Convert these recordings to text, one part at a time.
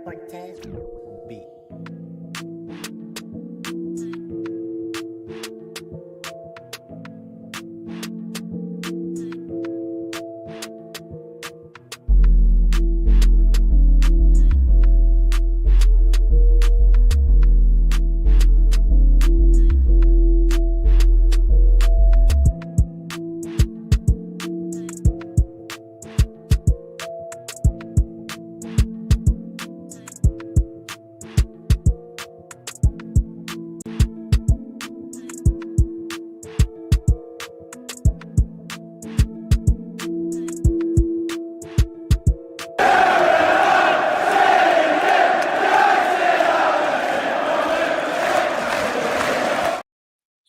Cortez B.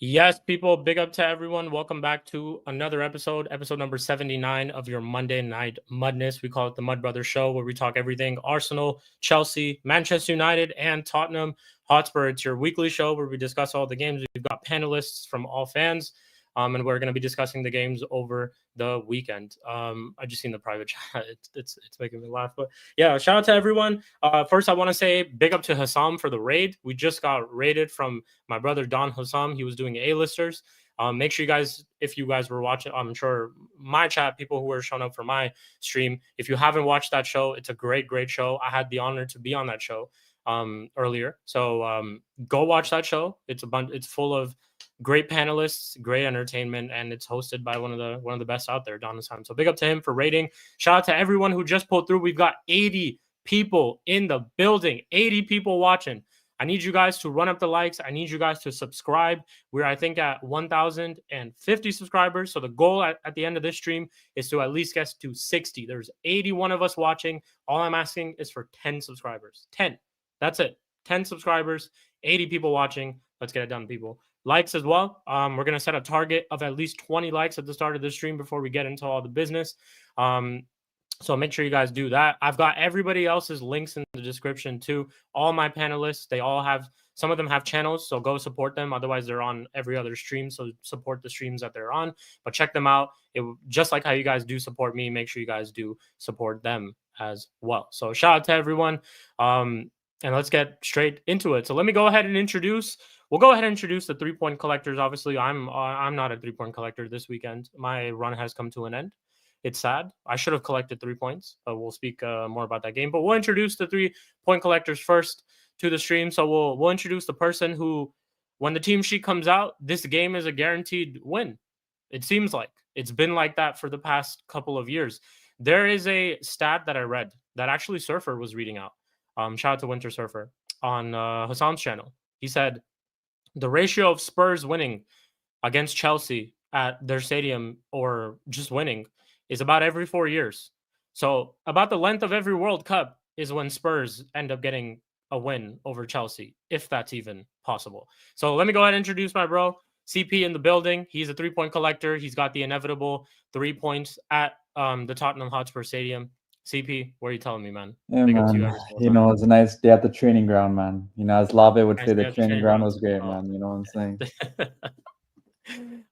Yes, people, big up to everyone. Welcome back to another episode number 79 of your Monday Night Mudness. We call it the Mud Brothers Show, where we talk everything Arsenal, Chelsea, Manchester United, and Tottenham Hotspur. It's your weekly show where we discuss all the games. We've got panelists from all fans, and we're going to be discussing the games over the weekend. I just seen the private chat. It's making me laugh. But yeah, shout out to everyone. First, I want to say big up to Hassam for the raid. We just got raided from my brother Don Hassam. He was doing A-listers. Make sure you guys, if you guys were watching, I'm sure my chat, people who were showing up for my stream, if you haven't watched that show, it's a great show. I had the honor to be on that show earlier. So go watch that show. It's full of great panelists, great entertainment, and it's hosted by one of the best out there, Don Hassam. So big up to him for raiding. Shout out to everyone who just pulled through. We've got 80 people in the building, 80 people watching. I need you guys to run up the likes. I need you guys to subscribe. We're, I think, at 1,050 subscribers. So the goal at the end of this stream is to at least get to 60. There's 81 of us watching. All I'm asking is for 10 subscribers. 10. That's it. 10 subscribers, 80 people watching. Let's get it done, people. Likes as well. We're going to set a target of at least 20 likes at the start of the stream before we get into all the business. So make sure you guys do that. I've got everybody else's links in the description too. All my panelists, they all have, some of them have channels, so go support them. Otherwise, they're on every other stream, so support the streams that they're on. But check them out. Just like how you guys do support me, make sure you guys do support them as well. So shout out to everyone. And let's get straight into it. So let me go ahead and introduce. We'll go ahead and introduce the 3-point collectors. Obviously, I'm not a 3-point collector this weekend. My run has come to an end. It's sad. I should have collected 3 points, but we'll speak more about that game. But we'll introduce the 3-point collectors first to the stream. So we'll introduce the person who, when the team sheet comes out, this game is a guaranteed win. It seems like it's been like that for the past couple of years. There is a stat that I read that actually Surfer was reading out. Shout out to Winter Surfer on Hassan's channel. He said the ratio of Spurs winning against Chelsea at their stadium or just winning is about every 4 years. So about the length of every World Cup is when Spurs end up getting a win over Chelsea, if that's even possible. So let me go ahead and introduce my bro, CP in the building. He's a 3-point collector. He's got the inevitable 3 points at the Tottenham Hotspur Stadium. CP, what are you telling me, man? Yeah, man. It's a nice day at the training ground, man. As Lave would say, the training ground was great, man. You know what I'm saying?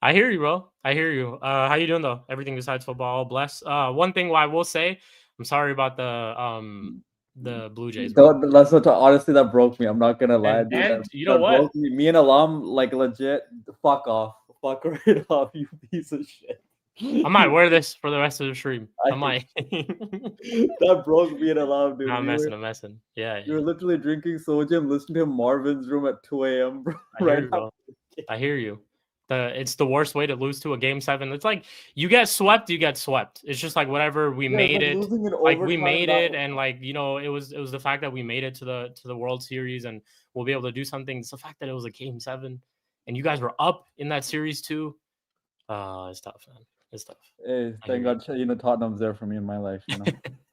I hear you, bro. I hear you. How you doing though? Everything besides football, bless. One thing I will say, I'm sorry about the Blue Jays, bro. Honestly, that broke me. I'm not gonna lie, dude. And you know what? Me and Alam, like, legit, fuck off. Fuck right off, you piece of shit. I might wear this for the rest of the stream. I might. That broke me and Alam, dude. I'm messing. Yeah. You're literally drinking soju and listening to Marvin's Room at 2 a.m., bro. I hear you. It's the worst way to lose to a game 7. It's like you get swept. It's just like whatever, we made it. Like we made it, and like, you know, it was the fact that we made it to the World Series and we'll be able to do something. It's the fact that it was a game 7 and you guys were up in that series too. It's tough, man. It's tough. Hey, thank God, Tottenham's there for me in my life.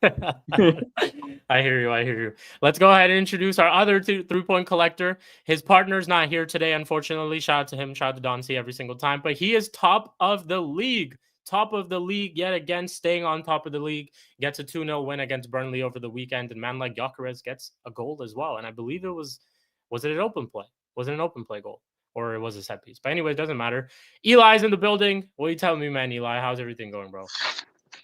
I hear you. Let's go ahead and introduce our other 3-point collector. His partner's not here today, unfortunately. Shout out to him. Shout out to Don C every single time. But he is top of the league. Top of the league yet again, staying on top of the league. Gets a 2-0 win against Burnley over the weekend. And man like Gyökeres gets a goal as well. And I believe was it an open play? Was it an open play goal? Or it was a set piece. But anyway, it doesn't matter. Eli's in the building. What are you telling me, man, Eli? How's everything going, bro?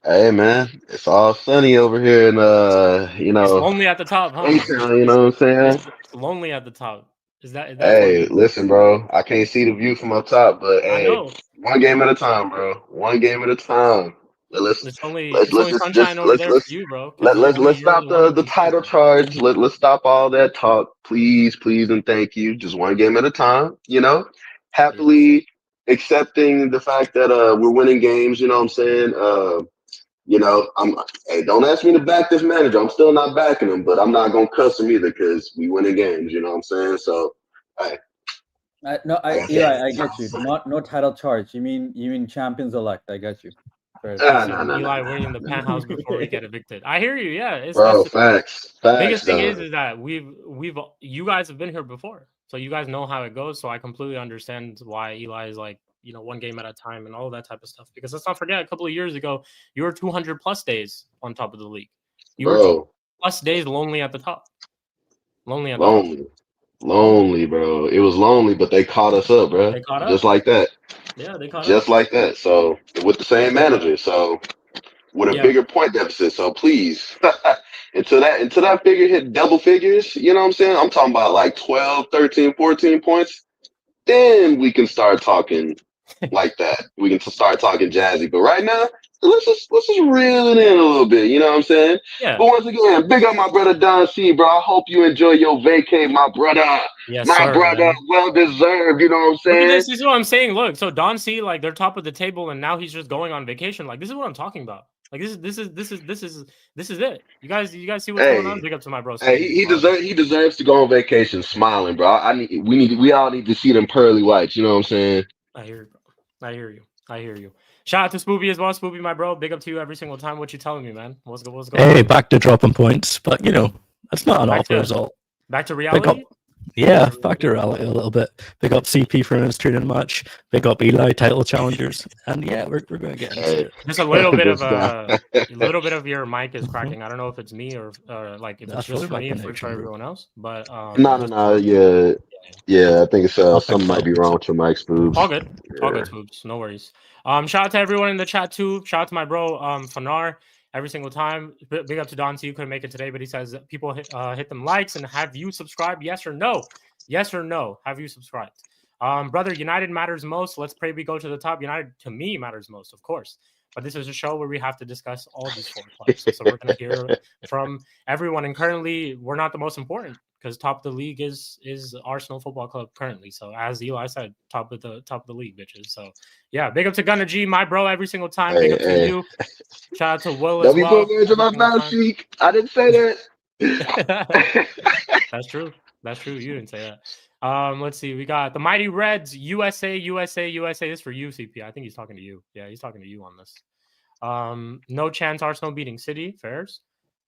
Hey man, it's all sunny over here in It's lonely at the top, huh? A-Town, you know what I'm saying? It's lonely at the top. Is that what it Hey, is? listen, bro. I can't see the view from up top, but I hey, know. one game at a time, bro. One game at a time. Let's It's only sunshine over there for you, bro, because let's you're stop the one with the title vacation. charge. Let's stop all that talk, please, please, and thank you. Just one game at a time. Yes. Happily accepting the fact that we're winning games. You know what I'm saying? I'm hey, don't ask me to back this manager. I'm still not backing him, but I'm not gonna cuss him either because we winning games. You know what I'm saying? So, hey, like I said, Eli, I get you. No title charge. You mean champions elect. I get you. Fair. Listen, no, Eli, we're in the penthouse before we get evicted. I hear you. Yeah, it's bro. that's Facts, biggest thing done, is that we've you guys have been here before, so you guys know how it goes. So I completely understand why Eli is like one game at a time and all that type of stuff. Because let's not forget, a couple of years ago, you were 200 plus days on top of the league. You were 200 bro. plus days lonely at the top. Lonely at the top. Lonely, Lonely. lonely, bro. It was lonely, but they caught us up, bro. They caught Just up. like that, Yeah, they caught just up. like that. So with the same manager, so with a Yeah. bigger point deficit. So please, until that figure hit double figures, you know what I'm saying? I'm talking about like 12, 13, 14 points. Then we can start talking like that. We can start talking jazzy. But right now, let's just reel it in a little bit. You know what I'm saying? Yeah. But once again, big up my brother Don C, bro. I hope you enjoy your vacay, my brother. Yes, My sir, brother, man. well deserved. You know what I'm Look at saying? this. This is what I'm saying. Look, so Don C, like they're top of the table, and now he's just going on vacation. Like this is what I'm talking about. Like this is it. You guys see what's going on? Hey, Big up to my bro hey, Spooby as he well. deserves to go on vacation smiling, bro. We all need to see them pearly whites. You know what I'm saying? I hear you, bro. I hear you. I hear you. Shout out to Spooby as well. Spooby, my bro. Big up to you every single time. What you telling me, man? What's going Hey, on? back to dropping points, but that's not an Back awful to result. back to Big up, reality. yeah, back to reality a little bit. Big up CP for his training match. Big up Eli title challengers, and yeah, we're going to get into Hey, it. Just a little bit of this guy. your mic is cracking. I don't know if it's me or like if it's That's just probably for my me, if it's for connection, bro. everyone else. But No, no, just a no. little bit. Yeah, Yeah. yeah. I think it's I'll something fix it. might I'll be fix wrong it. with your mic, Spoobs. All good, Yeah. Swoops. No worries. Shout out to everyone in the chat too. Shout out to my bro, Fanar. Every single time. Big up to Don C, who couldn't make it today, but he says people hit them likes and have you subscribed? Yes or no? Yes or no? Have you subscribed? Brother, United matters most. Let's pray we go to the top. United to me matters most, of course. But this is a show where we have to discuss all these four clubs. So we're gonna hear from everyone. And currently, we're not the most important because top of the league is Arsenal Football Club currently. So as Eli said, top of the league, bitches. So yeah, big up to Gunna G, my bro, every single time. Big Hey, up to hey. you. Shout out to Will Don't as be putting well, words in every my single mouth, time. Sheik. I didn't say That's that. true. That's true. You didn't say that. Let's see. We got the Mighty Reds, USA, USA, USA. This is for you, CP. I think he's talking to you. Yeah, he's talking to you on this. No chance Arsenal beating City. Fairs.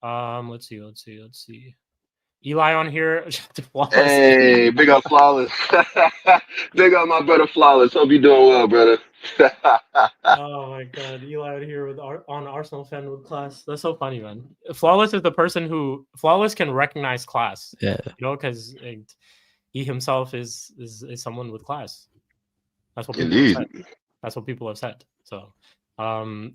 Let's see. Eli on here. Flawless. Hey, big up Flawless. Big up my brother Flawless. Hope you doing well, brother. Oh my god, Eli out here with on Arsenal fan with class. That's so funny, man. Flawless is the person who Flawless can recognize class. Yeah, Because he himself is someone with class. That's what people have said. Indeed. That's what people have said. So,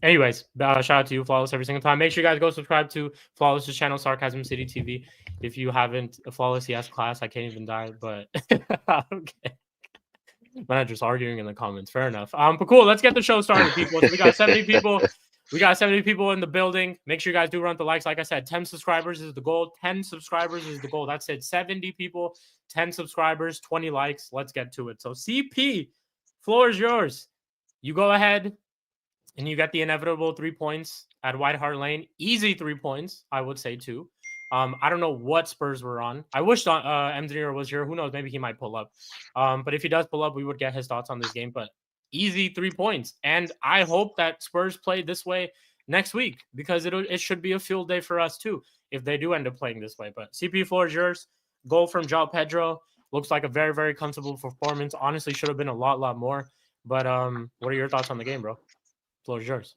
anyways, shout out to you, Flawless, every single time. Make sure you guys go subscribe to Flawless's channel, Sarcasm City TV. If you haven't, Flawless, he has class. I can't even die, but okay. Man, just arguing in the comments. Fair enough. But cool. Let's get the show started, people. So we got 70 people. We got 70 people in the building. Make sure you guys do run the likes. Like I said, 10 subscribers is the goal. 10 subscribers is the goal. That's it. 70 people, 10 subscribers, 20 likes. Let's get to it. So CP, floor is yours. You go ahead and you get the inevitable 3 points at White Hart Lane. Easy 3 points, I would say, too. I don't know what Spurs were on. I wish Mdinero was here. Who knows? Maybe he might pull up. But if he does pull up, we would get his thoughts on this game. But easy 3 points. And I hope that Spurs play this way next week because it should be a field day for us, too, if they do end up playing this way. But CP, floor is yours. Goal from João Pedro. Looks like a very, very comfortable performance. Honestly, should have been a lot more. But what are your thoughts on the game, bro? Floor is yours.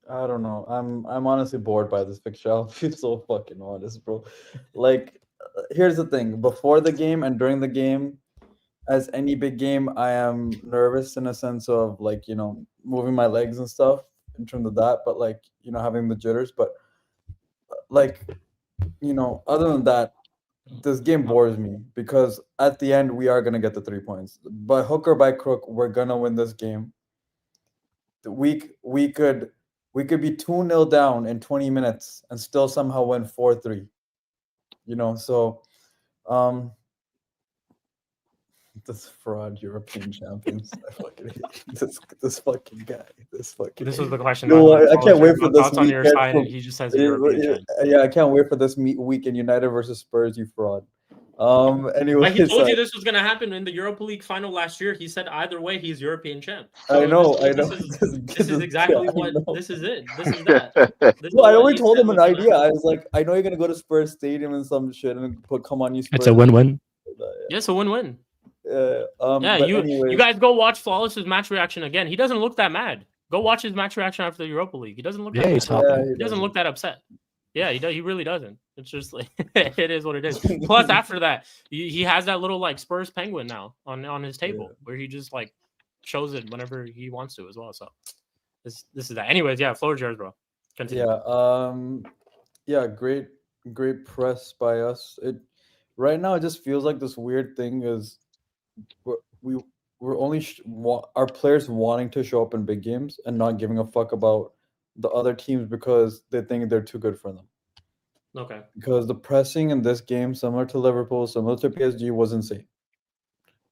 I don't know. I'm honestly bored by this picture. I'll be so fucking honest, bro. Like, here's the thing: before the game and during the game, as any big game, I am nervous in a sense of like, moving my legs and stuff in terms of that, but like, having the jitters. But like, other than that, this game bores me because at the end we are gonna get the 3 points. By hook or by crook, we're gonna win this game. We could be 2-0 down in 20 minutes and still somehow win 4-3. So this fraud European champions. I fucking hate this fucking guy. This was the question. I can't wait for this thoughts on your side, and he just says European champ. Yeah, I can't wait for this weekend. United versus Spurs. You fraud. Anyway, he told you this was gonna happen in the Europa League final last year. He said either way, he's European champ. So I know. This is exactly what. This is it. This is that. Well, I only told him an idea. I was like, I know you're gonna go to Spurs Stadium and some shit and come on, you Spurs. It's a win-win. Yeah, it's a win-win. You guys go watch Flawless's match reaction again. He doesn't look that mad. Go watch his match reaction after the Europa League. He doesn't look that he doesn't look that upset. Yeah, he really doesn't. It's just like it is what it is. Plus, after that, he has that little like Spurs penguin now on his table where he just like shows it whenever he wants to as well. So this is that. Anyways, yeah, floor is yours, bro. Continue. Yeah. Great press by us. Right now it just feels like this weird thing is we're only our players wanting to show up in big games and not giving a fuck about the other teams because they think they're too good for them. Okay. Because the pressing in this game, similar to Liverpool, similar to PSG, was insane.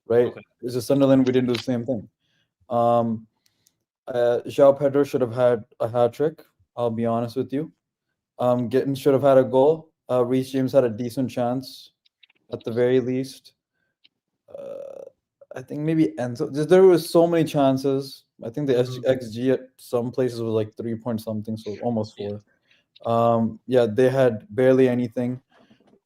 Right? Okay. It's just Sunderland, we didn't do the same thing. João Pedro should have had a hat trick. I'll be honest with you. Gittins should have had a goal. Reece James had a decent chance at the very least. I think maybe Enzo. There was so many chances. I think the XG at some places was like 3 point something, so almost 4. They had barely anything.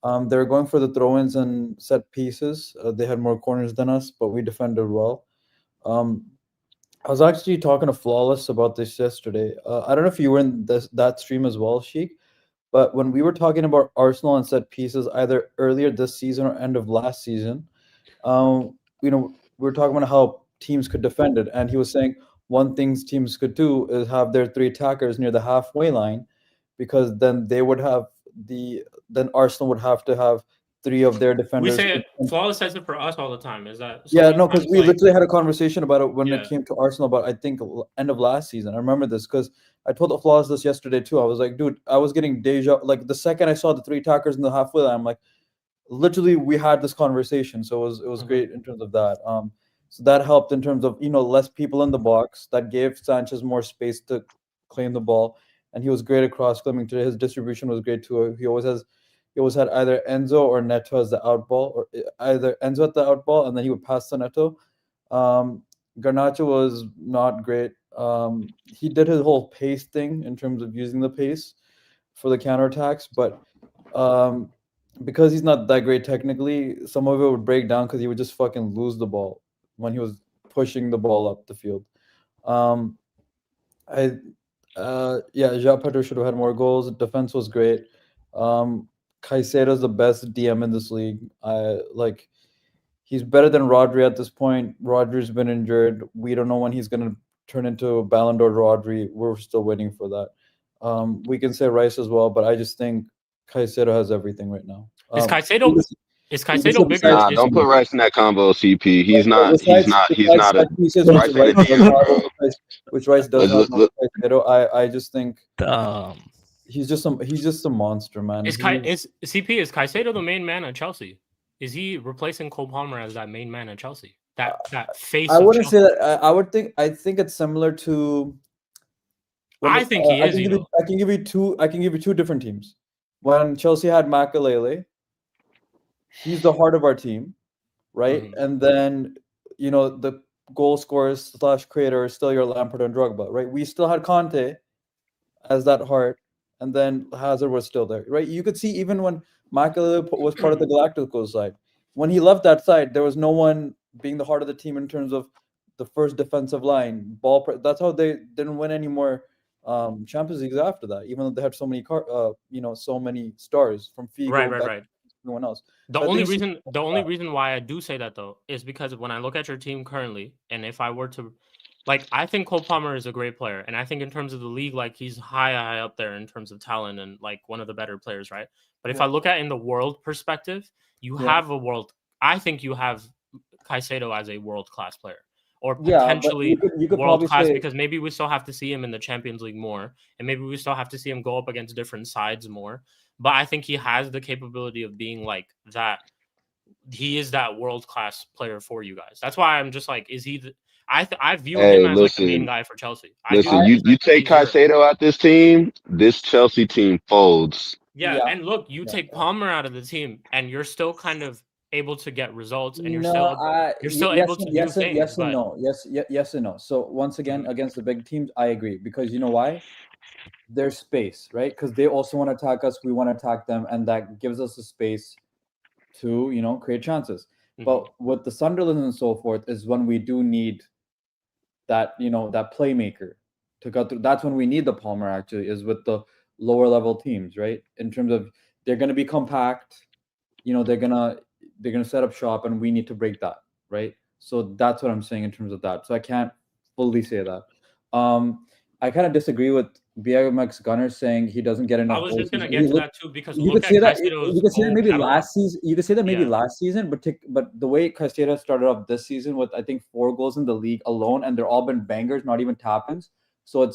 They were going for the throw-ins and set pieces. They had more corners than us, but we defended well. I was actually talking to Flawless about this yesterday. I don't know if you were in that stream as well, Sheik, but when we were talking about Arsenal and set pieces, either earlier this season or end of last season, we were talking about how teams could defend it, and he was saying one thing teams could do is have their 3 attackers near the halfway line, because then then Arsenal would have to have 3 of their defenders. We say it. Flawless says it for us all the time. Is that? Because we literally had a conversation about it when it came to Arsenal, about I think end of last season. I remember this because I told the Flawless this yesterday too. I was like, dude, I was getting deja. Like the second I saw the 3 attackers in the halfway line, I'm like, literally we had this conversation. So it was great in terms of that. So that helped in terms of less people in the box. That gave Sanchez more space to claim the ball, and he was great at cross claiming today. His distribution was great too. He always had either Enzo or Neto as the out ball, or either Enzo at the out ball, and then he would pass to Neto. Garnacho was not great. He did his whole pace thing in terms of using the pace for the counterattacks, but because he's not that great technically, some of it would break down because he would just fucking lose the ball when he was pushing the ball up the field. João Pedro should have had more goals. Defense was great. Caicedo's the best DM in this league. He's better than Rodri at this point. Rodri's been injured. We don't know when he's going to turn into Ballon d'Or Rodri. We're still waiting for that. We can say Rice as well, but I just think Caicedo has everything right now. Is Caicedo bigger? Nah, don't put Rice in that combo, CP. He's not Rice ain't a DM, bro. Which Rice does not know Caicedo. I just think he's just a monster, man. Is Caicedo the main man at Chelsea? Is he replacing Cole Palmer as that main man at Chelsea? That face. I wouldn't say that. I think it's similar to. I think he is. I can give you two different teams. When Chelsea had Makelele, he's the heart of our team, right? Mm-hmm. And then the goal scorers / creator is still your Lampard and Drogba, right? We still had Conte as that heart, and then Hazard was still there, right? You could see even when Makelele was part of the Galacticos side, when he left that side, there was no one being the heart of the team in terms of the first defensive line, that's how they didn't win any more Champions Leagues after that, even though they had so many so many stars from Figo. Right. no one else. The So I only think reason why I do say that though is because when I look at your team currently, and if I were to, like, I think Cole Palmer is a great player, and I think in terms of the league, like he's high up there in terms of talent and like one of the better players, right? But if I look at in the world perspective, you have a world. I think you have Caicedo as a world class player, or but potentially you could world probably class, say because maybe we still have to see him in the Champions League more, and maybe we still have to see him go up against different sides more. But I think he has the capability of being like that. He is that world class player for you guys. That's why I'm just like, is he? I view him Hey, as like the main listen, guy for Chelsea. I view listen. him You as like the take C0. Caicedo out this team, this Chelsea team folds. Yeah, Yeah. and look, you Yeah. take Palmer out of the team, and you're still kind of able to get results, and you're No, still yes, able to and do yes, and things. yes, and But no. Yes, and no. So once again, Mhm. against the big teams, I agree because you know why? There's space, right? Because they also want to attack us, we want to attack them, and that gives us a space to create chances. But with the Sunderland and so forth is when we do need that that playmaker to cut through. That's when we need the Palmer actually is with the lower level teams, right? In terms of they're going to be compact, they're gonna set up shop, and we need to break that, right? So that's what I'm saying in terms of that. So I can't fully say that. I kind of disagree with BMX Gunner saying he doesn't get I enough was goals. just gonna He get to look, that too, because you look could at say that Caicedo's you could say that goal maybe catalog. last season. You could say that maybe Yeah. last season, but the way Caicedo started off this season with I think 4 goals in the league alone, and they're all been bangers, not even tap-ins. So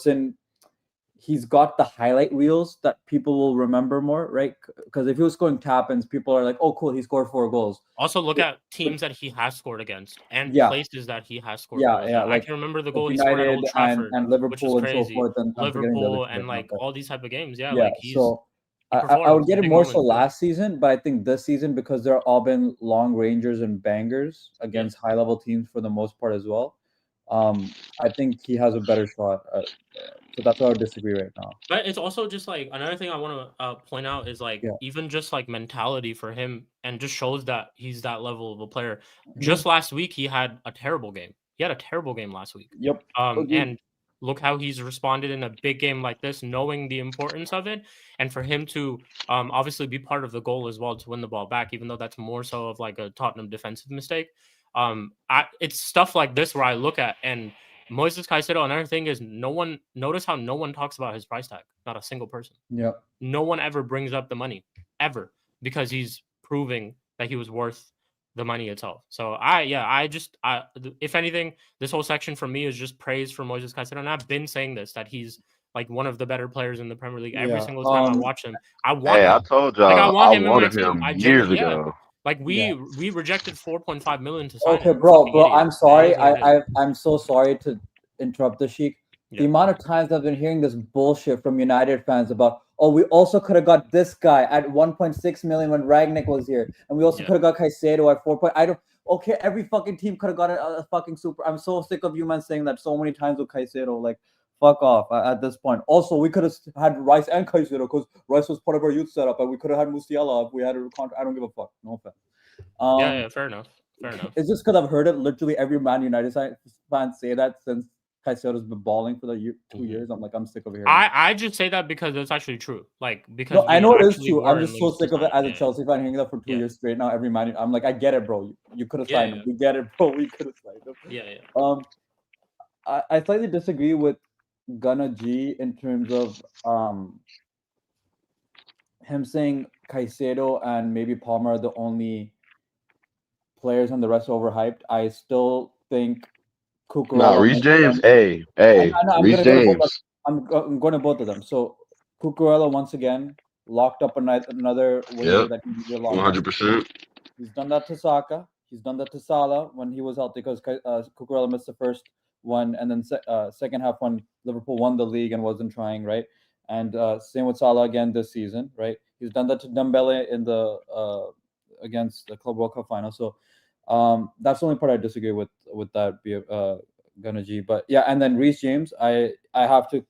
he's got the highlight reels that people will remember more, right? Because if he was scoring tap-ins, people are like, "Oh, cool, he scored 4 goals." Also, look But, at teams that he has scored against and yeah, places that he has scored goals yeah, at. I like can remember the with goal he scored at United Old and Trafford, which was Liverpool and so crazy. forth, and I'm forgetting the other Liverpool team and right now, like but all these type of games. Yeah, yeah. like he So I would performs get it big more so moments. last season, but I think this season because they're all been long rangers and bangers against high level teams for the most part as well. I think he has a better shot. So that's why I would disagree right now. But it's also just like another thing I want to point out is like Yeah. even just like mentality for him, and just shows that he's that level of a player. Mhm. Just last week he had a terrible game. He had a terrible game last week. Yep. Agreed. And look how he's responded in a big game like this, knowing the importance of it, and for him to obviously be part of the goal as well to win the ball back, even though that's more so of like a Tottenham defensive mistake. It's stuff like this where I look at, and Moises Caicedo, another thing is notice how no one talks about his price tag. Not a single person. Yeah. No one ever brings up the money ever, because he's proving that he was worth the money itself. So if anything, this whole section for me is just praise for Moises Caicedo. And I've been saying this, that he's like one of the better players in the Premier League. Every Yeah. single time I watch him, I want Hey, him. I told Like I y'all I want him in my wanted team. him I years genuinely, yeah. ago. Like Yeah. we rejected 4.5 million to sign Okay, him. bro, Fucking idiots. I'm It sorry. is what it is. I'm so sorry to interrupt the Sheik. The Yeah. amount of times I've been hearing this bullshit from United fans about, oh, we also could have got this guy at 1.6 million when Ragnick was here, and we also Yeah. could have got Caicedo at 4. I don't. Okay, every fucking team could have got a fucking super. I'm so sick of you man saying that so many times with Caicedo. Like, fuck off at this point. Also, we could have had Rice and Caicedo because Rice was part of our youth setup, and we could have had Musiala if we had a contract. I don't give a fuck. No offense. Yeah, fair enough. Fair enough. It's just because I've heard it. Literally every Man United fan say that since Caicedo's been balling for the 2 years. I'm like, I'm sick of hearing it. I just say that because it's actually true. Like because No, I know it is actually true. I'm were just in so leagues to sick of it sign. as a Chelsea fan hearing that for 2 years straight now. Every man, I'm like, I get it, bro. You could have signed him. We get it, bro. We could have signed him. Yeah. I slightly disagree with Gunna G in terms of him saying Caicedo and maybe Palmer are the only players and the rest are overhyped. I still think Cucurella. Nah, Reece James. Hey, I'm Reece gonna go to both. James. I'm going to both of them. So Cucurella once again locked up another winger Yep, that he needed a long time. 100%. He's done that to Saka. He's done that to Salah when he was healthy because Cucurella missed the first one, and then second half when Liverpool won the league and wasn't trying, right? And same with Salah again this season, right? He's done that to Dembele in the against the Club World Cup final. So that's the only part I disagree with that. Gunna G, but yeah, and then Reece James, I have to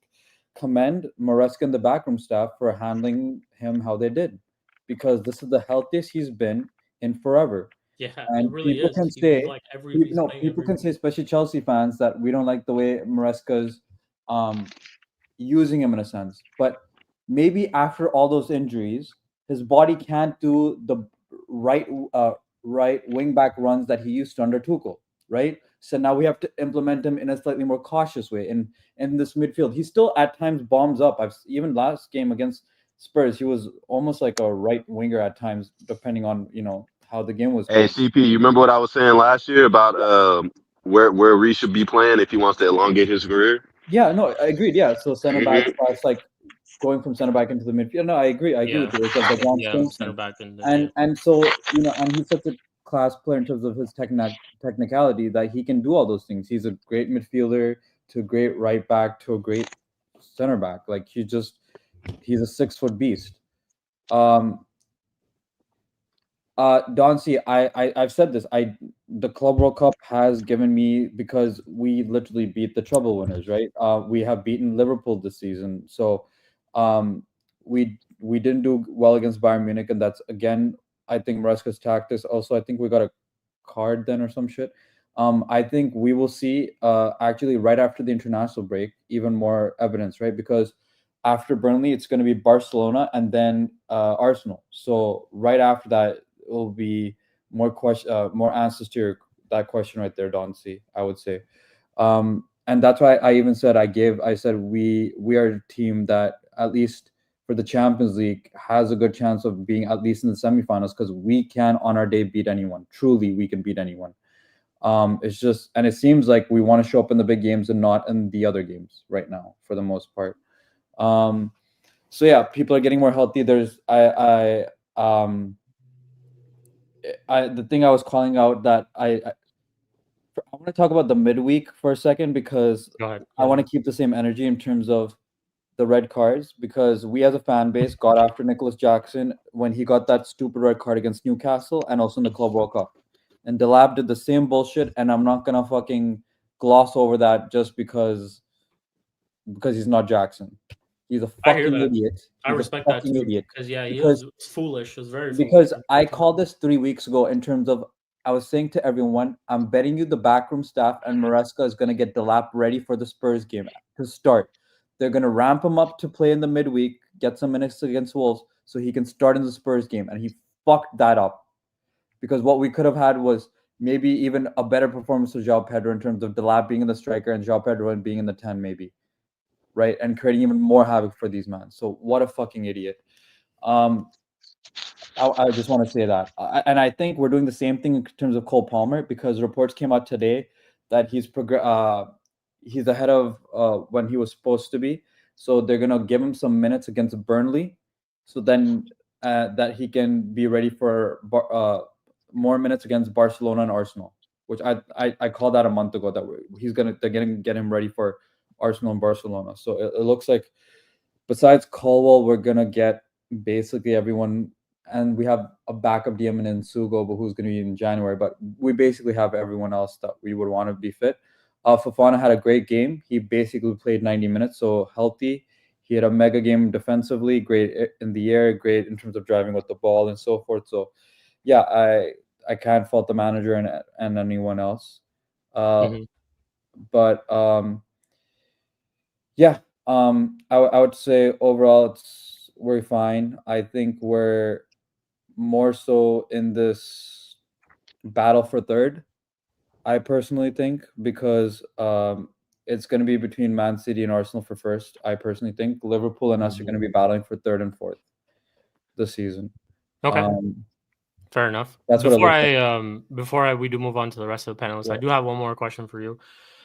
commend Maresca and the backroom staff for handling him how they did, because this is the healthiest he's been in forever. Yeah, And it really people is. can He say, was like people can say, especially Chelsea fans, that we don't like the way Maresca's using him in a sense. But maybe after all those injuries, his body can't do right wing back runs that he used to under Tuchel, right? So now we have to implement him in a slightly more cautious way. In this midfield, he still at times bombs up. Even last game against Spurs, he was almost like a right winger at times, depending on how the game was Hey, going. CP, you remember what I was saying last year about where Reece should be playing if he wants to elongate his career? Yeah, no, I agreed. Yeah, so center back Mhm. slash like going from center back into the midfield. No, I agree. I agree Yeah, with you. It's like the John yeah, Stones center thing. back in the And so and he's such a class player in terms of his technicality that he can do all those things. He's a great midfielder to a great right back to a great center back. Like he's a 6 foot beast. Um, Don C, I've said this. The Club World Cup has given me, because we literally beat the treble winners, right? We have beaten Liverpool this season, so um, we didn't do well against Bayern Munich, and that's again, I think Maresca's tactics. Also, I think we got a card then or some shit. I think we will see actually right after the international break even more evidence, right? Because after Burnley, it's going to be Barcelona and then Arsenal. So right after that, it will be more answers to that question right there, Don C. I would say, and that's why I even said I said we are a team that at least for the Champions League has a good chance of being at least in the semifinals, because we can on our day beat anyone. Truly, we can beat anyone. It's just, and it seems like we want to show up in the big games and not in the other games right now for the most part. So yeah, people are getting more healthy. There's the thing I was calling out that I want to talk about the midweek for a second, because Go ahead. I want to keep the same energy in terms of the red cards, because we as a fan base got after Nicholas Jackson when he got that stupid red card against Newcastle and also in the Club World Cup. And Delap did the same bullshit, and I'm not gonna fucking gloss over that just because he's not Jackson. He's a I hear fucking that. idiot. I He's a respect that fucking too, idiot. because yeah, he Because was foolish. It was very foolish. because I called this 3 weeks ago in terms of, I was saying to everyone, I'm betting you the backroom staff and Maresca is going to get Delap ready for the Spurs game to start. They're going to ramp him up to play in the midweek, get some minutes against Wolves so he can start in the Spurs game. And he fucked that up, because what we could have had was maybe even a better performance of João Pedro in terms of Delap being in the striker and João Pedro being in the 10 maybe, right? And creating even more havoc for these men. So what a fucking idiot. I just want to say that, and I think we're doing the same thing in terms of Cole Palmer, because reports came out today that he's ahead of when he was supposed to be. So they're gonna give him some minutes against Burnley, so then that he can be ready for more minutes against Barcelona and Arsenal, which I called that a month ago that they're gonna get him ready for Arsenal and Barcelona. So it looks like besides Colwell, we're gonna get basically everyone, and we have a backup DM in Sugo, but who's gonna be in January. But we basically have everyone else that we would want to be fit. Fofana had a great game. He basically played 90 minutes, so healthy. He had a mega game defensively, great in the air, great in terms of driving with the ball and so forth. So, yeah, I can't fault the manager and anyone else. Mhm. But yeah, I would say overall we're fine. I think we're more so in this battle for third. I personally think, because it's going to be between Man City and Arsenal for first. I personally think Liverpool and us are going to be battling for third and fourth this season. Okay, fair enough. That's what it looks like. Before we do move on to the rest of the panelists, I Yeah. do have one more question for you.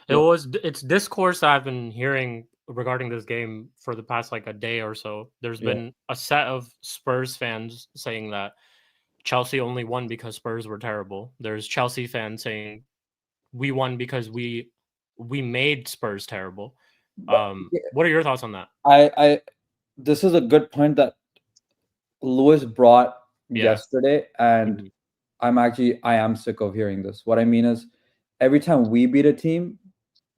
Yeah. It's discourse that I've been hearing regarding this game for the past like a day or so. There's Yeah. been a set of Spurs fans saying that Chelsea only won because Spurs were terrible. There's Chelsea fans saying we won because we made Spurs terrible. But What are your thoughts on that? I this is a good point that Lewis brought Yeah. yesterday, and Mhm. I am sick of hearing this. What I mean is, every time we beat a team,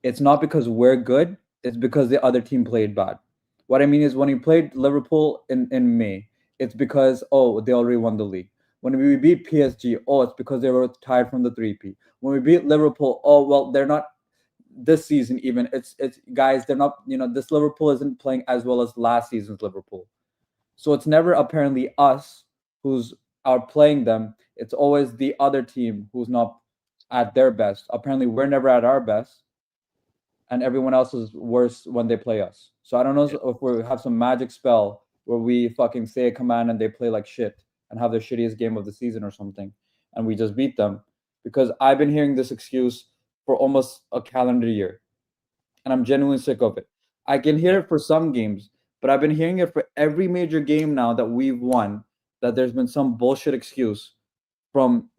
it's not because we're good, it's because the other team played bad. What I mean is, when we played Liverpool in May, it's because, oh, they already won the league. When we beat PSG, oh, it's because they were tired from the 3P. When we beat Liverpool, oh, well, they're not this season even. It's guys, they're not, this Liverpool isn't playing as well as last season's Liverpool. So it's never apparently us who's are playing them, it's always the other team who's not at their best. Apparently, we're never at our best, and everyone else is worse when they play us. So I don't know if we have some magic spell where we fucking say a command and they play like shit and have their shittiest game of the season or something, and we just beat them. Because I've been hearing this excuse for almost a calendar year, and I'm genuinely sick of it. I can hear it for some games, but I've been hearing it for every major game now that we've won, that there's been some bullshit excuse from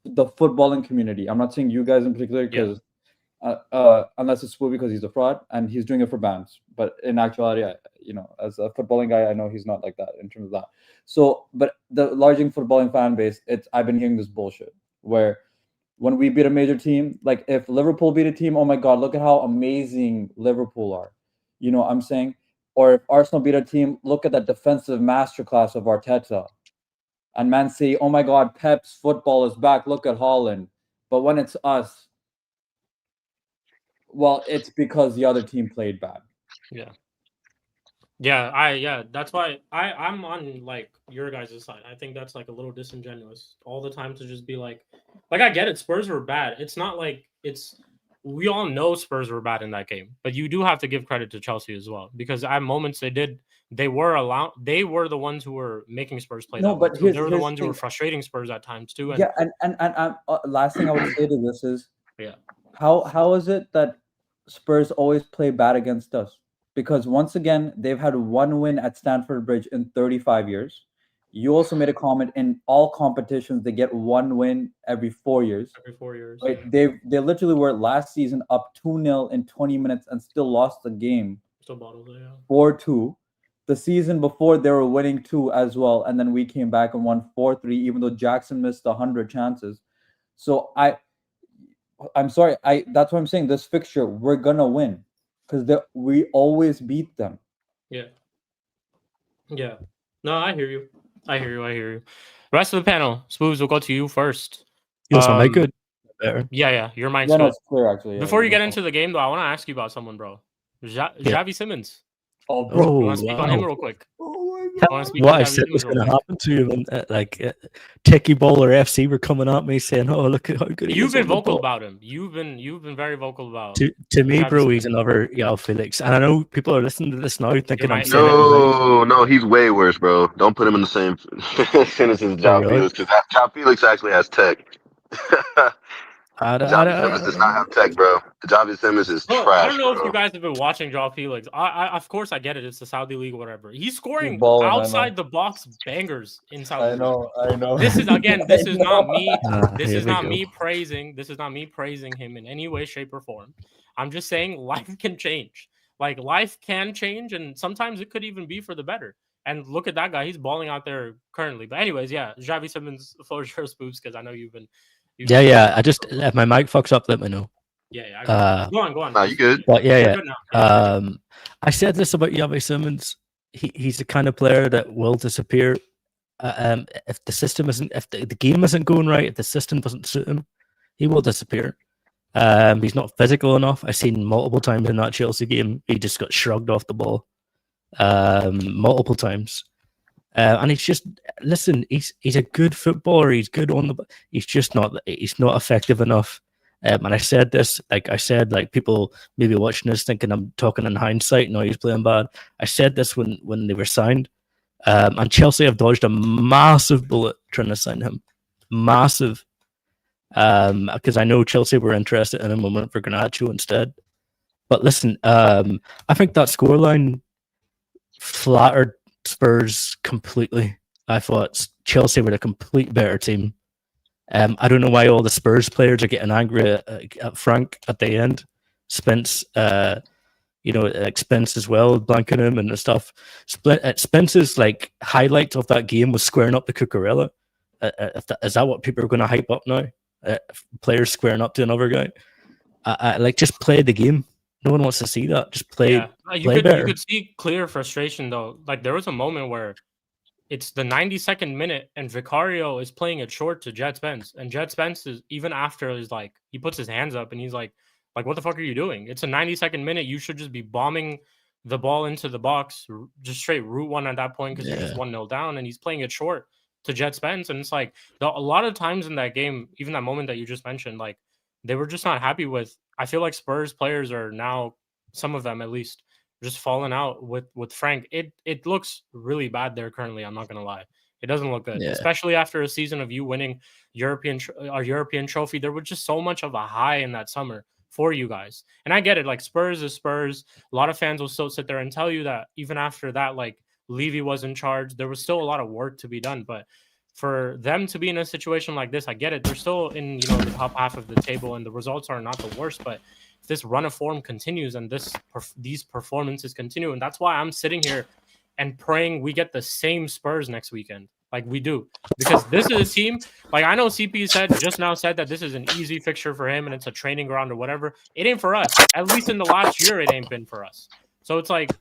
the footballing community. I'm not saying you guys in particular, because unless it's Spooby because he's a fraud and he's doing it for bands. But in actuality, as a footballing guy, I know he's not like that in terms of that. So, but the larging footballing fan base, I've been hearing this bullshit where when we beat a major team, like if Liverpool beat a team, oh my God, look at how amazing Liverpool are. You know what I'm saying? Or if Arsenal beat a team, look at that defensive masterclass of Arteta. And man say, oh my God, Pep's football is back. Look at Holland. But when it's us, well, it's because the other team played bad. Yeah, that's why I'm on like your guys' side. I think that's like a little disingenuous all the time to just be like I get it, Spurs were bad. It's not like we all know Spurs were bad in that game, but you do have to give credit to Chelsea as well, because at moments they were the ones who were making Spurs play. No, that but way. they were the ones who were frustrating Spurs at times too. And last thing I would say to this is, yeah, how is it that Spurs always play bad against us? Because once again, they've had one win at Stamford Bridge in 35 years. You also made a comment, in all competitions they get one win every 4 years. Every 4 years. Right? They literally were last season up 2-0 in 20 minutes and still lost the game. Still bottled it, 4-2. The season before they were winning 2 as well, and then we came back and won 4-3, even though Jackson missed 100 chances. So I'm sorry. That's what I'm saying. This fixture, we're gonna win because we always beat them. Yeah. No, I hear you. Rest of the panel, Spoobs, we'll go to you first. Yes, am I good? Better. Yeah, your mind's Yeah, no, good. it's clear actually. Before you get into the game, though, I want to ask you about someone, bro. Javi Simmons. Oh, bro. You want to speak on him real quick? What I said was going to happen to you, and Techie Bowler FC were coming at me saying, "Oh, look at how good he is." You've been vocal about him. You've been very vocal about. To me, bro, he's another Yao Felix, and I know people are listening to this now thinking I'm saying no, he's way worse, bro. Don't put him in the same sentence as Joao Felix, because Joao Felix actually has tech. Javi Simmons does not have tech, bro. Javi Simmons is trash. I don't know bro. if you guys have been watching Joao Felix. I of course I get it. It's the Saudi league or whatever. He's scoring outside the box bangers in Saudi. I know. This is not me. This is not me praising him in any way, shape, or form. I'm just saying life can change. Like life can change, and sometimes it could even be for the better. And look at that guy; he's balling out there currently. But anyways, yeah, Javi Simmons, floor is yours, Spoops, because I know you've been. I just if my mic fucks up, let me know. Yeah. Go on. Nah, you good? But I said this about Javi Simmons. He's the kind of player that will disappear. If the system isn't, if the game isn't going right, if the system doesn't suit him, he will disappear. He's not physical enough. I've seen multiple times in that Chelsea game, he just got shrugged off the ball. Multiple times. And he's just he's a good footballer. He's good on the. He's just not. He's not effective enough. And I said this, like people maybe watching this thinking I'm talking in hindsight. No, he's playing bad. I said this when they were signed, and Chelsea have dodged a massive bullet trying to sign him, massive. Because I know Chelsea were interested in him and went for Garnacho instead. But listen, I think that scoreline flattered Spurs completely. I thought Chelsea were a complete better team. I don't know why all the Spurs players are getting angry at Frank at the end. Spence, Spence as well, blanking him and stuff. Spence's like highlight of that game was squaring up the Cucurella. Is that what people are going to hype up now? Players squaring up to another guy. Just play the game. No one wants to see that. Just play. Yeah. You could see clear frustration though. Like there was a moment where it's the 92nd minute and Vicario is playing it short to Jet Spence, and Jet Spence is even after is like he puts his hands up and he's like what the fuck are you doing? It's a 92nd minute. You should just be bombing the ball into the box, just straight route one at that point because you're just 1-0 down, and he's playing it short to Jet Spence, and it's like a lot of times in that game, even that moment that you just mentioned, like they were just not happy with. I feel like Spurs players are now, some of them at least, just falling out with Frank. It looks really bad there currently. I'm not gonna lie. It doesn't look good, Yeah. especially after a season of you winning our European trophy. There was just so much of a high in that summer for you guys, and I get it. Like Spurs is Spurs. A lot of fans will still sit there and tell you that even after that, like Levy was in charge, there was still a lot of work to be done. But for them to be in a situation like this, I get it. They're still in the top half of the table, and the results are not the worst. But if this run of form continues and these performances continue, and that's why I'm sitting here and praying we get the same Spurs next weekend, like we do, because this is a team. Like I know CP said that this is an easy fixture for him and it's a training ground or whatever. It ain't for us. At least in the last year, it ain't been for us. So it's like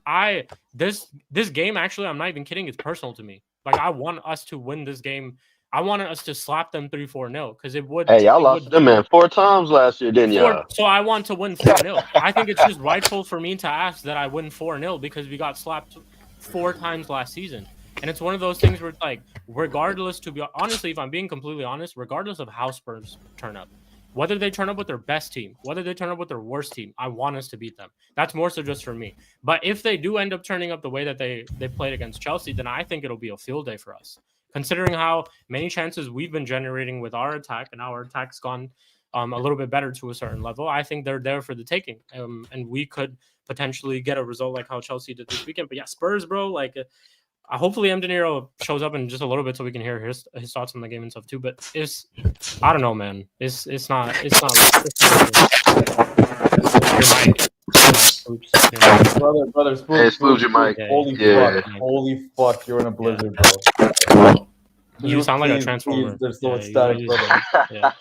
this game, actually, I'm not even kidding. It's personal to me. Like I want us to win this game. I wanted us to slap them 3-4-0 because it would. Hey, y'all it lost would to them man 4 times last year, didn't y'all? So I want to win 4-0. I think it's just rightful for me to ask that I win 4-0 because we got slapped 4 times last season. And it's one of those things where it's like, regardless, to be honestly, if I'm being completely honest, regardless of how Spurs turn up, whether they turn up with their best team, whether they turn up with their worst team, I want us to beat them. That's more so just for me. But if they do end up turning up the way that they played against Chelsea, then I think it'll be a field day for us. Considering how many chances we've been generating with our attack, and our attack's gone a little bit better to a certain level, I think they're there for the taking. And we could potentially get a result like how Chelsea did this weekend. But yeah, Spurs, bro, like hopefully Mdinero shows up in just a little bit so we can hear his thoughts on the game and stuff too. But I don't know, man. It's not your mic. Oops. Brother, Hey, Spooby, your mic. Holy fuck, you're in a blizzard, bro. You sound like a Please, transformer. there's so much static, brother. Yeah.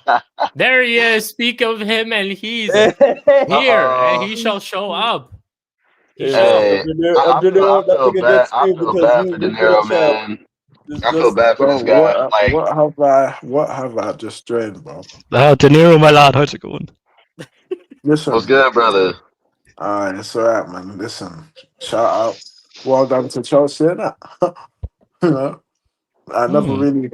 There he is. Speak of him, and he's here, and he shall show up. He shall. Hey, I feel bad. I feel bad for Mdinero, man. I feel bad for Bro, this guy. Like, what have I just drained, bro? Mdinero, my lad, how's it going? Listen, what's good, brother? it's alright, man. Listen, shout out, well done to Chelsea. Innit? You know, I never really,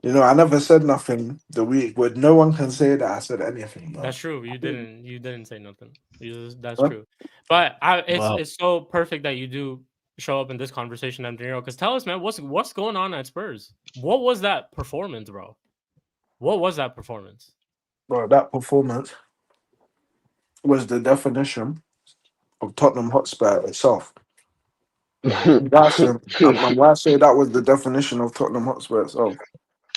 I never said nothing the week, but no one can say that I said anything, bro. That's true. You didn't say nothing. That's Huh? true. But it's so perfect that you do show up in this conversation, Mdinero. Because tell us, man, what's going on at Spurs? What was that performance, bro? What was that performance? Bro, that performance was the definition of Tottenham Hotspur itself. That's and why I say that was the definition of Tottenham Hotspur itself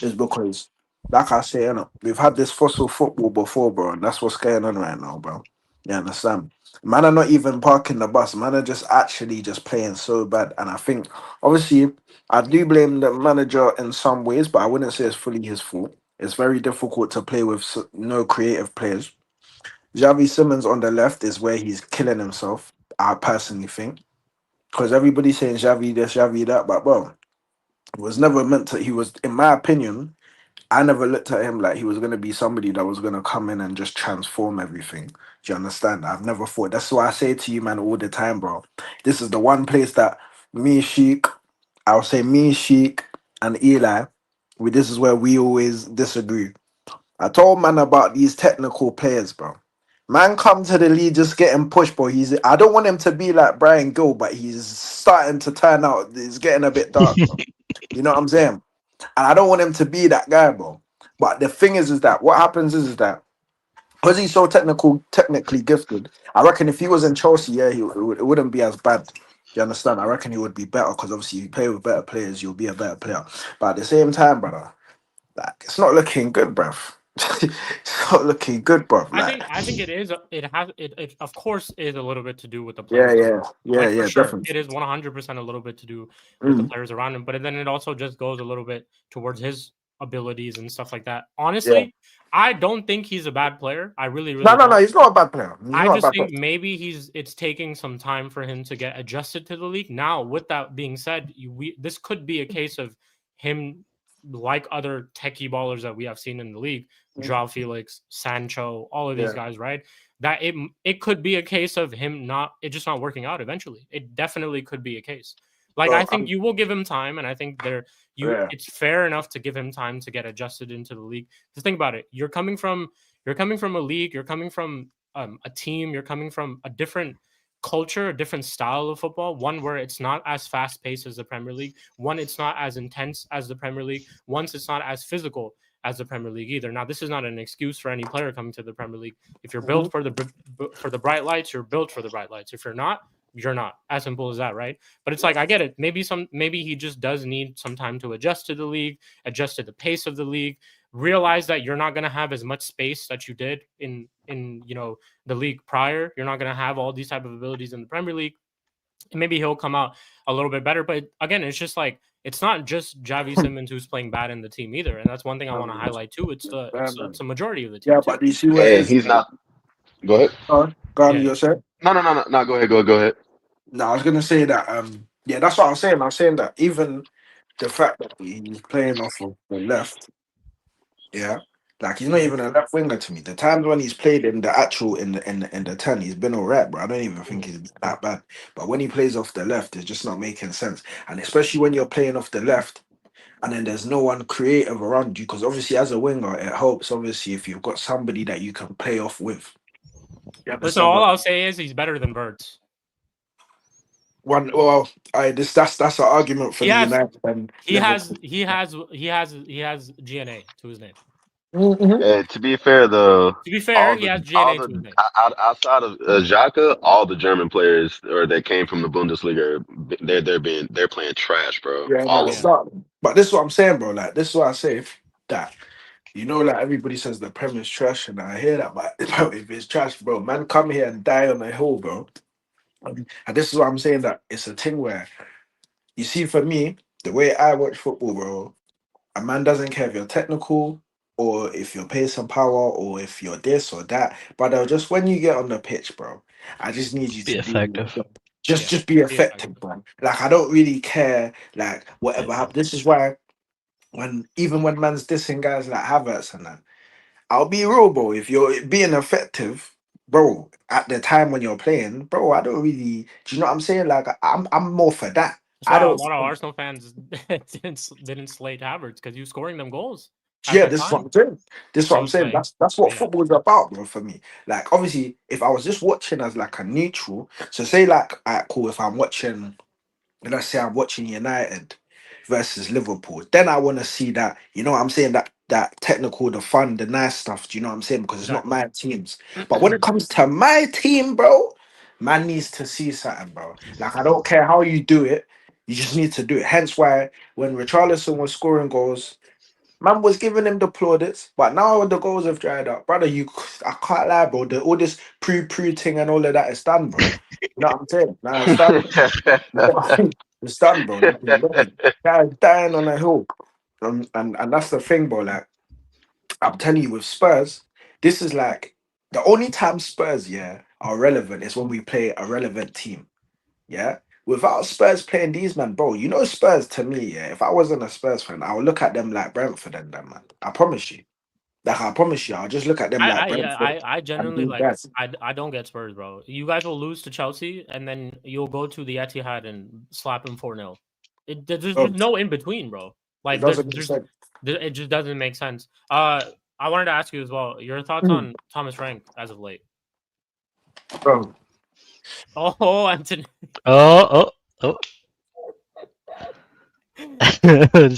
is because, like I say, we've had this fossil football before, bro, and that's what's going on right now, bro. You understand? Man are not even parking the bus. Man are just actually just playing so bad. And I think, obviously, I do blame the manager in some ways, but I wouldn't say it's fully his fault. It's very difficult to play with no creative players. Xavi Simmons on the left is where he's killing himself, I personally think. Because everybody's saying Xavi this, Xavi that, but bro, it was never meant to. He was, in my opinion, I never looked at him like he was going to be somebody that was going to come in and just transform everything. Do you understand? I've never thought. That's why I say to you, man, all the time, bro. This is the one place that I'll say me, Sheik, and Eli, this is where we always disagree. I told man about these technical players, bro. Man come to the league just getting pushed, bro. I don't want him to be like Brian Gill, but he's starting to turn out. It's getting a bit dark, bro. You know what I'm saying? And I don't want him to be that guy, bro. But the thing is that what happens is that because he's so technically gifted, I reckon if he was in Chelsea, yeah, it wouldn't be as bad. Do you understand? I reckon he would be better because obviously you play with better players, you'll be a better player. But at the same time, brother, like it's not looking good, bruv. It's not looking good, bruv. Like, I think it is. It of course is a little bit to do with the players. For sure, definitely. it is 100% a little bit to do with the players around him. But then it also just goes a little bit towards his abilities and stuff like that. Honestly, I don't think he's a bad player. I really No, he's not a bad player. I just think maybe it's taking some time for him to get adjusted to the league. Now, with that being said, this could be a case of him, like other techie ballers that we have seen in the league, Joao Felix, Sancho, all of these guys, right? That it could be a case of him just not working out eventually. It definitely could be a case. Like, Bro, I think you will give him time, and I think Yeah. it's fair enough to give him time to get adjusted into the league. Just think about it. You're coming from a league, you're coming from a team, you're coming from a different culture, a different style of football, one where it's not as fast paced as the Premier League, one it's not as intense as the Premier League, once it's not as physical as the Premier League either. Now, this is not an excuse for any player coming to the Premier League. If you're built for the bright lights, you're built for the bright lights. If you're not, you're not. As simple as that, right? But it's like, I get it. Maybe he just does need some time to adjust to the league, adjust to the pace of the league, realize that you're not going to have as much space that you did in the league prior. You're not going to have all these type of abilities in the Premier League. And maybe he'll come out a little bit better. But again, it's just like, it's not just Javi Simmons who's playing bad in the team either. And that's one thing I want to highlight too. It's a majority of the team. Yeah, too. but do you see what it And is? he's not. Go ahead. Go on, Yeah. you said? No. Go ahead. Go ahead. No, I was gonna say that. Yeah, that's what I was saying. I was saying that even the fact that he's playing off of the left, yeah, like he's not even a left winger to me. The times when he's played in the actual in the 10, he's been alright, bro. I don't even think he's that bad. But when he plays off the left, it's just not making sense. And especially when you're playing off the left, and then there's no one creative around you, because obviously as a winger, it helps obviously if you've got somebody that you can play off with. You Listen, understand all what- I'll say is he's better than Verts. One, well, that's an argument for He the has- United. And He has GNA to his name. And to be fair, To be fair, he has GNA to his name. outside of Xhaka, all the German players or that came from the Bundesliga, they're playing trash, bro. Yeah, All no, of it's them. not. But this is what I'm saying, bro. Like, this is what I say that like everybody says the Premier is trash, and I hear that, but if it's trash, bro, man, come here and die on the hill, bro. And this is what I'm saying, that it's a thing where you see, for me, the way I watch football, bro, a man doesn't care if you're technical or if you're pace and power or if you're this or that. But just when you get on the pitch, bro, I just need you Be to effective. just be effective, bro. Like, I don't really care, like, whatever happens. This is why even when man's dissing guys like Havertz and that, I'll be real, bro. If you're being effective, bro, at the time when you're playing, bro, I don't really. Do you know what I'm saying? Like, I'm more for that. That's I why a don't. lot of Arsenal fans didn't slate Havertz, because he was scoring them goals. at Yeah, that this is what time. I'm saying. This is So what I'm it's saying. like, That's what yeah. football is about, bro. For me, like, obviously, if I was just watching as like a neutral, so say like, alright, cool. If I'm watching, let's say I'm watching United versus Liverpool, then I want to see that, you know what I'm saying, that technical, the fun, the nice stuff. Do you know what I'm saying? Because it's not Exactly. my teams. But when it comes to my team, bro, man needs to see something, bro. Like, I don't care how you do it, you just need to do it. Hence why when Richarlison was scoring goals, man was giving him the plaudits, but now the goals have dried up, brother. I can't lie, bro. All this pre thing and all of that is done, bro. You know what I'm saying? Nah, it's done. It's done, bro. Guys dying on a hill, and that's the thing, bro. Like, I'm telling you, with Spurs, this is like the only time Spurs, yeah, are relevant is when we play a relevant team. Yeah. Without Spurs playing these man, bro, you know Spurs to me, yeah. If I wasn't a Spurs fan, I would look at them like Brentford and them, man. I promise you. Like, I promise you, I'll just look at them like Brentford. I And genuinely, these like, guys. I don't get Spurs, bro. You guys will lose to Chelsea, and then you'll go to the Etihad and slap them 4-0. There's Oh, no in between, bro. it Like, doesn't make sense. it just doesn't make sense. I wanted to ask you as well, your thoughts on Thomas Frank as of late. Bro, Oh, Anthony. Oh. you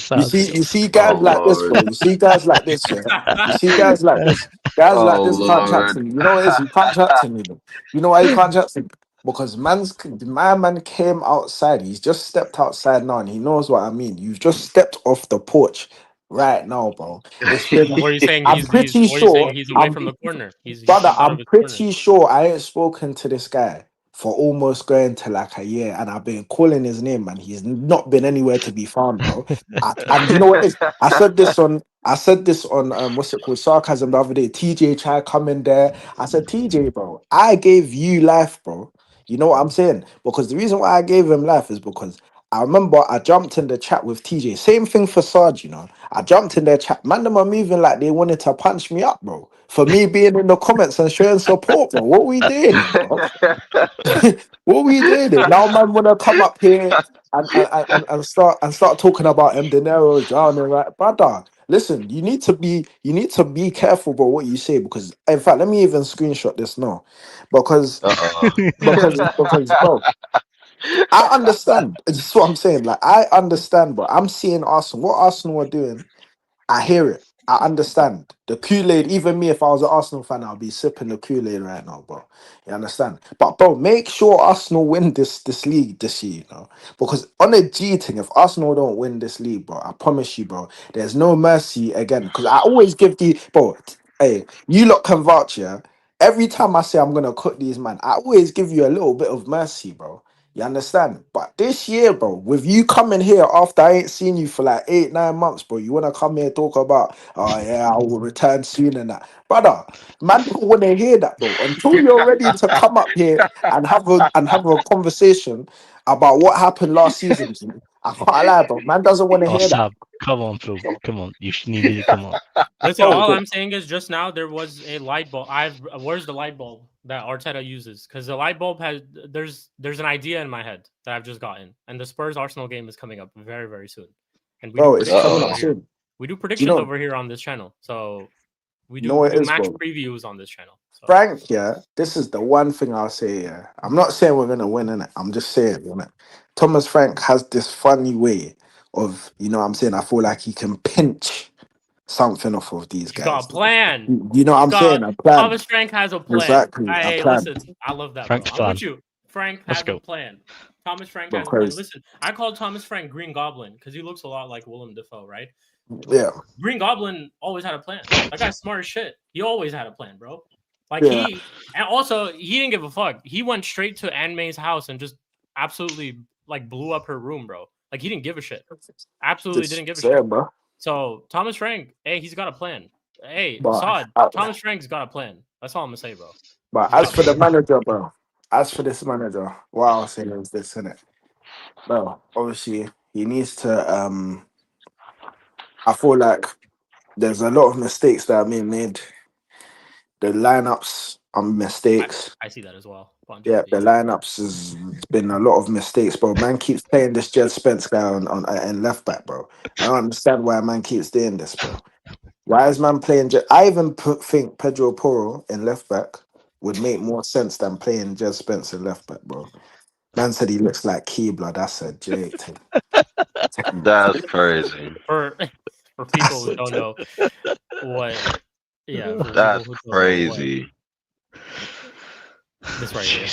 see guys Oh like this, bro. Lord. You see guys like this, yeah. You see guys like this. Guys like Oh this can't chat to Lord. me. You know what it is? You can't chat to me, bro. You know why you can't chat to me? Because my man came outside. He's just stepped outside now, and he knows what I mean. You've just stepped off the porch right now, bro. It's been. What are you saying? I'm pretty sure. He's away from the corner. He Brother, stepped out of I'm his corner. pretty sure I ain't spoken to this guy for almost going to like a year, and I've been calling his name, man. He's not been anywhere to be found, bro. And you know what it is? I said this on what's it called, sarcasm, the other day. TJ tried coming there. I said, TJ, bro, I gave you life, bro. You know what I'm saying? Because the reason why I gave him life is because I remember I jumped in the chat with TJ. Same thing for Sarge, you know. I jumped in their chat. Man, them are moving like they wanted to punch me up, bro. For me being in the comments and showing support, bro. What we doing, here, bro? What we doing? Here? Now, man, wanna come up here and start talking about Mdinero drowning, right, brother? Listen, you need to be careful, bro, what you say, because in fact, let me even screenshot this now, because bro, I understand. It's what I'm saying. Like, I understand, but I'm seeing Arsenal. What Arsenal are doing, I hear it. I understand. The Kool-Aid, even me, if I was an Arsenal fan, I'll be sipping the Kool-Aid right now, bro. You understand? But bro, make sure Arsenal win this league this year, you know? Because on a G thing, if Arsenal don't win this league, bro, I promise you, bro, there's no mercy again. Because I always give hey, you lot can vouch, yeah? Every time I say I'm gonna cut these man, I always give you a little bit of mercy, bro. You understand? But this year, bro, with you coming here after I ain't seen you for like 8, 9 months, bro, you wanna come here talk about, oh yeah, I will return soon and that, brother. Man, don't want to hear that, bro. Until you're ready to come up here and have a conversation about what happened last season. I can't lie, bro. Man doesn't want to Oh, hear that, Sam, come on, bro. Come on. You needed to come on. Listen, bro. all I'm saying is just now there was a light bulb. Where's the light bulb that Arteta uses? Because the light bulb there's an idea in my head that I've just gotten, and the Spurs Arsenal game is coming up very, very soon, and we do Bro, it's predictions coming Uh-oh. up over here. soon. We do Do you predictions know? over here on this channel, so we You know do what it is, match bro? previews on this channel. So Frank, yeah, this is the one thing I'll say, yeah. I'm not saying we're gonna win in it. I'm just saying, you know, Thomas Frank has this funny way of, you know what I'm saying? I feel like he can pinch something off of these he's got guys. a plan. You know what He's I'm got saying? A plan. Thomas Frank has a plan. Exactly. A Hey, plan. listen, I love that, Frank's bro. I'm plan. with you. Frank Let's has a go. plan. Thomas Frank has a plan. Because Listen, I call Thomas Frank Green Goblin because he looks a lot like Willem Dafoe, right? yeah. Green Goblin always had a plan. That guy's smart as shit. He always had a plan, bro. Like Yeah. and also he didn't give a fuck. He went straight to Anne May's house and just absolutely like blew up her room, bro. Like he didn't give a shit. Absolutely Just didn't give a saying, shit. bro. So Thomas Frank, hey, he's got a plan. Hey, But Saad, Thomas Frank's got a plan. That's all I'm gonna say, bro. but He's got as a for the plan. manager, bro, as for this manager, what I'll say is this, innit? Bro, obviously he needs to I feel like there's a lot of mistakes that are being made. The lineups are mistakes. I see that as well. Bunch Yeah, of the these. lineups has been a lot of mistakes, bro. Man keeps playing this Jed Spence guy on and left back, bro. I don't understand why man keeps doing this, bro. Why is man playing? I even think Pedro Porro in left back would make more sense than playing Jed Spence in left back, bro. Man said he looks like Keebler. That's a Jake thing. That's crazy. For people That's who a don't Jake. know what, yeah, for people That's who don't know what crazy. this right here.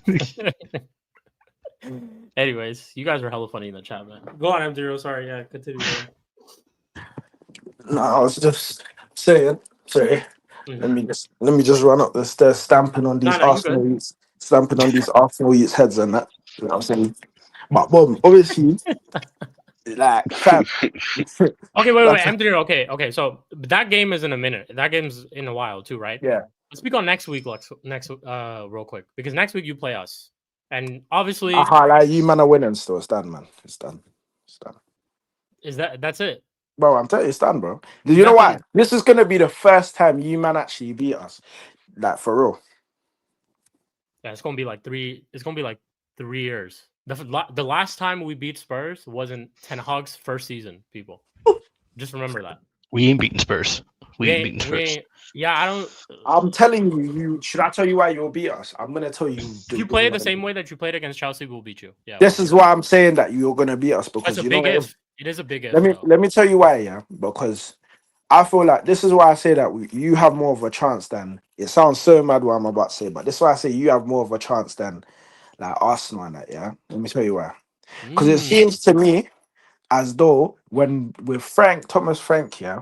Jesus Anyways, you guys are hella funny in the chat, man. Go on, M0. Sorry, yeah, continue. No, I was just saying. Sorry. Mhm. Let me just run up the stairs, stamping on these No, you good. Arsenal youths, stamping on these Arsenal youths' heads and that. You know what I'm saying? But boom, obviously, like fam. Okay, wait, Like, M3. Okay. So that game is in a minute. That game's in a while too, right? yeah. Let's speak on next week, real quick, because next week you play us, and obviously, Like you man are winning still. It's done, man. It's done. It's done. that's it. Bro, I'm telling you, it's done, bro. Do We you know got why? This is gonna be the first time you man actually beat us. Like for real. Yeah, it's gonna be like 3. It's gonna be like 3 years. The last time we beat Spurs wasn't Ten Hag's first season. People, just remember that. We ain't beating Spurs. We ain't beating Spurs. Yeah, I don't. I'm telling you, should I tell you why you'll beat us? I'm gonna tell you. If you play it the same way that you played against Chelsea, we'll beat you. Yeah, This is why I'm saying that you're gonna beat us, that's because a you know big if. It is a big if. let me tell you why, yeah. Because I feel like this is why I say that you have more of a chance than, it sounds so mad what I'm about to say, but this is why I say you have more of a chance than like Arsenal and that, yeah. Let me tell you why. Because it seems to me as though when with Thomas Frank, yeah,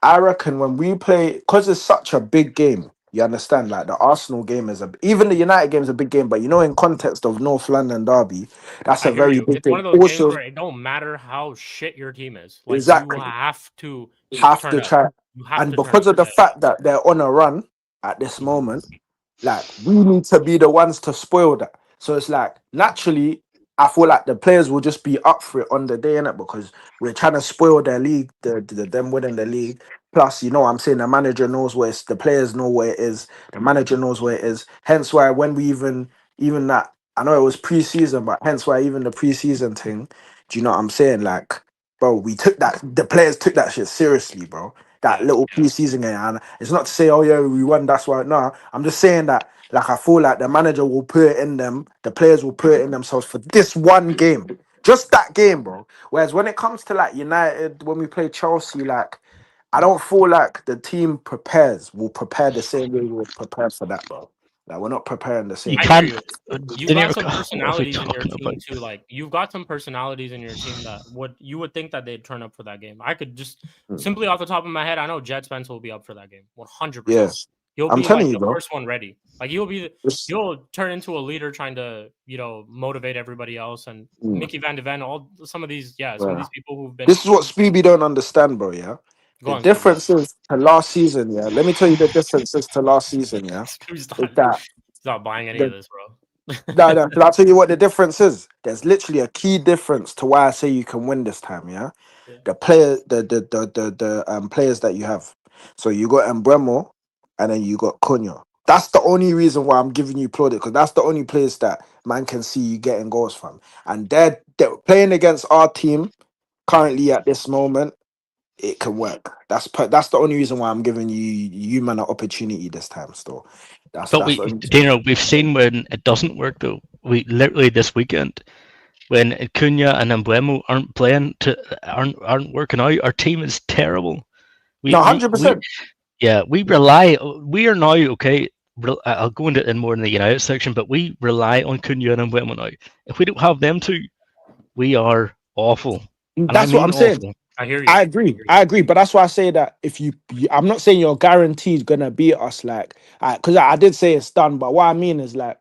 I reckon when we play, because it's such a big game, you understand, like the Arsenal game is even the United game is a big game, but you know, in context of North London derby, that's I a hear very you. big It's one thing. of those games Also, where it don't matter how shit your team is. Like you exactly, have to have turn to up. try. You have And to turn because up. of the Yeah. fact that they're on a run at this moment, like we need to be the ones to spoil that. So it's like naturally I feel like the players will just be up for it on the day, innit? Because we're trying to spoil their league, them winning the league. Plus, you know what I'm saying, the manager knows where it's, the players know where it is, the manager knows where it is. Hence why when we even that, I know it was pre-season, but hence why even the pre-season thing, do you know what I'm saying? Like, bro, we took that, the players took that shit seriously, bro. That little pre-season game. And it's not to say, oh yeah, we won, that's why. No, I'm just saying that, like, I feel like the manager will put it in them, the players will put it in themselves for this one game. Just that game, bro. Whereas when it comes to like United, when we play Chelsea, like, I don't feel like the team will prepare the same way we will prepare for that, bro. Like, we're not preparing the You same I way. hear can't. you. You Dinero, got some what are we personalities in your talking team about? too. Like you've got some personalities in your team that you would think that they'd turn up for that game. I could just simply off the top of my head, I know Jet Spence will be up for that game. 100%. Yeah. He'll I'm be telling like you, the bro. first one ready. Like This- he'll turn into a leader trying to, motivate everybody else. And Mickey Van de Ven, some of these people who've been This is what Spooby don't understand, bro, yeah? go The on, Scooby. differences to last season, yeah? Let me tell you the differences to last season, yeah? Scooby's Is that not buying any the of this, bro. no, but I'll tell you what the difference is. There's literally a key difference to why I say you can win this time, yeah? Yeah. The player, the players that you have. So you got Embremo and then you got Cunha. That's the only reason why I'm giving you plaudit, because that's the only place that man can see you getting goals from. And they're playing against our team currently at this moment. It can work. That's the only reason why I'm giving you man an opportunity this time. Still, that's But the only. Dino, we've seen when it doesn't work though. We literally this weekend when Cunha and Emblemo aren't working out. Our team is terrible. No, 100%. We rely. We are now okay. I'll go into it in more in the United section, but we rely on Cunha and Emblemo now. If we don't have them two, we are awful. And That's I what mean I'm saying. awful. I hear you. I agree, but that's why I say that if I'm not saying you're guaranteed gonna beat us, like, because I did say it's done, but what I mean is like,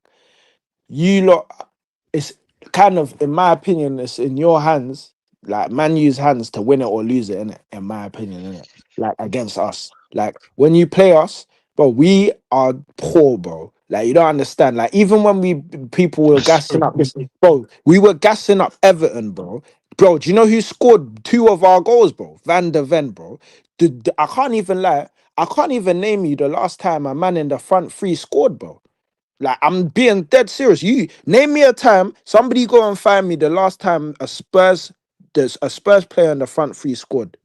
you lot, it's kind of, in my opinion, it's in your hands, like Man U's hands to win it or lose it, innit? In my opinion, innit? Like against us, like when you play us, bro, we are poor, bro. Like you don't understand. Like even when people were gassing up this, bro, we were gassing up Everton, bro. Bro, do you know who scored 2 of our goals, bro? Van de Ven, bro. I can't even lie. I can't even name you the last time a man in the front 3 scored, bro. Like I'm being dead serious. You name me a time. Somebody go and find me the last time there's a Spurs player in the front 3 scored.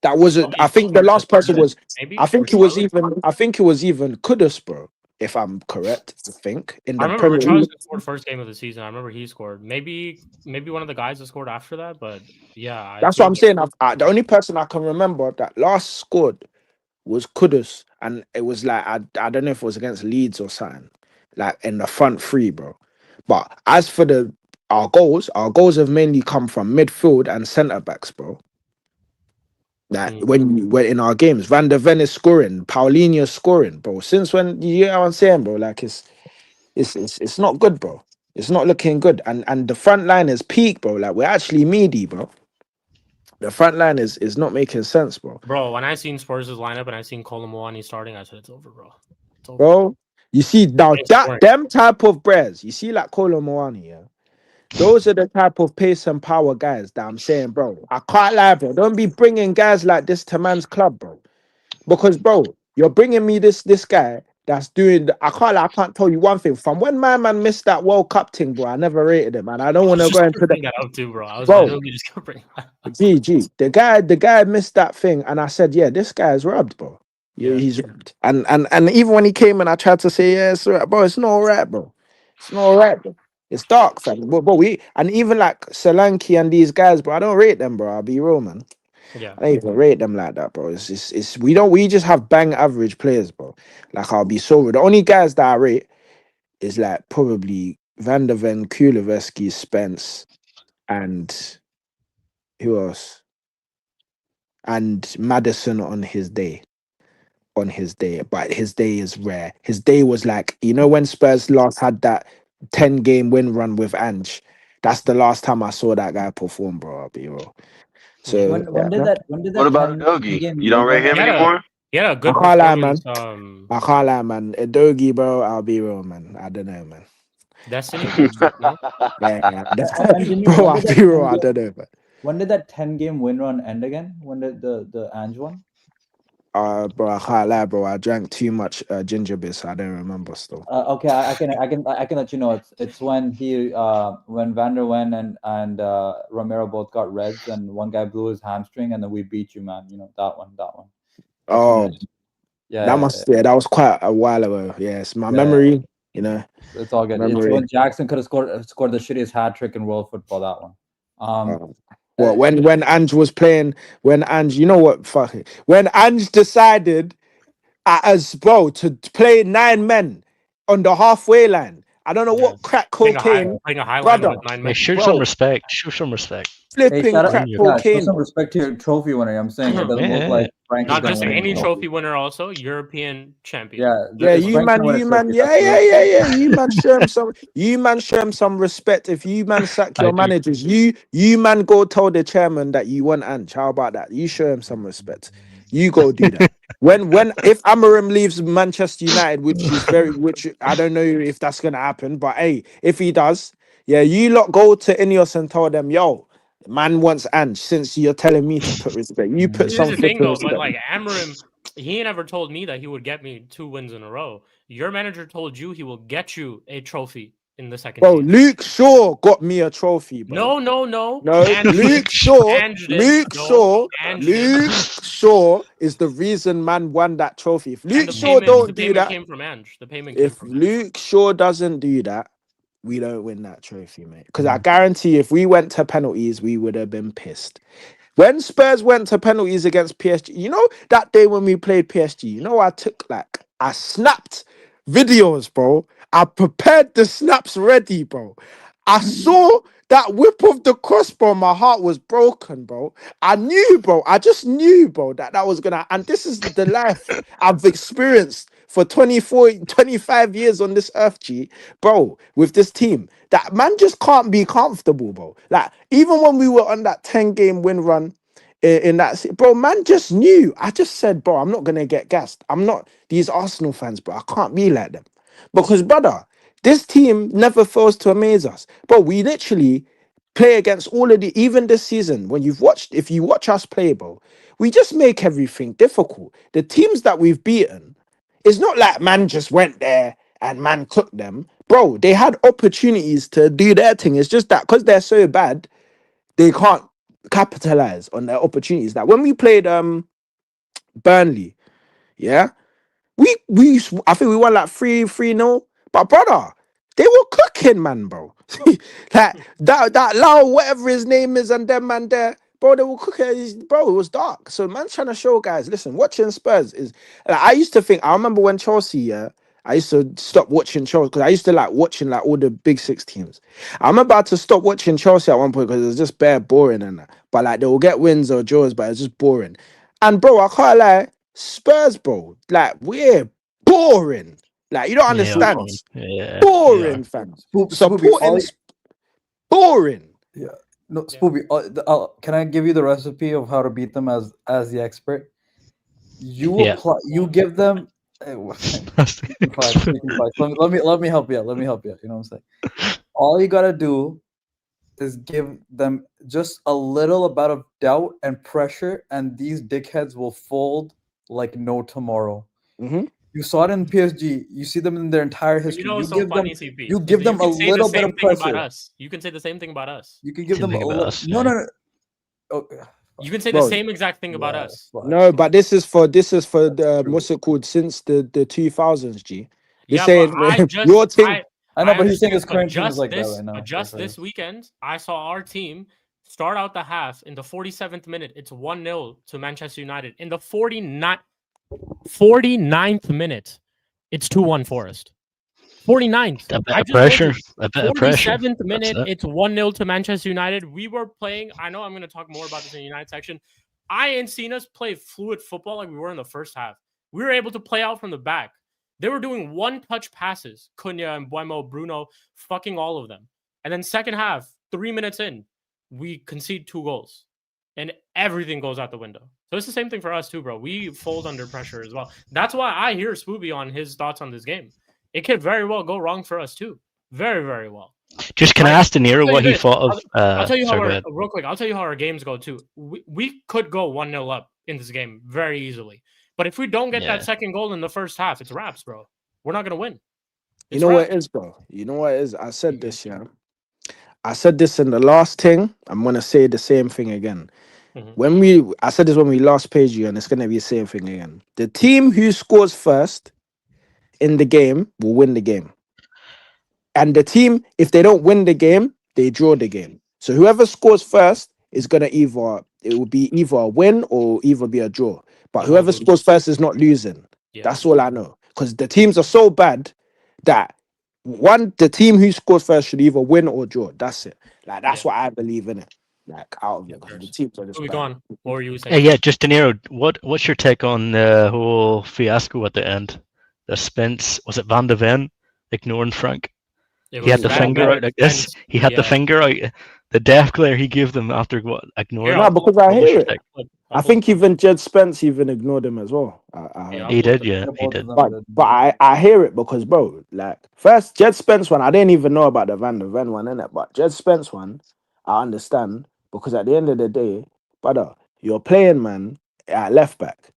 That wasn't. I think the last person was. Maybe. I think it was even Kudus, bro. If I'm correct, I think in I the remember Premier League. Richarlison scored first game of the season. I remember he scored. Maybe one of the guys that scored after that, but yeah, I That's what feel I'm saying. The only person I can remember that last scored was Kudus, and it was like I don't know if it was against Leeds or something, like in the front 3, bro. But as for our goals have mainly come from midfield and centre backs, bro. Like when in our games, Van der Ven is scoring, Paulinho is scoring, bro. Since when, you know what I'm saying, bro? Like it's not good, bro. It's not looking good, and the front line is peak, bro. Like we're actually meaty, bro. The front line is not making sense, bro. Bro, when I seen Spurs' lineup and I seen Colomboani starting, I said it's over, bro. It's over. Bro, you see now It's that boring. them type of breads, you see like Kolo Moani, yeah. Those are the type of pace and power guys that I'm saying, bro. I can't lie, bro. Don't be bringing guys like this to man's club, bro. Because, bro, you're bringing me this guy that's doing. I can't lie, I can't tell you one thing. From when my man missed that World Cup thing, bro, I never rated him, and I don't want to go into bring the. that up too, bro. I was Bro, literally just gonna bring that up. GG. The guy missed that thing, and I said, yeah, this guy's rubbed, bro. Yeah, Yeah. he's rubbed. And even when he came and I tried to say, yeah, it's all right, bro, it's not all right, bro. It's not all right, bro. It's dark, fam. But we and even like Solanke and these guys, bro, I don't rate them, bro. I'll be real, man. Yeah. I don't even rate them like that, bro. It's we just have bang average players, bro. Like I'll be so real. The only guys that I rate is like probably Van der Ven, Kuleveski, Spence, and who else? And Madison on his day. But his day is rare. His day was like, you know, when Spurs last had that 10-game win run with Ange. That's the last time I saw that guy perform, bro. I'll be real. So When did that What about 10 Udogie? game You don't rate him anymore? Yeah, good I can't lie, man. performance. I can't lie, man. Edogi, bro, I'll be real, man. I don't know, man. Destiny. No? Yeah. And Jimmy, Bro, when I did that feel 10 I don't know, but when did that 10-game win run end again? When did the Ange one? bro, I can't lie, bro. I drank too much ginger beer, so I don't remember still. Okay, I can let you know. It's when when Van der Ven and Romero both got reds, and one guy blew his hamstring, and then we beat you, man. You know that one. That's when Oh, it, yeah, that yeah, must that was quite a while ago. Yes, my yeah. memory, you know, It's all good. It's memory. when Jackson could have scored the shittiest hat trick in world football. That one. Well, when Ange was playing, when Ange, you know what? Fuck it. When Ange decided, as bro, to play 9 men on the halfway line. I don't know Yeah. what crack cocaine, Playing a high line brother. with 9 Hey, men. show Bro. some respect. Show some respect. Flipping shout out, crack Yeah, show cocaine. some respect to your trophy winner. I'm saying it doesn't look Yeah. like Frank is Not gonna just win any the trophy winner, also European champion. Yeah, It's Frank's gonna win a trophy. That's real. yeah. You man show him some respect. If you man sack I your do. managers, you man go tell the chairman that you want Ange. How about that? You show him some respect. You go do that. When if Amorim leaves Manchester United, which I don't know if that's gonna happen, but hey, if he does, yeah, you lot go to Ineos and tell them, yo, man wants Ange. Since you're telling me to put respect, you put Here's some the thing, flipping though, but respect. like Amorim, he never told me that he would get me 2 wins in a row. Your manager told you he will get you a trophy in the second Bro, team. Luke Shaw got me a trophy, bro. No. No, Ange did. Ange did. No, Ange did. Luke Shaw is the reason man won that trophy. If And Luke Shaw the don't do payment that, came from Ange. The payment came if from Ange. Luke Shaw doesn't do that, we don't win that trophy, mate. Because I guarantee if we went to penalties, we would have been pissed. When Spurs went to penalties against PSG, you know that day when we played PSG, you know I snapped videos, bro. I prepared the snaps ready, bro. I saw that whip of the cross, bro. My heart was broken, bro. I knew, bro. I just knew, bro, that was gonna. And this is the life I've experienced for 24, 25 years on this earth, G, bro. With this team, that man just can't be comfortable, bro. Like even when we were on that 10-game win run in that, bro, man just knew. I just said, bro, I'm not gonna get gassed. I'm not these Arsenal fans, bro. I can't be like them because, brother, this team never fails to amaze us. Bro, we literally play against all of the, even this season, when if you watch us play, bro, we just make everything difficult. The teams that we've beaten, it's not like man just went there and man cooked them. Bro, they had opportunities to do their thing. It's just that because they're so bad, they can't capitalize on their opportunities. Like when we played Burnley, yeah, we I think we won like 3-0. But brother, they were cooking, man, bro. Like that Lau, whatever his name is, and them man there, bro, they were cooking. Bro, it was dark. So man's trying to show guys, listen, watching Spurs is like, I used to think, I remember when Chelsea, yeah, I used to stop watching Chelsea because I used to like watching like all the big 6 teams. I'm about to stop watching Chelsea at one point because it was just bare boring and that. But like they will get wins or draws, but it's just boring. And bro, I can't lie, Spurs, bro, like we're boring. Like you don't understand. Yeah. Boring, fam. Spooby, Supporting boring. yeah. No, Spooby. Can I give you the recipe of how to beat them as the expert? You Yeah. apply. You give them. Speaking facts. Let me help you out. Let me help you out. You know what I'm saying? All you gotta do is give them just a little amount of doubt and pressure, and these dickheads will fold like no tomorrow. Mhm. You saw it in PSG. You see them in their entire history. You know what's so give funny, them, CP? you give them a can say the little bit same of thing about pressure. us. You can say the same thing about us. You can give them a Same thing about little. us, No, yeah. no, no. Oh, You can say Bro, the same exact thing about us. no, but this is for the what's it called since the 2000s, G. This Yeah, but ain't your thing. I know, but he's saying understand, his but current team is like that right now. But just That's this weekend, I saw our team start out the half in the 47th minute. It's 1-0 to Manchester United. In the 49th minute, it's 2-1 Forest. 49th. A bit I of just told pressure. you. A bit of pressure. 47th minute, That's it. it's 1-0 to Manchester United. We were playing. I know I'm going to talk more about this in the United section. I ain't seen us play fluid football like we were in the first half. We were able to play out from the back. They were doing one-touch passes. Cunha and Buemo, Bruno, fucking all of them. And then second half, 3 minutes in, we concede 2 goals. And everything goes out the window. So it's the same thing for us too, bro. We fold under pressure as well. That's why I hear Spooby on his thoughts on this game. It could very well go wrong for us too. very, very well. Just can I Like, ask De Niro I'll tell what you he this. thought of? I'll tell you how sorry, go our ahead. real quick. I'll tell you how our games go too. We could go 1-0 up in this game very easily, but if we don't get Yeah. that second goal in the first half, it's wraps, bro. We're not gonna win. You It's know what wraps. it is, bro? You know what it is? I said this, yeah. I said this in the last thing. I'm gonna say the same thing again. Mhm. I said this when we last played you, and it's gonna be the same thing again. The team who scores first in the game will win the game. And the team, if they don't win the game, they draw the game. So whoever scores first is gonna it will be either a win or either be a draw. But It won't whoever lose. scores first is not losing. Yeah. That's all I know. Because the teams are so bad that the team who scores first should either win or draw. That's it. Like that's what I believe in it. Like out of it, because the teams are just We bad. go on. What were you saying? Yeah, just De Niro. What's your take on the whole fiasco at the end? The Spence, was it Van de Ven ignoring Frank? It He had was the Van finger Ven out like this. Spence. He had the Yeah. finger out. The death glare he gave them after what ignoring. Here, No, I'll because pull- I What was hear your it. take? I think even Jed Spence even ignored him as well. I Yeah, heard. He pull did, it. yeah, he Both did. of them But did. I hear it because, bro, like first Jed Spence one, I didn't even know about the Van der Ven one, innit? But Jed Spence one, I understand because at the end of the day, brother, you're playing man at left back,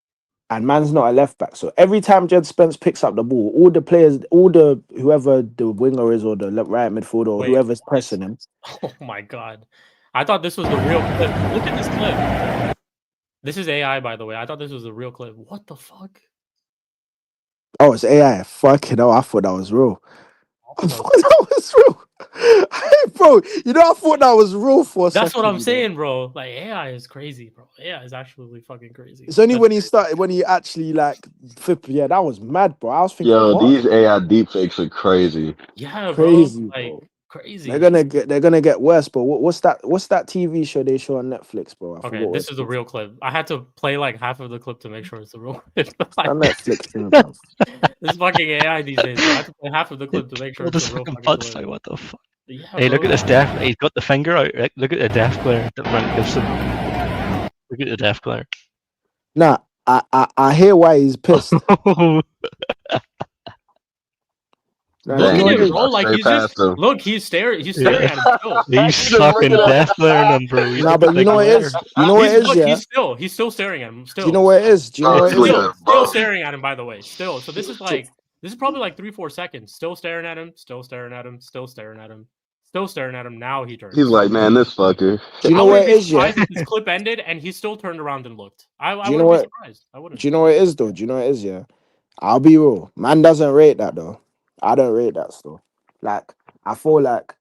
and man's not a left back. So every time Jed Spence picks up the ball, all the players, whoever the winger is or the right midfielder or Wait, whoever's what? pressing him. Oh my god. I thought this was the real clip. Look at this clip. This is AI, by the way. I thought this was the real clip. What the fuck? Oh, it's AI. Fucking hell, I thought that was real. I No. thought that was real. Hey, bro, you know, I thought that was real for a That's second. what I'm you know? saying, bro. Like AI is crazy, bro. AI is actually fucking crazy. It's only But when he actually like flip. Yeah, that was mad, bro. I was thinking, Yo, what? these AI deepfakes are crazy. yeah, Crazy, bro. Like bro. crazy. They're gonna get worse, bro. What's that TV show they show on Netflix, bro? I Okay, forgot what this it's is a called. real clip. I had to play like half of the clip to make sure it's the real clip. On Netflix thing, bro. This fucking AI these days, bro. I had to play half of the clip to make sure What it's the the real second fucking butts clip. like what the fuck? Yeah, Hey, look bro. at this death. He's got the finger out. Right? Look at the death glare that Frank gives him. Look at the death glare. Nah, I hear why he's pissed. Nah, Look do you at know Dang, he what it him, is? just bro. walked Like straight he's just past him. look. He's staring Yeah. at him still. He's He's just looking fucking at him. death glaring him, bro. He's Nah, got but the you big know what it glare. is? You know what it is, yeah? He's still staring at him. Do you know what it is? Do you know Oh, what he's it is? looking at him. Still staring at him. By the way, still. So this is probably like 3-4 seconds. Still staring at him. Still staring at him. Still staring at him. Still staring at him. Now he turns. He's like, man, this fucker. Do you I know what wouldn't it be is, yeah? surprised if this clip ended and he still turned around and looked. I Do you know wouldn't be what? surprised. I wouldn't. Do you know what it is though? Do you know what it is? Yeah, I'll be real. Man doesn't rate that though. I don't rate that still. Like I feel like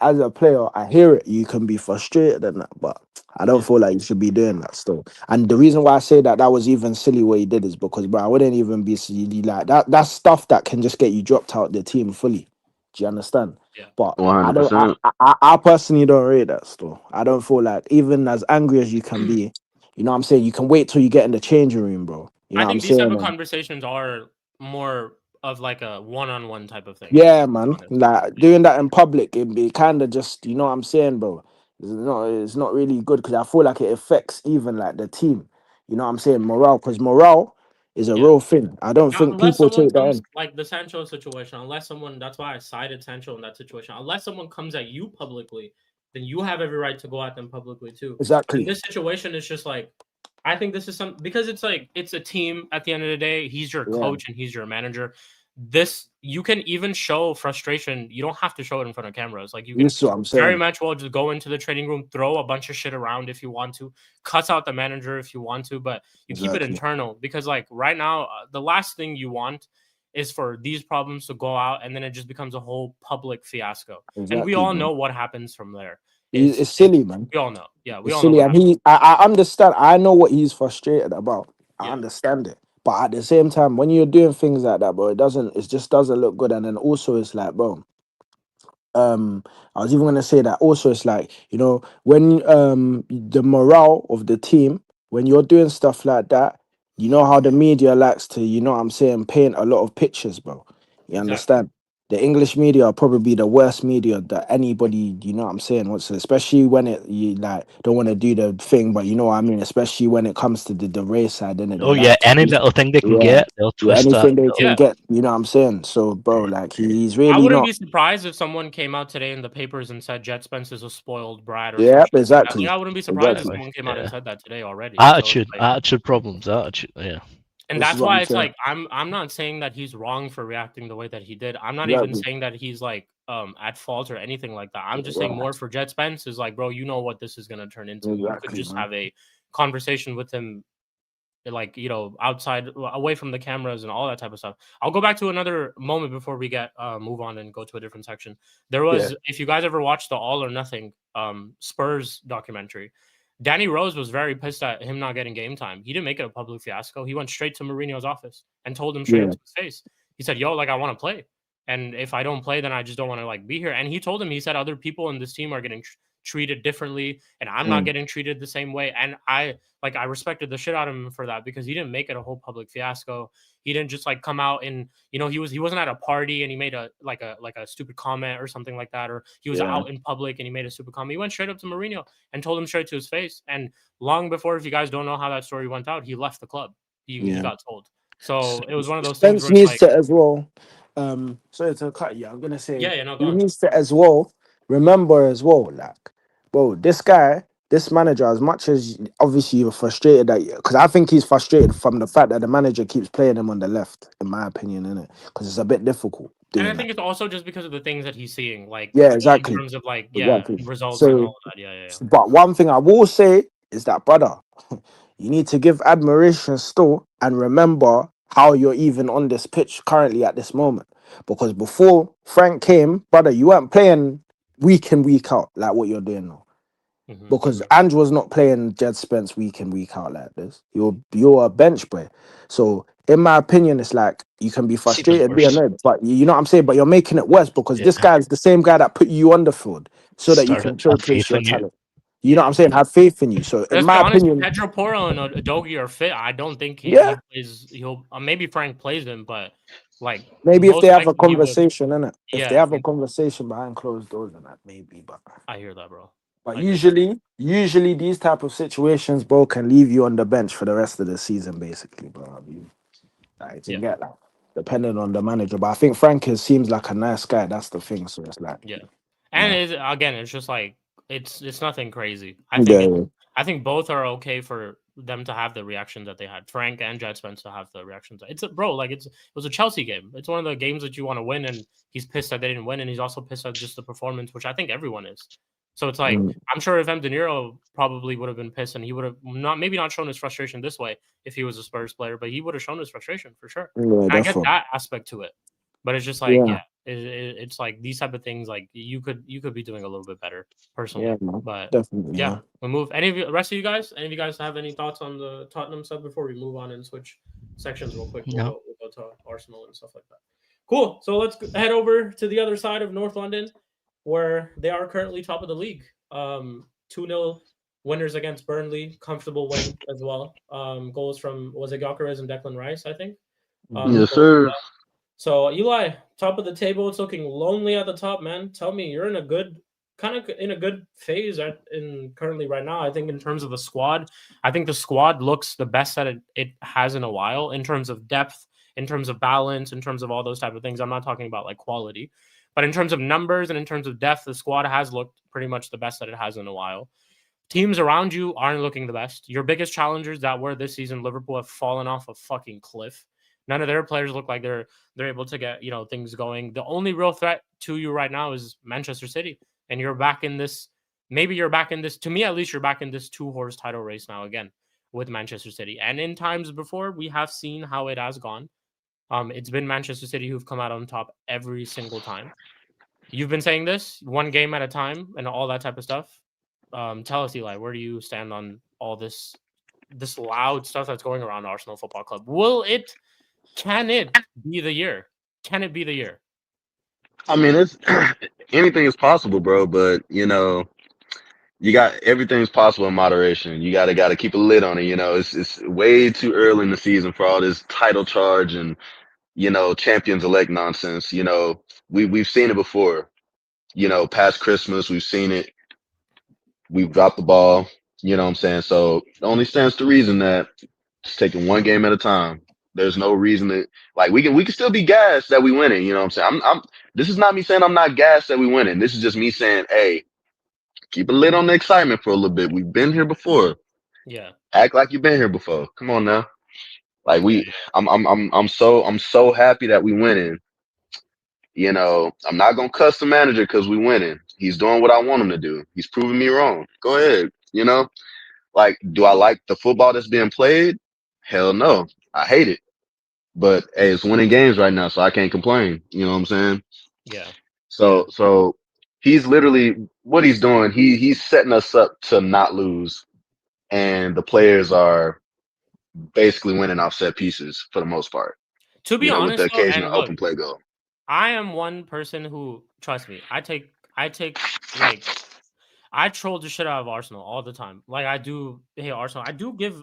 as a player, I hear it. You can be frustrated and that, but I don't Yeah. feel like you should be doing that still. And the reason why I say that was even silly what he did is because, bro, I wouldn't even be silly like that. That's stuff that can just get you dropped out the team fully. Do you understand? Yeah. But I don't. 100%. I personally don't rate that still. I don't feel like even as angry as you can be, you know what I'm saying. You can wait till you get in the changing room, bro. You know I what I'm think these type saying? of conversations are more of like a one-on-one type of thing. Yeah, man. Honest. Like doing that in public, it be kind of just, you know what I'm saying, bro. It's not really good because I feel like it affects even like the team. You know what I'm saying, morale, because morale is a Yeah. real thing. I don't think Unless people someone take that comes in. like the Sancho situation, that's why I sided Sancho in that situation. Unless someone comes at you publicly, then you have every right to go at them publicly too. Exactly. In this situation, it's just like I think this is because it's like it's a team at the end of the day. He's your Yeah. coach and he's your manager. This you can even show frustration. You don't have to show it in front of cameras. Like you can This is what I'm very saying. much well just go into the training room, throw a bunch of shit around if you want to, cuss out the manager if you want to, but you keep it Exactly. internal because like right now, the last thing you want is for these problems to go out and then it just becomes a whole public fiasco. And we Exactly, all bro. know what happens from there. It's silly, man. We all know. Yeah, we It's all know silly, what and happens. I understand. I know what he's frustrated about. I Yeah. understand it, but at the same time, when you're doing things like that, bro, it just doesn't look good. And then also, it's like, bro, I was even gonna say that also, it's like, you know, when the morale of the team, when you're doing stuff like that, you know how the media likes to, you know what I'm saying, paint a lot of pictures, bro. You Exactly. understand? the English media are probably the worst media that anybody, you know what I'm saying, wants to, especially when you like don't want to do the thing, but you know what I mean, especially when it comes to the race side, innit? They Oh yeah, like to any twist- little thing they can yeah, get, they'll yeah, twist that. anything they can Yeah. get, you know what I'm saying? So, bro, like he's really I wouldn't not. be surprised if someone came out today in the papers and said Jet Spence is a spoiled brat or Yeah, some shit like that. exactly. Like, I wouldn't be surprised if Exactly. someone came out and Yeah. said that today already. So it's Attitude, like, attitude problems, attitude. Yeah. and This that's is what why I'm it's saying. like I'm not saying that he's wrong for reacting the way that he did. I'm not even Exactly. saying that he's like at fault or anything like that. I'm just Right. saying more for Jet Spence is like, bro, you know what this is gonna turn into. You could Exactly, just man. have a conversation with him, like, you know, outside, away from the cameras and all that type of stuff. I'll go back to another moment before we get move on and go to a different section. There was, if you guys ever watched the All or Nothing Spurs documentary, Danny Rose was very pissed at him not getting game time. He didn't make it a public fiasco. He went straight to Mourinho's office and told him straight Yeah. up to his face. He said, yo, like, I want to play. And if I don't play, then I just don't want to like be here. And he told him, he said, other people in this team are getting treated differently and I'm not getting treated the same way. And I respected the shit out of him for that, because he didn't make it a whole public fiasco. He didn't just like come out and, you know, he wasn't at a party and he made a stupid comment or something like that, or he was out in public and he made a stupid comment. He went straight up to Mourinho and told him straight to his face. And long before, if you guys don't know how that story went out, he left the club. He got told. So it was one of those things Spence where needs it's like, to as well. Sorry to cut you. I'm gonna say yeah, no, he go on. needs to as well remember as well, like, bro, this guy, this manager, as much as obviously you're frustrated that, because I think he's frustrated from the fact that the manager keeps playing him on the left, in my opinion, innit? Because it's a bit difficult And doing I think that. it's also just because of the things that he's seeing, like, Yeah, in exactly. terms of like, Exactly. results So, and all of that. Yeah. But one thing I will say is that, brother, you need to give admiration still and remember how you're even on this pitch currently at this moment. Because before Frank came, brother, you weren't playing week in, week out like what you're doing now. Mhm. Because Ange was not playing Jed Spence week in, week out like this. You're a bench boy. So in my opinion, it's like you can be frustrated, be worse. annoyed, but you know what I'm saying? But you're making it worse because this Yeah. guy is the same guy that put you on the field so that you can Have showcase faith your in you. talent. You know what I'm saying? Have faith in you. So in Let's be my honest, opinion, Pedro Porro and Udogie are fit. I don't think he yeah, plays. He'll maybe Frank plays him, but like maybe if most they have a likely he would. conversation, innit? If they Yeah, have a conversation behind closed doors and that, maybe. I hear that, bro. But I hear that. usually these type of situations, bro, can leave you on the bench for the rest of the season, basically, bro. I mean, like, to Yeah. get that, depending on the manager. But I think Frank seems like a nice guy. That's the thing. So it's like, Yeah, and yeah. it's just like it's nothing crazy. Yeah. I think both are okay for them to have the reaction that they had. Frank and Jet Spence to have the reactions. It's a bro, like it was a Chelsea game. It's one of the games that you want to win, and he's pissed that they didn't win, and he's also pissed at just the performance, which I think everyone is. So it's like I'm sure if Mdinero probably would have been pissed, and he would have maybe not shown his frustration this way if he was a Spurs player, but he would have shown his frustration for sure. And I get that aspect to it, but it's just like it's like these type of things. Like you could be doing a little bit better personally. Yeah, man. But Definitely. yeah, we'll move. Any of you, rest of you guys, any of you guys have any thoughts on the Tottenham stuff before we move on and switch sections real quick? No. We'll go to Arsenal and stuff like that. Cool. So let's head over to the other side of North London, where they are currently top of the league. 2-0 winners against Burnley, comfortable win as well. Goals from, was it Gyökeres and Declan Rice, I think. Yes, sir. So Eli, top of the table. It's looking lonely at the top, man. Tell me, you're in a good phase currently right now. I think in terms of the squad, I think the squad looks the best that it has in a while in terms of depth, in terms of balance, in terms of all those type of things. I'm not talking about like quality, but in terms of numbers and in terms of depth, the squad has looked pretty much the best that it has in a while. Teams around you aren't looking the best. Your biggest challengers that were this season, Liverpool, have fallen off a fucking cliff. None of their players look like they're able to get, things going. The only real threat to you right now is Manchester City. And you're back in this, to me at least, you're back in this 2-horse title race now again with Manchester City. And in times before, we have seen how it has gone. It's been Manchester City who've come out on top every single time. You've been saying this, one game at a time and all that type of stuff. Tell us, Eli, where do you stand on all this loud stuff that's going around Arsenal Football Club? Can it be the year? Can it be the year? I mean, it's anything is possible, bro. But you got everything's possible in moderation. You gotta keep a lid on it. It's way too early in the season for all this title charge and champions elect nonsense. We've seen it before. Past Christmas, we've seen it. We've dropped the ball. You know what I'm saying? So it only stands to reason that just taking one game at a time. There's no reason to we can still be gassed that we winning. You know what I'm saying? This is not me saying I'm not gassed that we winning. This is just me saying, hey, keep a lid on the excitement for a little bit. We've been here before. Yeah. Act like you've been here before. Come on now. Yeah. I'm so happy that we winning. I'm not gonna cuss the manager because we winning. He's doing what I want him to do. He's proving me wrong. Go ahead. Do I like the football that's being played? Hell no. I hate it. But hey, it's winning games right now, so I can't complain. You know what I'm saying? Yeah. So he's literally what he's doing. He's setting us up to not lose, and the players are basically winning off set pieces for the most part. To be with honest, the though, occasional and look, open play goal. I am one person who, trust me, I take like I troll the shit out of Arsenal all the time. Like I do hate Arsenal.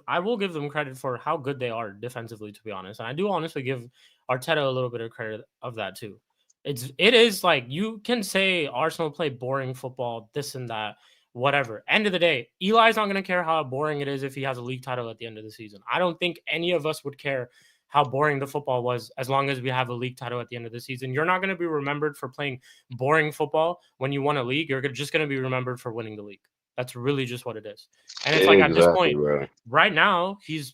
I will give them credit for how good they are defensively, to be honest. And I do honestly give Arteta a little bit of credit of that too. It is like you can say Arsenal play boring football, this and that, whatever. End of the day, Eli's not gonna care how boring it is if he has a league title at the end of the season. I don't think any of us would care how boring the football was as long as we have a league title at the end of the season. You're not going to be remembered for playing boring football when you won a league. You're just going to be remembered for winning the league. That's really just what it is. And it's like at this point, bro. right now, he's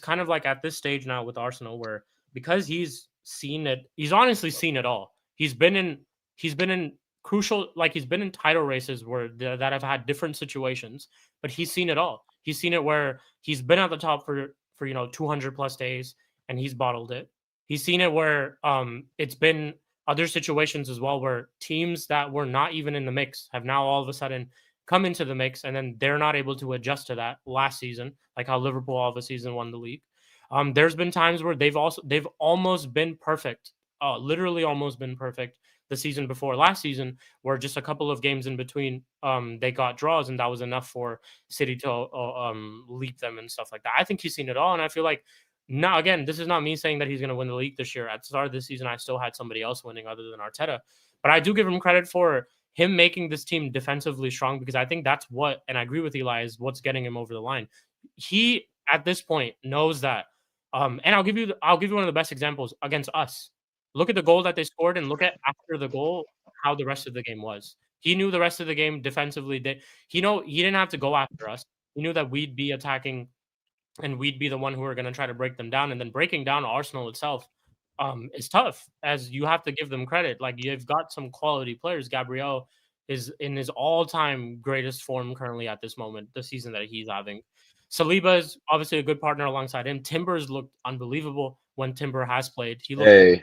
kind of like at this stage now with Arsenal where because he's seen it, he's honestly seen it all. He's been in crucial, like he's been in title races that have had different situations, but he's seen it all. He's seen it where he's been at the top for 200 plus days and he's bottled it. He's seen it where it's been other situations as well where teams that were not even in the mix have now all of a sudden come into the mix and then they're not able to adjust to that last season, like how Liverpool all of a season won the league. There's been times where they've almost been perfect, literally almost been perfect the season before last season, where just a couple of games in between, they got draws, and that was enough for City to leap them and stuff like that. I think he's seen it all, and I feel like now again, this is not me saying that he's going to win the league this year. At the start of this season, I still had somebody else winning other than Arteta, but I do give him credit for him making this team defensively strong because I think that's what, and I agree with Eli, is what's getting him over the line. He at this point knows that, and I'll give you one of the best examples against us. Look at the goal that they scored and look at after the goal how the rest of the game was. He knew the rest of the game defensively. He didn't have to go after us. He knew that we'd be attacking and we'd be the one who are going to try to break them down. And then breaking down Arsenal itself is tough, as you have to give them credit. Like you've got some quality players. Gabriel is in his all-time greatest form currently at this moment, the season that he's having. Saliba is obviously a good partner alongside him. Timbers looked unbelievable when Timber has played. He looked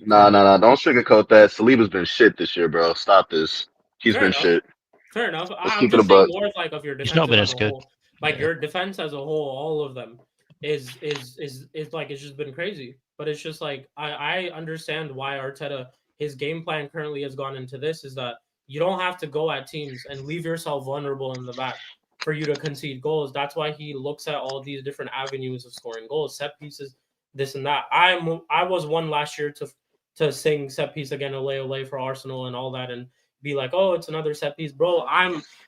No, don't sugarcoat that. Saliba's been shit this year, bro. Stop this. He's fair been enough. shit. Fair enough. Let's I'm keep it a just saying buck. more of your He's not defense been as as a good. whole. Like your defense as a whole, all of them is like it's just been crazy. But it's just like I understand why Arteta, his game plan currently has gone into this is that you don't have to go at teams and leave yourself vulnerable in the back for you to concede goals. That's why he looks at all these different avenues of scoring goals, set pieces, this and that. I was one last year to sing set piece again, ole for Arsenal and all that, and be like, oh, it's another set piece, bro.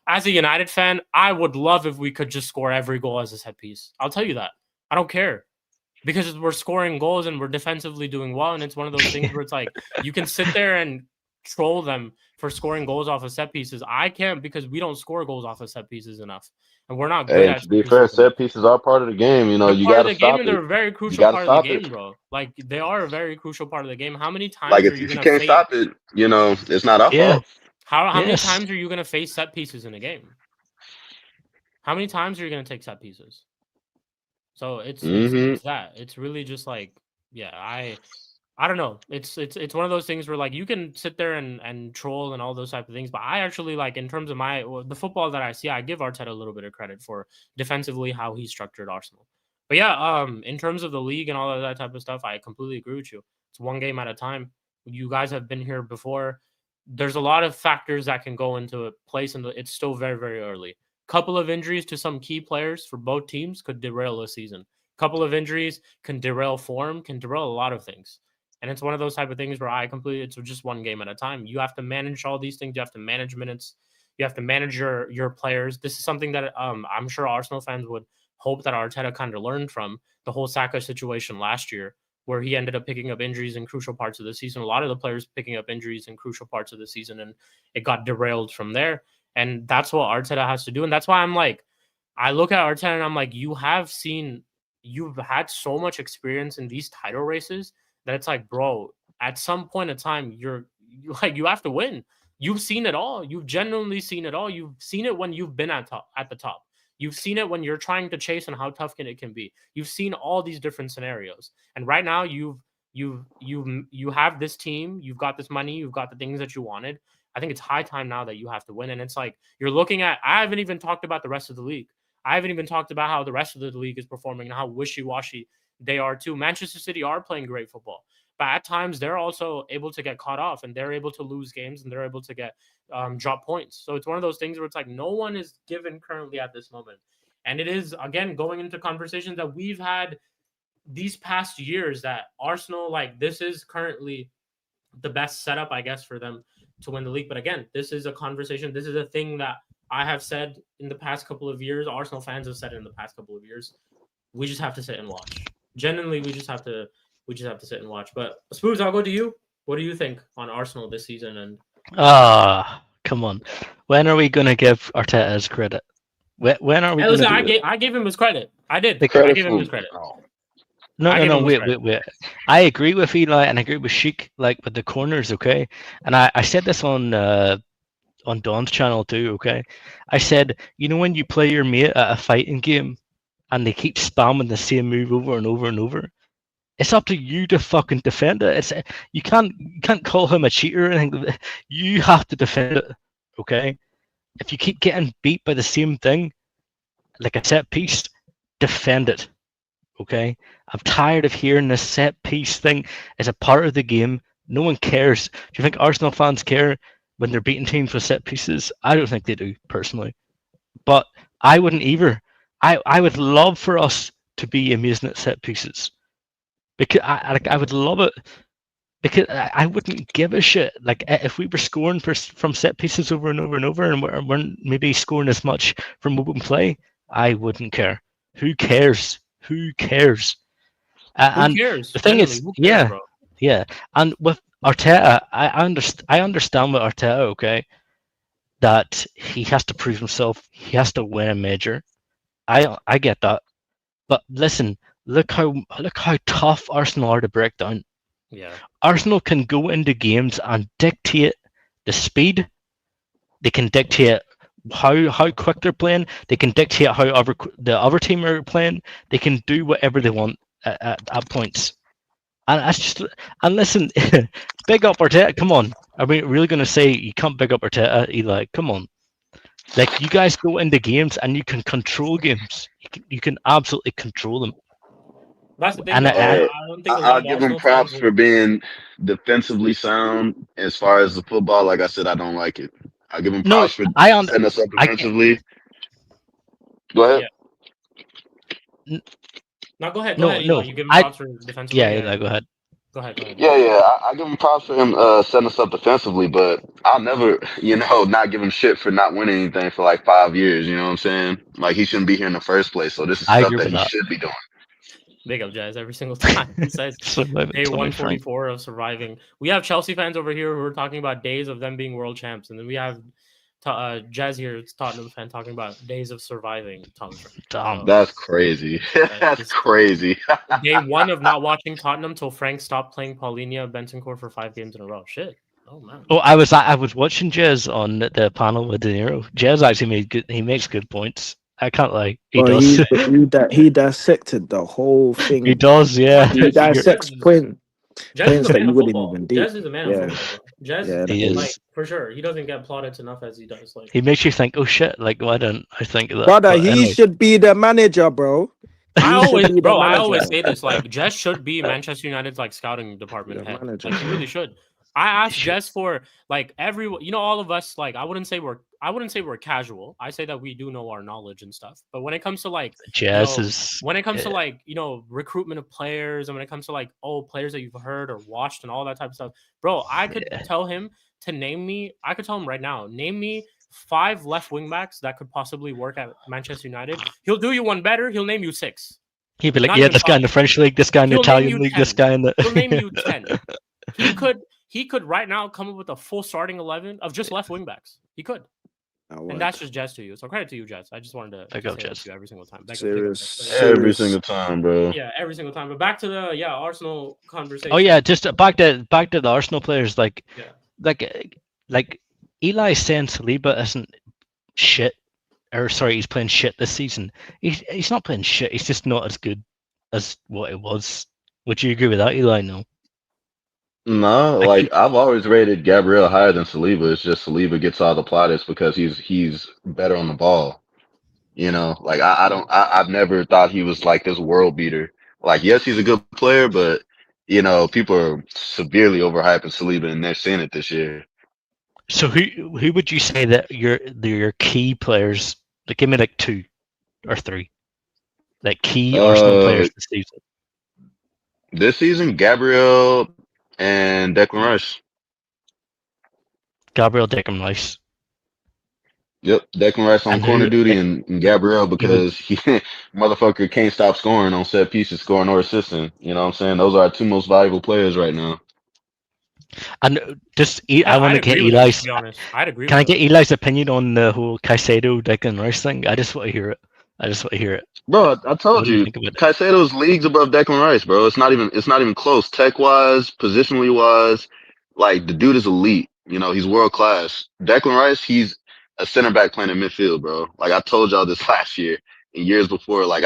As a United fan, I would love if we could just score every goal as a set piece. I'll tell you that. I don't care. Because we're scoring goals and we're defensively doing well. And it's one of those things where it's like you can sit there and troll them for scoring goals off of set pieces. I can't, because we don't score goals off of set pieces enough. And we're not good Hey, at to be fair, set pieces are part of the game. You they're you part got of to the game, stop and they're it. a very You crucial got to part of the stop game, it. bro. Like they are a very crucial part of the game. How many times Like are if you you gonna can't face? stop it, it's not our Yeah. fault. How many Yes. times are you gonna face set pieces in a game? How many times are you gonna take set pieces? So it's that. It's really just like, yeah, I don't know. It's one of those things where like you can sit there and troll and all those type of things, but I actually like, in terms of the football that I see, I give Arteta a little bit of credit for defensively how he structured Arsenal. But yeah, in terms of the league and all of that type of stuff, I completely agree with you. It's one game at a time. You guys have been here before. There's a lot of factors that can go into a place, and it's still very, very early. Couple of injuries to some key players for both teams could derail a season. couple of injuries can derail form, can derail a lot of things. And it's one of those type of things where it's just one game at a time. You have to manage all these things. You have to manage minutes. You have to manage your players. This is something that I'm sure Arsenal fans would hope that Arteta kind of learned from the whole Saka situation last year, where he ended up picking up injuries in crucial parts of the season. A lot of the players picking up injuries in crucial parts of the season, and it got derailed from there. And that's what Arteta has to do. And that's why I'm like, I look at Arteta and I'm like, you've had so much experience in these title races that it's like, bro, at some point in time, you have to win. You've seen it all. You've genuinely seen it all. You've seen it when you've been at the top. You've seen it when you're trying to chase and how tough it can be. You've seen all these different scenarios. And right now you have this team, you've got this money, you've got the things that you wanted. I think it's high time now that you have to win. And it's like, you're looking at, I haven't even talked about the rest of the league. I haven't even talked about how the rest of the league is performing and how wishy-washy they are too. Manchester City are playing great football, but at times they're also able to get caught off and they're able to lose games and they're able to get drop points. So it's one of those things where it's like no one is given currently at this moment. And it is, again, going into conversations that we've had these past years that Arsenal, like, this is currently the best setup, I guess, for them to win the league. But again, this is a conversation. This is a thing that I have said in the past couple of years. Arsenal fans have said it in the past couple of years. We just have to sit and watch. Genuinely, we just have to sit and watch. But Spoobs, I'll go to you. What do you think on Arsenal this season? And come on. When are we going to give Arteta his credit? When are we going to do I gave him his credit. I did. Credit I gave him his credit. No, wait. I agree with Eli and I agree with Sheik, like with the corners, okay? And I said this on Don's channel too, okay? I said, you know, when you play your mate at a fighting game and they keep spamming the same move over and over and over, it's up to you to fucking defend it. You can't call him a cheater or anything. You have to defend it, okay? If you keep getting beat by the same thing, like a set piece, defend it, okay? I'm tired of hearing this set piece thing as a part of the game. No one cares. Do you think Arsenal fans care when they're beating teams with set pieces? I don't think they do, personally. But I wouldn't either. I would love for us to be amazing at set pieces. Because I would love it. Because I wouldn't give a shit. Like, if we were scoring from set pieces over and over and over and we're maybe scoring as much from open play, I wouldn't care. Who cares? Who cares? Who cares? The thing is, who cares, bro? Yeah. And with Arteta, I understand with Arteta, okay, that he has to prove himself. He has to win a major. I get that. But listen, look how tough Arsenal are to break down. Yeah. Arsenal can go into games and dictate the speed. They can dictate how quick they're playing. They can dictate how the other team are playing. They can do whatever they want at points. And listen, big up Arteta. Come on, are we really going to say you can't big up Arteta, Eli? Come on, like, you guys go into games and you can control games. You can absolutely control them. That's the thing. And I don't think I'll give him props for being defensively sound. As far as the football, like I said, I don't like it. I'll give him props for setting us up defensively. Go ahead. Yeah. No, go ahead. Go ahead. You give him props for defensively. Yeah, go ahead. Go ahead. Yeah. I give him props for him setting us up defensively, but I'll never, not give him shit for not winning anything for like 5 years. You know what I'm saying? Like, he shouldn't be here in the first place. So this is stuff that he should be doing. Big up Jazz every single time. He says day 144 of surviving. We have Chelsea fans over here who are talking about days of them being world champs, and then we have Jazz here, it's Tottenham fan, talking about days of surviving Tottenham. That's crazy. That's crazy. Day one of not watching Tottenham till Frank stopped playing Paulinho and Bentancur for 5 games in a row. Shit. Oh man. Oh, I was watching Jez on the panel with Mdinero. Jez actually makes good points. I can't lie. He dissected the whole thing. He does, yeah. He dissects points that you wouldn't even do. Jez is a man of football. Jez, he is. Like, for sure. He doesn't get plaudits enough as he does. Like, he makes you think, oh shit, like, why don't I think of that? Brother, should be the manager, bro. I always say this. Like, Jez should be Manchester United's like scouting department head. Like, he really should. I asked Sure. Jess for like all of us, like I wouldn't say we're casual. I say that we do know our knowledge and stuff. But when it comes to like Jazz is when it comes to like recruitment of players, and when it comes to like players that you've heard or watched and all that type of stuff, bro, I could tell him to name me. I could tell him right now, name me 5 left wing backs that could possibly work at Manchester United. He'll do you one better. He'll name you 6. he'd be like, Not yeah, even this guy in 5. the French league, this guy in the He'll name Italian you league, this 10. guy in the. He'll name you 10. He could right now come up with a full starting 11 of just left wing backs. He could. And that's just Jets to you. So credit to you, Jets. I just wanted to Big up, say that Jets. to you every single time. Serious. Every single time, bro. Yeah, every single time. But back to the Arsenal conversation. Oh yeah, just back to the Arsenal players. Like Eli saying Saliba isn't shit, or sorry, he's playing shit this season. He's not playing shit. He's just not as good as what it was. Would you agree with that, Eli? No. No, like I've always rated Gabriel higher than Saliba. It's just Saliba gets all the plaudits because he's better on the ball. Like I've never thought he was like this world beater. Like, yes, he's a good player, but people are severely overhyping Saliba, and they're seeing it this year. So who would you say that your key players? Like, give me like 2 or 3, like key Arsenal players this season. This season, Gabriel and Declan Rice. Gabriel, Declan Rice. Yep, Declan Rice on corner duty, and Gabriel because he motherfucker can't stop scoring on set pieces, scoring or assisting. You know what I'm saying? Those are our 2 most valuable players right now. And I want to get Eli's. To be honest, I'd agree. Can I get Eli's opinion on the whole Caicedo Declan Rice thing? I just want to hear it. Bro, I told you, Caicedo's leagues above Declan Rice, bro. It's not even close. Tech wise, positionally wise, like the dude is elite. He's world class. Declan Rice, he's a center back playing in midfield, bro. Like I told y'all this last year and years before. Like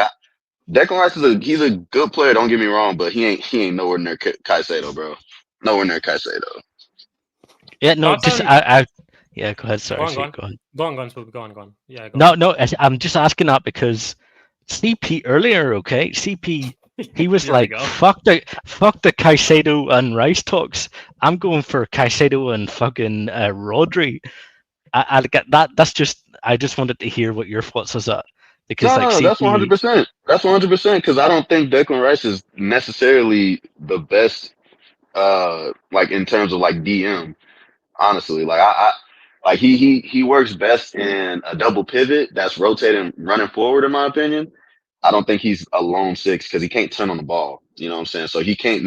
Declan Rice he's a good player. Don't get me wrong, but he ain't nowhere near Caicedo, bro. Nowhere near Caicedo. Yeah, no, just yeah, go ahead. Sorry, go on, Spooby. Go on. Yeah, go on. No, I'm just asking that because CP earlier, okay, CP. He was like, fuck the Caicedo and Rice talks. I'm going for Caicedo and fucking Rodri. I get that. That's just. I just wanted to hear what your thoughts was that. Because no, that's 100%. That's 100% because I don't think Declan Rice is necessarily the best. Like in terms of like DM, honestly, like like he works best in a double pivot that's rotating, running forward. In my opinion, I don't think he's a lone 6 because he can't turn on the ball. You know what I'm saying? So you can't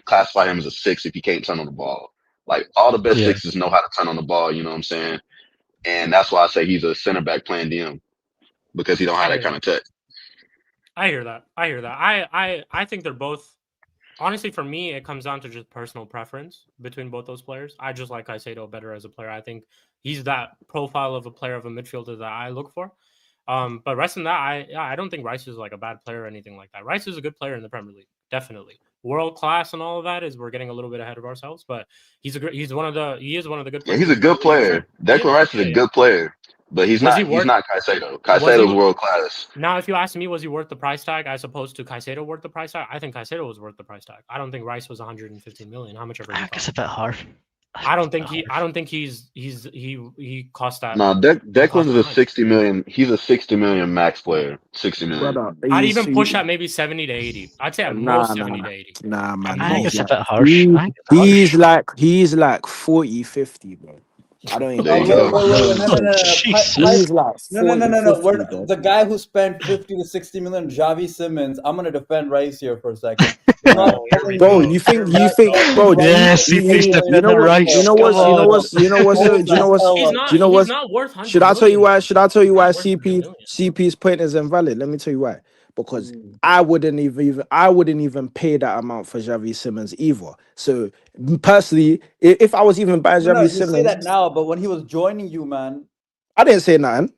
classify him as a 6 if he can't turn on the ball. Like all the best 6s know how to turn on the ball. You know what I'm saying? And that's why I say he's a center back playing DM because he don't have that kind of tech. I hear that. I think they're both. Honestly, for me, it comes down to just personal preference between both those players. I just like Caicedo better as a player. I think he's that profile of a player, of a midfielder that I look for. But rest in that, I don't think Rice is like a bad player or anything like that. Rice is a good player in the Premier League, definitely world class, and all of that we're getting a little bit ahead of ourselves. But he is one of the good players. Yeah, he's a good player. Declan Rice is a good player. But he's not Caicedo. Caicedo's world class. Now, if you ask me, was he worth the price tag as opposed to Caicedo worth the price tag? I think Caicedo was worth the price tag. I don't think Rice was 115 million. How much ever he cost? It's a bit hard. I don't think he cost that. No, Declan's a 60 million. He's a 60 million max player. 60 million. Brother, I'd even push at maybe 70 to 80. I'd say at most 70 to 80. Nah, man. I think it's a bit harsh. He's like 40, 50, bro. I don't even wait, know. No. The guy who spent 50 to 60 million, Javi Simmons. I'm gonna defend Rice here for a second. Bro, you think, bro? Yes, you know what's? Should I tell you why? CP's point is invalid? Let me tell you why. Because I wouldn't even pay that amount for Javi Simmons either. So personally, if I was even buying Javi Simmons, you say that now, but when he was joining you, man, I didn't say nothing.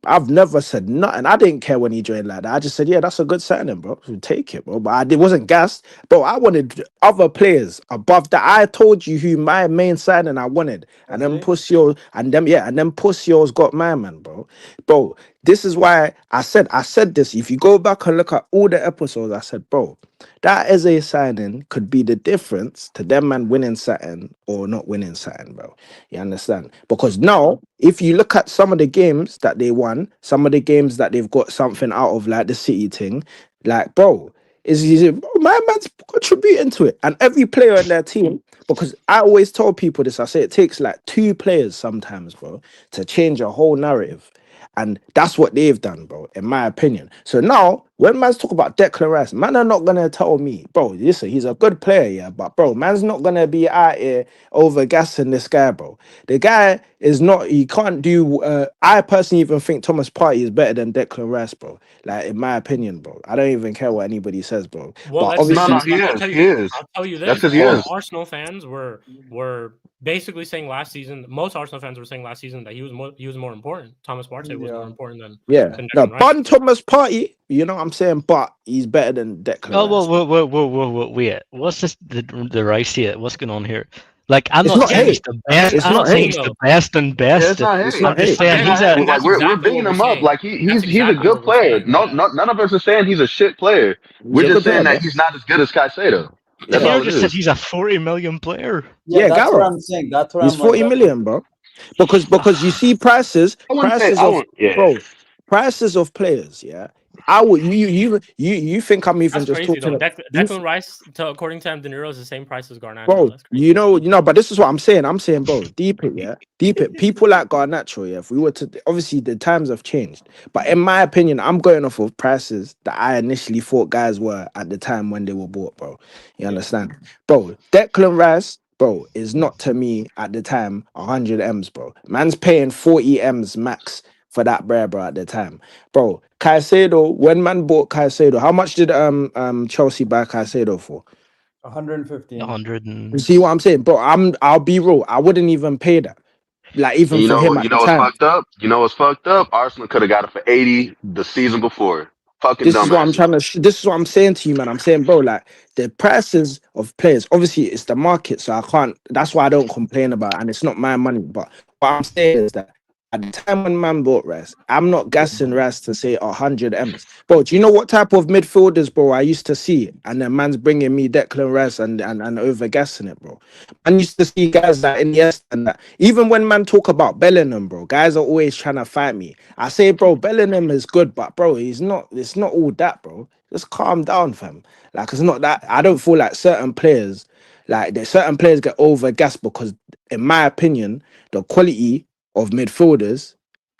I've never said nothing. I didn't care when he joined like that. I just said, yeah, that's a good signing, bro. So take it, bro. But it wasn't gassed. Bro, I wanted other players above that. I told you who my main signing I wanted. And then Puss yours got my man, bro. Bro, this is why I said this. If you go back and look at all the episodes, I said, bro, that as a signing could be the difference to them man winning something or not winning something, bro. You understand? Because now, if you look at some of the games that they won, some of the games that they've got something out of, like the City thing, like, bro, my man's contributing to it. And every player in their team, because I always tell people this, I say it takes like 2 players sometimes, bro, to change a whole narrative. And that's what they've done, bro, in my opinion. So now, when man's talk about Declan Rice, man are not gonna tell me, bro, listen, he's a good player, yeah, but bro, man's not gonna be out here over gassing this guy, bro. The guy is not, he can't do, I personally even think Thomas Partey is better than Declan Rice, bro. Like, in my opinion, bro. I don't even care what anybody says, bro. Well, But let's see. obviously, No, he I'll is. tell He you. is. I'll tell you That's this. because he All is. Arsenal fans were basically saying last season. Most Arsenal fans were saying last season that he was more important. Thomas Partey was more important than yeah. No, Declan Rice. Bun Thomas Partey, you know what I'm saying? But he's better than Declan Oh, Rice. whoa, wait. What's this? The Rice here? What's going on here? Like, I'm It's not not saying he's hate. the best. It's I'm not not saying hate. he's the best and best. Yeah, it's not It's hate. not I'm just hate. saying he's a. And Like that's we're exactly bigging what we're him up. saying. Like That's he's a exactly good what we're player. saying. No, Yeah. none of us are saying he's a shit player. He's We're a just good player, saying bro. that he's not as good as Caicedo. That's Mdinero all it just said is. he's a 40 million player. Yeah, Yeah, that's what Gareth. I'm saying. That's what He's I'm like. 40 million, bro. Because you see prices I wouldn't say. I of wouldn't. Yeah. bro, prices of players, yeah. I would you think I'm even That's just crazy talking though. about Declan Rice, according to Mdinero, is the same price as Garnacho. bro, That's crazy. but this is what I'm saying. I'm saying, bro, deep it, yeah. Deep it. People like Garnacho, yeah. If we were to obviously the times have changed. But in my opinion, I'm going off of prices that I initially thought guys were at the time when they were bought, bro. You understand? Bro, Declan Rice, bro, is not to me at the time 100 M's, bro. Man's paying 40 M's max for that bro, at the time. Bro, Caicedo, when man bought Caicedo, how much did Chelsea buy Caicedo for? 115. 100 You and. see what I'm saying, bro? I'll be real. I wouldn't even pay that. Like And even for him at you the know what's time. fucked up? You know what's fucked up? Arsenal could have got it for 80 the season before. Fucking This is what I'm dumbasses. trying to. This is what I'm saying to you, man. I'm saying, bro, like the prices of players. Obviously, it's the market, so I can't. That's why I don't complain about it, and it's not my money. But what I'm saying is that at the time when man bought Rice, I'm not gassing Rice to say 100 M's. Bro, do you know what type of midfielders, bro, I used to see? And then man's bringing me Declan Rice and over gassing it, bro. Man used to see guys like Iniesta and that. Even when man talk about Bellingham, bro, guys are always trying to fight me. I say, bro, Bellingham is good, but bro, he's not. It's not all that, bro. Just calm down, fam. Like it's not that. I don't feel like certain players, like there's certain players get over gassed because, in my opinion, the quality of midfielders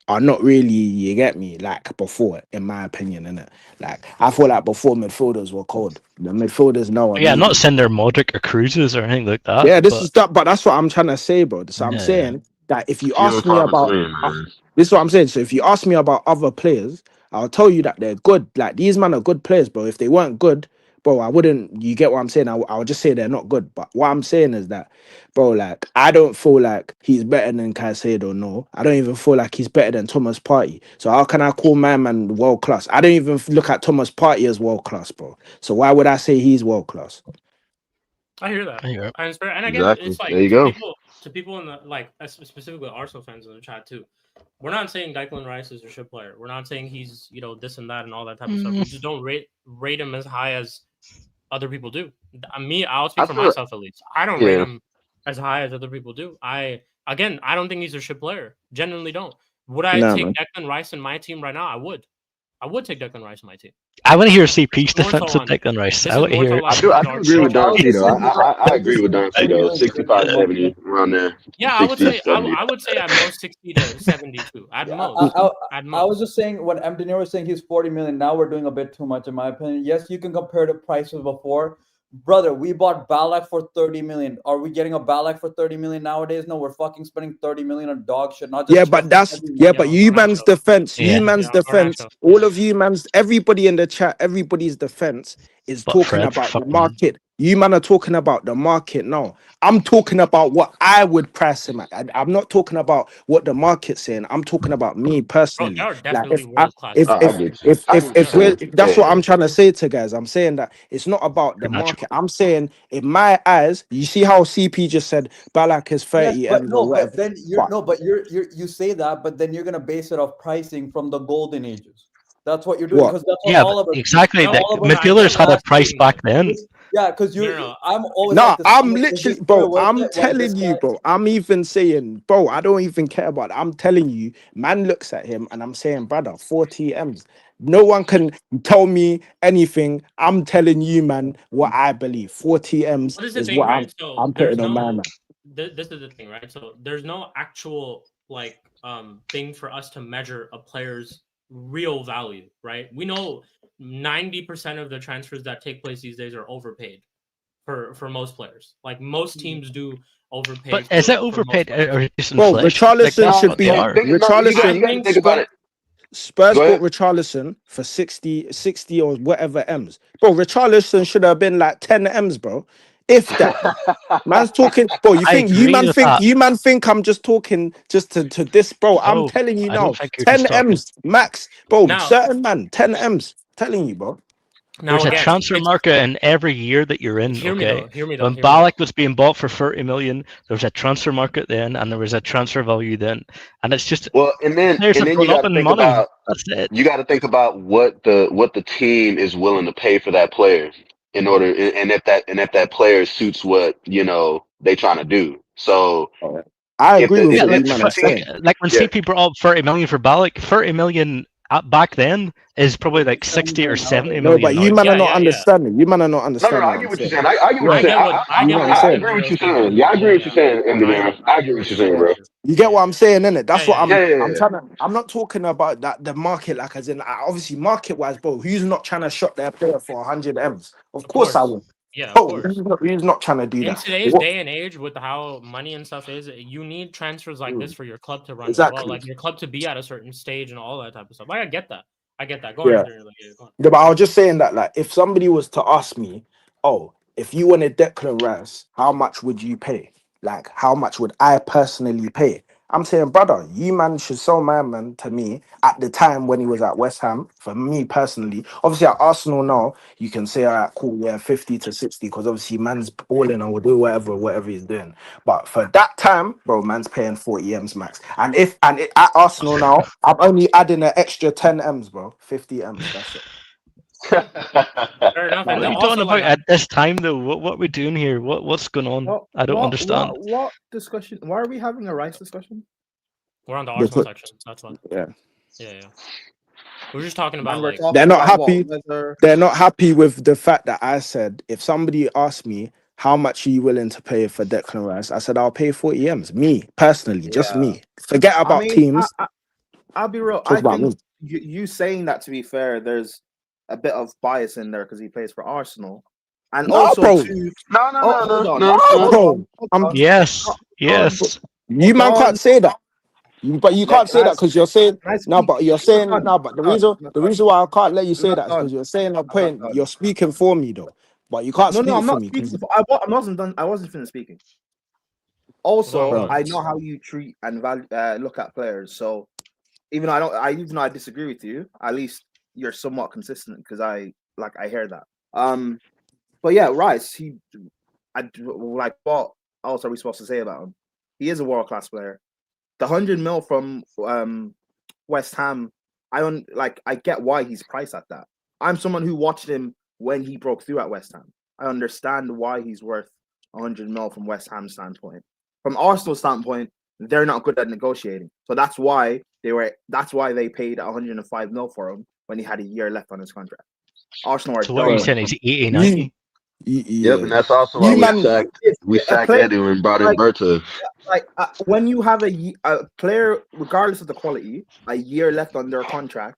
are not really, you get me, like before, in my opinion, innit? Like I feel like before midfielders were cold. The midfielders now are Yeah, I'm not needed. saying they're Modric or Cruises or anything like that. Yeah, this but is that, but that's what I'm trying to say, bro. So I'm yeah, saying that if you Few and ask me far about between, man. this is what I'm saying. So if you ask me about other players, I'll tell you that they're good. Like these men are good players, bro. If they weren't good, bro, I wouldn't. You get what I'm saying? I would just say they're not good. But what I'm saying is that, bro, like I don't feel like he's better than Caicedo. No, I don't even feel like he's better than Thomas Partey. So how can I call my man world class? I don't even look at Thomas Partey as world class, bro. So why would I say he's world class? I hear that. I hear it. And again, Exactly. it's like There you go. to people in the like specifically Arsenal fans in the chat too. We're not saying Declan Rice is a shit player. We're not saying he's this and that and all that type of stuff. We just don't rate him as high as other people do. I'll speak I for feel myself at least. I don't rate yeah. him as high as other people do. I don't think he's a shit player. Genuinely don't. Would I Nah, take man. Declan Rice in my team right now? I would. I would take Declan Rice in my team. I want to hear CP's More so defense of on- Declan Rice. This I is want to more so hear. like I do his agree with argument. I was Don just Cheeto. saying he's I agree with Don Cheeto. 65, 70, around there. Yeah, I would 60, say 70. I would say at most 60 to 72. At Yeah, most. At I most. was just saying when Mdinero was saying he's 40 million, now we're doing a bit too much in my opinion. Yes, you can compare the prices before. Brother, we bought Balak for 30 million. Are we getting a Balak for 30 million nowadays? No, we're fucking spending 30 million on dog shit. Not just Yeah, but Chelsea, everyone. but Yo, you man's Garnacho. defense, Yeah. Garnacho. all of you man's, everybody in the chat, everybody's defense is But talking Fred, about the fucking. market. You man are talking about the market. No, I'm talking about what I would price him at. I'm not talking about what the market's saying. I'm talking about me Bro, personally. they are Like definitely if I, world class. I get you. I get what if you're we're saying. that's Yeah, what I'm trying to say to guys. I'm saying that it's not about the Pretty much. market. I'm saying in my eyes, you see how CP just said Balak is 30 Yes, but M's or no, but whatever. then you say that, but then you're gonna base it off pricing from the golden ages. That's what you're doing What? because that's what Yeah, all but of us do. exactly. No, Like, All of us I do midfielders get the what had a last you're price saying, back though. then. yeah, because No. I'm always Nah, like this. I'm Is literally, this fair? bro. I'm Was this telling you, guy? bro. I'm even saying, bro. I don't even care about it. I'm telling you, man looks at him and I'm saying, brother, 40 M's. No one can tell me anything. I'm telling you, man, what I believe. 40 M's What is the is thing, what right? So I'm there's putting on my no. man. This is the thing, right? So there's no actual like thing for us to measure a player's real value, right? We know 90% of the transfers that take place these days are overpaid for most players. Like most teams do overpay But is it for most overpaid players. or just Bro, inflation? Like Richarlison that's should what they be think, are. think, no, you got I you Richarlison. got to think think about it. Spurs Go bought ahead. Richarlison for 60 or whatever M's. Bro, Richarlison should have been like 10 M's, bro. If that. Man's talking, bro. I agree with that. You man think I'm just talking just to this, bro. I'm No, telling you I don't now, think you're 10 just talking. M's max, bro. now Certain man, 10 M's. Telling you, bro. There's a again, transfer it's market in every year that you're in. hear me Okay, though, hear me though, when hear me though. Balak was being bought for 30 million, there was a transfer market then, and there was a transfer value then, and it's just Well, players and have then you grown got up to in think money. about That's it. what the team is willing to pay for that player in order, and if that player suits what they trying to do. So I if agree the with Yeah, what if you like man the are team, saying. like when yeah. CP brought up 30 million for Balak, 30 million back then is probably like 60 or 70 No, million but now. you man are Yeah, not yeah, yeah. understanding. You man are not No, understanding I what get I'm what you're saying. saying. I get what I you're saying. get what You know what I'm I saying? agree with Mdinero's you thinking saying. too. Yeah, I agree Yeah, with you yeah. saying, I Mdinero. do. I agree with you saying, Yeah, bro. You get what I'm saying, innit? That's what yeah. I'm trying to. I'm not talking about that the market, like as in obviously market wise, bro. Who's not trying to shop their player for 100 M's? Of Of course I course. would. Yeah, of Bro, course. who's not trying to do In that? today's What? day and age, with how money and stuff is, you need transfers like this for your club to run as well. Exactly. Like your club to be at a certain stage and all that type of stuff. Like I get that. Go Yeah. on, Mdinero. Like, yeah, go on. Yeah, but I was just saying that, like, if somebody was to ask me, oh, if you wanted Declan Rice, how much would you pay? Like, how much would I personally pay? I'm saying, brother, you man should sell my man to me at the time when he was at West Ham. For me personally, obviously at Arsenal now, you can say, all right, cool, yeah, 50 to 60, because obviously man's balling and will do whatever he's doing. But for that time, bro, man's paying 40 M's max. And at Arsenal now, I'm only adding an extra 10 M's, bro. 50 M's, that's it. Fair enough. What And are then you talking also about like at this time though? What are we doing here? What's going on? I don't understand. What discussion? Why are we having a rice discussion? we're on the They Arsenal put- section. That's why. yeah. Yeah. We're just talking about Man, we're like talking They're not about happy. whether They're not happy with the fact that I said, if somebody asked me, how much are you willing to pay for Declan Rice? I said, I'll pay 40 M's. Me, personally, just Yeah. me. Forget I about mean, teams. I'll be real. Talk I about me. think you saying that, to be fair, there's a bit of bias in there because he plays for Arsenal, and No, also bro. too. No, Oh, hold on, No, hold bro. on, hold I'm, on, Yes, hold on, yes. you man hold on. can't say that. But you can't say Can I that because you're saying can I no. speak? But you're saying no. But the reason I'm not why I can't let you I'm say not that is done. because you're saying a I'm not point. done. You're speaking for me though, but you can't No, speak I'm for not me. speaking. I wasn't done. I wasn't finished speaking. go Also, on. I know how you treat and look at players. So even though I disagree with you, at least you're somewhat consistent because I hear that. But yeah, Rice, like what else are we supposed to say about him? He is a world class player. The 100 mil from West Ham, I get why he's priced at that. I'm someone who watched him when he broke through at West Ham. I understand why he's worth 100 mil from West Ham's standpoint. From Arsenal's standpoint, they're not good at negotiating. So that's why they paid 105 mil for him when he had a year left on his contract. Arsenal are So what are you dumb. saying? He's 80, 90? Yep, and that's also why You man, we sacked Eddie and brought in Berta. When you have a player, regardless of the quality, a year left on their contract,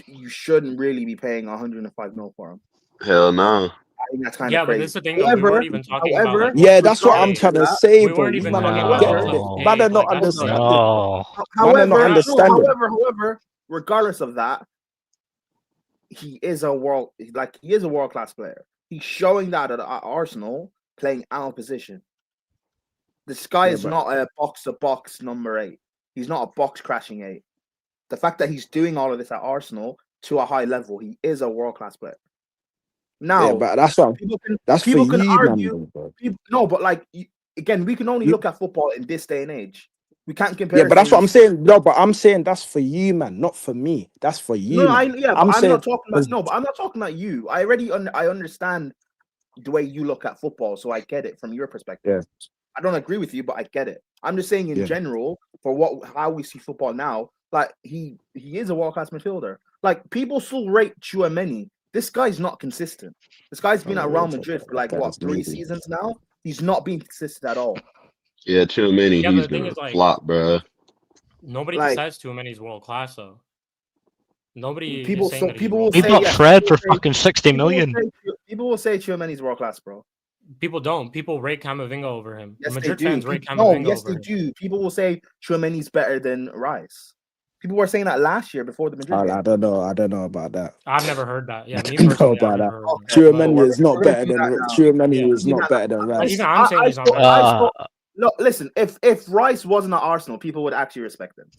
you shouldn't really be paying 105 mil for him. Hell no. I think that's kind Yeah, of but crazy. this is the thing though. We weren't even talking about like yeah, that's what I'm hey, trying to say, we bro. weren't You even man are talking not about getting all it. this Man are big. not Like that's understanding. No. Man are not understanding. However, regardless of that, he is a world class player. He's showing that at Arsenal playing out of position. This guy is not a box-to-box number 8. He's not a box-crashing 8. The fact that he's doing all of this at Arsenal to a high level, he is a world-class player. Now, but that's what people can you, argue. No, but like again, we can only look at football in this day and age. We can't compare. Yeah, but that's what I'm saying. No, but I'm saying that's for you, man, not for me. That's for you. No, I'm not talking about. No, but I'm not talking about you. I already I understand the way you look at football, so I get it from your perspective. Yeah. I don't agree with you, but I get it. I'm just saying in general for how we see football now. Like he is a world class midfielder. Like people still rate Tchouaméni. This guy's not consistent. This guy's been at Real Madrid for like what 3 seasons now. He's not being consistent at all. Yeah, Tchouaméni, he's gonna flop, bro. Nobody says Tchouaméni's world class though. Nobody. People will we say got Fred for fucking 60 million. People will say Tchouaméni's world class, bro. People don't. People rate Camavinga over him. Yes, Madrid they do. fans rate Camavinga yes, over they do. People will say Tchouaméni's better than Rice. People were saying that last year before the Madrid game. I don't know about that. I've never heard that. Yeah, me I don't know personally, about I've that. never heard Tchouaméni is not better than Tchouaméni is not better than Rice. Even I'm saying he's not better. Look, listen. If Rice wasn't at Arsenal, people would actually respect him.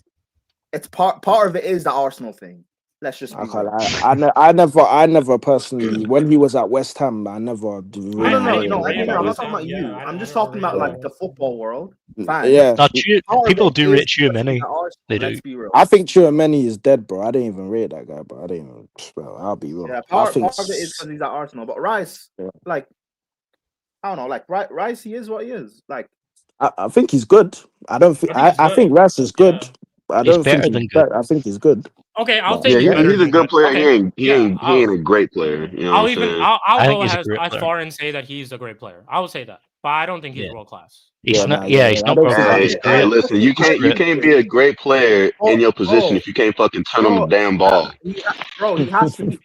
It's part of it is the Arsenal thing. Let's just. I never personally when he was at West Ham. I never. No. I'm not talking about you. I'm just talking about like the football world. Fans. Yeah, people do rate Tchouaméni. They do. I think Tchouaméni is dead, bro. I didn't even rate that guy, but I didn't even. Bro, I'll be real. Yeah, part of it is because he's at Arsenal, but Rice, like, I don't know, like Rice, he is what he is. Like, I think he's good. I don't think. I think Rice is good. Yeah. I don't think he's good. I think he's good. Okay, I'll say he's a good player. Okay. He ain't a great player. You know I'll go as far and say that he's a great player. I will say that, but I don't think he's world class. He's not world class. Hey, listen, you can't be a great player in your position if you can't fucking turn on the damn ball. Bro, he has to be.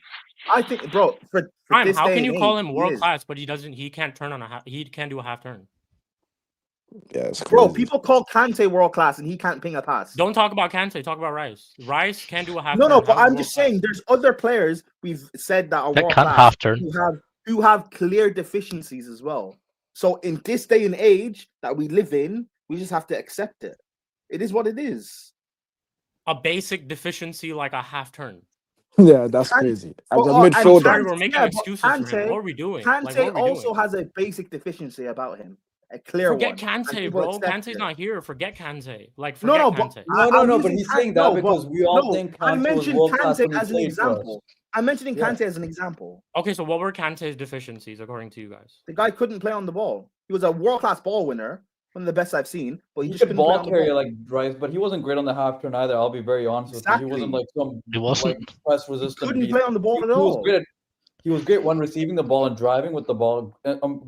I think, bro. For Prime, how can you call him world class, but he can't turn on he can't do a half turn? Yeah, it's crazy. Bro, people call Kante world class and he can't ping a pass. Don't talk about Kante, talk about Rice. Rice can't do a half turn. No, but I'm just saying there's other players we've said that are world class half turn who have clear deficiencies as well. So in this day and age that we live in, we just have to accept it. It is what it is. A basic deficiency like a half turn. Yeah, that's crazy. As a midfielder, we're making excuses for him. What are we doing? Kante also has a basic deficiency about him. A clear forget one. Kante, bro. Kante's not here. Forget Kante. Like, Kante. But he's saying that because we all think Kante was world class as an example. I'm mentioning Kante as an example. Okay, so what were Kante's deficiencies according to you guys? The guy couldn't play on the ball. He was a world-class ball winner, one of the best I've seen. But he just could ball carrier like Rice, but he wasn't great on the half turn either. I'll be very honest with you. He wasn't like some. He wasn't press resistant. Couldn't play on the ball at all. He was great when receiving the ball and driving with the ball.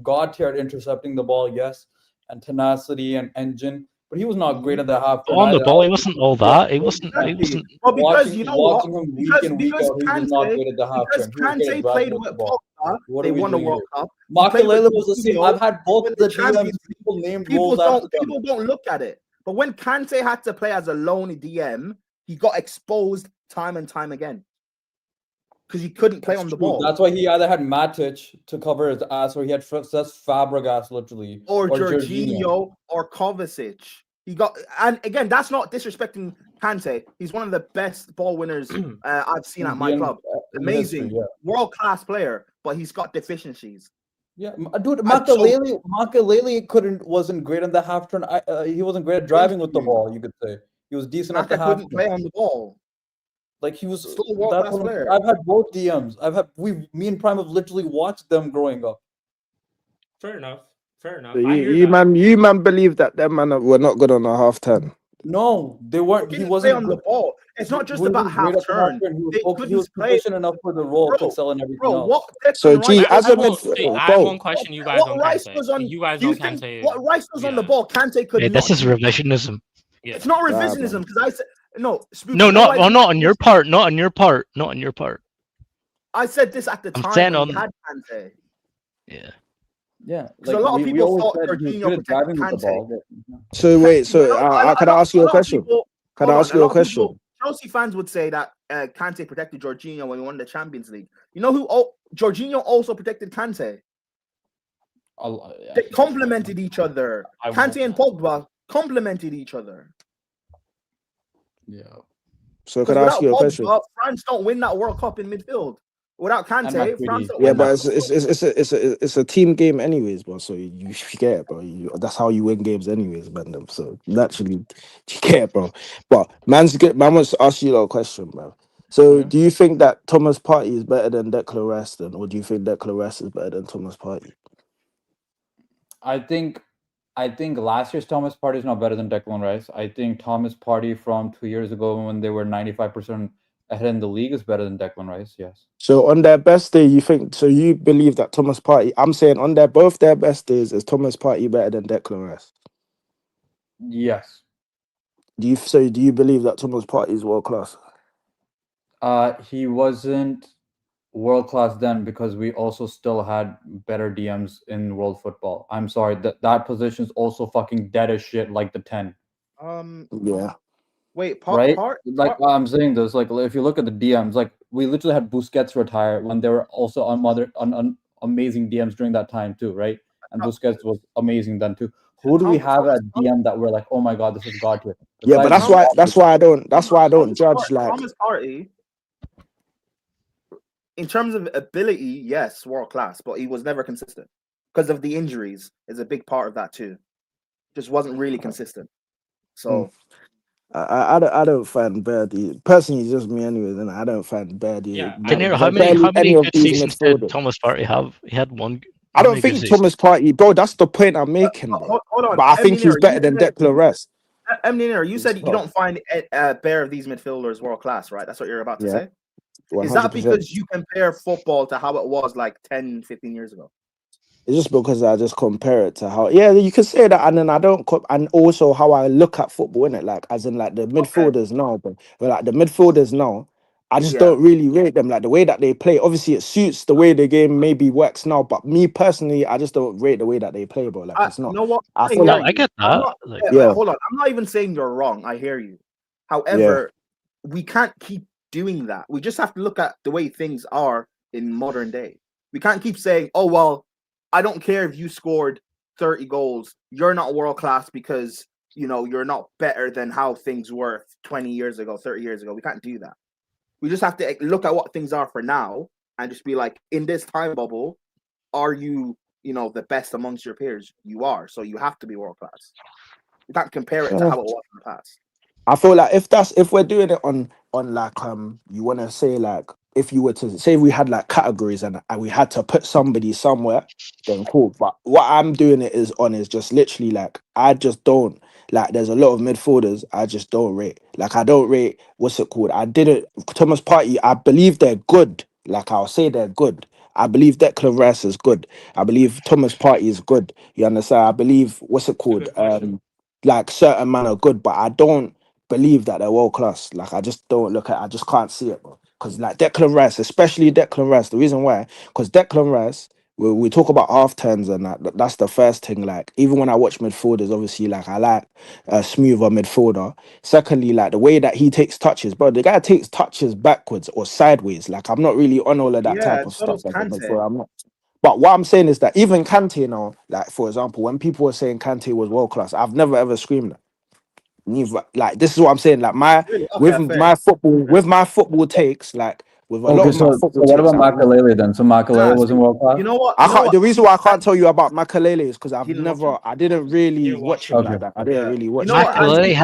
God tier at intercepting the ball, yes, and tenacity and engine. But he was not great at the half turn. On the ball, he wasn't all that. He wasn't. Well, because you know what? Him week in, week out, he was not great at the half turn. Kante played with Pogba. They won the World Cup. Makelele was the same. I've had both the DMs people named people don't look at it. But when Kante had to play as a lone DM, he got exposed time and time again. Because he couldn't play on the ball. That's why he either had Matic to cover his ass, or he had Fabregas literally, or Jorginho or Kovacic. He got, and again, that's not disrespecting Kante. He's one of the best ball winners I've seen at my club. Amazing, world class player, but he's got deficiencies. Yeah, dude, Makelele wasn't great on the half turn. He wasn't great at driving with the ball. You could say he was decent at the half turn. Couldn't play on the ball. Like he was still a world-class player. I've had both DMs. Me and Prime have literally watched them growing up. Fair enough. So you man believe that them man were not good on a half turn. No, they weren't. He wasn't on the ball. It's not just about half turn. He was proficient enough for the role to excel in everything else. So as a midfielder, I have one question. You guys don't Kante. You guys don't Kante. What Rice was on the ball, Kante could. This is revisionism. It's not revisionism because I said. No, not on your part. Not on your part. Not on your part. I said this at the time when he had Kante. Yeah. Because a lot of people thought Jorginho protected Kante. So wait, can I ask you a question? Can I ask you a question? Chelsea fans would say that Kante protected Jorginho when we won the Champions League. You know who? Jorginho also protected Kante. They complemented each other. Kante and Pogba complemented each other. Yeah. So can I ask you a question? Pogba, France don't win that World Cup in midfield. Without Kante, France don't Yeah, win but that. it's a team game anyways, bro. So you get it, bro. That's how you win games anyways, man. So naturally, you get it, bro. But man wants to ask you a question, bro. So do you think that Thomas Partey is better than Declan Rice, then, or do you think Declan Rice is better than Thomas Partey? I think last year's Thomas Partey is not better than Declan Rice. I think Thomas Partey from 2 years ago when they were 95% ahead in the league is better than Declan Rice. Yes. So on their best day, you believe that Thomas Partey? I'm saying on both their best days, is Thomas Partey better than Declan Rice? Yes. Do you believe that Thomas Partey is world class? He wasn't world class then because we also still had better DMs in world football. I'm sorry, that position's also fucking dead as shit, like the 10. Yeah. Wait, I'm saying this, like if you look at the DMs, like we literally had Busquets retire when there were also amazing DMs during that time too, right? And Busquets was amazing then too. Who do we have at DM that we're like, oh my god, this is god tier? Yeah, but that's why I don't judge like Thomas Partey. In terms of ability, yes, world class, but he was never consistent because of the injuries. Is a big part of that too. Just wasn't really consistent. So. I don't find Birdie personally, just me anyway. Then I don't find Birdie. Yeah, Mdinero, how many good seasons did Thomas Partey have? He had one. I don't think Thomas Partey, bro. That's the point I'm making, bro. Hold on, but I think he's better than Declan Rice. Mdinero, you said you don't find bear of these midfielders world class, right? That's what you're about to say. 100%. Is that because you compare football to how it was like 10, 15 years ago? It's just because I just compare it to how, you can say that, and then I don't, and also how I look at football, innit? Like, as in, like, the midfielders now, but like the midfielders now, I just don't really rate them. Like, the way that they play, obviously, it suits the way the game maybe works now, but me personally, I just don't rate the way that they play, bro. Like, it's not. You know what? I feel like, I get that. Hold on. I'm not even saying you're wrong. I hear you. However, we can't keep doing that. We just have to look at the way things are in modern day. We can't keep saying, oh, well, I don't care if you scored 30 goals. You're not world class because, you're not better than how things were 20 years ago, 30 years ago. We can't do that. We just have to look at what things are for now and just be like, in this time bubble, are you, the best amongst your peers? You are. So you have to be world class. You can't compare it to how it was in the past. I feel like if we're doing it on like you want to say like if you were to say we had like categories and we had to put somebody somewhere, then cool. But what I'm doing it is just literally like I just don't like. There's a lot of midfielders I just don't rate. Like I don't rate what's it called? Thomas Partey. I believe they're good. Like I'll say they're good. I believe Declan Rice is good. I believe Thomas Partey is good. You understand? I believe what's it called? Like certain men are good, but I don't believe that they're world class. Like I just don't I just can't see it, bro. Because like Declan Rice, especially Declan Rice, the reason why, because Declan Rice, we talk about half turns and that's the first thing. Like even when I watch midfielders, obviously like I like a smoother midfielder. Secondly, like the way that he takes touches, bro, the guy takes touches backwards or sideways. Like I'm not really on all of that type of stuff. I'm not. But what I'm saying is that even Kante now, like for example, when people were saying Kante was world class, I've never ever screamed that. Neither, like this is what I'm saying. Like my football takes, like with a lot of my football. What about Makalele then? So Makalele wasn't world class. You know what? The reason why I can't tell you about Makalele is because I didn't really watch him like that. I didn't really watch. Makalele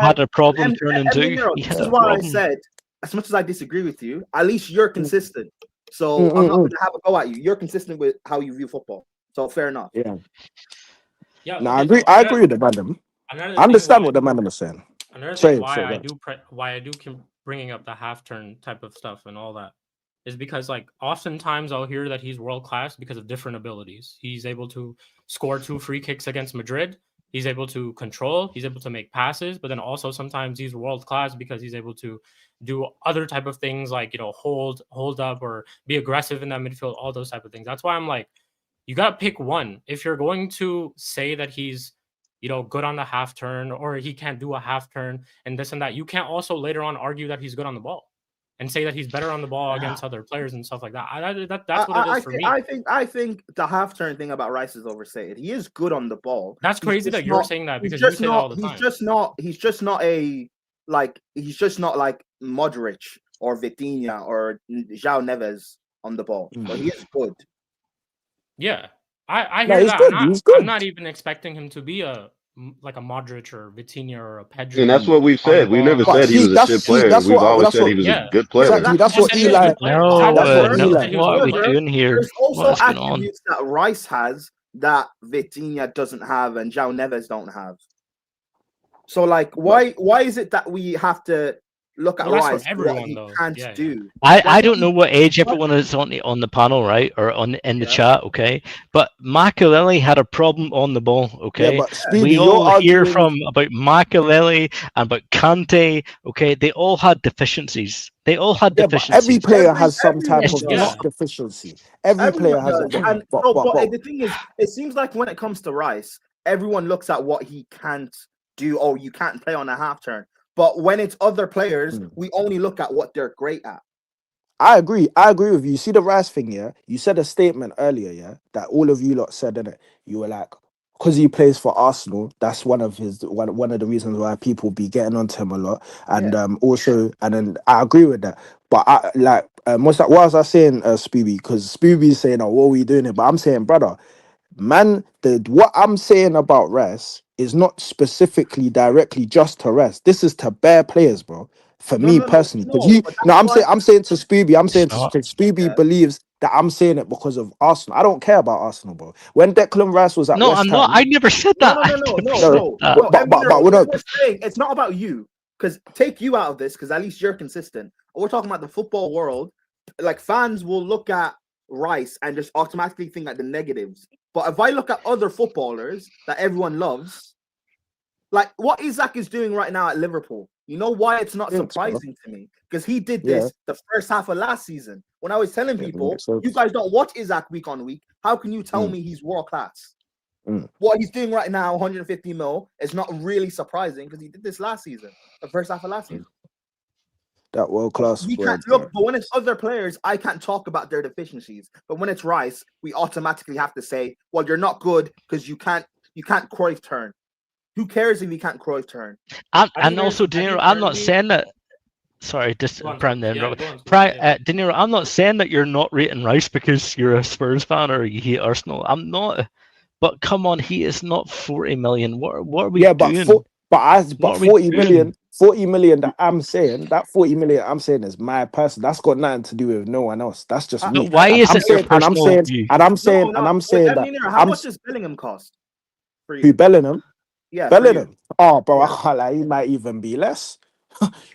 had a problem turning too. This is why I said, as much as I disagree with you, at least you're consistent. So I'm not going to have a go at you. You're consistent with how you view football. So fair enough. Yeah. No, I agree with the madam. I understand what the madam is saying. Another thing why I do keep bringing up the half turn type of stuff and all that is because like oftentimes I'll hear that he's world class because of different abilities. He's able to score 2 free kicks against Madrid. He's able to control. He's able to make passes. But then also sometimes he's world class because he's able to do other type of things like hold up or be aggressive in that midfield. All those type of things. That's why I'm like, you got to pick one. If you're going to say that he's good on the half turn or he can't do a half turn and this and that, you can't also later on argue that he's good on the ball. and say that he's better on the ball against other players and stuff like that. That's what it is for me. I think the half turn thing about Rice is overstated. He is good on the ball. That's crazy that you're saying that because you say that all the time. He's just not like Modric or Vitinha or João Neves on the ball. But he is good. Yeah, I hear that. I'm not even expecting him to be like a Modric or Vitinha or a Pedro. And that's what we've said. We never said he was a shit player. We've always said he was a good player. Exactly. That's what Eli. What are we doing here? There's also attributes that Rice has that Vitinha doesn't have and João Neves don't have. So, like, why is it that we have to look at Rice what he can't do? I don't know what age everyone is on the panel, right, or in the chat, okay? But Makelele had a problem on the ball, okay? We all hear about Makelele and about Kante, okay? They all had deficiencies. But every player has some type of deficiency. Every player has a but the thing is, it seems like when it comes to Rice, everyone looks at what he can't do. Oh, you can't play on a half turn. But when it's other players, we only look at what they're great at. I agree with you. You see the Rice thing, yeah? You said a statement earlier, yeah? That all of you lot said, innit? You were like, because he plays for Arsenal, that's one of the reasons why people be getting onto him a lot. And also, and then I agree with that. But what was I saying, Spooby? Because Spooby's saying, oh, what are we doing here? But I'm saying, brother, man, what I'm saying about Rest is not specifically directly just to Rest. This is to bare players, bro. For me personally, I'm saying to Spooby, Spooby believes that I'm saying it because of Arsenal. I don't care about Arsenal, bro. When Declan Rice was at West Ham, I never said that. No. But we're saying it's not about you, because take you out of this, because at least you're consistent. We're talking about the football world. Like, fans will look at Rice and just automatically think at the negatives. But if I look at other footballers that everyone loves, like what Isak is doing right now at Liverpool, you know why it's not surprising to me? Because he did this the first half of last season. When I was telling people, you guys don't watch Isak week on week, how can you tell me he's world class? What he's doing right now, 150 mil, is not really surprising because he did this last season, the first half of last season. That world class. We can't look, but when it's other players, I can't talk about their deficiencies. But when it's Rice, we automatically have to say, "Well, you're not good because you can't Cruyff turn." Who cares if you can't Cruyff turn? And also, Dinero, I'm not saying that. Sorry, just Prime then, Dinero, I'm not saying that you're not rating Rice because you're a Spurs fan or you hate Arsenal. I'm not. But come on, he is not 40 million. What are we doing? But 40 million. 40 million that I'm saying, is my person. That's got nothing to do with no one else. That's just me. Why is it your personal view? I'm saying that. How much does Bellingham cost for you? Who, Bellingham? Yeah, Bellingham. Oh, bro, I can't lie. He might even be less.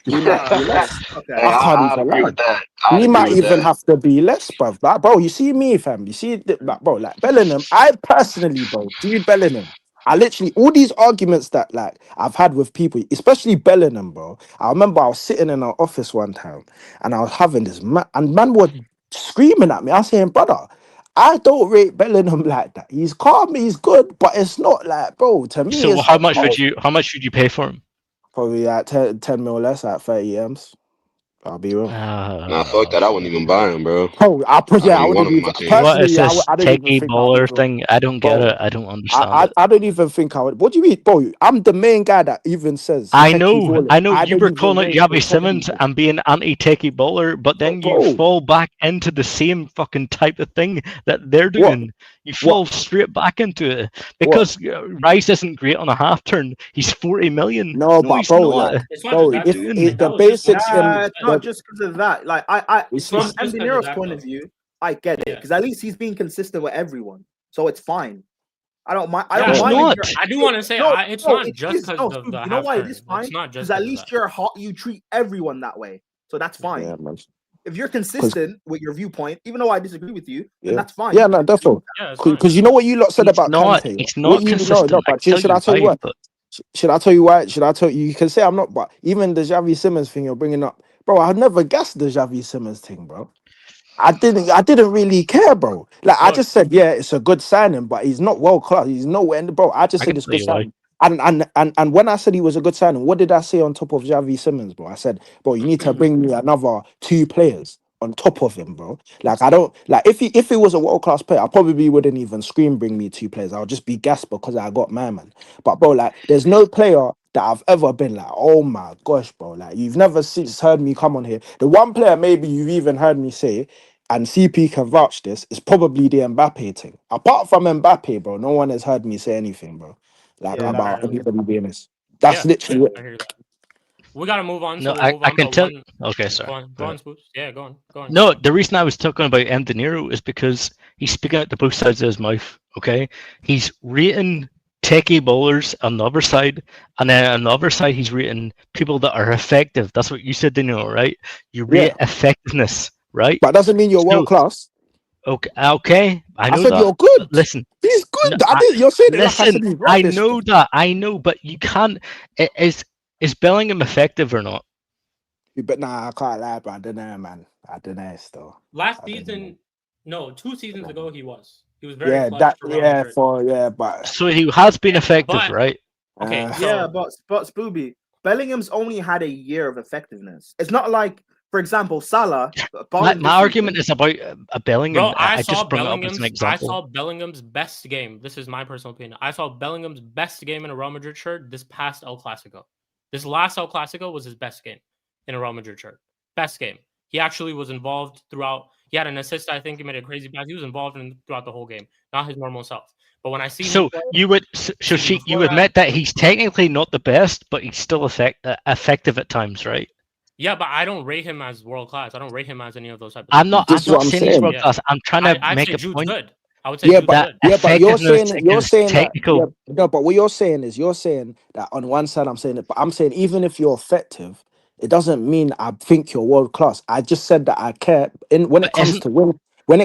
He might be less. Okay. I agree with that. He might even have to be less, bro. Like, bro, you see me, fam. You see, bro, like Bellingham. I personally, bro, Jude Bellingham. I literally, all these arguments that like I've had with people, especially Bellingham, bro. I remember I was sitting in our office one time and I was having this man was screaming at me. I was saying, brother, I don't rate Bellingham like that. He's calm, he's good, but it's not like, bro, to me. So how much would you pay for him? Probably like 10 mil less, at 30 M's. I'll be real. Nah, fuck that. I wouldn't even buy him, bro. Oh, I wouldn't even. What is this techie baller thing? I don't get it. I don't understand it. I don't even think I would. What do you mean, bro? I'm the main guy that even says. I know. You were calling out Xavi Simons and being anti-techie baller, but then you fall back into the same fucking type of thing that they're doing. You fall straight back into it because Rice isn't great on a half turn. He's 40 million. No, but bro, if the basics. Not just because of that. Like from Mdinero's point of view, I get it because at least he's being consistent with everyone, so it's fine. I don't mind. I do want to say it's not just because of the. You know why it is fine? Because at least you're hot. You treat everyone that way, so that's fine. Yeah, if you're consistent with your viewpoint, even though I disagree with you, then that's fine. Yeah, no, definitely. Because you know what you lot said about Kante. It's not consistent. But should I tell you what? Should I tell you why? Should I tell you? You can say I'm not, but even the Xavi Simons thing you're bringing up, bro, I never guessed the Xavi Simons thing, bro. I didn't really care, bro. Like I just said, yeah, it's a good signing, but he's not world class. He's nowhere in the bro. I just said it's good signing. And when I said he was a good signing, what did I say on top of Xavi Simmons, bro? I said, bro, you need to bring me another 2 players on top of him, bro. Like I don't like if he was a world class player, I probably wouldn't even scream bring me 2 players. I'll just be gassed because I got my man. But bro, like there's no player that I've ever been like, oh my gosh, bro. Like you've never heard me come on here. The one player maybe you've even heard me say, and CP can vouch this, is probably the Mbappe thing. Apart from Mbappe, bro, no one has heard me say anything, bro. Like Yeah, about no. anybody being this. That's literally I it. hear that. We gotta move on, No, so we'll move I on. can But tell. one, Okay, go sorry. on, go on, Spoops. Yeah, go on. No, the reason I was talking about Mdinero is because he's speaking out to both sides of his mouth. Okay, he's rating techie bowlers on the other side, and then on the other side, he's rating people that are effective. That's what you said, Daniel, right? You rate Yeah. effectiveness, right? But doesn't mean you're world So, class. okay, I I know said that. you're But good. listen, He's no, good. You're saying it like I listen. said he's I rubbish. know that. I know, but you can't. Is Bellingham effective or not? But nah, I can't lie, bro. I don't know, man. I don't know still. Last I don't know. season, no, 2 seasons ago he was very Yeah, clutch for Real Madrid. but So he has been effective, But right? okay, Uh, so Yeah, but Spooby, Bellingham's only had a year of effectiveness. It's not like, for example, Salah. My argument is about a Bellingham. bro, I just brought it up as an I example. saw Bellingham's best game. This is my personal opinion. I saw Bellingham's best game in a Real Madrid shirt this past El Clasico. This last El Clasico was his best game in a Real Madrid shirt. Best game. He actually was involved throughout. He had an assist. I think he made a crazy pass. He was involved throughout the whole game. Not his normal self. But when I see So him play, you would, Sheik, you admit that he's technically not the best, but he's still effective at times, right? yeah, but I don't rate him as world class. I don't rate him as any of those types of I'm not. This is I'm what not I'm saying he's saying. world class. I'm trying to I'd make say a Jude's point good. I would say yeah, Jude's but good. yeah, but you're effectiveness saying technical. that no, but what you're saying is you're saying that on one side I'm saying it, but I'm saying even if you're effective, it doesn't mean I think you're world class. I just said that I care in when it But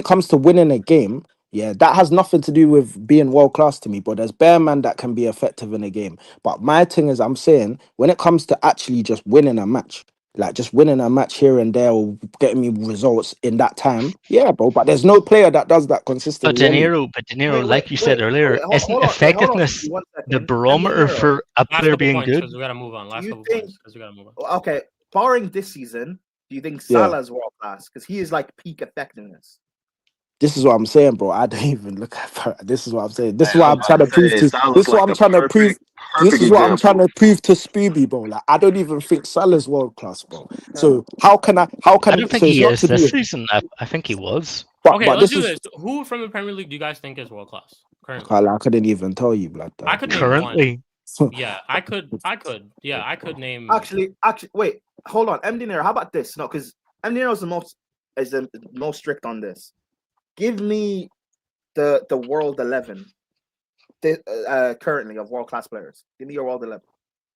comes to winning a game. Yeah, that has nothing to do with being world class to me. But there's bare man that can be effective in a game. But my thing is, I'm saying when it comes to actually just winning a match, like just winning a match here and there or getting me results in that time, yeah, bro. But there's no player that does that consistently. But De Niro, like you said wait, earlier, isn't hold on, effectiveness Spooby, 1 the second. barometer Mdinero, for a Last player couple being points good? because we gotta move on. Last you couple think- points because we gotta move on. okay, barring this season, do you think Yeah. Salah's world class? Because he is like peak effectiveness. This is what I'm saying, bro. I don't even look at. This is what I'm saying. This is Hey, what I I'm was trying to about to prove say, to. Salah's This is what like I'm the trying to prove. This perfect is what I'm example. trying to prove to Spooby, bro. Like I don't even think Salah's world class, bro. So how can I? How can? I don't think So it's he not is to do. this With, season. I think he was. Okay, let's this do is. this. Who from the Premier League do you guys think is world class currently? I couldn't even tell you, blood. I could name Currently, one. Yeah, I could. Yeah, I could name. Actually, wait, hold on, Mdinero. How about this? No, because Mdinero is the most strict on this. Give me the world 11, currently of world class players. Give me your world 11.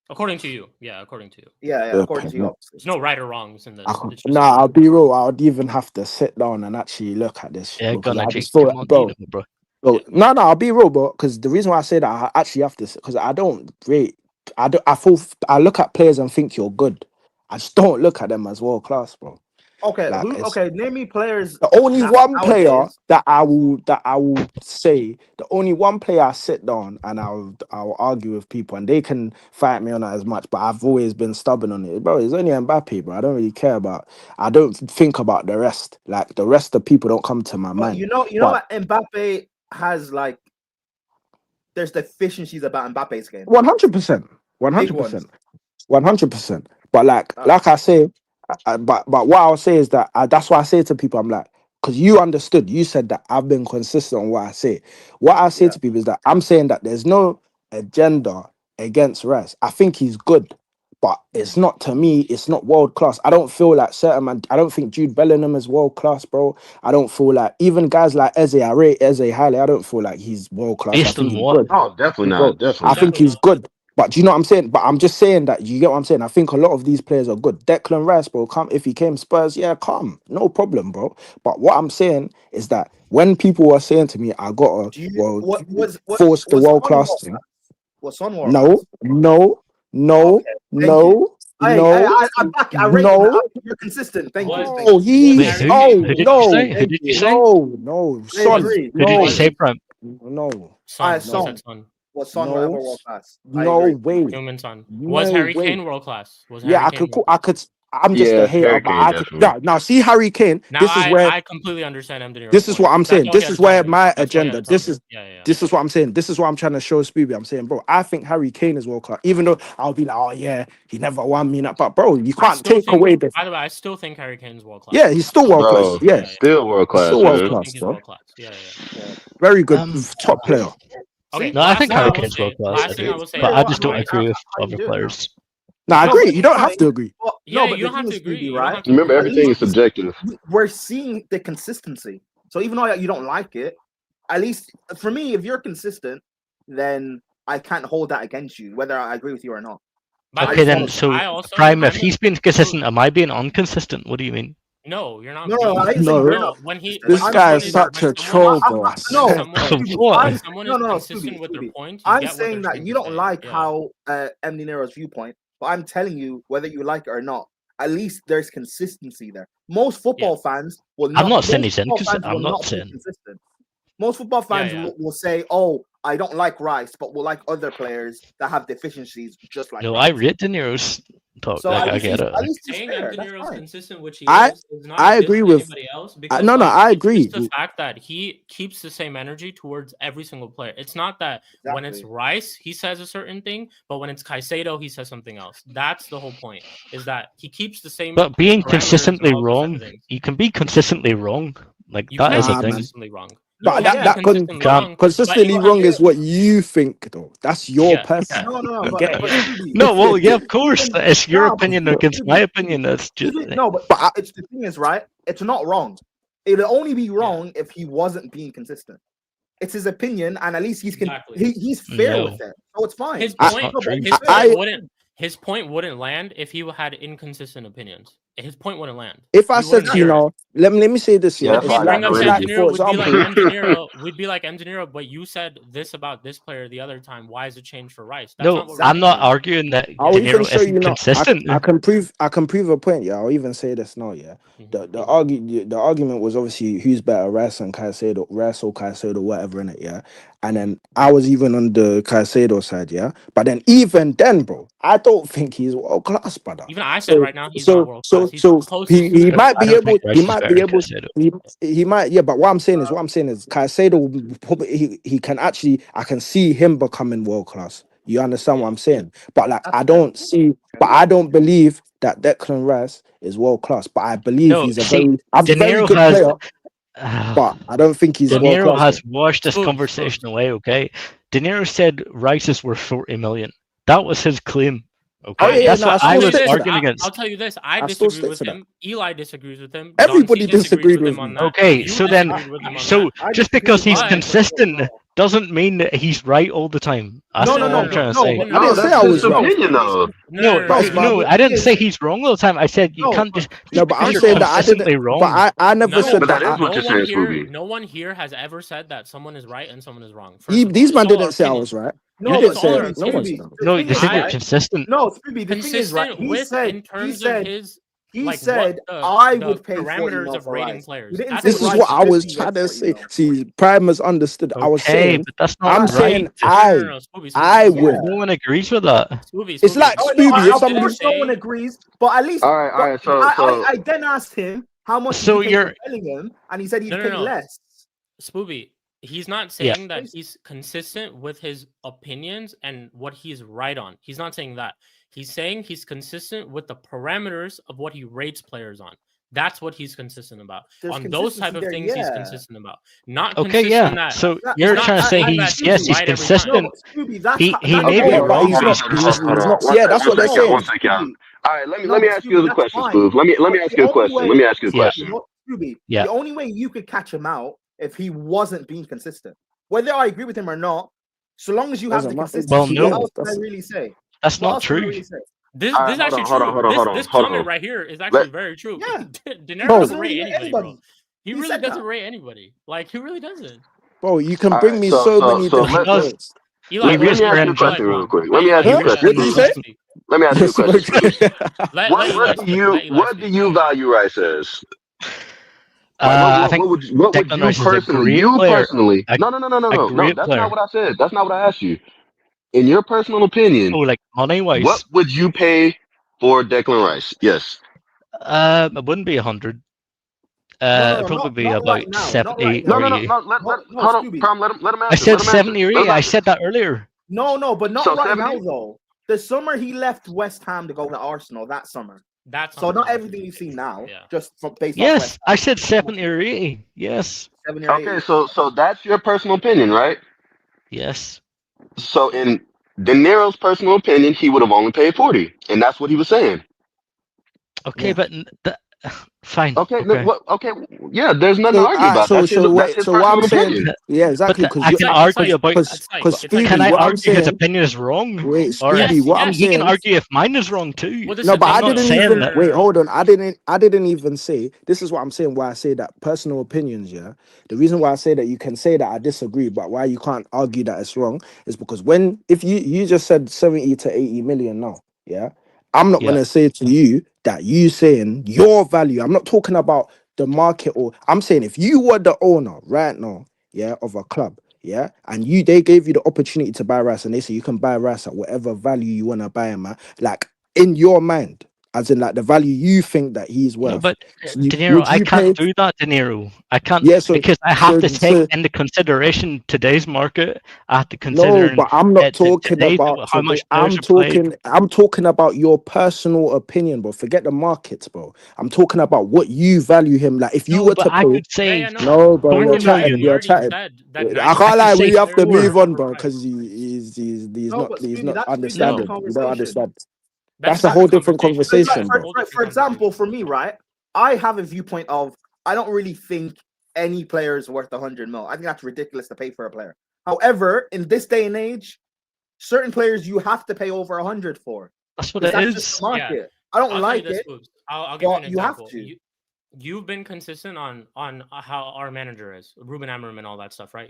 According to you, yeah, according to you. Yeah, Yeah, according to you, obviously. There's no right or wrongs in this. It's just Nah, I'll be real. I would even have to sit down and actually look at this. yeah, Because gonna I Jake. just feel, Come on, bro. you know, bro. Bro, no, I'll be real, bro. Because the reason why I say that I actually have to, because I don't rate. I look at players and think you're good. I just don't look at them as world class, bro. Okay, Like, okay, name me players. The only one player nowadays. that I will say, the only one player I sit down and I'll argue with people and they can fight me on it as much, but I've always been stubborn on it, bro. It's only Mbappe, bro. I don't really care about. I don't think about the rest. Like the rest of people don't come to my But mind. you know what Mbappe has like. There's deficiencies about Mbappe's game. 100%, 100%, 100%. But like I say, but what I'll say is that that's why I say to people, I'm like, because you understood, you said that I've been consistent on what I say. What I say to people is that I'm saying that there's no agenda against Rice. I think he's good, but it's not, to me, it's not world class. I don't feel like certain man. I don't think Jude Bellingham is world class, bro. I don't feel like even guys like Eze. I rate Eze highly. I don't feel like he's world class. I Based think on he's what? good. Oh, definitely not. Definitely. I think he's good. But do you know what I'm saying? But I'm just saying that, you get what I'm saying? I think a lot of these players are good. Declan Rice, bro, if he came Spurs, yeah, come. No problem, bro. But what I'm saying is that when people were saying to me, I got to force the world class thing. Was Son world No, class? no, no, Okay, no, no. I rate him. You're consistent. Thank you. Oh, he's Who did you say? no, I Son, agree. Who did you say, Prime? no. Son. Son. Son. Was Son No. ever world class? I No agree. way. Human Son. No Was Harry way. Kane world class? Was Yeah, Harry I Kane could. world I could. I'm just Yeah, a hater, Harry but Kane, I could. definitely. Now see Harry Kane. Now This is where I completely understand Mdinero. this is what I'm saying. This is where my That's why he had agenda. a tumbler. Yeah. This is what I'm saying. This is what I'm trying to show Spooby. I'm saying, bro, I think Harry Kane is world class. Even though I'll be like, oh yeah, he never won me. But bro, you I can't still take think, away the. by the way, I still think Harry Kane's world class. Yeah, he's still world Bro, class. Yeah, still world class, still world man. class, think he's bro. world class. Yeah. Very good, top player. Okay. No, I think Harry will Kane's say- world class. Last thing I will say, But is I just don't Rice- agree with how you other do it now? players. No, I No, agree. but You don't it's have to fine. agree. Well, Yeah, no, but you the don't have thing to is, agree. Spooby, You don't right? have to Remember, agree. everything is subjective. We're seeing the consistency. So even though you don't like it, at least for me, if you're consistent, then I can't hold that against you, whether I agree with you or not. By the Okay, way, then, folks, so I also- Prime, if I'm- he's been consistent, am I being inconsistent? What do you mean? No, you're not. No, being- I didn't say No. you're not. When he, This when guy someone is such a when troll, someone- bro. I No, swear. someone- Spooby, What? when someone is consistent with their point, you I'm get what saying they're that trying you to don't say. like Yeah. how Mdinero's viewpoint, but I'm telling you, whether you like it or not, at least there's consistency there. Most football fans will not. I'm not saying most he's football inconsistent. fans will I'm not be saying. consistent. Most football fans Yeah. Will say, "Oh, I don't like Rice, but will like other players that have deficiencies, just like No, Rice." I rate De Niro's talk. So Like, at I least get he's- it. at least he's Saying fair, that's Mdinero's fine. consistent, which he I- is not. I a diss agree to with- anybody else because no, I it's agree. just the fact that he keeps the same energy towards every single player. It's not that when it's Exactly. Rice he says a certain thing, but when it's Caicedo he says something else. That's the whole point. Is that he keeps the same. But being parameters consistently and all those type of wrong, things. you can be consistently wrong. Like, You that can is be a thing. consistently wrong. But You that- can that be con- consistently can't- wrong. Consistently but wrong is what you think, though. That's your Yeah. person. No, but Okay. Spooby, No, well, yeah, of course. Even- It's your Nah, but opinion Spooby, against my opinion. That's just. No, but it's the thing is, right? It's not wrong. It'll only be wrong if he wasn't being consistent. It's his opinion, and at least he's Exactly. he's fair No. with it, so it's fine. His That's point, not true. his point wouldn't land if he had inconsistent opinions. His point wouldn't land. If I You said wouldn't to you hear it. now, let me say this. Yeah, Yeah, that's If why you I bring got up no it's energy. Mdinero, we'd be like example, we'd be like Mdinero, but you said this about this player the other time. Why is it changed for Rice? That's No, not what we're I'm not saying. arguing that I'll De even Niro show you isn't now. consistent. I can prove a point. Yeah, I'll even say this now. Yeah, the argument was obviously who's better, Rice or Caicedo, whatever in it. Yeah, and then I was even on the Caicedo side. Yeah, but then even then, bro, I don't think he's world class, brother. Even I said right now he's not world So class. He's close he to might I be don't able. think Rice He is might better be than able. Caicedo. He might. Yeah, but what I'm saying is Caicedo. Probably he can actually. I can see him becoming world class. You understand what I'm saying? But like, I don't see. But I don't believe that Declan Rice is world class. But I believe No, he's a see, very, De very Niro good has- player. But I don't think he's De world Niro class. has washed this Spooks, conversation Spooks. away, okay? De Niro said Rice is worth 40 million. That was his claim. Okay, Oh, yeah, that's no, I what I still was stick to that. arguing against. I'll tell you this. I I still disagree stick with to that. him. Eli disagrees with him. Everybody Don C disagrees disagreed with him on me. that. Okay, You so then, disagreed with him on so that. just because he's But- consistent doesn't mean that he's right all the time. That's No, all no, I'm no, trying to no, say. but- I didn't say that's I his was right. opinion, though. No, I didn't say he's wrong all the time. I said you No, can't just. No, but I'm because saying you're that I consistently didn't. wrong. But I never No, said but that. that is what you're saying, Spooby. No one here has ever said that someone is right and someone is wrong. These man didn't say I was right. No, You but didn't say Spooby, it. No one said Spooby, that. the No, thing you is, said you're right? consistent. No, Spooby, the thing is, right? Consistent He with said, in terms he said, of his he like said, what I the would pay 40 parameters mil of for rating Rice. players. He didn't That's say This is Rice what I was should trying get to 40 say. mil. See, Prime has understood. I was Okay, saying, but that's not I'm right. saying, No, Spooby, I Spooby, would. No one agrees with that. Spooby, It's like Oh, Spooby, no, if of somebody- course no one agrees, but at least All right, so- I then asked him how much So did he pay you're- for Bellingham, and he said he'd No, no, pay no. less. Spooby, he's not Yeah. saying that he's consistent with his opinions and what he's right on. He's not saying that. He's saying he's consistent with the parameters of what he rates players on. That's what he's consistent about. There's On those type consistency of there, things, he's yeah. consistent about. Not Okay, consistent yeah. that. So That- you're not- trying to say not he's that yes, he's he's right every time. consistent. No, but Scooby, that's He may that's be okay, but wrong. he's not. Hold on. Yeah, that's what they're saying. One second. All right, let No, me but ask you Scooby, the that's question, fine. Spoof. Let me ask you a question. Let me ask you a Yeah. question. Scooby, Yeah. the only way you could catch him out if he wasn't being consistent, whether I agree with him or not, so long as you have Doesn't the matter. consistency. Well, what no. else can I really say? That's What not else can I true. really say? This All right, is actually hold true. on, This hold comment on. right here is actually Let- very true. Yeah. Dinero Bro. doesn't rate anybody, bro. He He really said doesn't that. rate anybody. Like he really doesn't. Bro, you can All bring right, me so- so so- many so different let- players. Eli, Let me Eli, ask you a Eli, question Eli, real quick. Eli, Let me ask you a Eli, question. What did you say? speak. Let me ask you a question. Spoof. Let What Eli do speak. you Let Eli what do speak. you value Rice as? I think what would Declan you Rice is a personally? great You player. personally? A No. great That's player. not what I said. That's not what I asked you. in your personal opinion, Oh, like money wise, what would you pay for Declan Rice? Yes. it wouldn't be 100. No, It'd probably be not about right now. Not 70 right No, now. or no, no, 80. no. No, Hold on, Scooby. Prom. Let him I answer. said Let him answer. 70 or Let 80. him I answer. said that earlier. No, but not So right 70? now though. The summer he left West Ham to go to Arsenal, that summer. That's So on not him. everything you see now, Yeah. just from based off Yes, West I said 70 or 80. Yes, Ham, 7 or 8. Okay, so that's your personal opinion, right? yes. So in Dinero's personal opinion, he would have only paid 40, and that's what he was saying. Okay, Yeah. but fine. Okay, Okay. okay, yeah. There's nothing to So, argue about. That's his. That's his what I'm personal saying, opinion. yeah, exactly, But because I you, can It's like- argue about. it's like- because it's like- Can Spooby, I what I'm argue his saying, opinion is wrong? wait, Or Spooby, Yes, what I'm yes, he can saying, argue if mine is wrong too. Well, this no, is the but thing, I not though. didn't saying even that. wait. Hold on, I didn't even say. This is what I'm saying. Why I say that personal opinions. Yeah, the reason why I say that you can say that I disagree, but why you can't argue that it's wrong is because if you just said 70 to 80 million now, yeah, I'm not Yeah. gonna say to you that you saying your value. I'm not talking about the market, or I'm saying if you were the owner right now, yeah, of a club, yeah, and they gave you the opportunity to buy Rice, and they say you can buy Rice at whatever value you want to buy him at, like in your mind, as in like the value you think that he's No, worth. but So De Niro, would I you can't pay? do that, De Niro. I can't Yeah, so because I have to take so into consideration today's market. I have to no, consider but I'm not talking today's about how today. much players are played. I'm talking about your personal opinion, bro. Forget the markets, bro. I'm talking about what you value him. Like if you No, were but to I pay, could say no, bro, you're 40 But chatting, he million. you're already chatting. said that I 90% can't I lie, could we say have to four. move on, bro, overpriced. because he's No, not but he's Speedy, not that's a different understanding. You don't conversation. understand. That's That's a whole different Because, conversation, bro. for example, for me, right, I have a viewpoint of I don't really think any player is worth 100 mil. I think that's ridiculous to pay for a player. However, in this day and age, certain players you have to pay over 100 for. That's what Because it that's just is. the market. I don't I'll tell you like this, it, Boobs. I'll give you an but you have example. to. You've been consistent on how our manager is, Ruben Amorim and all that stuff, right?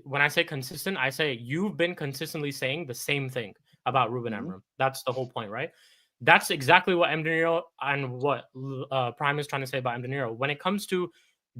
When I say consistent, I say you've been consistently saying the same thing about Ruben Mhm. Amorim. That's the whole point, right? That's exactly what Mdinero and what Prime is trying to say about Mdinero. When it comes to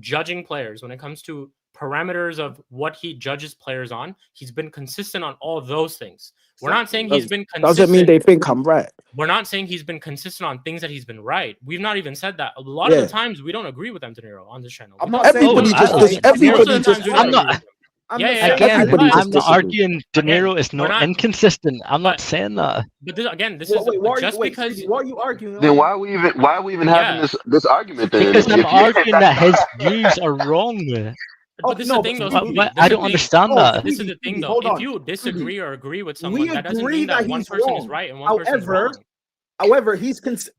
judging players, when it comes to parameters of what he judges players on, he's been consistent on all those things. We're not saying he's been consistent. Doesn't mean they think I'm right. We're not saying he's been consistent on things that he's been right. We've not even said that. A lot of the times we don't agree with Mdinero on this channel. I'm not saying Everybody that- just I- does. I- Everybody most of the just. times we don't I'm not- agree with him. I'm Yeah, just yeah, saying- yeah. Everybody But- just I'm not disagree. arguing De Again, Niro is we're not not- inconsistent. I'm not but- saying that. But this, again, this Wait, is why are just you, because. Stevie, why are you arguing? Then why are we even having Yeah. this argument then? Because I'm If you- arguing that his views are wrong. But this is the thing, though. But- Scooby. but This I is the don't thing. understand Oh, that. This is the thing, Scooby, though. hold If on. you disagree or agree with someone, We that doesn't agree mean that that one he's person is wrong. right and one person is However, wrong. However,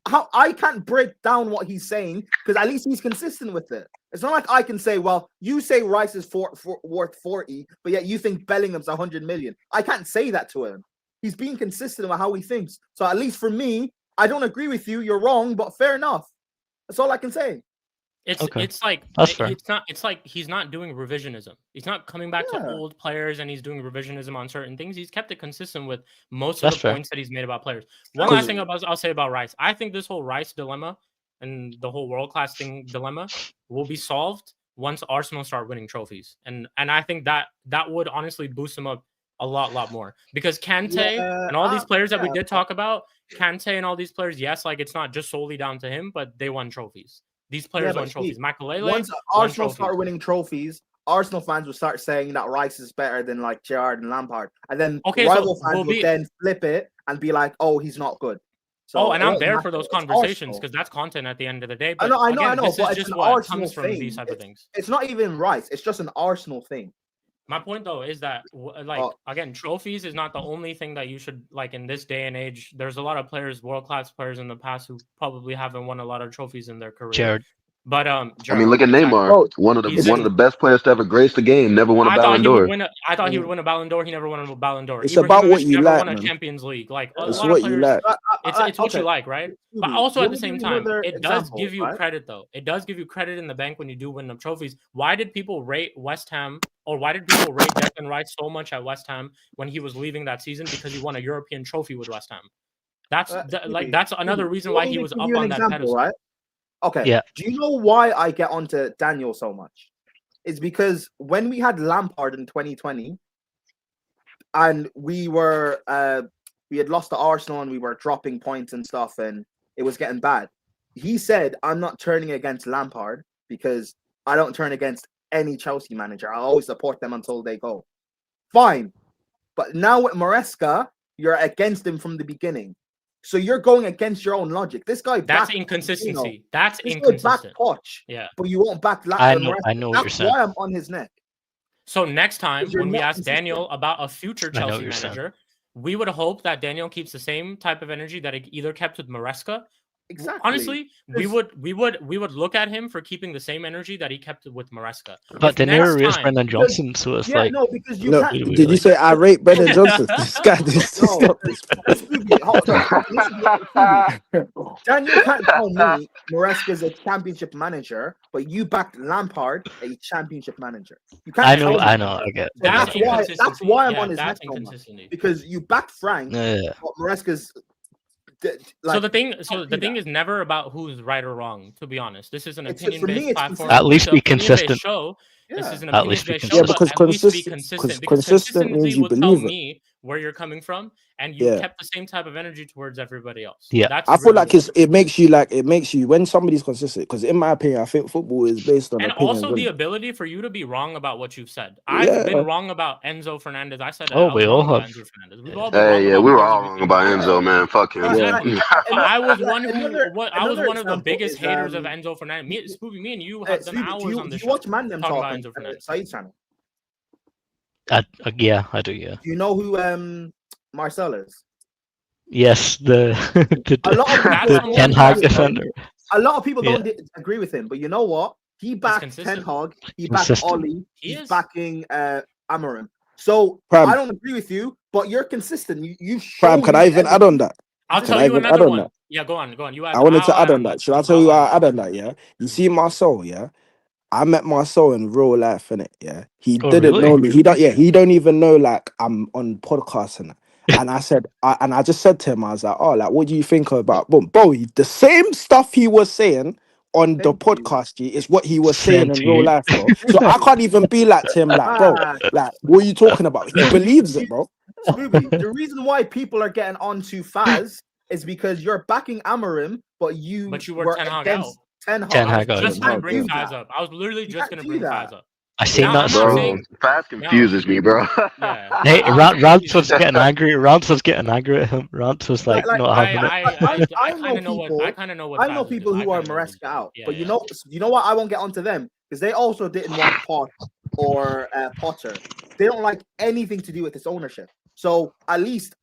how I can't break down what he's saying because at least he's consistent with it. It's not like I can say, well, you say Rice is worth 40, but yet you think Bellingham's 100 million. I can't say that to him. He's being consistent with how he thinks. So at least for me, I don't agree with you. You're wrong, but fair enough. That's all I can say. It's like That's fair. it's like he's not doing revisionism. He's not coming back to old players and he's doing revisionism on certain things. He's kept it consistent with most of That's the fair. points that he's made about players. One last thing I'll say about Rice. I think this whole Rice dilemma and the whole world class thing dilemma will be solved once Arsenal start winning trophies. And I think that would honestly boost him up a lot more. Because Kante and all these players that we did talk about, Kante and all these players, yes, like it's not just solely down to him, but they won trophies. These players won trophies. Makelele once Arsenal start winning trophies, Arsenal fans will start saying that Rice is better than like Gerrard and Lampard, and then rival fans will then flip it and be like, "Oh, he's not good." So, and I'm there for those conversations because that's content at the end of the day. But I know. This but is it's just an what Arsenal comes from thing. these type of things. It's not even Rice. It's just an Arsenal thing. My point though is that again, trophies is not the only thing that you should like in this day and age. There's a lot of players, world class players in the past who probably haven't won a lot of trophies in their career. Jared. But I mean, look at Neymar, one of the best players to ever grace the game, never won a Ballon d'Or. I thought he would win a Ballon d'Or. He never won a Ballon d'Or. It's about what you like, won a man. Champions League. Like It's a lot what of players, you like. It's what you like, right? But also at the same time, it does give you right? credit though. It does give you credit in the bank when you do win the trophies. Why did people rate West Ham or why did people rate Declan Rice so much at West Ham when he was leaving that season? Because he won a European trophy with West Ham. That's another reason why he was up on that pedestal. Right? Okay. Yeah. Do you know why I get onto Daniel so much? It's because when we had Lampard in 2020, and we had lost to Arsenal and we were dropping points and stuff, and it was getting bad. He said, "I'm not turning against Lampard because I don't turn against any Chelsea manager. I always support them until they go." Fine, but now with Maresca, you're against him from the beginning, so you're going against your own logic. This guy, That's inconsistency. That's inconsistent. Poch, yeah, but you won't back. I know what you're That's saying. why I'm on his neck. So next time You're when we not ask consistent. Daniel about a future I know what Chelsea you're saying. manager, we would hope that Daniel keeps the same type of energy that he either kept with Maresca. Exactly. Honestly, we would look at him for keeping the same energy that he kept with Maresca. But If Mdinero next raised time- Brendan Johnson, so it's like no, because you No, can't. Wait, did you wait. say I rate Brendan Johnson? This guy, this No, stop this. Scooby, hold on. Scooby. Daniel can't tell me Maresca's a championship manager, but you backed Lampard, a championship manager. You can't. I tell know, me I know, that. I get. So That's that's why. inconsistency. That's why I'm Yeah, on his neck that's so much, inconsistency. because you backed Frank, Yeah. but Maresca's. So the thing that. is never about who's right or wrong. To be honest, this is an It's- for me, opinion-based it's platform. At least It's be an opinion-based consistent. Show. This is an At least be opinion-based show, Yeah, consistent. because but at least be consistent, consistent. Because consistent means consistency you will tell believe it. me where you're coming from, and you Yeah. kept the same type of energy towards everybody else. Yeah. That's I feel really like it makes you when somebody's consistent. Because in my opinion, I think football is based on and opinions. also the innit? ability for you to be wrong about what you've said. Yeah. I've been wrong about Enzo Fernandez. I said Oh, I we was all wrong about have. Enzo Fernandez. We've all been wrong Hey, yeah, about we were players all we wrong think about are Enzo, man. Fuck him. Exactly. I was one who Another I was one of the example biggest is, haters of Enzo Fernandez. Me and you have done Scooby, hours on do this you show watch Man Them talking about talking? Enzo Fernandez. Saeed's channel. Yeah, I do. Yeah. Do you know who Marcel is? Yes, the A lot of people That's the someone Ten who Hag has- defender. A lot of people Yeah. don't agree with him, but you know what? He backed Ten consistent. Hag, he backed Consistent. Ollie, He he's is. backing Amarim. So Prime. I don't agree with you, but you're consistent. You've Prime, shown can me I even evidence. add on that? I'll Can tell I you even another add on one. that? Yeah, go on. You add. I wanted to I'll add on that. Should I tell you how I add on that? Yeah. You see Marcel, yeah. I met Marcel in real life, innit? Yeah. He Oh, didn't really? know me. He don't even know like I'm on podcasts and that. And I said, I just said to him, I was like, oh, like, what do you think about boom, bro? The same stuff he was saying on the Thank you. podcast, G, is what he was Same saying in to real you. life, bro. So I can't even be like to him, like, bro, like, what are you talking about? He believes it, bro. Scooby, the reason why people are getting onto Faz is because you're backing Amarim, but you were Ten Hag against out. Ten Hag. Ten I Hag was out. just gonna Oh, bring dude. Faz up. I was literally You just can't gonna do bring that. Faz up. I seen Now, that I'm not story. saying- Fast confuses me, bro. Yeah. Rance was getting angry. Rance was getting angry at him. Rance was like Like, not having it. I know kind of know people- what I kind of know what I know Faz is people doing. who I are kinda know what he's Maresca doing. out, Yeah, but yeah. you know what? I won't get onto them because they also didn't want Pot or Potter. They don't like anything to do with this ownership. So at least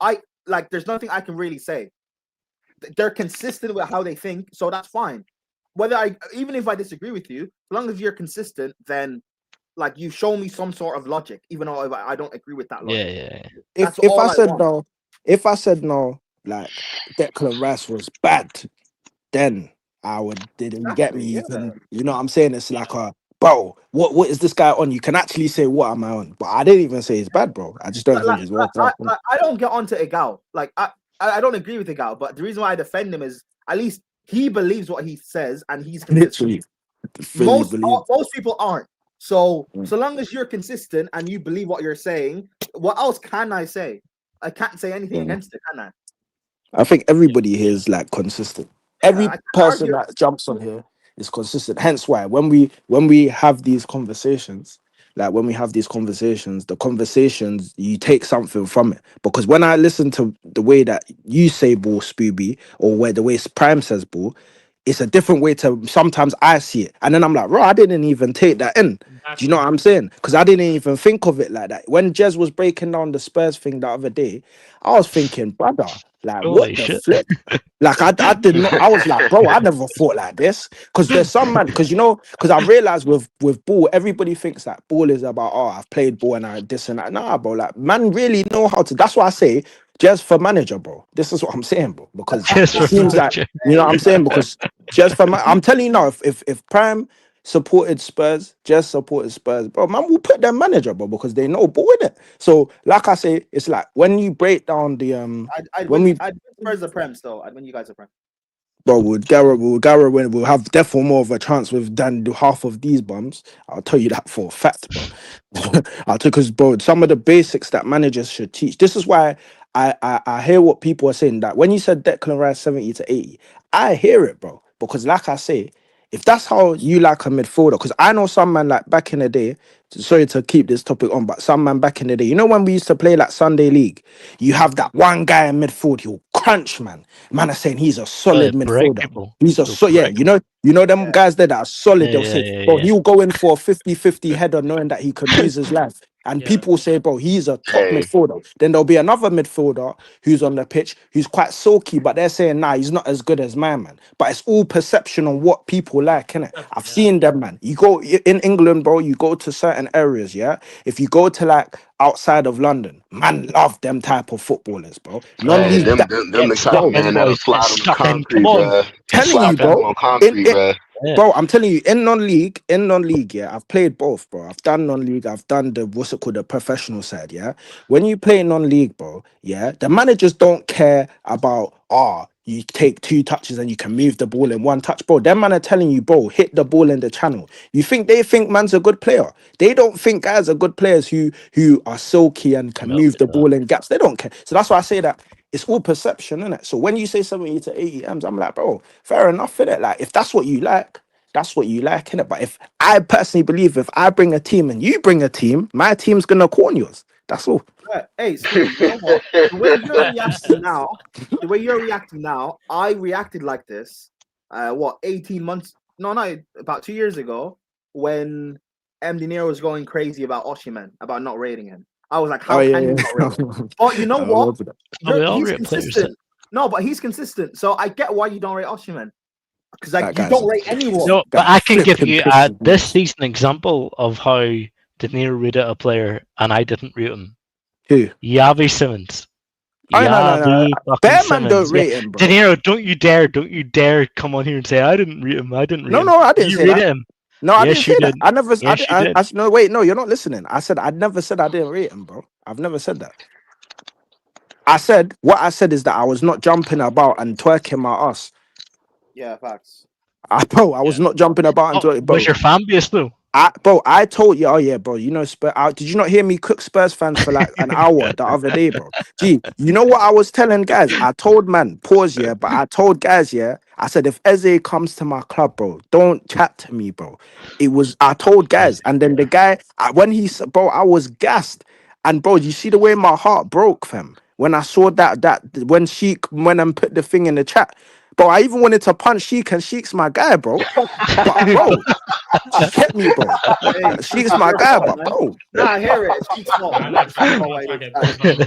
there's nothing I can really say. They're consistent with how they think, so that's fine. Even if I disagree with you, as long as you're consistent, then like you show me some sort of logic, even though I don't agree with that logic. Yeah. That's If all I I said want. no, if I said no, like Declan Rice was bad, then I didn't get me Exactly, even. You know what I'm saying? It's like bro, what is this guy on? You can actually say what am I on, but I didn't even say he's bad, bro. I just don't think he's worth it. I don't get onto Igal. Like I don't agree with Igal, but the reason why I defend him is at least he believes what he says and he's consistent. Literally, Most people aren't. So Mm. so long as you're consistent and you believe what you're saying, what else can I say? I can't say anything Mm. against it, can I? I think everybody here is like consistent. Yeah, Every I can't person argue. that jumps on here is consistent. Hence why when we have these conversations, the conversations you take something from it. Because when I listen to the way that you say ball, Spooby, or where the way Prime says ball, it's a different way to sometimes I see it. And then I'm like, bro, I didn't even take that in. Do you know what I'm saying? Because I didn't even think of it like that. When Jez was breaking down the Spurs thing the other day, I was thinking, brother, like, Holy what the shit. flip? Like, I did not, I was like, bro, I never thought like this. Because there's some man, because I realized with ball, everybody thinks that ball is about, oh, I've played ball and I this and that. Nah, bro, like, man really know how to, that's why I say, just for manager, bro. This is what I'm saying, bro. Because Just it for seems like, manager. you know what I'm saying? Because just for I'm telling you now, if Prime supported Spurs, just supported Spurs, bro, man will put their manager, bro, because they know ball in it. So, like I say, it's like when you break down the I'd when win Spurs the Prem still. I'd win you guys a Prem. Bro, would Garrett will have definitely more of a chance with than half of these bums. I'll tell you that for a fact, bro. I'll tell because bro, some of the basics that managers should teach. This is why I hear what people are saying that when you said Declan Rice 70 to 80, I hear it, bro. Because like I say, if that's how you like a midfielder, because I know some man like back in the day, sorry to keep this topic on, but some man back in the day, you know when we used to play like Sunday League, you have that one guy in midfield, he'll crunch, man. Man are saying he's a solid Break midfielder. people. He's a He'll yeah, break you know them Yeah. guys there that are solid. Yeah, They'll yeah, say, yeah, bro, yeah. he'll go in for a 50-50 header knowing that he could lose his life. And Yeah. people say, bro, he's a top Hey. midfielder. Then there'll be another midfielder who's on the pitch who's quite silky, but they're saying, nah, he's not as good as my man. But it's all perception on what people like, innit? I've Yeah. seen them, man. You go in England, bro, you go to certain areas, yeah? If you go to like outside of London, man, love them type of footballers, bro. Hey, Non-league, them that, the Stuck kind of bro, in, man that'll boys. Get slide on the stuck in. Come concrete, on. bruh. Get telling you, stuck in. Slide bro. on concrete, bruh. Yeah. Bro, I'm telling you, in non-league, yeah, I've played both, bro. I've done non-league, I've done the what's it called, the professional side, yeah. When you play non-league, bro, yeah, the managers don't care about you take 2 touches and you can move the ball in 1 touch, bro. Them man are telling you, bro, hit the ball in the channel. They think man's a good player. They don't think guys are good players who are silky and can Milk move it the up. ball in gaps. They don't care. So that's why I say that it's all perception, isn't it? So when you say 70 to 80 M's, I'm like, bro, fair enough, innit? Like, if that's what you like, that's what you like, innit? But if I personally believe if I bring a team and you bring a team, my team's gonna corn yours. That's all. Right. Hey, Spooby, you know what? The way you're reacting now, I reacted like this. 18 months? No, about 2 years ago, when Mdinero was going crazy about Oshiman, about not rating him. I was like, how can you not rate him? But you know I what? remember that. Oh, we all He's rate players. consistent. No, but he's consistent. So I get why you don't rate Oshiman. Because like That you guy's don't a- rate anyone. No, but Guy I can give flipping you pisses me this off. season example of how De Niro rated a player and I didn't rate him. Who? Yavi Simmons. Oh no. Yavi fucking Bear man don't Simmons. Yeah. rate him, bro. De Niro, don't you dare come on here and say I didn't rate him. I didn't rate him. No, I didn't You say rated that. him. No, I Yes, didn't you say that. did. I never. Yes, you did. No, wait, no, you're not listening. I never said I didn't rate him, bro. I've never said that. I said what I said is that I was not jumping about and twerking my ass. Yeah, facts. I was Yeah. not jumping about and Oh, twerking, bro. was your fan base though? I told you, oh yeah, bro. You know, did you not hear me cook Spurs fans for like an hour the other day, bro? Gee, you know what I was telling guys? I told man, pause, yeah, but I told guys, yeah, I said if Eze comes to my club, bro, don't chat to me, bro. I told guys, and then the guy, when he said, bro, I was gassed, and bro, you see the way my heart broke, fam, when I saw that when Sheik went and put the thing in the chat, bro, I even wanted to punch Sheik, and Sheik's my guy, bro. But bro. She kept me, bro. Hey, She's my guy, but man. bro, Nah, I hear it. She's small. I'm not trying to get pissed off,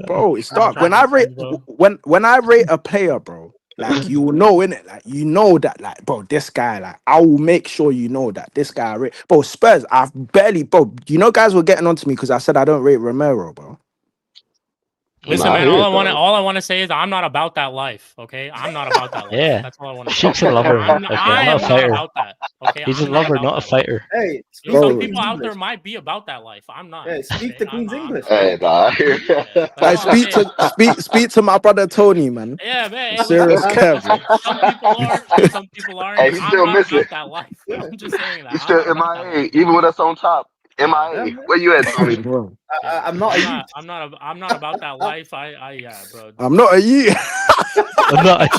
bro, it's I'm dark. trying to defend, bro. When I rate a player, bro, like you will know in it, like you know that, like bro, this guy, like I will make sure you know that this guy, bro, Spurs. I've barely, bro. You know, guys were getting onto me because I said I don't rate Romero, bro. Listen, Nah, I man. hear All it, I want to say is I'm not about that life. Okay, I'm not about that life. Yeah. That's all I want to say. Sheik's a lover. I Okay, am not a not fighter. about that. Okay, He's a I'm not lover, about not a that life. fighter. Hey, You know, some Bro. people out there might be about that life. I'm not. Hey, speak okay? the Queen's English. Hey, nah, I hear Yeah, it. that's all I'm saying. Speak to my brother Tony, man. Yeah, man. Hey, Serious listen, care, bro. some people are, and some people aren't. Hey, he's I'm still not missing. about that life. Yeah. I'm just saying that He's I'm still not about that MIA, life. even with us on top. Yeah. MIA. Where you at, Tony? Bro, Yeah. I'm not a youth. I'm not about that life. Yeah, bro. I'm not a year. I'm not.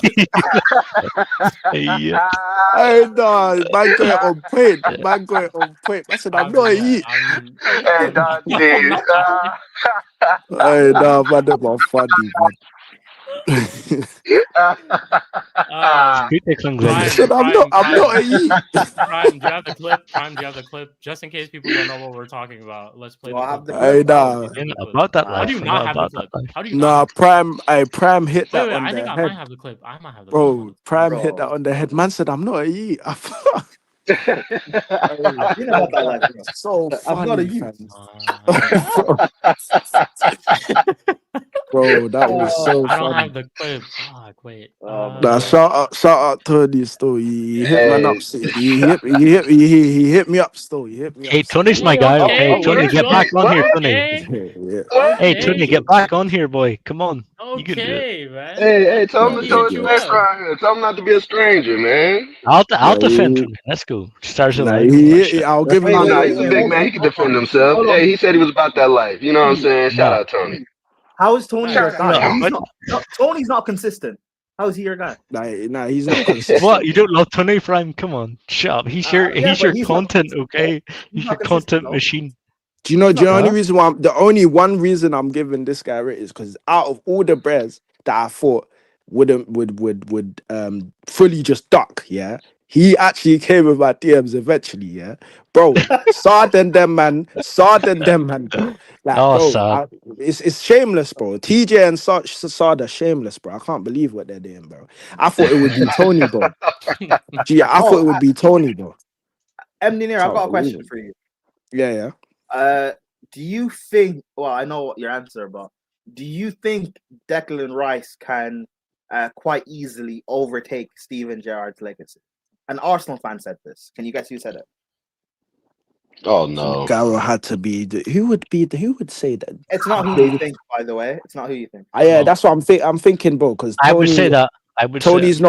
Yeah. Hey, no, man, got it on point. Man, got it on point. I said, I'm not a year. Hey, Don I'm D's. not. Hey, no, man, them are funny, man. Speak the Klingon. I said, I'm not a yeet. Prime, do you have the clip? Prime, do you have the clip? Just in case people don't know what we're talking about, let's play Do I have the the clip. clip? Hey, nah. About that How life. do you I'm not have the about clip? that life. How do you not Nah, have Prime hit Wait, that on I think the I might head. have the clip. I might have the clip. Bro, Prime hit Bro. that on the head. Man said, I'm not a yeet. I've been about that life, bro. So I've got a funny, youth. fam. Bro, that was so I don't funny. have the clip. Fuck, wait. Nah, shout out Tony still. He hit man Hey. up. He hit me up still. He hit me Hey, up. still. Tony's my Hey, guy. okay, Okay, Tony, word, get what? back on here, Tony. Okay, Yeah. Hey, okay. Tony, get back on here, boy. Come on. You can do it. Okay, man. Hey, tell him Nah, to he show his you face jokes. up. right here. Tell him not to be a stranger, man. I'll Nah, defend he, Tony. Let's go. Stars nah, alive. All that he, shit. I'll give him Oh, the. no, he's a big Hold man. on, He can hold on, defend himself. hold Hey, on. he said he was about that life. You know what I'm saying? Shout No. out, Tony. How is Tony your Facts. guy? No, He's what? not. No, Tony's not consistent. How is he your guy? Nah, he's not consistent. What? You don't love Tony Prime? Come on, shut up. He's your Yeah, but he's not content, consistent, okay? He's He's not your consistent, content though. machine. Do you know? He's Do you not know Huh? only reason why? The only one reason I'm giving this guy rate is because out of all the bears that I thought would fully just duck, yeah, he actually came with my DMs eventually, yeah, bro. Sardin them man, bro. Like, Oh, bro, sad. it's shameless, bro. TJ and Sada shameless, bro. I can't believe what they're doing, bro. I thought it would be Tony, bro. Gee, I thought it would be Tony, bro. Mdinero, I've Can't got a believe question it. for you. Yeah. Do you think? Well, I know your answer, but do you think Declan Rice can quite easily overtake Steven Gerrard's legacy? An Arsenal fan said this. Can you guess who said it? Oh, no. Garrow had to be. Who would say that? It's not who you think, by the way. It's not who you think. Yeah, No. that's what I'm thinking, bro. Because I would say that. I would say Tony's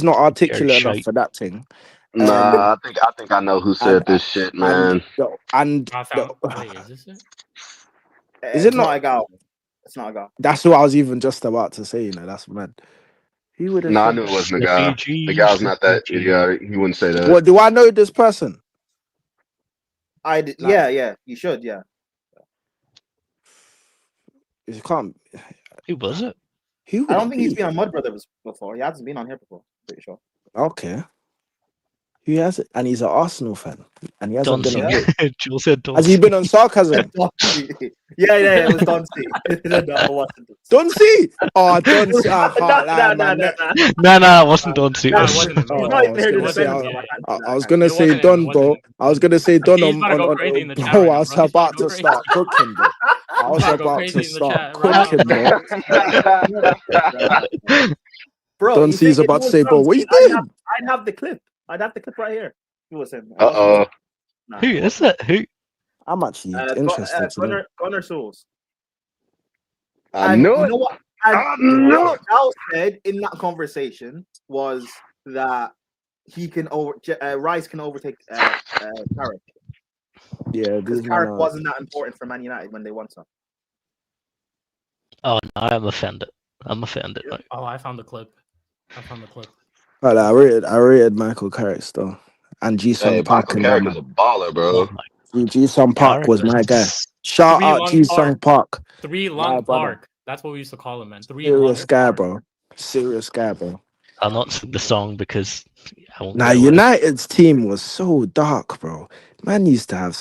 not articulate enough shite. for that thing. Nah, I think I know who said this shit, man. I found. Wait, is this it? Is it It's not not? a gal. It's not a gal. That's what I was even just about to say. That's mad. He would have Nah, I said knew it that. wasn't the guy. The guy's not that idiotic. He wouldn't say that. What do I know this person? Yeah. You should. Yeah. You can't. Who was it? Who would I don't it think he's be? been on Mud Brothers before. He hasn't been on here before. Pretty sure. Okay. Who has it? And he's an Arsenal fan, and he hasn't been on. Dunsey. Joel said Has he Dunsey. been on sarcasm? Yeah. It was Dunsey. No, it wasn't. Dunsey? Oh, Dunsey. I can't lie, man. Nah, it wasn't Dunsey. Nah, It it was- wasn't him. Oh, He's It not I even was here to gonna say, defend wasn't him. himself. I was gonna It say wasn't him. Don, It bro. wasn't him. I was gonna say Don He's about to go crazy in the chat bro. right I now, was bro. He's about about to go to crazy. start cooking, bro. I was about to go about crazy to in the start chat right cooking, bro. Bro, Don you C's think if about it to was say, bro, what Dunsey, you doing? I'd have the clip. I'd have the clip right here. It was him. Uh oh. Nah, Who is it? Who? I'm actually interested to know. Gunnar Souls. I And knew you it. know what? And I knew what it. Al said in that conversation was that Rice can overtake Carrick Yeah, because these men Carrick are. wasn't that important for Man United when they won some. Oh, no, I'm offended. Right? Oh, I found the clip. Well, I rated Michael Carrick still, and G Hey, Sung Park Michael and Carrick them. is a baller, bro. G Sung Park Carrick was my guy. was- Shout Three out Lung G Sung Park. Three My Lung brother. Park. That's what we used to call him, man. Serious guy, bro. Serious guy, bro. I'll not sing the song because I won't Now get away. United's team was so dark, bro. Man used to have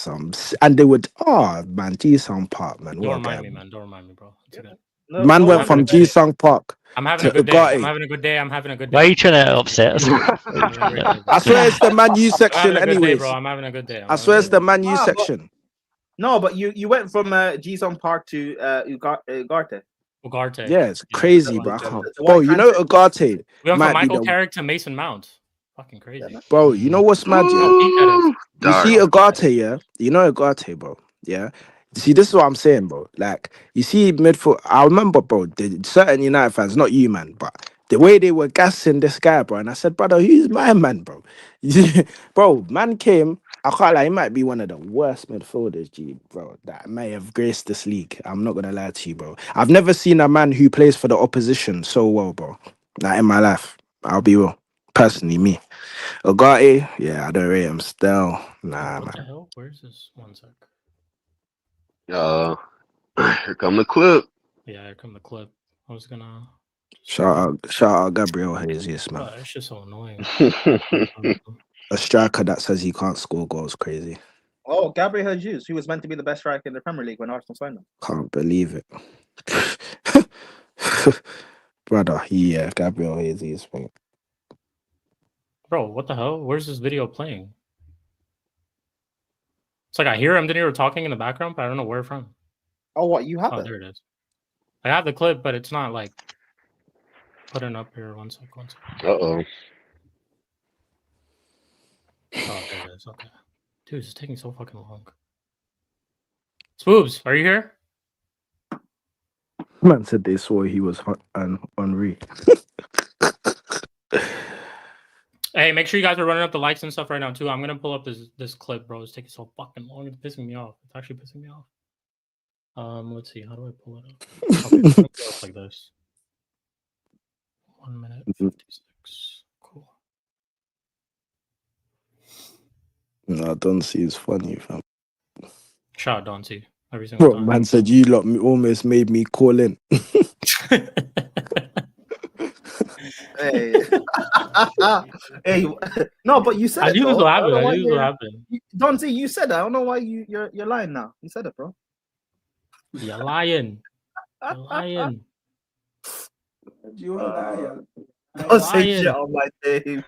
and they would. Oh man, G Sung Park, man. Don't What a remind guy. me, man. Don't remind me, bro. It's okay. Man went from G Sung Park. I'm having to a good day. Ugarte. I'm having a good day. I'm having a good Why are day. you trying to upset us? I swear it's the Man U I'm section, having a good day, anyways. bro. I'm having a good day. I swear it's the Man U but- section. No, but you went from Jisung Park to Ugarte. Ugarte. Yeah, it's crazy, bro. I the- can't. the Bro, white you know transfer- Ugarte We went might from be Michael the. Carrick to Mason Mount. Fucking crazy. Bro, you know what's mad, yeah? How peak that is. You Dark. see Ugarte, yeah? You know Ugarte, bro. Yeah. See, this is what I'm saying, bro. Like, you see midfield. I remember, bro, certain United fans, not you, man, but the way they were gassing this guy, bro. And I said, brother, he's my man, bro. Bro, man came. I can't lie, he might be one of the worst midfielders, G, bro, that may have graced this league. I'm not gonna lie to you, bro. I've never seen a man who plays for the opposition so well, bro. Like in my life. I'll be real. Personally, me. Ugarte, yeah, I don't rate him still. Nah, What man. the hell? Where's this? One sec. Here come the clip. Yeah, here come the clip. I was gonna. Shout out Gabriel Jesus, man. Oh, it's just so annoying. A striker that says he can't score goals, crazy. Oh, Gabriel Jesus, who was meant to be the best striker in the Premier League when Arsenal signed him. Can't believe it. Brother, yeah, Gabriel Jesus, man. Bro, what the hell? Where's this video playing? It's like I hear Mdinero talking in the background, but I don't know where from. Oh, what you have Oh, it? there it is. I have the clip, but it's not like putting up here. One sec. Uh-oh. Oh, there it is. Okay. Dude, it's taking so fucking long. Spoobs, are you here? Man said they saw he was Henri. Hey, make sure you guys are running up the likes and stuff right now too. I'm gonna pull up this clip, bro. It's taking so fucking long. It's pissing me off. It's actually pissing me off. Let's see. How do I pull it up? Okay, it's gonna go up like this. 1 minute 56. Cool. No, Don'tsy is funny, fam. Shout out Don'tsy every single Bro, time. man said you lot almost made me call in. Hey, hey, no, but you said I it. knew this though. will I don't happen. know I why knew this will you're- happen. Don't see you said that. I don't know why you're lying now. You said it, bro. You're lying. You're lying. You You're Don't say shit lying. on my name.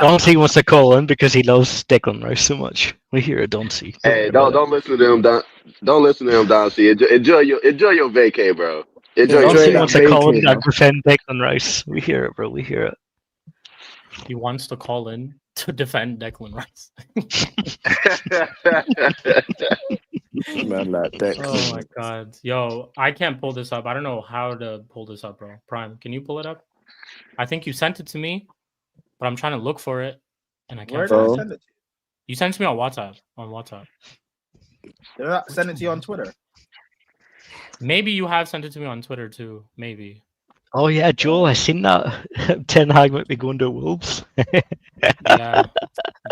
Don'tsy wants to call in because he loves Declan Rice so much. We hear it, Don'tsy. Hey, don't listen to him, don't listen to him, Don C. Enjoy your vacay, bro. Enjoy your Don'tsy that wants vacay. to call in vacay, and defend Declan Rice. We hear it, bro. We hear it. He wants to call in to defend Declan Rice. man, like that. Oh my god. Yo, I can't pull this up. I don't know how to pull this up, bro. Prime, can you pull it up? I think you sent it to me, but I'm trying to look for it and I Where can't did I find it. send it? You sent it to me on WhatsApp. On WhatsApp. Did I send it to you on Twitter? Maybe you have sent it to me on Twitter too. Maybe. Oh yeah, Joel, I seen that. Ten Hag might be going to Wolves. Yeah. Bro,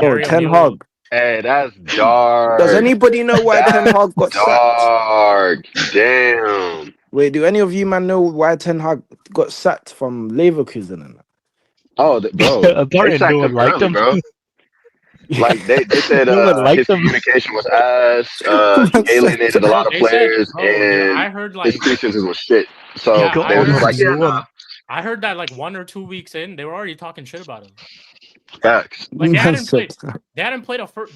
Gary Ten O'Neill- Hag. Hey, that's dark. Does anybody know why Ten That's Hag got sacked? dark. Damn. Wait, do any of you man know why Ten Hag got sacked from Leverkusen and that? Oh, bro. Apparently They sacked no one him liked early, him. bro. Like they said No one liked his him. communication was ass. Man He alienated said- a lot of They said- players, bro, yeah, and I heard his like preseason was shit. So Yeah, Got they I was heard- just like, yeah, no one. nah, I heard that like 1 or 2 weeks in, they were already talking shit about him. facts. Like they Man hadn't said- played. They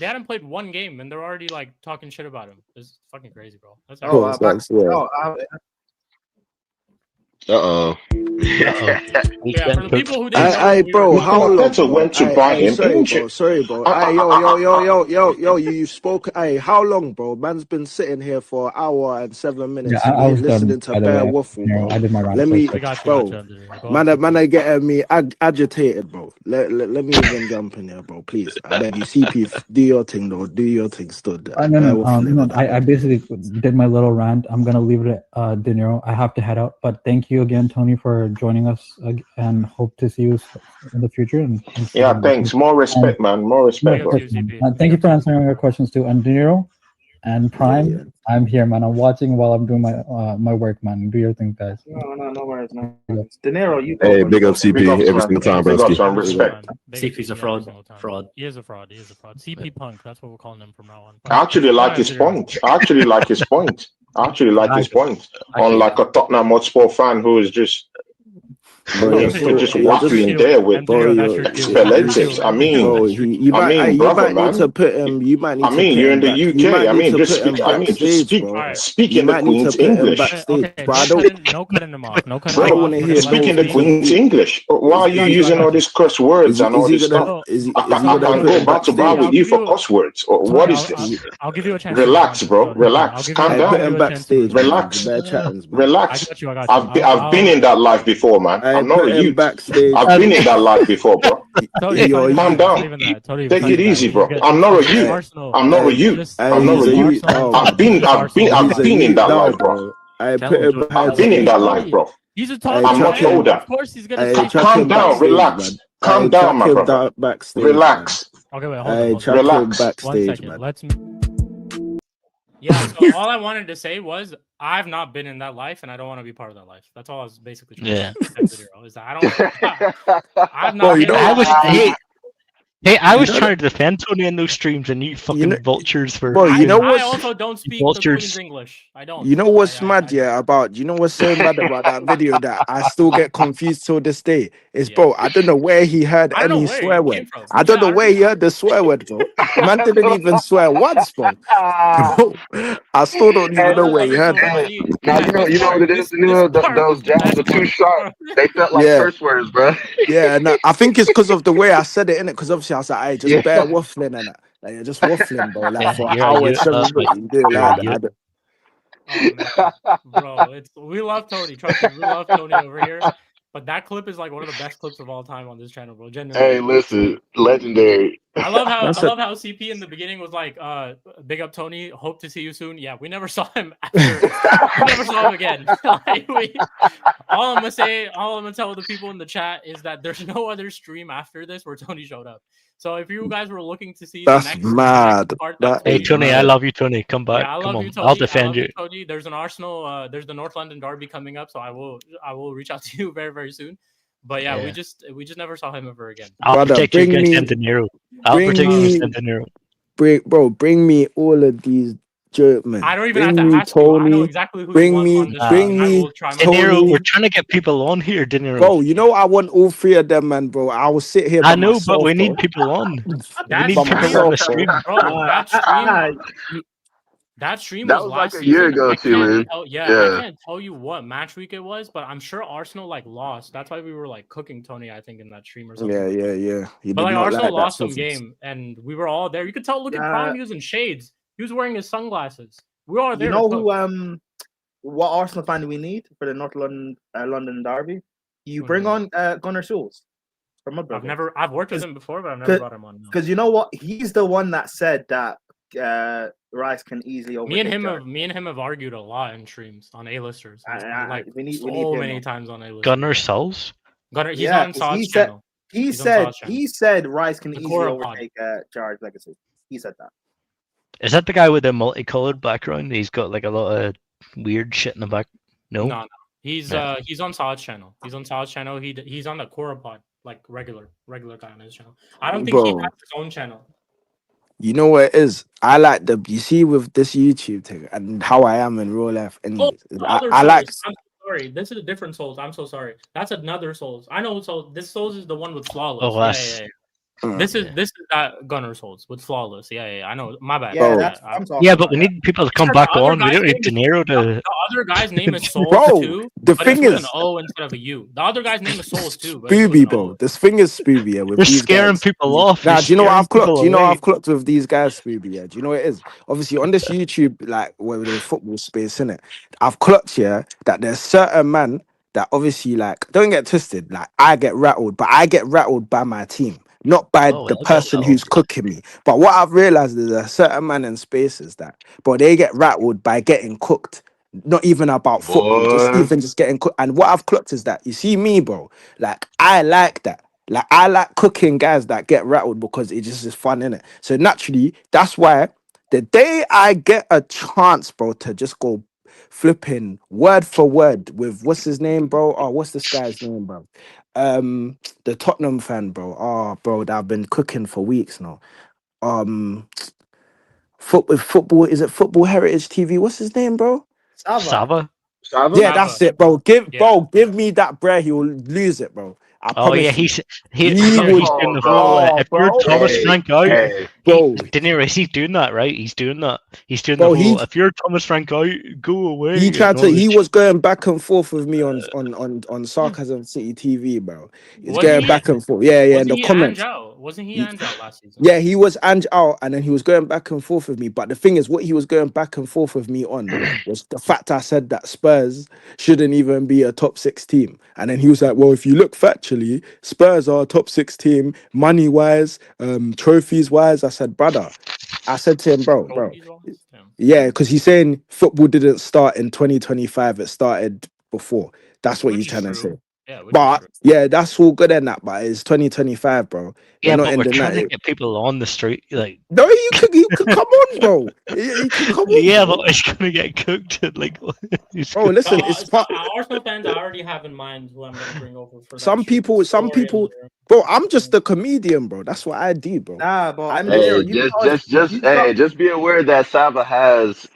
hadn't played one game, and they're already like talking shit about him. It's fucking crazy, bro. That's Oh, Bro, that's- yeah. Uh-oh. yeah. For the people who didn't know, Hey, we bro, were- how long? Arteta went to buy him. Sorry, bro. Hey, yo, you spoke. Hey, how long, bro? Man's been sitting here for an hour and 7 minutes. Yeah, I was listening done, to by the bare way. waffle, You know, bro. I did my rant. Let so me- it's I got you. Bro, Go on. Man, are getting me agitated, bro. Let me even jump in here, bro. Please, I beg you. CP, do your thing, though. Do your thing, stud. I basically did my little rant. I'm gonna leave it at Mdinero. I have to head out, but thank you again, Tony, for joining us, and hope to see you in the future. And Yeah, thanks. More respect, man. More respect, bro. Thank you for answering our questions too. And Mdinero and Prime, Yeah. I'm here, man. I'm watching while I'm doing my my work, man. Do your thing, guys. No worries, no worries. Dinero, you Hey, big up CP Big ups, every man. single time, Big ups, bro. man. Respect. CP's a fraud. Fraud. He is a fraud. CP Punk. That's what we're calling him from now on. I actually like his point. I actually like his point. On like a Tottenham Hotspur fan who is just waffling there with Speletics. I mean, Bro, you might man. need to put him. You might need. I mean, you're in the UK. I mean, just speaking the Queen's English. Okay, But I don't. no cutting him off. No cutting Bro, I him don't off. wanna We're hear gonna let Speaking him the speak. Queen's English. Why are you using all these curse words and all this stuff? I can go back to bar with you for cuss words. Or what is this? I'll give you a chance. Relax, bro. Relax. Calm Put down. him backstage. Relax. Man. Bare chattings, man. Relax. I got you. I've been in that life before, man. I'm not put a him youth. backstage. I've been in that life before, bro. Calm down. Take it easy, bro. I'm not a youth. I'm not a youth. I'm not a youth. I've been in that life, bro. I've been in that life, bro. He's a I'm much older. Of course, he's gonna say. Calm down. Relax. Calm down, my brother. Backstage, Relax. Okay, wait, hold on. Relax. Backstage, 1 second. man. Let's. Yeah. So all I wanted to say was I've not been in that life, and I don't want to be part of that life. That's all I was basically trying to say. Is that I don't. I've not. Bro, you been know, in that life. Hey, I was trying to defend Tony in those streams, and you fucking vultures for. Bro, you know I what's also don't speak the vultures. Queen's English. I don't. You know what's I mad, yeah, about you know what's so mad about that video that I still get confused till this day is, bro, I don't know where he heard I don't know any where swear you word. came from. I don't Yeah, know I where he heard the swear word, bro. Man didn't even swear once, bro. Bro, I still don't even know where he heard that. Now you know what it is. You know those jabs are too sharp. They felt like Yeah. curse words, bro. Yeah, and I think it's because of the way I said it, innit? Because obviously I was like, hey, just Yeah. bear waffling and that. Like, you're just waffling, bro. Like Yeah, for an you're a hour, youth, 7 like, minutes, you do it you're like a that. youth. Oh man, bro, we love Tony. Trust me, we love Tony over here. But that clip is like one of the best clips of all time on this channel, bro. Genuinely. Hey, listen, legendary. I love how That's I love how CP in the beginning was like, big up Tony, hope to see you soon. Yeah, we never saw him after we never saw him again. Like, all I'm gonna tell the people in the chat is that there's no other stream after this where Tony showed up. So if you guys were looking to see That's the next mad. part, That Hey is Tony, I mad. love you, Tony. Come back. yeah, I Come love you, on, Tony. I'll defend I love you. Tony. There's an Arsenal, there's the North London derby coming up, so I will reach out to you very, very soon. But yeah, we just never saw him ever again. I'll Brother, protect you bring against me- Mdinero. I'll bring protect you me- against Mdinero. Bring me all of these German. I don't even bring have to me ask you. I know Tony. exactly who Bring you want me, on this bring stream. I me will try my Dinero, Tony. we're trying to get people on here, Dinero. Bro, you know I want all three of them, man, bro. I will sit here by I know, myself, but we bro. need people on. We That need By people stream, on the myself, stream. bro. That stream That was was last like a year season. ago, I too, can't man. tell. I Yeah. can't tell you what match week it was, but I'm sure Arsenal like lost. That's why we were like cooking Tony, I think, in that stream or something. Yeah. He But did like not Arsenal like that lost some substance. game, and we were all there. You could tell. Look at Prime using shades. He was wearing his sunglasses. We were all there. You know to cook. who? What Arsenal fan do we need for the North London derby? You Who bring knows? on Gunnar Schulz from Mudbrother. I've worked with him before, but I've never brought him on. No. Because you know what? He's the one that said that Rice can easily overtake. Me and him have argued a lot in streams on A-listers. We need many him, times on A-listers. Gunnar Souls? Gunnar, he's on Saad's channel. He said Rice can easily overtake Charge Legacy. He said that. Is that the guy with the multicolored background? He's got like a lot of weird shit in the back. No. He's on Saad's channel. He's on Saad's channel. He's on the Korapod, like regular guy on his channel. I don't think he has his own channel. You know what it is? I like you see with this YouTube thing and how I am in real life. And I like. I'm sorry. This is a different Souls. I'm so sorry. That's another Souls. I know Souls. This Souls is the one with Flawless. Oh, yeah. This is that Gunner Souls with Flawless. Yeah. I know. My bad. Yeah, but we need people to come back on. We don't need Dinero to. The other guy's name is Souls too. The thing is, an O instead of a U. The other guy's name is Souls too. Spooby, bro. This thing is Spooby. Yeah, we're scaring people off. Now, do you know what I've clocked? I've clocked with these guys, Spooby. Yeah, do you know what it is? Obviously, on this YouTube, like where the football space, innit? I've clocked here that there's certain man that obviously, like, don't get twisted. Like, I get rattled, but I get rattled by my team. Not by the person who's cooking me. But what I've realized is a certain man in spaces that, but they get rattled by getting cooked. Not even about football, just getting cooked. And what I've clocked is that, you see me, bro, like, I like that. Like, I like cooking guys that get rattled because it just is fun, innit? So naturally, that's why the day I get a chance, bro, to just go flipping word for word with, what's his name, bro? Oh, what's this guy's name, bro? The Tottenham fan, bro. Oh, bro, that I've been cooking for weeks now. Football, is it Football Heritage TV? What's his name, bro? Sava. Yeah, that's it, bro. Give me that bread. He will lose it, bro. He's doing the whole. If you're Thomas Frank out, bro, he's doing that, right? He's doing that. He's doing the whole. If you're Thomas Frank out, go away. He tried to. He was going back and forth with me on Sarcasm City TV, bro. He's going back and forth. Yeah. In the comments. Wasn't he Ange out last season? Yeah, he was Ange out, and then he was going back and forth with me. But the thing is, what he was going back and forth with me on was the fact I said that Spurs shouldn't even be a top 6 team. And then he was like, well, if you look factually, Spurs are a top 6 team, money-wise, trophies-wise. I said, brother. I said to him, bro. Yeah, because he's saying football didn't start in 2025. It started before. That's what he's trying to say. Yeah, which But is true. yeah, that's all good in that. But it's 2025, bro. Yeah, not but in we're the trying to night. get people on the street. Like, No, you could come on, bro. You could come on. yeah, bro. but it's gonna get cooked. Like, Bro, listen, it's So Arsenal fans, I already have in mind who I'm gonna bring over for that. some people. Bro, I'm just a comedian, bro. That's what I do, bro. Nah, bro. Hey, just be aware that Sava has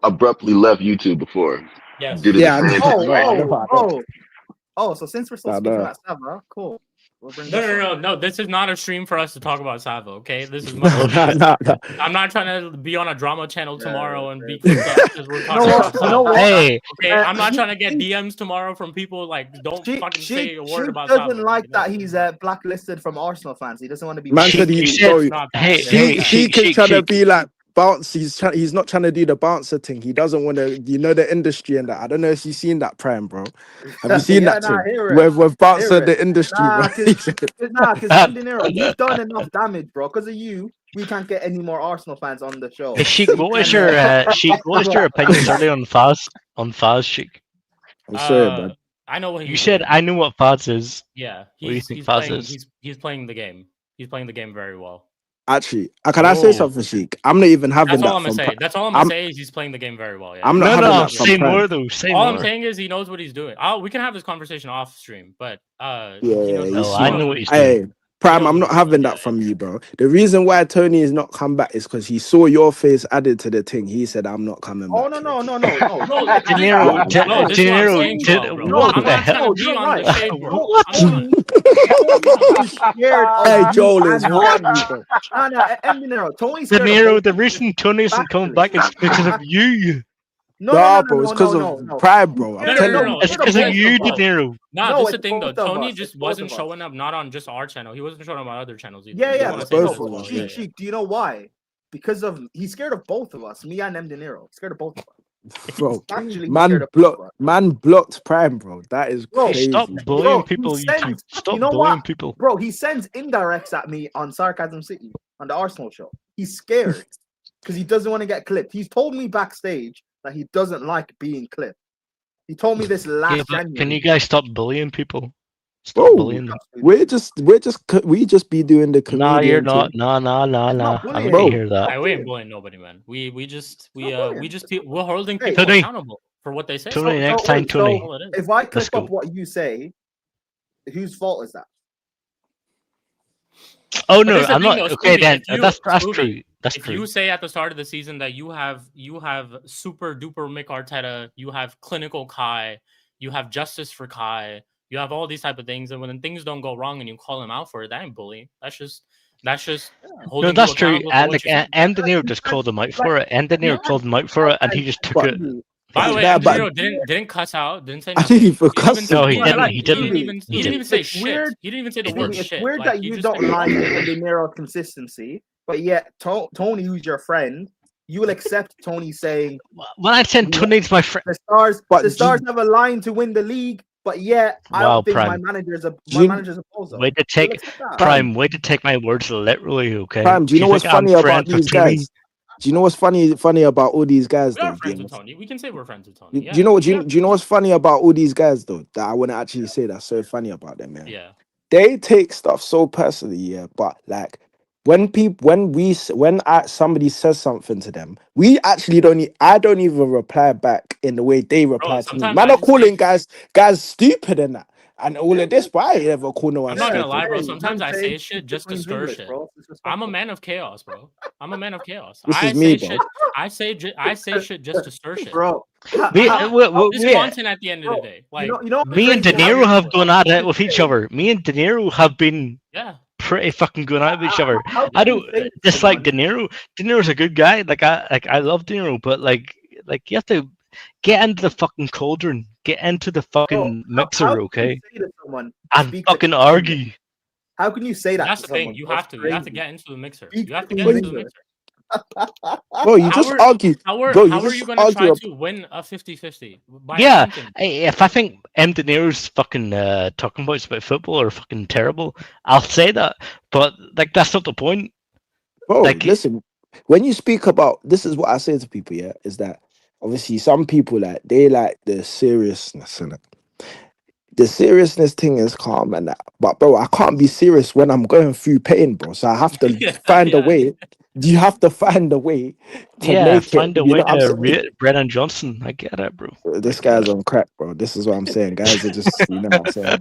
abruptly left YouTube before. Yes. Due to the Yeah, I know. situation. So since we're still speaking about Sava, cool. We'll bring No. This is not a stream for us to talk about Sava. Okay, this is No. I'm not trying to be on a drama channel tomorrow and be kicked out because we're talking about Sava. Hey, okay, I'm not trying to get DMs tomorrow from people like don't fucking say a word about Sava. He Sava. doesn't like that he's blacklisted from Arsenal fans. He doesn't want to be. Man said he's he can try to be like bounce. He's not trying to do the bouncer thing. He doesn't want to. You know the industry and that. I don't know if you've seen that, Prime, bro. Have you seen that? With bouncer the industry, bro. Because Mdinero, you've done enough damage, bro. Because of you, we can't get any more Arsenal fans on the show. Hey, Sheik, what was your opinions early on Faz, Sheik? I'm sorry, bro. I know what you said. I knew what Faz is. Yeah, what do you think Faz is? He's playing the game. He's playing the game very well. Actually, can I say something, Sheik? I'm not even having That's that. All I'm gonna say. That's all I'm gonna say is he's playing the game very well. Yeah. I'm not having that. Say more though. Say all more. I'm saying is he knows what he's doing. We can have this conversation off stream, but I know what he's doing. Prime, I'm not having that from you, bro. The reason why Tony is not come back is because he saw your face added to the thing. He said, "I'm not coming back." No. Mdinero, what the hell? Hey, Joel is what? Mdinero, the reason Tony isn't coming back is because of you. No, bro, it's because of Prime, bro. It's because of you, Mdinero. No, that's the thing though. Tony just wasn't showing up, not on just our channel. He wasn't showing up on other channels either. Sheik, do you know why? Because he's scared of both of us, me and Mdinero. Scared of both of us. Bro, man blocked Prime, bro. That is crazy. Stop bullying people, YouTube. Stop bullying people. Bro, he sends indirects at me on Sarcasm City on the Arsenal show. He's scared because he doesn't want to get clipped. He's told me backstage that he doesn't like being clipped. He told me this last January. Can you guys stop bullying people? Stop bullying them. We just be doing the comedian. Nah, you're not. Nah. I don't hear that. We ain't bullying nobody, man. We're holding people accountable for what they say. Tony, next time, Tony. If I clip up what you say, whose fault is that? Oh no, I'm not. Okay, then that's true. That's if true. You say at the start of the season that you have super duper Mick Arteta, you have clinical Kai, you have justice for Kai, you have all these type of things, and when things don't go wrong and you call him out for it, that ain't bullying. That's just holding. No, that's true. And Mdinero just called him out for it. Mdinero called him out for it, and he just took it. By the way, Mdinero didn't cuss out, didn't say nothing. He didn't even say shit. He didn't even say the word shit. It's weird that you don't like Mdinero consistency, but yet Tony, who's your friend, you will accept Tony saying. When I said Tony's my friend, the Stars have a line to win the league, but yet I don't think my manager's a bozo. Way to take Prime. Way to take my words literally. Okay. Prime, do you know what's funny about these guys? Do you know what's funny about all these guys? We are friends with Tony. We can say we're friends with Tony. Do you know what's funny about all these guys though? That I want to actually say that's so funny about them, man. Yeah. They take stuff so personally, yeah. But like when somebody says something to them, I don't even reply back in the way they reply to me. Man, are calling guys stupid and that. And all of this, but I ain't ever call no one. I'm not gonna lie, bro. Sometimes I say shit just to stir shit. I'm a man of chaos, bro. I'm a man of chaos. I say shit just to stir shit, bro. It's content at the end of the day. Like me and Mdinero have gone at it with each other. Me and Mdinero have been pretty fucking going at each other. I don't dislike Mdinero. Mdinero's a good guy. I love Mdinero, but like you have to get into the fucking cauldron. Get into the fucking mixer, okay? And fucking argue. How can you say that? That's the thing. You have to get into the mixer. You have to get into the mixer. Bro, you just argue. How are you going to try to win a 50-50? Yeah, if I think Mdinero's fucking talking about football are fucking terrible, I'll say that. But like, that's not the point. Bro, listen. When you speak about this, is what I say to people. Yeah, is that. Obviously, some people they like the seriousness in it. the seriousness thing is calm and that, but bro, I can't be serious when I'm going through pain, bro. So I have to find a way. You have to find a way to make find it. a You way know what I'm to saying? rate Brennan Johnson. I get it, bro. This guy's on crack, bro. This is what I'm saying. Guys are just, you know what I'm saying,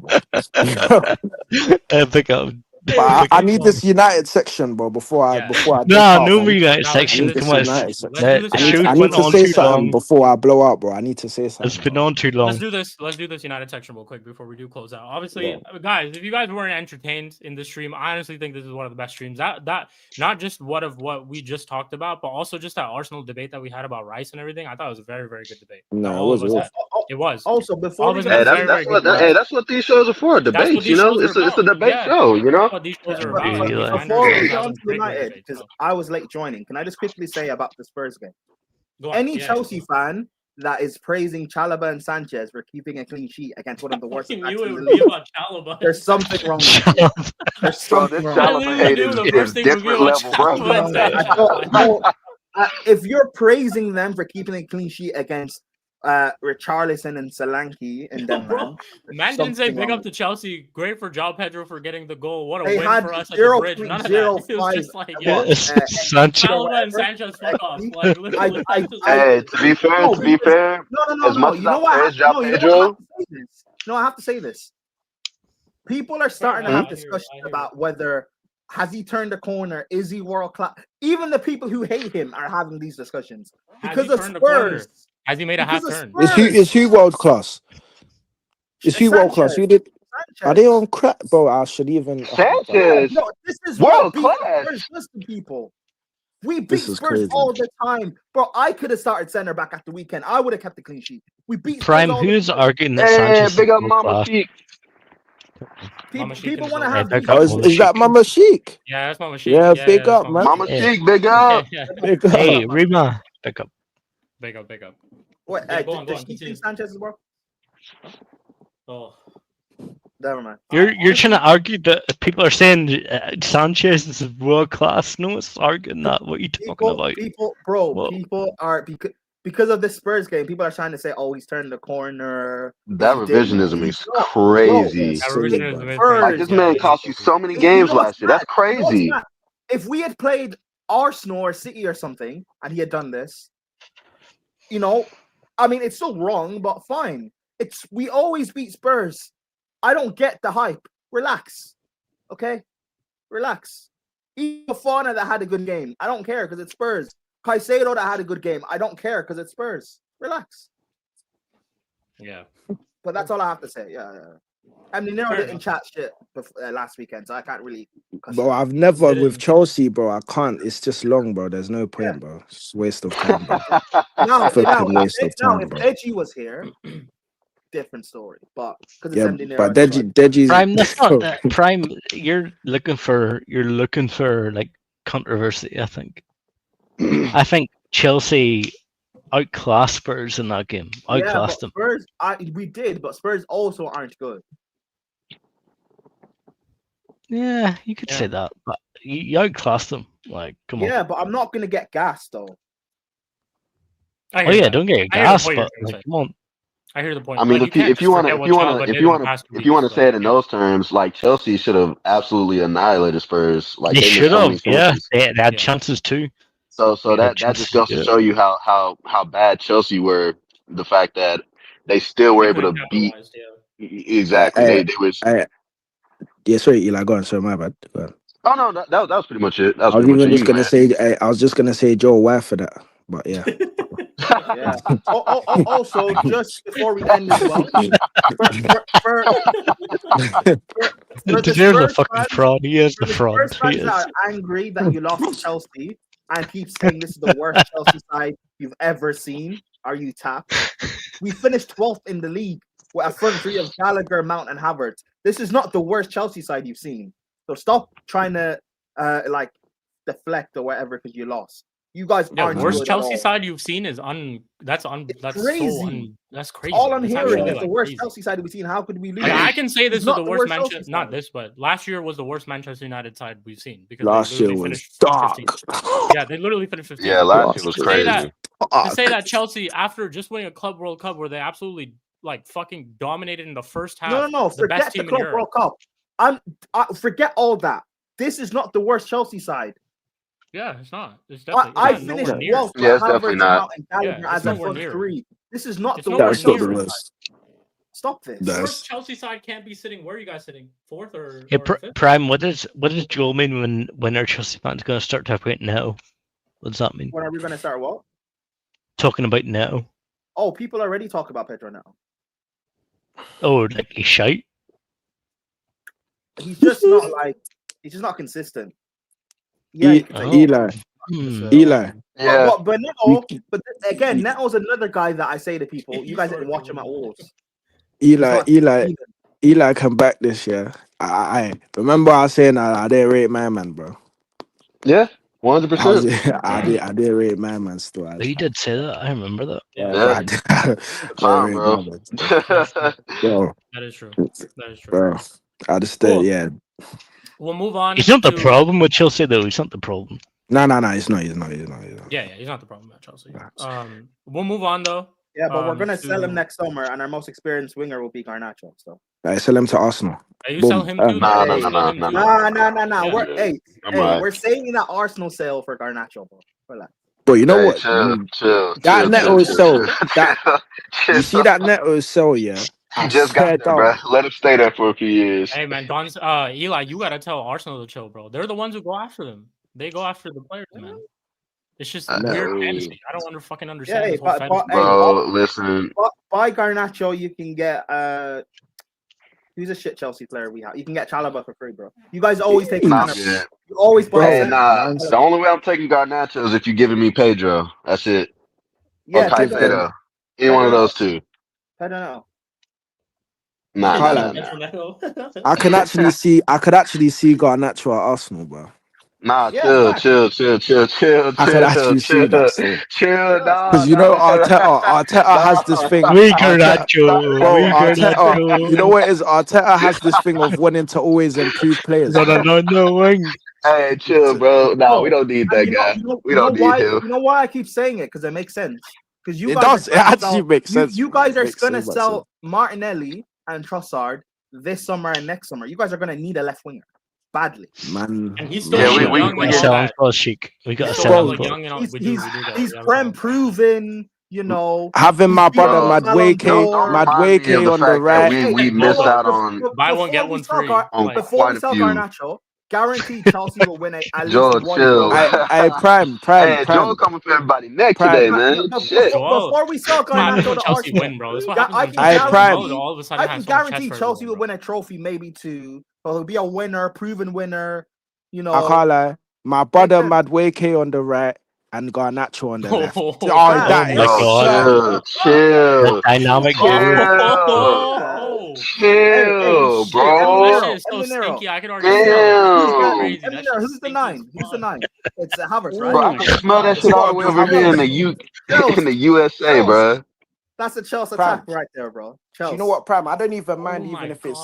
bro. Pick up. But I need this United section, bro. Before I no United section. Come on, I need to say something before I blow up, bro. I need to say something. It's been on too long. Let's do this United section real quick before we do close out. Obviously, guys, if you guys weren't entertained in this stream, I honestly think this is one of the best streams. That not just what we just talked about, but also just that Arsenal debate that we had about Rice and everything. I thought it was a very, very good debate. No, it was. Also, before that's what these shows are for. Debates, you know. It's a debate show, you know. What these shows are about. Before we go on to United, because I was late joining, can I just quickly say about the Spurs game? Any Chelsea fan that is praising Chalobah and Sanchez for keeping a clean sheet against one of the worst attacks in the league, there's something wrong with you. There's something wrong. Is different level, bro. If you're praising them for keeping a clean sheet against Richarlison and Solanke and Denmark. Man didn't say big up to Chelsea. Great for João Pedro for getting the goal. What a win for us at the bridge. None of that. It was just like, Chalobah and Sanchez, fuck off. Hey, to be fair, as much as I praise João Pedro, I have to say this. People are starting to have discussions about whether has he turned a corner? Is he world class? Even the people who hate him are having these discussions because of Spurs. Has he made a half turn? Is he world class? Is he world class? Who did? Are they on crack, bro? I should even. Sanchez. No, this is world class. Listen, people. We beat Spurs all the time, bro. I could have started center back at the weekend. I would have kept the clean sheet. We beat Prime. Who's arguing that Sanchez? Big up Mama Sheik. People want to have. Is that Mama Sheik? Yeah, that's Mama Sheik. Yeah, big up, man. Mama Sheik, big up. Hey, Rima, big up. Big up. What? Does he think Sanchez as well? Oh, never mind. You're trying to argue that people are saying Sanchez is world class. No one's arguing that. What are you talking about? People are because of the Spurs game. People are trying to say, "Oh, he's turned the corner." That revisionism is crazy. Like this man cost you so many games last year. That's crazy. If we had played Arsenal or City or something, and he had done this, you know, I mean, it's still wrong, but fine. We always beat Spurs. I don't get the hype. Relax, okay? Relax. Even Fofana that had a good game, I don't care because it's Spurs. Caicedo that had a good game, I don't care because it's Spurs. Relax. Yeah. But that's all I have to say. Yeah. And Mdinero didn't chat shit last weekend, so I can't really. Bro, I've never with Chelsea, bro. I can't. It's just long, bro. There's no point, bro. It's a waste of time, bro. If Deji was here, different story. But because it's Mdinero, but Deji's Prime. That's not Prime. You're looking for like controversy. I think. I think Chelsea outclassed Spurs in that game. Outclassed them. Spurs, we did, but Spurs also aren't good. Yeah, you could say that, but you outclassed them. Like, come on. Yeah, but I'm not gonna get gassed though. Don't get gassed, but like, come on. I hear the point. I mean, if you want to say it in those terms, like Chelsea should have absolutely annihilated Spurs. Like they should have. Yeah, they had chances too. So that just goes to show you how bad Chelsea were. The fact that they still were able to beat. Exactly. They was. Yeah, sorry, Eli. Go on. Sorry, my bad. Go on. Oh no, that was pretty much it. I was just gonna say Joe Wire for that, but yeah. Yeah. Also, just before we end as well, There's a fucking fraud. He is the fraud. He are angry that you lost to Chelsea and keep saying this is the worst Chelsea side you've ever seen. Are you tapped? We finished 12th in the league with a front three of Gallagher, Mount, and Havertz. This is not the worst Chelsea side you've seen. So stop trying to deflect or whatever because you lost. You guys aren't worst Chelsea side you've seen is that's crazy. That's crazy. All I'm hearing is the worst Chelsea side we've seen. How could we lose? I can say this is the worst Manchester. Not this, but last year was the worst Manchester United side we've seen because last year was dark. Yeah, they literally finished 15th. Yeah, last year was crazy. To say that Chelsea, after just winning a Club World Cup, where they absolutely like fucking dominated in the first half. No. The best Forget the team in Club Europe. World Cup. Forget all that. This is not the worst Chelsea side. Yeah, it's not. It's definitely. I it's finished nowhere near. 12th Yeah, with it's definitely Havertz, not. Mount, and Gallagher Yeah, as it's a nowhere front near. three. This is not It's the nowhere worst That's not the near. Chelsea worst. side. Stop this. The That's- worst Chelsea side can't be sitting. Where are you guys sitting? Fourth or Yeah, fifth? Prime. What does Joel mean when our Chelsea fans going to start talking about now? What does that mean? When are we going to start what? Talking about now? Oh, people already talk about Pedro now. Oh, like he's shite. He's just not like he's just not consistent. Yeah, you could say Eli. Eli. Yeah. But Neto, again, Neto's another guy that I say to people, you guys didn't watch him at Wolves. Eli come back this year. I remember I was saying I didn't rate my man, bro. Yeah. 100%. I did rate my man still. Oh, you did say that. I remember that. Yeah. Time, bro. That is true. That is true. Bro, I just Cool. yeah. We'll move on. He's not the problem with Chelsea, though. He's not the problem. No, he's not. Yeah, he's not the problem at Chelsea. We'll move on though. Yeah, but we're gonna sell him next summer, and our most experienced winger will be Garnacho. So sell him to Arsenal. You sell him too? Nah. Yeah. We're saying that Arsenal sale for Garnacho, bro. Relax. But you know what? Chill. That Neto is so. You see that Neto is so, yeah. He just got there, bro. Let him stay there for a few years. Hey man, Eli, you gotta tell Arsenal to chill, bro. They're the ones who go after them. They go after the players, man. It's just weird fantasy. I don't fucking understand this whole fantasy. Bro, listen. By Garnacho, you can get who's a shit Chelsea player we have. You can get Chalobah for free, bro. You guys always take You always buy. Hey, the only way I'm taking Garnacho is if you're giving me Pedro. That's it. Yeah, or Caicedo. Any one of those two. I don't know. Nah. I could actually see Garnacho at Arsenal, bro. Nah, chill. I could actually see that. Chill, because you know Arteta has this thing. You know what it is? Arteta has this thing of wanting to always improve players. No. Hey, chill, bro. Nah, we don't need that guy. We don't need him. You know why I keep saying it? Because it makes sense. Because It actually makes sense. You guys are gonna sell Martinelli and Trossard this summer and next summer. You guys are gonna need a left winger badly, man. And he's still young. We sell him for chic. We got to sell him for. He's prem proven. You know, having my brother Madweke on the right. We missed out on buy one get one free. Before we sell Garnacho, guaranteed Chelsea will win at least one. Chill. Prime. Hey, Joel coming for everybody neck today, man. Shit. Before we sell Garnacho to Chelsea Arsenal, win, bro. That's what happens. I can guarantee Chelsea will win a trophy, maybe two. So he'll be a winner, proven winner. You know, I can't lie. My brother Madweke on the right and Garnacho on the left. Chill. Dynamic. Chill, bro. This is so stinky. I can already tell. Who's the nine? It's Havertz, right? Bro, I can smell that shit all the way over here in the USA, bro. That's a Chelsea attack right there, bro. Chelsea. You know what, Prime? I don't even mind even if it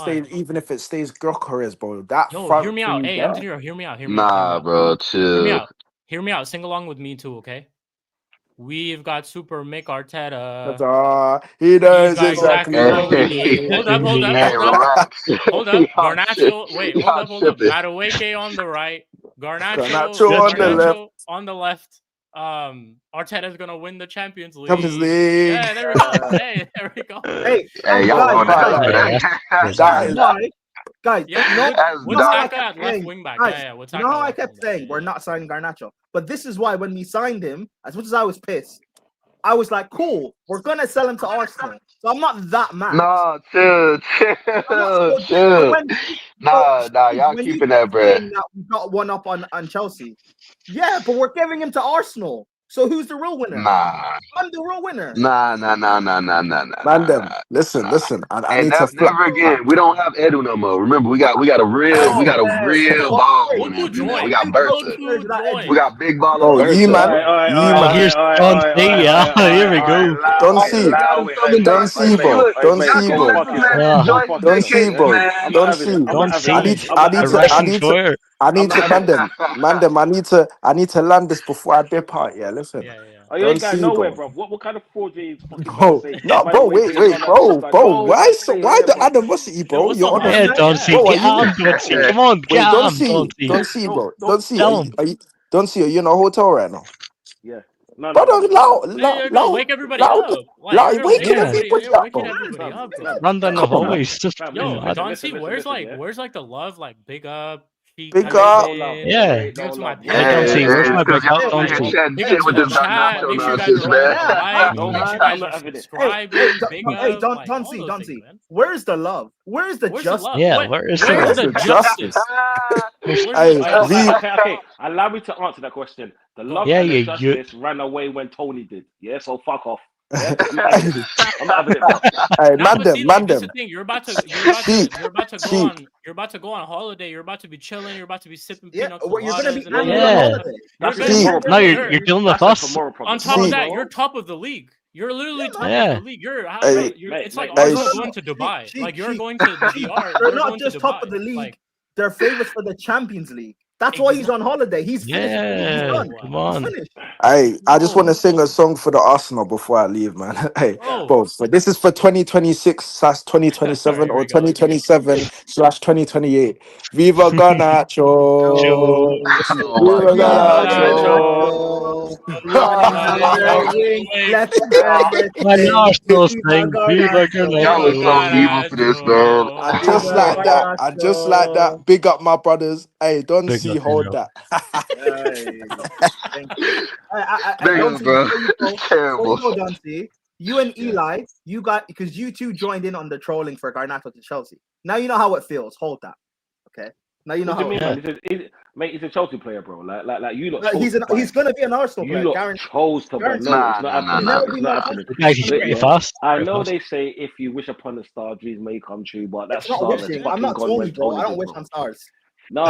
stays Gyökeres, bro. That front hear me out. Hey, there. Mdinero, hear me out. Nah, bro, chill. Hear me out. Sing along with me too, okay? We've got Super Mick Arteta. He knows exactly. Hold up. Garnacho. Wait, hold up. Madueke on the right. Garnacho on the left. Arteta's gonna win the Champions League. Yeah, there we go. There we go. Hey, y'all guys, what's that left wing back? You know how I kept saying we're not signing Garnacho, but this is why when we signed him, as much as I was pissed, I was like, cool, we're gonna sell him to Arsenal. So I'm not that mad. Nah, chill. Nah, y'all keeping that, bro. We got one up on Chelsea. Yeah, but we're giving him to Arsenal. So who's the real winner? Nah. I'm the real winner. Nah. Man, listen. I need to never again. We don't have Edu no more. Remember, we got a real ball winner. We got Bertha. We got big ball. Oh, you man. Here's Don C. Here we go. Don C. I need I need to Mandem. I need to land this before I dip out. Yeah, listen. Yeah. Oh, you ain't going nowhere, bro. What kind of fraud are you fucking trying to say? No, By bro, the way, wait, bring on bro. Go, Why here, the bro. animosity, bro? what's You're the on harm a in Don't that? see. bro. Are Get you? on, don't see. Come on, Wait, get don't on, see, don't see. don't see, bro. Don't see. Tell him. Don't see. Are you in a hotel right now? Yeah. No. Brother, You're gonna wake everybody up. Like, you're gonna waking wake everybody you're up, waking bro. everybody up, bro. Run down the Come on, man. hallways. Just Yo, mad. Don C, listen, where's like the love? Like, big up, Big type up. shit. Yeah. Big up to my Hey, don't see. Where's my because big up? y'all Don't here see. chatting Big up shit to with the this chat. Garnacho Make sure you guys are nonsense, rolling man. with the likes. No, Make sure you I'm guys not are having it. subscribing. Big up, Don like all those Don things, C. man. Where's the love? Where's the Where's the justice? love? Yeah, What? where's the Where's love? the The justice? Where's- Where's Hey, the justice? Okay. Allow me to answer that question. The love Yeah, and the you justice ran away when Tony did. Yeah, so fuck off. Yeah, I'm not having it. I'm not having it, bro. Hey, Nah, but see, like, this is Mandem. the thing. You're about to go on holiday. You're about to be chilling. You're about to be sipping Yeah, pina well, you're gonna be coladas and all angry that on Yeah. stuff. holiday. That's You're a gonna See, tomorrow be No, problem. you're dealing with That's a us. tomorrow problem. on top of See- that. You're top of the league. You're literally top Yeah. of the league. You're Hey, it's like mate, Arsenal hey, going to Dubai. she- Like, you're she- going to the DR. They're You're not going just to top Dubai. of the league. Like, They're favorites for the Champions League. That's why he's on holiday. He's finished. He's Yeah. done. Come He's on. finished. Hey, I just want to No. sing a song for the Arsenal before I leave, man. Hey, Bro. bro, so this is for 2026/2027 Here or we go. 2027/2028. Viva Garnacho! Viva Garnacho! Let's My Arsenal thing. Viva Y'all are so evil for this, man. And just like that, big up my brothers. Hey, don't Big see up, hold Daniel. that. Thank you. I Big don't up, see bro. before you go, Terrible. Don C. You and Eli, you got because you two joined in on the trolling for Garnacho to Chelsea. Now you know how it feels. Hold that. Okay. Now you know What do you how mean, man? Mate, he's a Chelsea player, bro. Like you lot. he's gonna be an Arsenal player. You lot chose to buy. No, it's not happening. Nah. It's not happening. Guys, he's pretty Yeah. fast. I Pretty know fast. they say if you wish upon a star, dreams may come true, but that It's not star has wishing. I'm fucking not gone Tony, when bro. Tony I don't did, wish bro. on stars. No.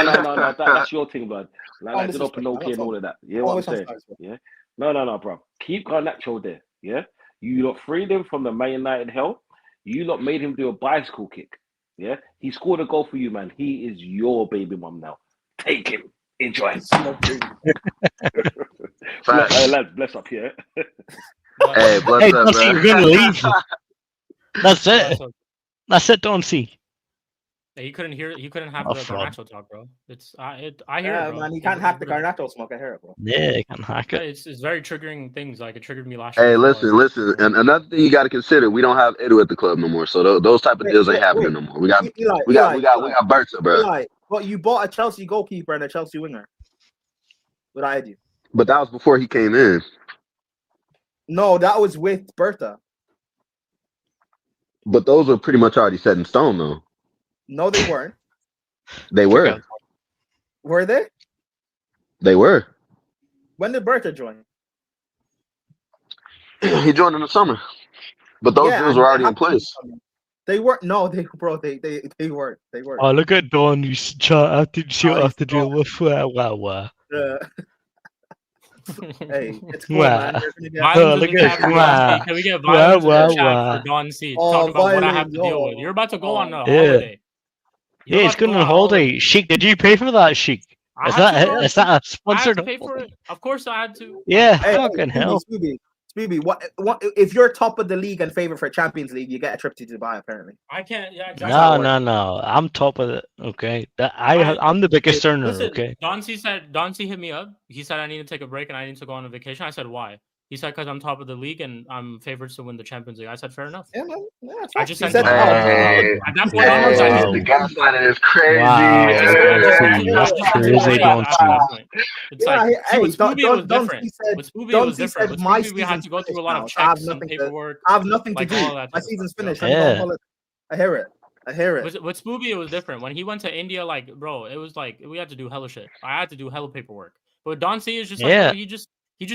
That's your thing, bud. Like you know, Disrespect. I'm not Pinocchio and all Tony. of that. Yeah, I what don't I'm wish on saying. stars, bro. Yeah. No, bro. Keep Garnacho there. Yeah. You lot freed him from the Man United hell. You lot made him do a bicycle kick. Yeah. He scored a goal for you, man. He is your baby mum now. Take him. Enjoy. Lads, bless up here. Hey, bless Hey, up, don't see. bro. We're gonna leave. That's it. That's it. Don't see. He couldn't hear. He couldn't have Oh, the fraud. Garnacho talk, bro. I hear Yeah, it, bro. man. He can't hack the Garnacho smoke. I hear it, bro. Yeah, you can hack Yeah, it. it's very triggering things. Like, it triggered me last year. Hey, before. listen. And another thing you got to consider: we don't have Edu at the club no more, so those type of deals ain't happening no more. We got Bertha, bro. Eli, but you bought a Chelsea goalkeeper and a Chelsea winger without Edu. But that was before he came in. No, that was with Bertha. But those are pretty much already set in stone, though. No, they weren't. They were. Were they? They were. When did Bertha join? He joined in the summer, but those deals were already in place. They weren't. No, they weren't. They weren't. Oh, look at Don. You chat after see what I have to deal with. Wow. Hey, it's cool, man. Violence in the chat for Don C. Can we get violence in the chat for Don C? Talk about what I have to deal with. You're about to go on a holiday. Yeah, he's going on a holiday. Sheik, did you pay for that, Sheik? Is that a sponsored? I had to pay for it. Of course, I had to. Yeah, fucking hell. Spooby, what? If you're top of the league and favorite for Champions League, you get a trip to Dubai. Apparently, I can't. Yeah, exactly. No. I'm top of it. Okay, I'm the biggest earner. Listen, okay. Don C hit me up. He said I need to take a break and I need to go on a vacation. I said why? He said because I'm top of the league and I'm favorites to win the Champions League. I said fair enough. Yeah, man. Yeah, I just said at that point onwards, the gaslighting is crazy. It's like, with Spooby it was different. With Spooby it was different. With Spooby we had to go through a lot of checks and paperwork. I have nothing to like do. all that My season's finished. Yeah. I hear it. With Spooby it was different. When he went to India, like, bro, it was like we had to do hella shit. I had to do hella paperwork. But Don C is just like, bro, he just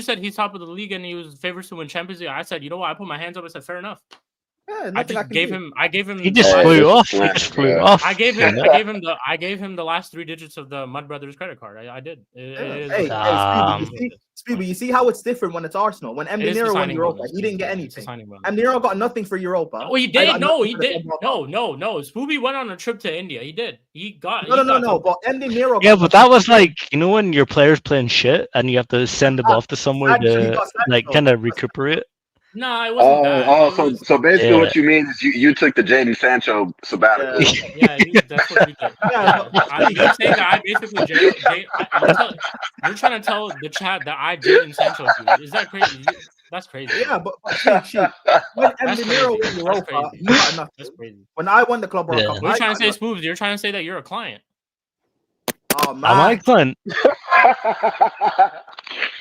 said he's top of the league and he was favorites to win Champions League. I said, you know what? I put my hands up. I said, fair enough. Yeah, I nothing just can gave do. him. I gave him. He just Hey, flew this is off. He slander, just flew bro. off. I gave you him. know? I gave him the last 3 digits of the Mud Brothers credit card. I did. It is Hey, what it is. Spooby, you Um, see, Spooby, you see how it's different when it's Arsenal. When It is the Mdinero won signing Europa, bonus. he didn't get Yeah, it's the anything. signing bonus. Mdinero got nothing for Europa. Oh, he I did. got No, nothing he for the did. Club World Cup. No. Spooby went on a trip to India. He did. He got. No. something. But Mdinero got yeah, but nothing that was for Europa. like, you know, when your player's playing shit and you have to send them off to somewhere Sancho, he to got like Sancho. kind of recuperate. No, it wasn't that. It So was, so basically, Yeah. what you mean is you took the Jadon Sancho sabbatical. Yeah. that's what you did. Yeah, You're saying that I basically you're trying to tell the chat that I Jadon Sancho you. Is that crazy? That's crazy. Yeah, but she when That's Mdinero crazy. won Europa, crazy. he got nothing. That's crazy. When I won the Club World Yeah. Cup, What are I you trying got to say, nothing. Spoobs? You're trying to say that you're a client. Oh man, Am I a client?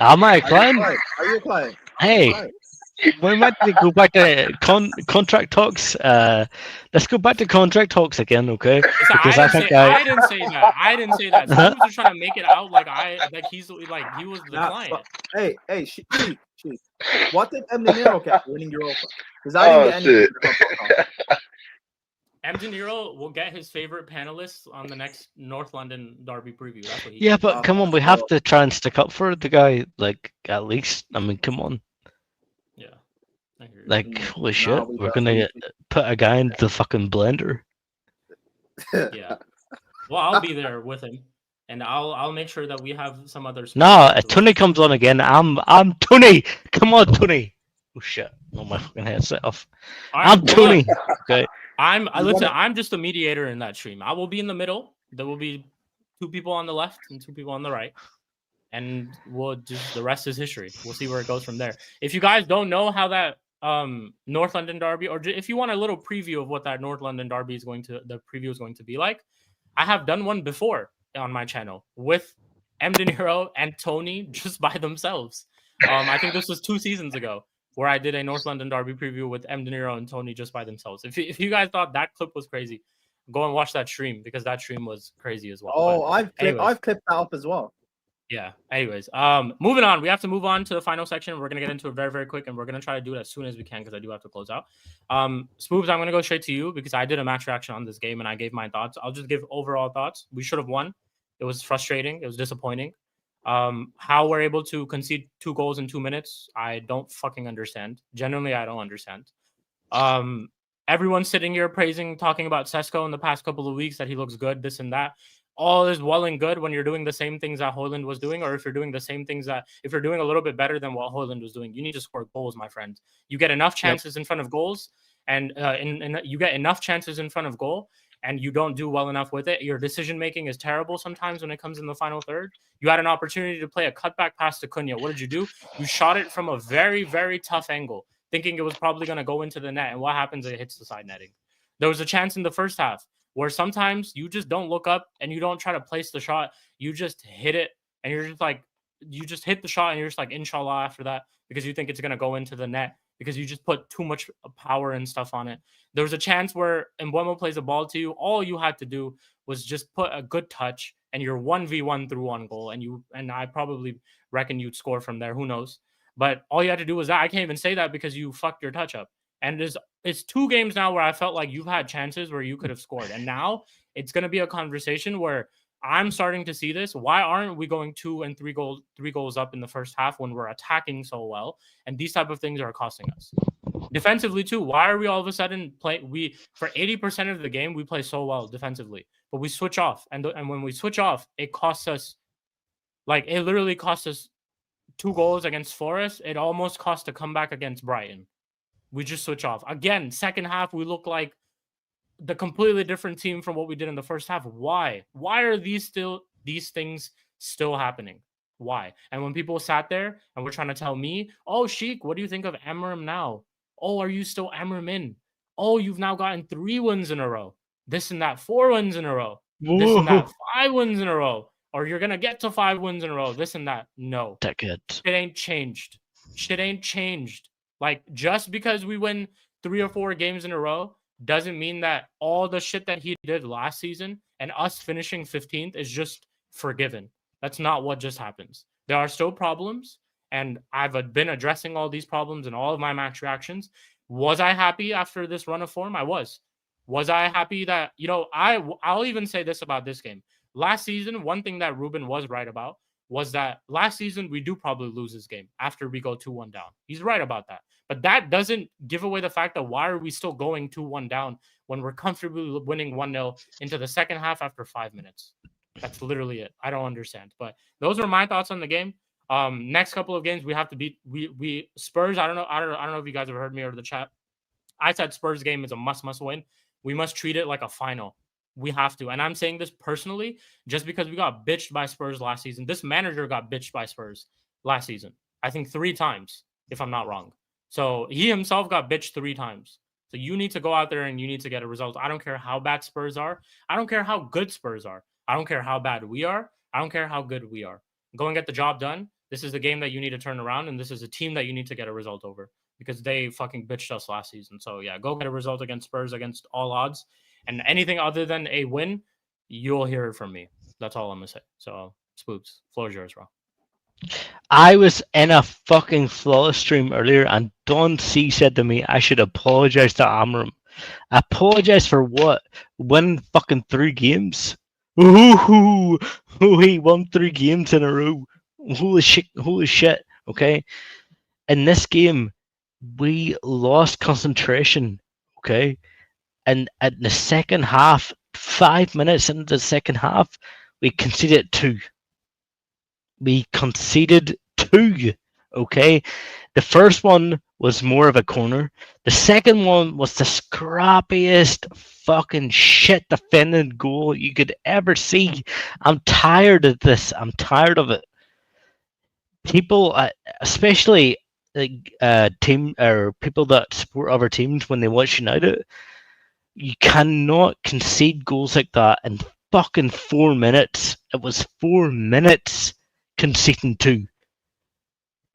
Am I a client? Are you a client? Hey, we might need to go back to contract talks. Let's go back to contract talks again, okay? Because I didn't say that. I didn't say that. Spoobs are trying to make it out like he's like he was the client. But, hey, she. What did Mdinero get winning Europa? Because I didn't get anything. Shit. For the Club World Cup. Mdinero will get his favorite panelists on the next North London Derby preview. That's what he Yeah, gets. but come on, we have to try and stick up for the guy, like, at least. I mean, come on. Yeah. I hear you. Like, holy No, shit, we we're don't. gonna put a guy into the fucking blender. Yeah. Well, I'll be there with him, and I'll make sure that we have some other. Nah, if Tony comes on again, I'm Tony. Come on, Tony. Oh shit, no, my fucking headset off. All I'm right, Tony. Okay. Listen. I'm just a mediator in that stream. I will be in the middle. There will be 2 people on the left and 2 people on the right, and we'll just the rest is history. We'll see where it goes from there. If you guys don't know how that North London Derby, or if you want a little preview of what that North London Derby is going to be like, I have done one before on my channel with Mdinero and Tony just by themselves. I think this was 2 seasons ago where I did a North London Derby preview with Mdinero and Tony just by themselves. If you guys thought that clip was crazy, go and watch that stream because that stream was crazy as well. Oh, But I've clipped that up as well. yeah. Anyways, moving on. We have to move on to the final section. We're gonna get into it very, very quick, and we're gonna try to do it as soon as we can because I do have to close out. Spoobs, I'm gonna go straight to you because I did a match reaction on this game and I gave my thoughts. I'll just give overall thoughts. We should have won. It was frustrating. It was disappointing. How we're able to concede 2 goals in 2 minutes, I don't fucking understand. Genuinely, I don't understand. Everyone's sitting here talking about Sesko in the past couple of weeks that he looks good, this and that. All is well and good when you're doing the same things that Højlund was doing, or if you're doing the same things if you're doing a little bit better than what Højlund was doing, you need to score goals, my friend. You get enough chances in front of goals, and you get enough chances in front of goal, and you don't do well enough with it. Your decision making is terrible sometimes when it comes in the final third. You had an opportunity to play a cutback pass to Cunha. What did you do? You shot it from a very, very tough angle, thinking it was probably going to go into the net. And what happens? It hits the side netting. There was a chance in the first half where sometimes you just don't look up and you don't try to place the shot. You just hit it and you're just like, you just hit the shot and you're just like, inshallah after that, because you think it's going to go into the net because you just put too much power and stuff on it. There was a chance where Mbeumo plays a ball to you. All you had to do was just put a good touch and you're 1v1 through 1 goal. And I probably reckon you'd score from there. Who knows? But all you had to do was that. I can't even say that because you fucked your touch up. And it's 2 games now where I felt like you've had chances where you could have scored. And now it's going to be a conversation where I'm starting to see this. Why aren't we going 2 and 3 goals up in the first half when we're attacking so well? And these type of things are costing us. Defensively too. Why are we all of a sudden for 80% of the game we play so well defensively, but we switch off, and when we switch off, it costs us. Like it literally cost us 2 goals against Forest. It almost cost a comeback against Brighton. We just switch off again. Second half, we look like the completely different team from what we did in the first half. Why? Why are these things still happening? Why? And when people sat there and were trying to tell me, "Oh, Sheik, what do you think of Emram now? Oh, are you still Emram in? Oh, you've now gotten 3 wins in a row. This and that, 4 wins in a row. This and that, 5 wins in a row. Or you're gonna get to 5 wins in a row. This and that." No, Dickhead. It ain't changed. Shit ain't changed. Like just because we win 3 or 4 games in a row doesn't mean that all the shit that he did last season and us finishing 15th is just forgiven. That's not what just happens. There are still problems, and I've been addressing all these problems in all of my match reactions. Was I happy after this run of form? I was. Was I happy that, I'll even say this about this game. Last season, one thing that Ruben was right about was that last season we do probably lose this game after we go 2-1 down. He's right about that. But that doesn't give away the fact that why are we still going 2-1 down when we're comfortably winning 1-0 into the second half after 5 minutes? That's literally it. I don't understand. But those are my thoughts on the game. Next couple of games we have to beat we Spurs. I don't know if you guys have heard me or the chat. I said Spurs game is a must win. We must treat it like a final. We have to. And I'm saying this personally just because we got bitched by Spurs last season. This manager got bitched by Spurs last season. I think 3 times, if I'm not wrong. So he himself got bitched 3 times. So you need to go out there and you need to get a result. I don't care how bad Spurs are. I don't care how good Spurs are. I don't care how bad we are. I don't care how good we are. Go and get the job done. This is the game that you need to turn around, and this is a team that you need to get a result over because they fucking bitched us last season. So yeah, go get a result against Spurs against all odds. And anything other than a win, you'll hear it from me. That's all I'm gonna say. So Spoops, floor is yours, bro. I was in a fucking flawless stream earlier, and Don C said to me I should apologize to Amram. Apologize for what? Win fucking 3 games. Ooh, he won 3 games in a row. Holy shit. Okay. In this game, we lost concentration. Okay. And at the second half, 5 minutes into the second half, we conceded 2. We conceded 2. Okay. The first one was more of a corner. The second one was the scrappiest fucking shit defended goal you could ever see. I'm tired of this. I'm tired of it. People, especially team or people that support other teams when they watch United, you cannot concede goals like that in fucking 4 minutes. It was 4 minutes conceding 2.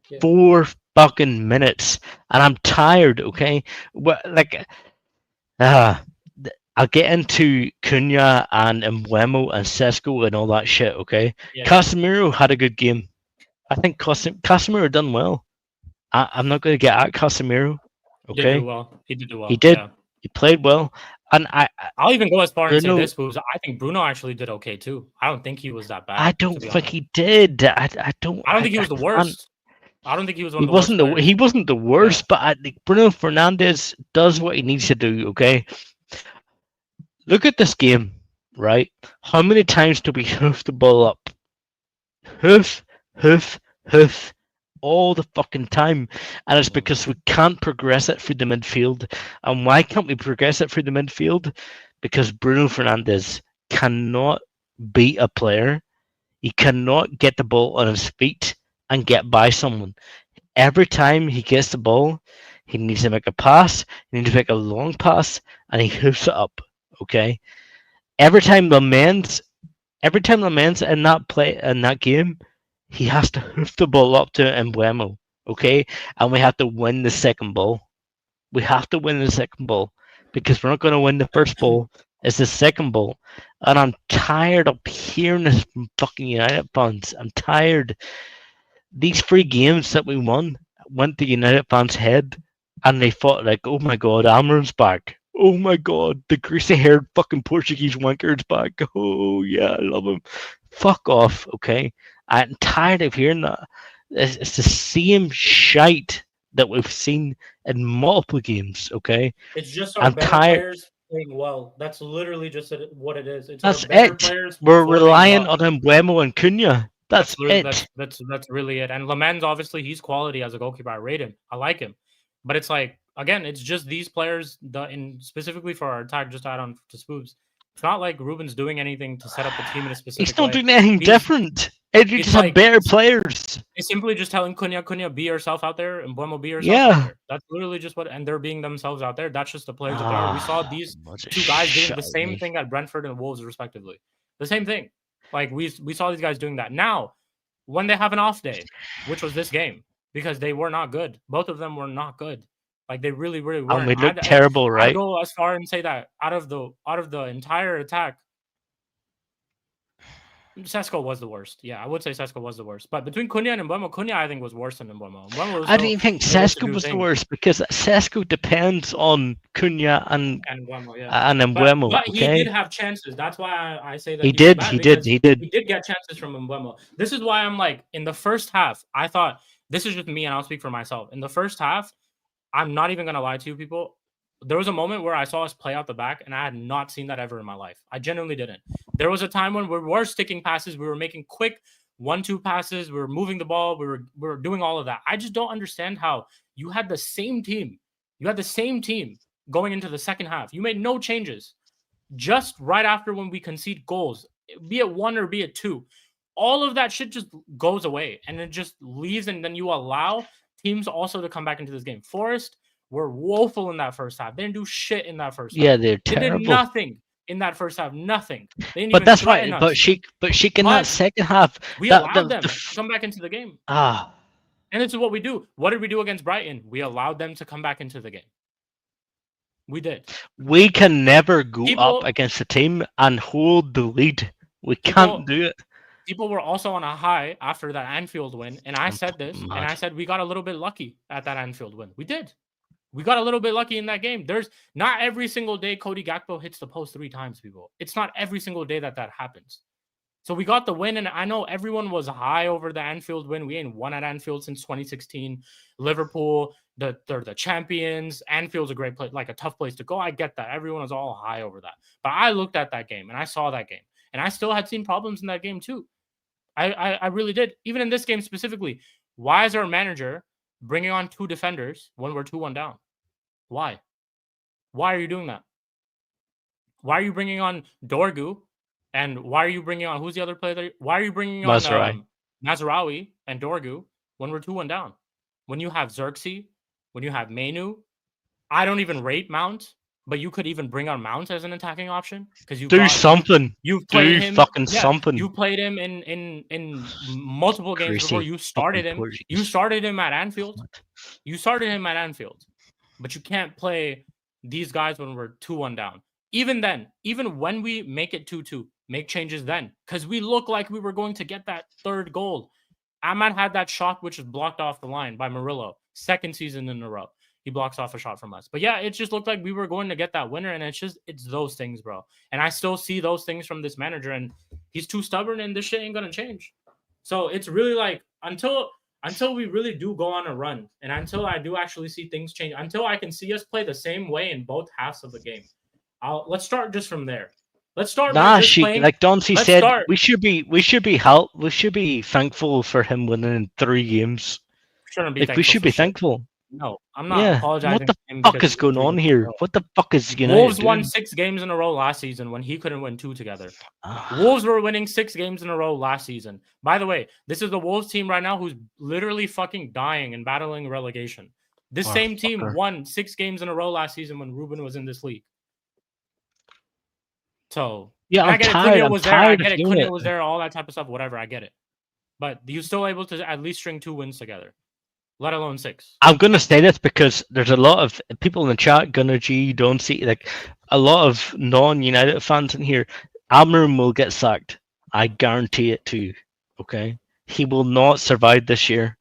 Yeah. 4 fucking minutes, and I'm tired. Okay, I'll get into Cunha and Mbeumo and Sesko and all that shit. Okay, yeah. Casemiro had a good game. I think Casemiro done well. I'm not going to get at Casemiro. Okay, he did do well. He did do well. He did. Yeah. He played well, and I'll even go as far and say this, Booze. I think Bruno actually did okay too. I don't think he was that bad. I don't think he did. I don't think he was the worst. I don't think he was one of the worst. He wasn't the worst, yeah. But I think Bruno Fernandes does what he needs to do. Okay. Look at this game, right? How many times do we hoof the ball up? Hoof, all the fucking time. And it's because we can't progress it through the midfield. And why can't we progress it through the midfield? Because Bruno Fernandes cannot beat a player. He cannot get the ball on his feet and get by someone. Every time he gets the ball, he needs to make a pass, he needs to make a long pass, and he hoofs it up. Okay? Every time Laman's in that game, he has to hoof the ball up to Mbeumo, okay? And we have to win the second ball. We have to win the second ball because we're not going to win the first ball. It's the second ball. And I'm tired of hearing this from fucking United fans. I'm tired. These 3 games that we won went to United fans' head and they thought like, oh my God, Amram's back. Oh my God, the greasy-haired fucking Portuguese wanker is back. Oh yeah, I love him. Fuck off, okay? I'm tired of hearing that. It's the same shite that we've seen in multiple games, okay? It's just our better players playing well. That's literally just what it is. It's That's our better it. Players We're relying on Mbeumo and Cunha. That's it. That's really it. And Lamens, obviously, he's quality as a goalkeeper. I rate him. I like him. But it's like, again, it's just these players, specifically for our attack, just add on to Spoops. It's not like Ruben's doing anything to set up the team in a specific way. He's not doing anything different. It's just like, have better players. It's simply just telling Cunha, be yourself out there, and Mbeumo, be yourself out there. That's literally just what, and they're being themselves out there. That's just the players that they are. We saw these 2 guys doing the same thing at Brentford and Wolves, respectively. The same thing. Like, we saw these guys doing that. Now, when they have an off day, which was this game, because they were not good. Both of them were not good. Like, they really, really weren't. And we looked terrible, right? I'd go as far and say that out of the entire attack, Sesko was the worst. Yeah, I would say Sesko was the worst. But between Cunha and Mbeumo, Cunha I think was worse than Mbeumo. Mbeumo was I didn't think still able to Sesko do was the things. worst because Sesko depends on Cunha and Mbeumo, yeah. Mbeumo. But he Okay, did have chances. That's why I say that he he was did. bad, He did. because He did. he did get chances from Mbeumo. This is why I'm like, in the first half, I thought, this is just me and I'll speak for myself. In the first half, I'm not even gonna lie to you people. There was a moment where I saw us play out the back, and I had not seen that ever in my life. I genuinely didn't. There was a time when we were sticking passes, we were making quick 1-2 passes, we were moving the ball, we were doing all of that. I just don't understand how you had the same team. You had the same team going into the second half. You made no changes. Just right after when we concede goals, be it 1 or be it 2, all of that shit just goes away and it just leaves, and then you allow teams also to come back into this game. Forest were woeful in that first half. They didn't do shit in that first half. Yeah, they're They terrible. did nothing in that first half. Nothing. They didn't But even that's threaten right. us. But she in But that second half, we that allowed them to come back into the game. ah, And this is what we do. What did we do against Brighton? We allowed them to come back into the game. We did. we can never go People- up against a team and hold the lead. We People- can't do it. People were also on a high after that Anfield win. And I said this, mad. and I said we got a little bit lucky at that Anfield win. We did. We got a little bit lucky in that game. There's not every single day Cody Gakpo hits the post 3 times, people. It's not every single day that happens. So we got the win, and I know everyone was high over the Anfield win. We ain't won at Anfield since 2016. Liverpool, they're the champions. Anfield's a great place, like a tough place to go. I get that. Everyone was all high over that. But I looked at that game, and I saw that game. And I still had seen problems in that game too. I really did. Even in this game specifically, why is our manager bringing on 2 defenders when we're 2-1 down? Why? Why are you doing that? Why are you bringing on Dorgu? And why are you bringing on, who's the other player? Why are you bringing on Mazraoui and Dorgu when we're 2-1 down? When you have Xerxes, when you have Mainu, I don't even rate Mount, but you could even bring on Mount as an attacking option because you Do something. You've played him. Something. You played him in multiple games before. You started him. Portuguese. You started him at Anfield. You started him at Anfield, but you can't play these guys when we're 2-1 down. Even then, even when we make it 2-2, make changes then, because we look like we were going to get that 3rd goal. Ahmad had that shot which was blocked off the line by Murillo, 2nd season in a row. He blocks off a shot from us. But yeah, it just looked like we were going to get that winner, and it's those things, bro. And I still see those things from this manager, and he's too stubborn, and this shit ain't gonna change. So it's really like until we really do go on a run, and until I do actually see things change, until I can see us play the same way in both halves of the game, let's start just from there. Let's start. Like Donsey said, we should be thankful for him winning 3 games. We should be thankful. No, I'm not apologizing. What the fuck is going on here? What the fuck is United Wolves doing? won 6 games in a row last season when he couldn't win 2 together. Wolves were winning 6 games in a row last season. By the way, this is the Wolves team right now who's literally fucking dying and battling relegation. This same team won 6 games in a row last season when Ruben was in this league. So yeah, I get tired. it. Cunha was there. I get it. Cunha it. was there. All that type of stuff. Whatever. I get it. But you still able to at least string 2 wins together, let alone 6. I'm gonna say this because there's a lot of people in the chat. Gunnar G, don't see like a lot of non-United fans in here. Almiron will get sacked. I guarantee it too. Okay, he will not survive this year.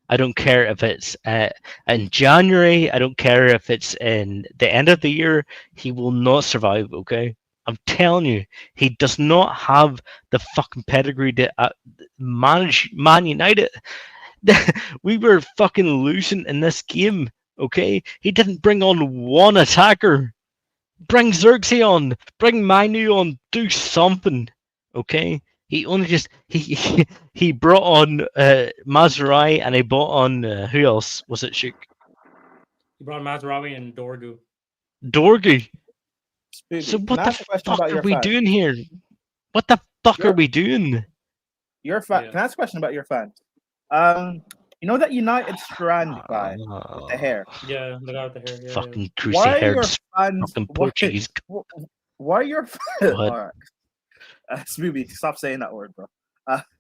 I don't care if it's in January. I don't care if it's in the end of the year. He will not survive. Okay. I'm telling you, he does not have the fucking pedigree to manage Man United. We were fucking losing in this game, okay? He didn't bring on 1 attacker. Bring Xerxes on. Bring Mainu on. Do something, okay? He only just... He brought on Mazraoui and he brought on... who else was it, Sheik? He brought Mazraoui and Dorgu. Dorgu? Spooby, So what can I the ask a question fuck about are your we fan? doing here? What the fuck are we doing? Your fan. Yeah. Can I ask a question about your fan? You know that United strand guy with the hair? Yeah, the guy with the hair. Yeah, Fucking Why greasy are your haired fans? fucking Portuguese. Why are your Go ahead. all right? Spooby, stop saying that word, bro.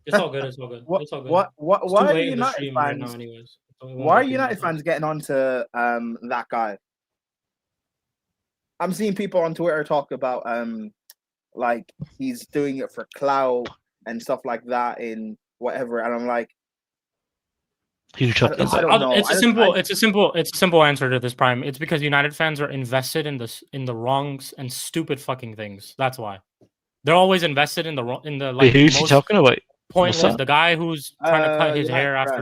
It's all good. It's all good. It's all good. Why It's are too late in the United stream right now, fans? anyways. Why are United fans getting on to that guy? I'm seeing people on Twitter talk about like he's doing it for clout. and stuff like that in whatever, and I'm like, Who you talking I about? don't know. It's a simple answer to this, Prime. It's because United fans are invested in the wrongs and stupid fucking things. That's why they're always invested in the Wait, who's he most talking about? What's pointless. that? The guy who's trying to cut his United hair after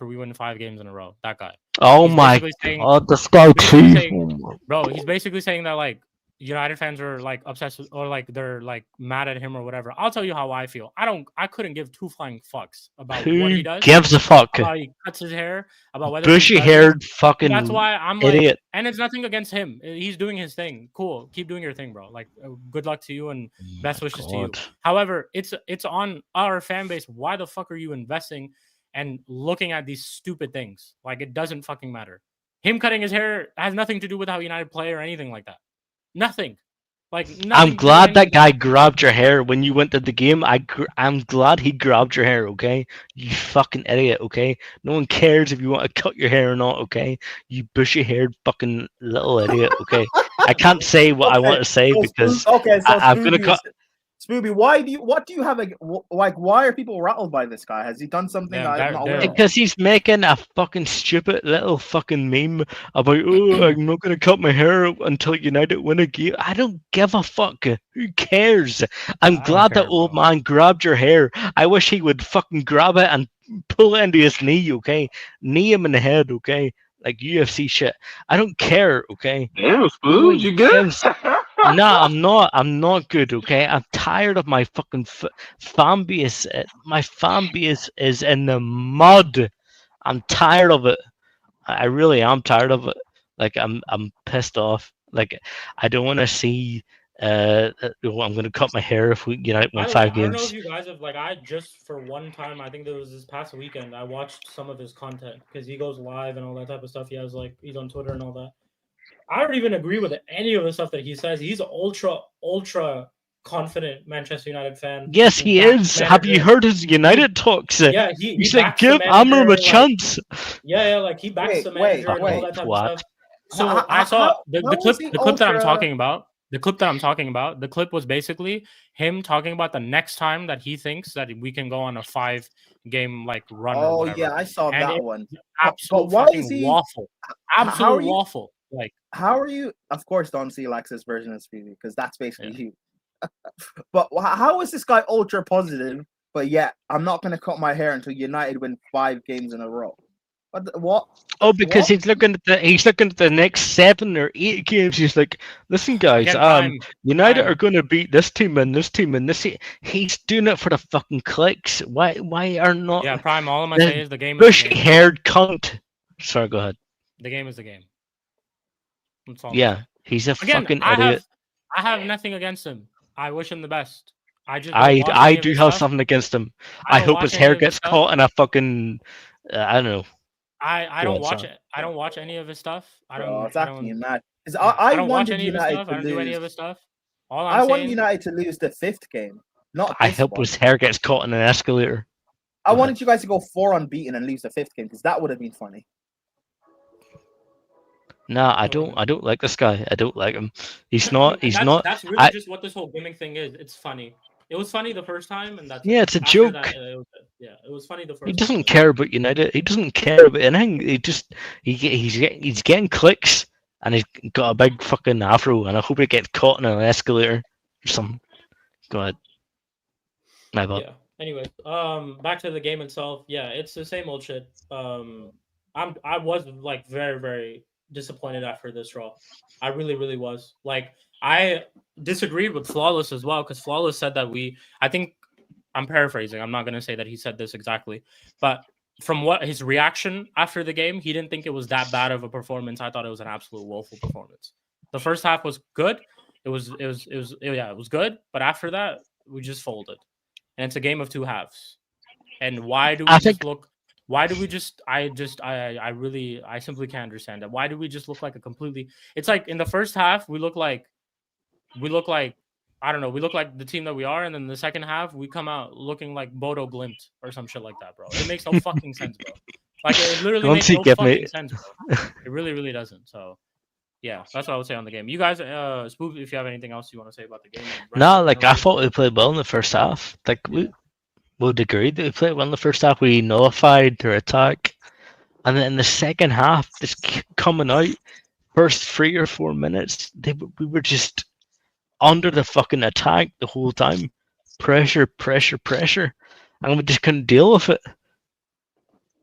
fan. we win 5 games in a row. That guy. Oh He's my basically saying- god, this guy basically too. saying- Bro, he's basically saying that like United fans are like obsessed with, or like they're like mad at him or whatever. I'll tell you how I feel. I couldn't give two flying fucks about what Who he does. gives a fuck? About he cuts his hair, about whether he Bushy does it. haired fucking That's why I'm like, idiot. and it's nothing against him. He's doing his thing. Cool. Keep doing your thing, bro. Like, good luck to you and best wishes to you. God. However, it's on our fan base. Why the fuck are you investing and looking at these stupid things? Like, it doesn't fucking matter. Him cutting his hair has nothing to do with how United play or anything like that. Nothing. Like, nothing I'm to do glad with that anything. guy grabbed your hair when you went to the game. I'm glad he grabbed your hair, okay? You fucking idiot, okay? No one cares if you want to cut your hair or not, okay? You bushy-haired fucking little idiot, okay? I can't say what I want to say So because Spooby I'm gonna cut. Spooby, what do you have like? Why are people rattled by this guy? Has he done something Yeah, I'm not aware of? Because he's making a fucking stupid little fucking meme about, oh, I'm not going to cut my hair until United win a game. I don't give a fuck. Who cares? I'm don't glad care, that old bro. man grabbed your hair. I wish he would fucking grab it and pull it into his knee, okay? Knee him in the head, okay? Like UFC shit. I don't care, okay? Damn, No Spoon, one you good? gives- Nah, I'm not. I'm not good. Okay, I'm tired of my fucking fan base. My fan base is in the mud. I'm tired of it. I really am tired of it. Like I'm pissed off. Like I don't want to see. I'm gonna cut my hair if we United win 5 I don't know games. if you guys have, like, I just for one time, I think there was this past weekend, I watched some of his content because he goes live and all that type of stuff. He has like, he's on Twitter and all that. I don't even agree with any of the stuff that he says. He's an ultra confident Manchester United fan. Yes, he is. Have you heard his United talks? Yeah, he He's like, backs the give Amram a manager, like- chance. Yeah, like he backs the Wait, manager and all wait. that type Twat. of stuff. So How- I saw how the is clip. he The clip that I'm ultra- talking about. The clip that I'm talking about. The clip was basically him talking about the next time that he thinks that we can go on a 5-game like run. or Oh whatever. yeah, I saw And that it- one. Absolute why fucking is he- waffle. how are Absolute you- waffle. Like, How are you? Of course, Don C likes this version of Speedy because that's basically Yeah. you. But how is this guy ultra positive? But yeah, I'm not going to cut my hair until United win 5 games in a row. What? Oh, because What? he's looking at the next 7 or 8 games. He's like, listen, guys, again, Prime, United Prime. are going to beat this team and this team and this team. He's doing it for the fucking clicks. Why are not Yeah, Prime. All I'm the gonna say is the game is the bushy game. haired cunt? Sorry, go ahead. The game is the game. That's all I'm Yeah, saying. he's a Again, fucking I idiot. have nothing against him. I wish him the best. I just don't watch I any of do his have stuff. something against him. I I don't hope watch his any hair of his gets stuff. caught in a fucking I don't know. I Go don't on, watch sorry. it. I don't watch any of his stuff. I don't. Bro, it's I actually don't, mad. 'Cause yeah, I I don't watch wanted any of his United stuff. I to don't do any of lose. his stuff. All I I'm want saying, United to lose the 5th game, not I this hope one. his hair gets caught in an escalator. I Go wanted you guys to go 4 unbeaten and lose the 5th game because that would have been funny. Nah, I don't like this guy. I don't like him. He's not. He's not. That's really I- just what this whole gimmick thing is. It's funny. It was funny the first time, and that's Yeah, it's a after joke. that, it was funny the first. He time. doesn't care about United. He doesn't care about anything. He's getting clicks, and he's got a big fucking afro, and I hope he gets caught in an escalator or something. Go ahead. My bad. Yeah. Anyways, back to the game itself. Yeah, it's the same old shit. I was like very, very disappointed after this draw. I really, really was. Like, I disagreed with Flawless as well because Flawless said that I think I'm paraphrasing. I'm not gonna say that he said this exactly, but from what his reaction after the game, he didn't think it was that bad of a performance. I thought it was an absolute woeful performance. The first half was good. It was good, but after that, we just folded. And it's a game of 2 halves. And why do we why do we just I simply can't understand that. Why do we just look like a completely, it's like in the first half we look like I don't know, we look like the team that we are, and then the second half we come out looking like Bodo Glimt or some shit like that, bro. It makes no fucking sense, bro. Like, it literally Don't makes you no get me? fucking sense, bro. It really, really doesn't. So Yeah, that's what I would say on the game. You guys, Spooby, if you have anything else you want to say about the game. No, like I thought we played well in the first half. Like we would agree that we played well in the first half. We nullified their attack, and then in the second half, just coming out, first 3 or 4 minutes, we were just under the fucking attack the whole time. Pressure, pressure, pressure, and we just couldn't deal with it.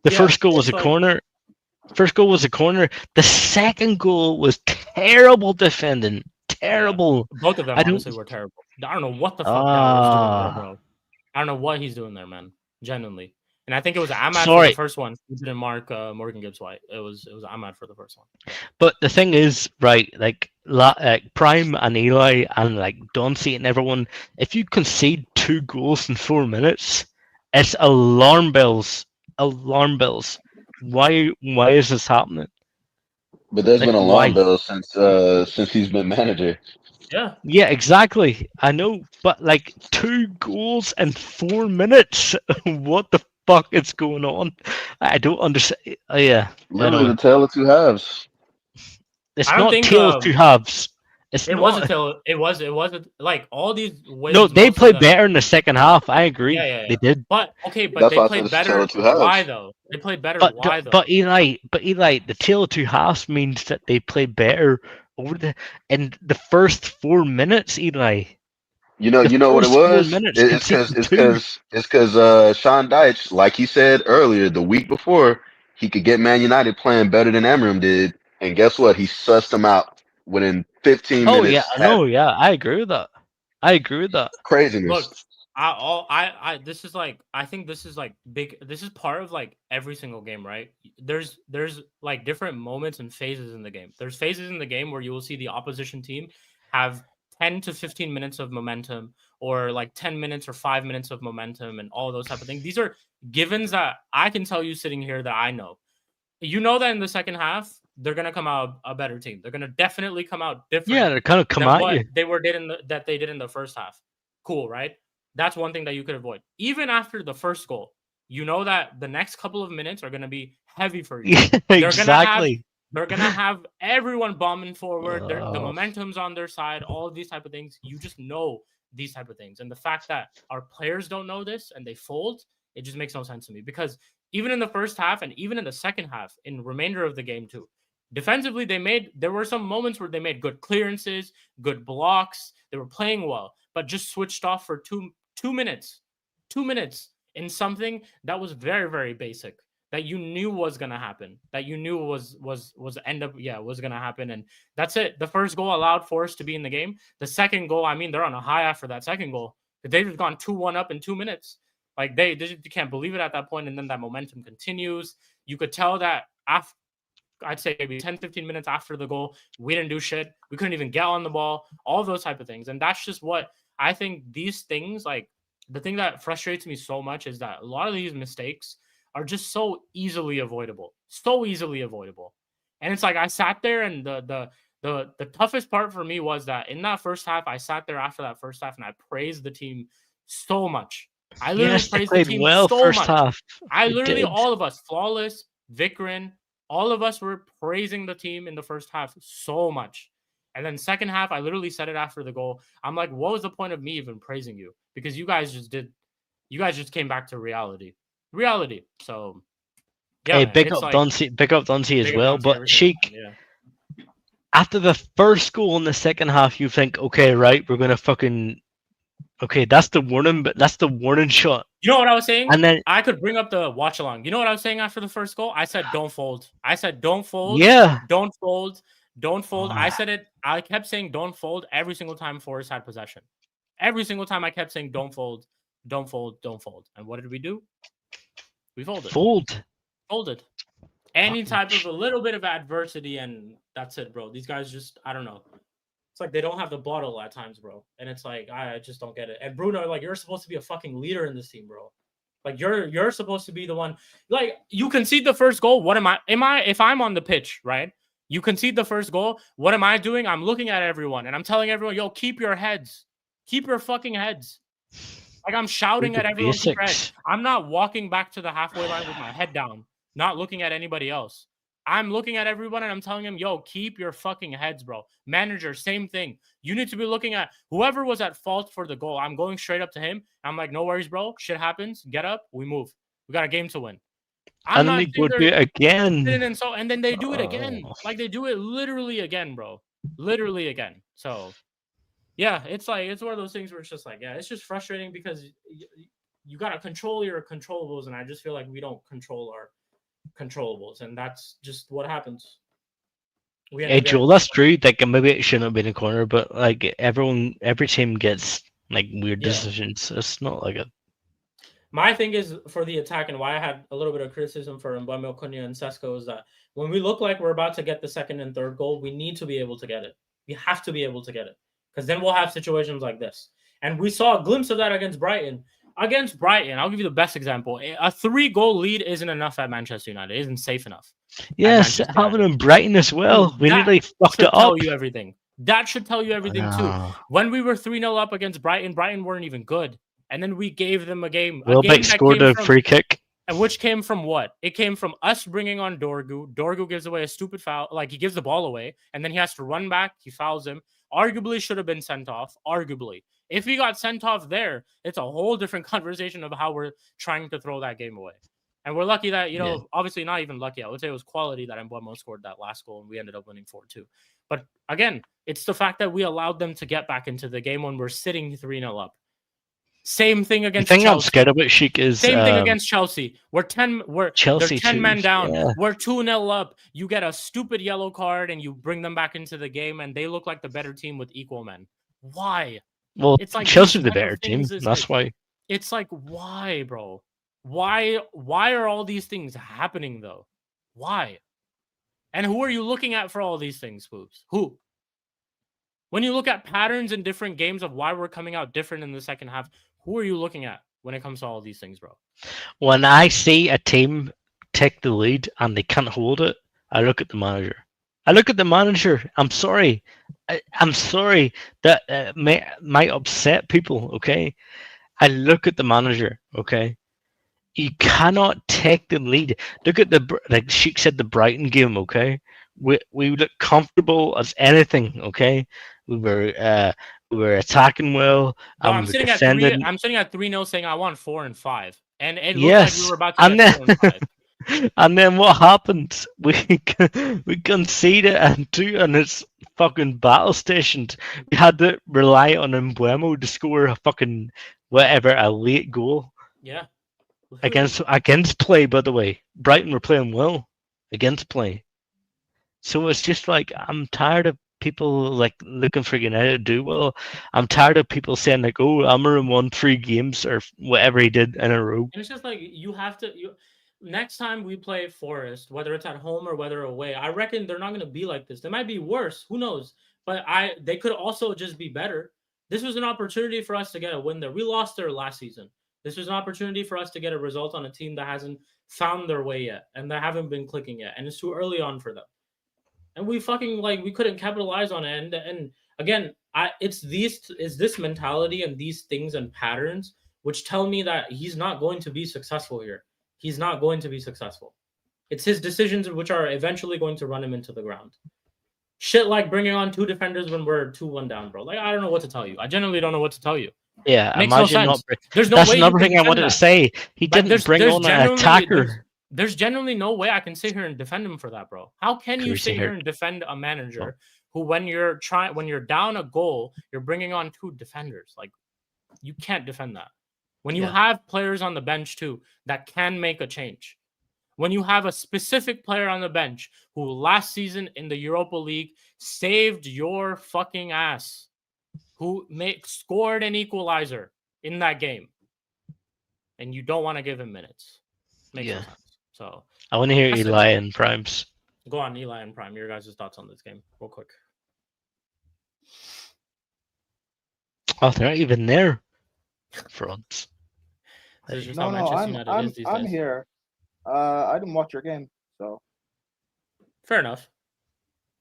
The first goal was a corner. First goal was a corner. The second goal was terrible defending. Terrible. Yeah. Both of them honestly were terrible. I don't know what the fuck that was doing there, bro. I don't know what he's doing there, man. Genuinely. And I think it was Ahmad for the first one. He didn't mark Morgan Gibbs White. It was Ahmad for the first one. But the thing is, right, like Prime and Eli and like Doncey and everyone, if you concede 2 goals in 4 minutes, it's alarm bells. Alarm bells. Why is this happening? But there's been alarm bells since he's been manager. Yeah, exactly. I know, but like 2 goals in 4 minutes. What the fuck is going on? I don't understand. Literally the tale of two halves. It's not tale of two halves. It wasn't like all these wins. No, they played better in the second half. I agree. Yeah. They did. But they played better. Why though? They played better. Why though? But Eli, the tale of two halves means that they played better in the first 4 minutes, Eli. You know what it was? It's because Sean Dyche, like he said earlier, the week before, he could get Man United playing better than Amram did, and guess what? He sussed them out within 15 minutes. Oh yeah, I agree with that. Craziness. Look, I think this is like big. This is part of like every single game, right? There's like different moments and phases in the game. There's phases in the game where you will see the opposition team have 10 to 15 minutes of momentum, or like 10 minutes or 5 minutes of momentum, and all those type of things. These are givens that I can tell you sitting here that I know. You know that in the second half, they're gonna come out a better team. They're gonna definitely come out different. Yeah, they're gonna come out you. They did in the first half. Cool, right? That's one thing that you could avoid. Even after the first goal, you know that the next couple of minutes are gonna be heavy for you. Exactly. They're gonna have everyone bombing forward. The momentum's on their side. All of these type of things. You just know these type of things, and the fact that our players don't know this and they fold, it just makes no sense to me. Because even in the first half and even in the second half, in remainder of the game too, defensively there were some moments where they made good clearances, good blocks. They were playing well, but just switched off for two minutes in something that was very, very basic, that you knew was gonna happen, that you knew was gonna happen, and that's it. The first goal allowed Forest to be in the game. The second goal, I mean, they're on a high after that second goal. They've just gone 2-1 up in 2 minutes. Like they can't believe it at that point, and then that momentum continues. You could tell that after, I'd say maybe 10-15 minutes after the goal, we didn't do shit. We couldn't even get on the ball. All those type of things, and that's just what I think. These things, like the thing that frustrates me so much is that a lot of these mistakes are just so easily avoidable. And it's like I sat there, and the toughest part for me was that in that first half, I sat there after that first half and I praised the team so much. I literally praised the team so much. Half. All of us, Flawless, Vikrin, all of us were praising the team in the first half so much. And then second half, I literally said it after the goal. I'm like, what was the point of me even praising you? Because you guys just came back to reality. So yeah, hey, big up Doncey as well. But Sheik, after the first goal in the second half, you think, okay, right, we're gonna fucking that's the warning shot. You know what I was saying? And then I could bring up the watch along. You know what I was saying after the first goal? I said, don't fold. Yeah. Don't fold. I said it. I kept saying don't fold every single time Forest had possession. Every single time I kept saying don't fold. And what did we do? We folded. Folded. Any type of a little bit of adversity, and that's it, bro. These guys just, I don't know. It's like they don't have the bottle at times, bro. And it's like, I just don't get it. And Bruno, like, you're supposed to be a fucking leader in this team, bro. Like, you're supposed to be the one. Like, you concede the first goal. What am I? If I'm on the pitch, right? You concede the first goal. What am I doing? I'm looking at everyone and I'm telling everyone, yo, keep your heads. Keep your fucking heads. Like, I'm shouting at everyone. Keep your heads. I'm not walking back to the halfway line with my head down, not looking at anybody else. I'm looking at everyone and I'm telling them, yo, keep your fucking heads, bro. Manager, same thing. You need to be looking at whoever was at fault for the goal. I'm going straight up to him. I'm like, no worries, bro. Shit happens. Get up. We move. We got a game to win. I'm And then not they go sitting do there it again. sitting and then they do it again. Oh. Like they do it literally again, bro. Literally again. So yeah, it's like it's one of those things where it's just like, yeah, it's just frustrating because you gotta control your controllables, and I just feel like we don't control our controllables, and that's just what happens. We end Hey up getting- Joel, that's true. Like maybe it shouldn't have been a corner, but like every team gets like weird Yeah. decisions. It's not like a My thing is for the attack, and why I had a little bit of criticism for Mbeumo, Cunha, and Sesko is that when we look like we're about to get the second and third goal, we need to be able to get it. We have to be able to get it, because then we'll have situations like this. And we saw a glimpse of that against Brighton. Against Brighton, I'll give you the best example. A 3-goal lead isn't enough at Manchester United. It isn't safe enough. yes, Manchester having United. in Brighton as well. We That nearly fucked should it tell up. you everything. That should tell you everything too. Ah. When we were 3-0 up against Brighton, Brighton weren't even good. And then we gave them a game. Welbeck scored a free kick. And which came from what? It came from us bringing on Dorgu. Dorgu gives away a stupid foul. Like, he gives the ball away, and then he has to run back. He fouls him. Arguably should have been sent off. Arguably. If he got sent off there, it's a whole different conversation of how we're trying to throw that game away. And we're lucky that, obviously not even lucky. I would say it was quality that Mbeumo scored that last goal, and we ended up winning 4-2. But again, it's the fact that we allowed them to get back into the game when we're sitting 3-0 up. Same thing against The thing Chelsea. I'm scared about, Sheik, is Same thing against Chelsea. Chelsea they're 10 too, men down. yeah. We're 2-0 up. You get a stupid yellow card and you bring them back into the game, and they look like the better team with equal men. Why? Well, It's like Chelsea's these the type of better team. things is That's why. It's like, why, bro? Why are all these things happening though? Why? And who are you looking at for all these things, Spoops? Who? When you look at patterns in different games of why we're coming out different in the second half, who are you looking at when it comes to all these things, bro? When I see a team take the lead and they can't hold it, I look at the manager. I'm sorry. I'm sorry that might upset people, okay? I look at the manager, okay? You cannot take the lead. Look at like Sheik said, the Brighton game, okay? We look comfortable as anything, okay? We were attacking well. No, I'm sitting at 3-0 saying I want 4 and 5. And it looked yes, like we were about to get 4 and 5. And then what happened? We conceded and it's fucking battle stationed. We had to rely on Mbeumo to score a fucking a late goal. Yeah. Against play, by the way. Brighton were playing well against play. So it's just like I'm tired of people like looking for United to do well. I'm tired of people saying like, "Oh, Amarim won 3 games or whatever he did in a row." And it's just like you have to. Next time we play Forest, whether it's at home or whether away, I reckon they're not going to be like this. They might be worse. Who knows? But they could also just be better. This was an opportunity for us to get a win there. We lost there last season. This was an opportunity for us to get a result on a team that hasn't found their way yet, and they haven't been clicking yet, and it's too early on for them. And we couldn't capitalize on it. And again, it's this mentality and these things and patterns which tell me that he's not going to be successful here. He's not going to be successful. It's his decisions which are eventually going to run him into the ground. Shit like bringing on 2 defenders when we're 2-1 down, bro. Like, I don't know what to tell you. I genuinely don't know what to tell you. Yeah, Makes imagine no sense. not. There's no That's way another you can thing I defend wanted to that. say. He Like, didn't bring on an attacker. There's genuinely no way I can sit here and defend him for that, bro. How can you Crazy sit here hurt. and defend a manager who, when you're down a goal, you're bringing on 2 defenders? Like, you can't defend that. When you have players on the bench too that can make a change. When you have a specific player on the bench who last season in the Europa League saved your fucking ass, who scored an equalizer in that game, and you don't want to give him minutes. Makes no sense. So I want to hear Eli and Primes. Go on, Eli and Prime. Your guys' thoughts on this game, real quick. Oh, they're not even there. Frauds. This is just No, how no, Manchester United is these I'm days. here. I didn't watch your game, so Fair enough.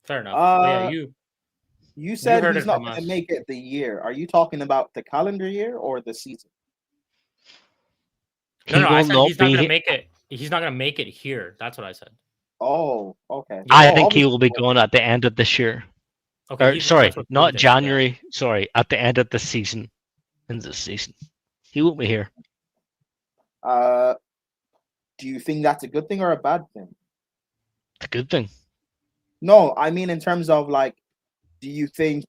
But yeah, you said heard he's it not from going us. to make it the year. Are you talking about the calendar year or the season? No, I will said not he's not be going to he- make it. He's not going to make it here. That's what I said. Oh, okay. Yeah. I Oh, think he obviously. will be gone at the end of this year. Okay. Or sorry, That's what not Spooby thinks, yeah. January. Sorry, at the end of the season. In the season, he won't be here. Do you think that's a good thing or a bad thing? It's a good thing. No, I mean in terms of like, do you think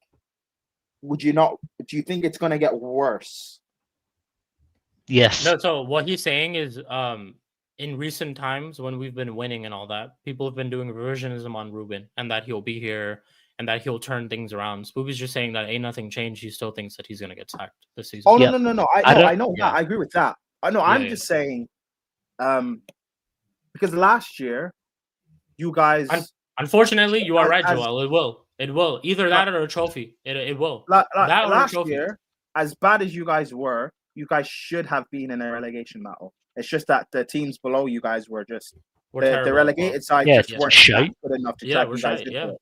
it's gonna get worse? Yes. No, so what he's saying is in recent times when we've been winning and all that, people have been doing revisionism on Ruben and that he'll be here and that he'll turn things around. Spooky's just saying that ain't nothing changed. He still thinks that he's gonna get sacked this season. Oh, Yeah. no. I don't- I know Yeah. that. I agree with that. I know. Yeah, I'm yeah. just saying, because last year, you guys, Unfortunately, you are right, as- Joel. It will. Either that or a trophy. It will. That or a last trophy. year, as bad as you guys were, you guys should have been in a relegation battle. It's just that the teams below you guys were just We're the terrible. relegated side Yeah, just it's weren't shite. good enough to Yeah, drag we're you guys shite, into yeah. it.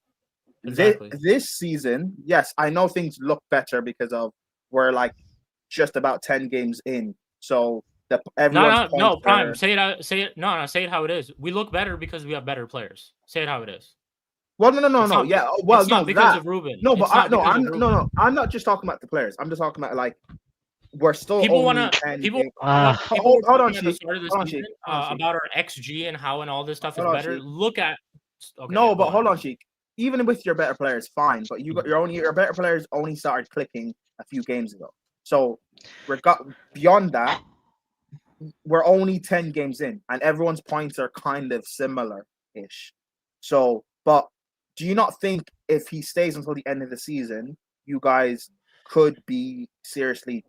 Exactly. This season, yes, I know things look better because of we're like just about 10 games in. So everyone's No, points Prime. are- Say it how it is. We look better because we have better players. Say it how it is. Well, no. It's not- Yeah, well, it's not no, because that. of Ruben. No, but It's not because of I'm Ruben. I'm not just talking about the players. I'm just talking about like we're still People only want to 10 people. games. People were Hold on, talking at the Sheik. start of the Hold on, season Sheik. Hold on, Sheik. about our XG and how and all this stuff is Hold on, better. Sheik. Look at. Okay, No, yeah, but go hold on, Sheik. Even with your better players, fine. But your better players only started clicking a few games ago. So beyond that, we're only 10 games in, and everyone's points are kind of similar-ish. So, but do you not think if he stays until the end of the season, you guys could be seriously?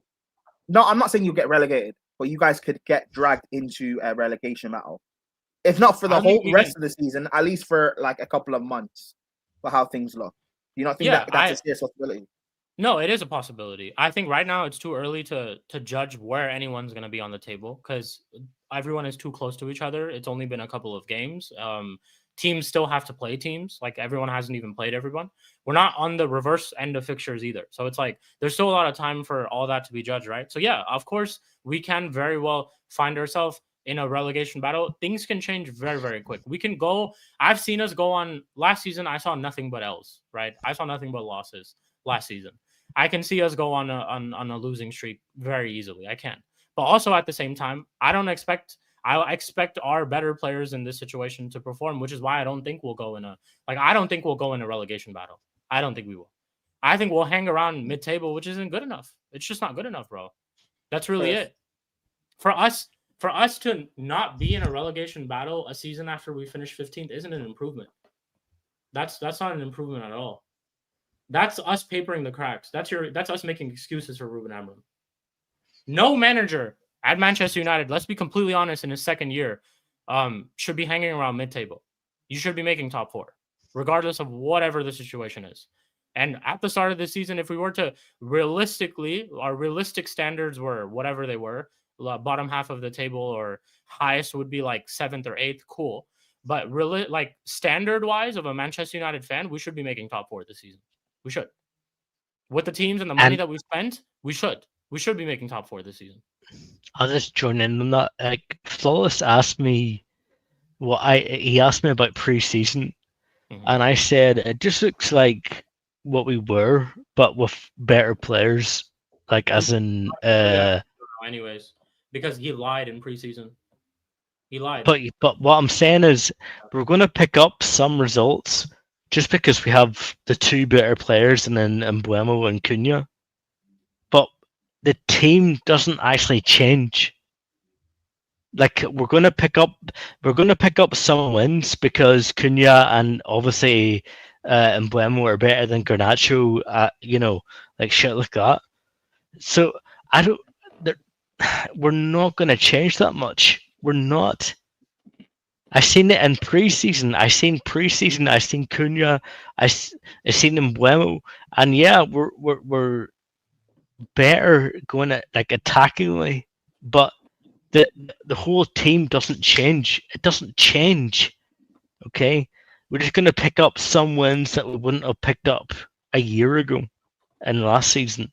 No, I'm not saying you'll get relegated, but you guys could get dragged into a relegation battle. If not for the whole rest of the season, at least for like a couple of months, for how things look. Do you not think that's a serious possibility? No, it is a possibility. I think right now it's too early to judge where anyone's going to be on the table because everyone is too close to each other. It's only been a couple of games. Teams still have to play teams. Like everyone hasn't even played everyone. We're not on the reverse end of fixtures either. So it's like there's still a lot of time for all that to be judged, right? So yeah, of course, we can very well find ourselves in a relegation battle. Things can change very, very quick. We can go. I've seen us go on last season. I saw nothing but L's, right? I saw nothing but losses last season. I can see us go on a losing streak very easily. I can. But also at the same time, I expect our better players in this situation to perform, which is why I don't think we'll go in a relegation battle. I don't think we will. I think we'll hang around mid-table, which isn't good enough. It's just not good enough, bro. That's really it. For us to not be in a relegation battle a season after we finish 15th isn't an improvement. That's not an improvement at all. That's us papering the cracks. That's us making excuses for Ruben Amorim. No manager at Manchester United, let's be completely honest, in his second year, should be hanging around mid-table. You should be making top 4, regardless of whatever the situation is. And at the start of the season, if we were to our realistic standards were whatever they were, bottom half of the table or highest would be like 7th or 8th, cool. But really, like standard-wise of a Manchester United fan, we should be making top 4 this season. We should. With the teams and the money that we spent, we should. We should be making top 4 this season. I'll just join in on that. Like, Flawless asked me he asked me about pre-season, and I said it just looks like what we were, but with better players. Like as in anyways, because he lied in preseason. He lied. But what I'm saying is we're gonna pick up some results just because we have the 2 better players and then Mbuemo and Cunha. But the team doesn't actually change. Like we're gonna pick up some wins because Cunha and obviously Mbuemo are better than Garnacho, like shit like that. So we're not gonna change that much. We're not. I seen it in preseason. I seen Cunha. I seen Mbuemo, and yeah, we're better going at like attackingly, but the whole team doesn't change. It doesn't change. Okay, we're just gonna pick up some wins that we wouldn't have picked up a year ago and last season,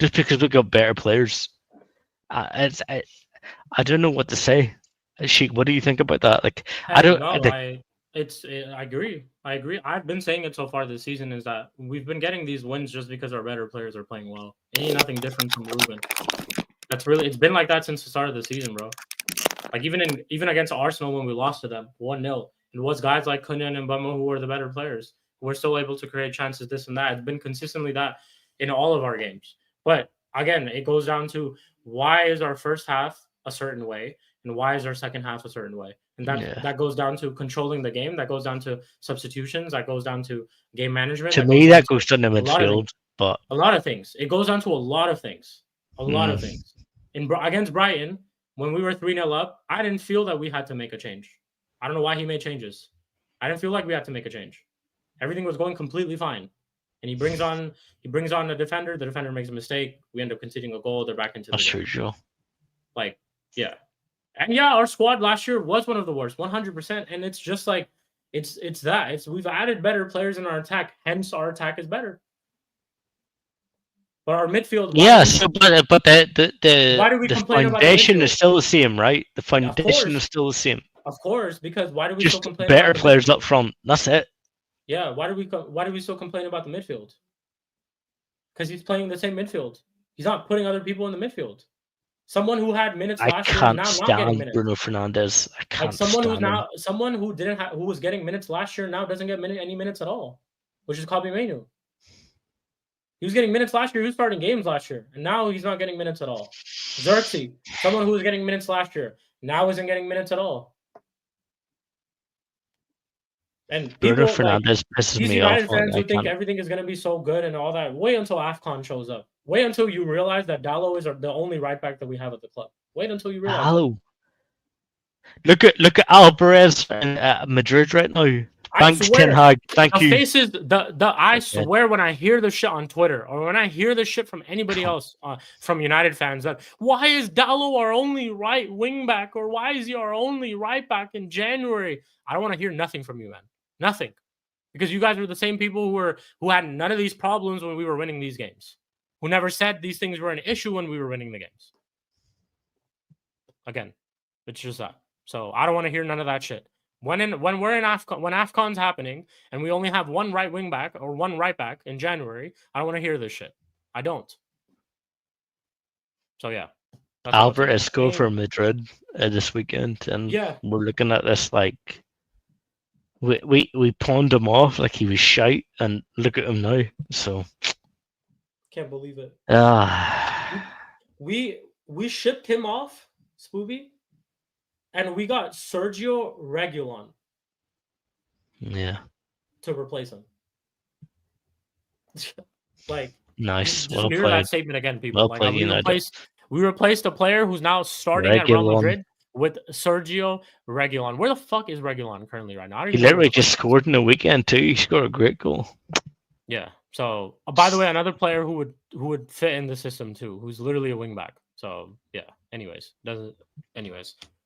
just because we got better players. I don't know what to say. Sheik, what do you think about that? Like, I Hey, don't. no, Like, I agree. I agree. I've been saying it so far this season is that we've been getting these wins just because our better players are playing well. Ain't nothing different from Ruben. It's been like that since the start of the season, bro. Like even against Arsenal when we lost to them 1-0, it was guys like Cunha and Mbama who were the better players. We're still able to create chances, this and that. It's been consistently that in all of our games. But again, it goes down to why is our first half a certain way and why is our second half a certain way? And that goes down to controlling the game. That goes down to substitutions. That goes down to game management. to me, that goes down to midfield. But a lot of things. It goes down to a lot of things. A lot of things. Against Brighton, when we were 3-0 up, I didn't feel that we had to make a change. I don't know why he made changes. I didn't feel like we had to make a change. Everything was going completely fine. And he brings on a defender. The defender makes a mistake. We end up conceding a goal. They're back into the game. Joe. Like, yeah. And yeah, our squad last year was one of the worst, 100%. And it's just like, it's that. We've added better players in our attack. Hence, our attack is better. But our midfield, but the foundation is still the same, right? The foundation is still the same. Of course, because why do we just still complain better about players up front? That's it. Yeah, why do we still complain about the midfield? Because he's playing the same midfield. He's not putting other people in the midfield. Someone who had minutes last year is now not getting minutes. Bruno Fernandes. I can't someone who was getting minutes last year now doesn't get any minutes at all, which is Kobbie Mainoo. He was getting minutes last year. He was starting games last year, and now he's not getting minutes at all. Xerxes, someone who was getting minutes last year, now isn't getting minutes at all. And Bruno Fernandes pisses me off. United fans who think everything is going to be so good and all that, wait until AFCON shows up. Wait until you realize that Dalot is the only right back that we have at the club. Wait until you realize. Dalot. Look at Alvarez in Madrid right now. Thanks, Ten Hag. Thank you. Faces, I swear when I hear this shit on Twitter or when I hear this shit from anybody else from United fans that why is Dalot our only right wing back or why is he our only right back in January? I don't want to hear nothing from you, man. Nothing. Because you guys are the same people who had none of these problems when we were winning these games. Who never said these things were an issue when we were winning the games. Again, it's just that. So I don't want to hear none of that shit. When we're in AFCON, when AFCON's happening and we only have one right wing back or one right back in January, I don't want to hear this shit. I don't. So yeah. Alvarez go for Madrid this weekend, and we're looking at this like we pawned him off like he was shite, and look at him now. So can't believe it. We shipped him off, Spooby. And we got Sergio Reguilon. Yeah. To replace him. Like nice. Just hear that statement again, people. We replaced a player who's now starting at Real Madrid with Sergio Reguilon. Where the fuck is Reguilon currently right now? He literally just scored in the weekend too. He scored a great goal. Yeah. So by the way, another player who would fit in the system too, who's literally a wing back. So yeah. Anyways.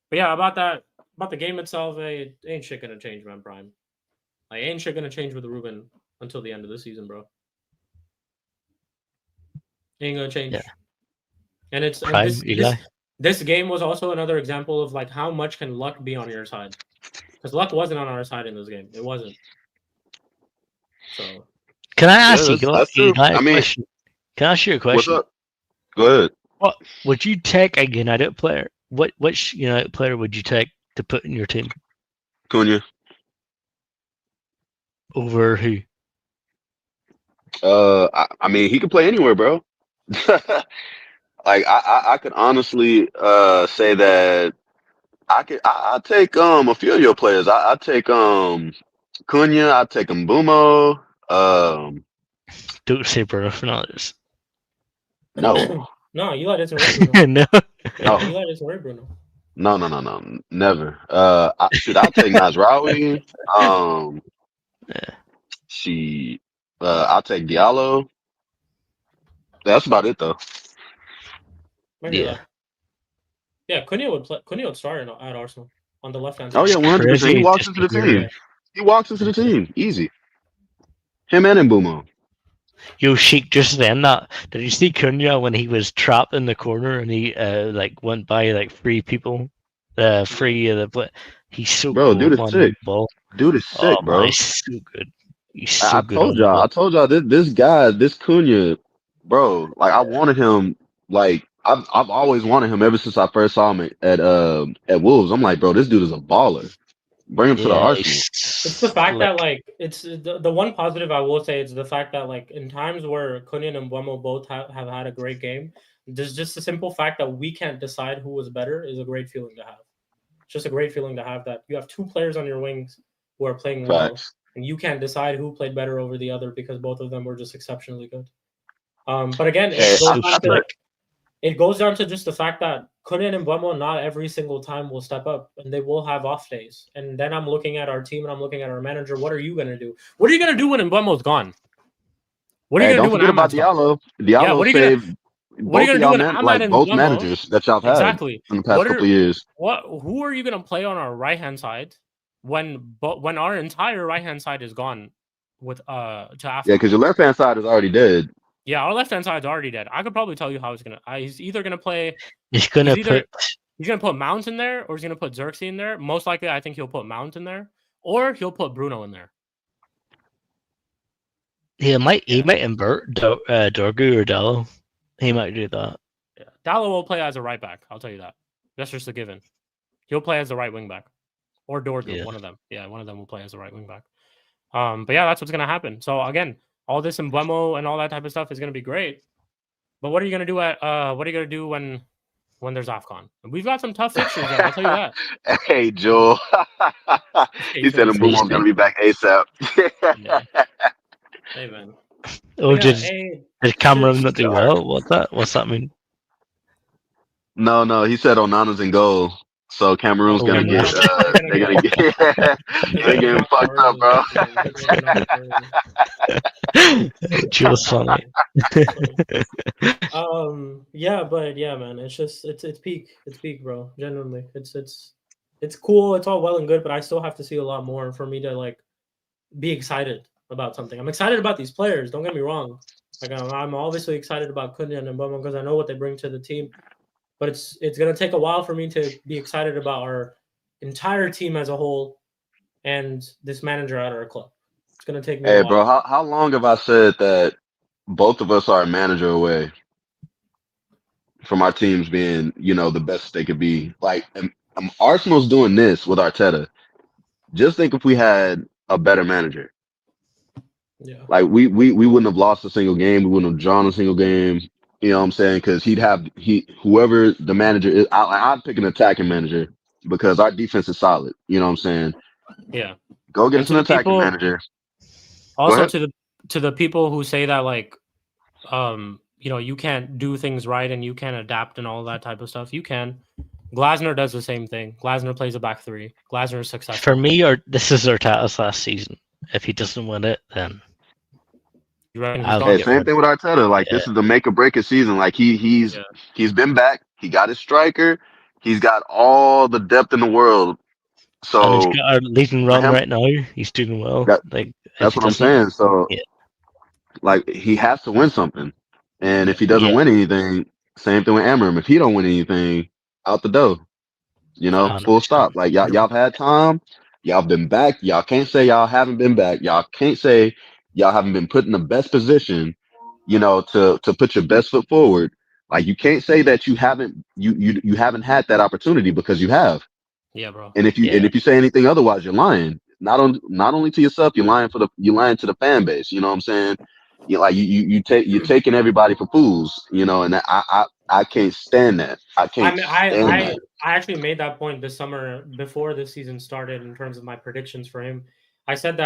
But yeah, about the game itself, ain't shit gonna change, man, Prime. Like, ain't shit gonna change with Ruben until the end of the season, bro. Ain't gonna change. Yeah. And it's this game was also another example of like how much can luck be on your side. Because luck wasn't on our side in this game. It wasn't. So can I ask you? Can I ask you a question? What's up? Go ahead. What would you take a United player? Which United player would you take to put in your team? Cunha. Over who? I mean, he could play anywhere, bro. Like I could honestly say that I take a few of your players. I take Cunha. I take Mbumo. Don't say Bruno Fernandes. No. No, you let it to Bruno. No. You let it to Bruno. No, never. I'll take Mazraoui. I'll take Diallo. That's about it, though. Yeah. Yeah, Cunha would start at Arsenal on the left hand side. Oh yeah, 100%. He walks into the team. Yeah. He walks into the team. Easy. Him and Mbumo. Yo, Sheik, just then did you see Cunha when he was trapped in the corner and he went by like 3 people free of the play. He's so Bro, cool dude is on sick. the ball. Dude is Oh sick, man, bro. he's so good. He's so I good on the ball. I told y'all this guy, this Cunha, bro. Like I wanted him. Like I've always wanted him ever since I first saw him at Wolves. I'm like, bro, this dude is a baller. Bring him to the Yeah, Arsenal. It's the fact that like it's the one positive I will say is the fact that like in times where Cunha and Mbeumo both have had a great game, there's just the simple fact that we can't decide who was better is a great feeling to have. It's just a great feeling to have that you have two players on your wings who are playing well, Facts. and you can't decide who played better over the other because both of them were just exceptionally good. But again, Hey, it goes down to just the fact that Cunha and Mbeumo not every single time will step up, and they will have off days. And then I'm looking at our team and I'm looking at our manager. What are you gonna do? What are you gonna do when Mbeumo's gone? What are you Hey, gonna don't do when forget about Ahmad's gone? Diallo. Yeah, Diallo what are you gonna saved what are you both of gonna do y'all when man, Ahmad like and both Mbeumo? managers that y'all have had Exactly. in the past couple of years. Who are you gonna play on our right hand side when our entire right hand side is gone with to AFCON? Yeah, because your left hand side is already dead. Yeah, our left hand side's already dead. I could probably tell you how he's gonna. He's either gonna play. He's gonna He's gonna put Mount in there, or he's gonna put Xerxes in there. Most likely, I think he'll put Mount in there, or he'll put Bruno in there. He might invert Dorgu or Dallo. He might do that. Yeah, Dallo will play as a right back. I'll tell you that. That's just a given. He'll play as the right wing back, or Dorgu. One of them. Yeah, one of them will play as the right wing back. But yeah, that's what's gonna happen. So again, all this Mbeumo and all that type of stuff is gonna be great. But what are you gonna do when there's AFCON? We've got some tough fixtures, though. I'll tell you that. Hey, Joel. He said Mbeumo's gonna be back ASAP. Yeah. Hey, man. Oh, yeah, did Cameron not do well? What's that mean? No. He said Onana's in goal, so Cameroon's gonna get. They're getting fucked up, bro. Just funny. Yeah, but yeah, man, it's just it's peak. It's peak, bro. Genuinely, it's cool. It's all well and good, but I still have to see a lot more for me to like be excited about something. I'm excited about these players. Don't get me wrong. Like I'm obviously excited about Cunha and Mbeumo because I know what they bring to the team. But it's gonna take a while for me to be excited about our entire team as a whole and this manager at our club. It's gonna take me a while. Hey, bro, how long have I said that both of us are a manager away from our teams being, the best they could be? Like, Arsenal's doing this with Arteta. Just think if we had a better manager. Yeah. Like we wouldn't have lost a single game. We wouldn't have drawn a single game. You know what I'm saying? Because whoever the manager is, I'd pick an attacking manager because our defense is solid. You know what I'm saying? Yeah. Go get us an attacking manager. Also to the people who say that like, you can't do things right and you can't adapt and all that type of stuff. You can. Glasner does the same thing. Glasner plays a back three. Glasner is successful. For me, this is Arteta's last season. If he doesn't win it, then same thing with Arteta. Like this is the make or break of season. Like he's been back. He got his striker. He's got all the depth in the world. So and he's got our leading run right now. He's doing well. That's what I'm saying. So like he has to win something. And if he doesn't win anything, same thing with Amarim. If he don't win anything, out the door. Full stop. Like y'all have had time. Y'all been back. Y'all can't say y'all haven't been back. Y'all can't say y'all haven't been put in the best position, to put your best foot forward. Like you can't say that you haven't had that opportunity because you have. Yeah, bro. And if you say anything otherwise, you're lying. Not only to yourself, you're lying to the fan base. You know what I'm saying? You're taking everybody for fools. And I can't stand that. I actually made that point this summer before this season started in terms of my predictions for him. I said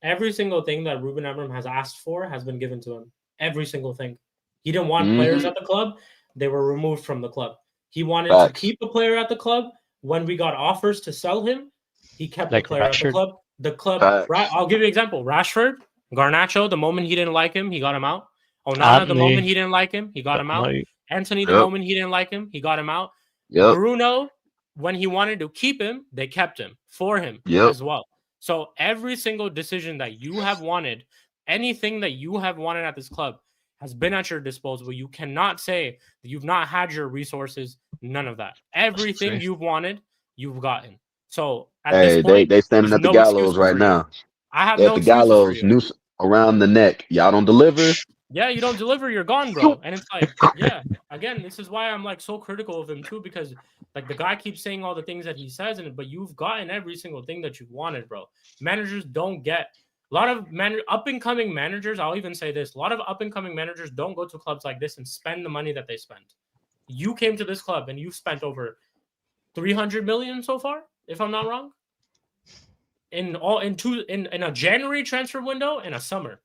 every single thing that Ruben Amorim has asked for has been given to him. Every single thing. He didn't want players at the club. They were removed from the club. He wanted to keep a player at the club. When we got offers to sell him, he kept the player at the club. The club, I'll give you an example. Rashford, Garnacho, the moment he didn't like him, he got him out. Onana, the moment he didn't like him, he got him out. Anthony, the moment he didn't like him, he got him out. Bruno, when he wanted to keep him, they kept him for him as well. So every single decision that you have wanted, anything that you have wanted at this club has been at your disposal. You cannot say that you've not had your resources. None of that. Everything you've wanted you've gotten. So at Hey, this point, they standing there's at the no gallows excuses right for you. now. I have They at no the excuses for gallows, you. noose around the neck. Y'all don't deliver. Yeah, you don't deliver, you're gone, bro. And it's like, yeah, again, this is why I'm like so critical of him too, because like the guy keeps saying all the things that he says, but you've gotten every single thing that you wanted, bro. Managers don't get a lot of up and coming managers. I'll even say this: a lot of up and coming managers don't go to clubs like this and spend the money that they spent. You came to this club and you've spent over 300 million so far, if I'm not wrong, in a January transfer window and a summer.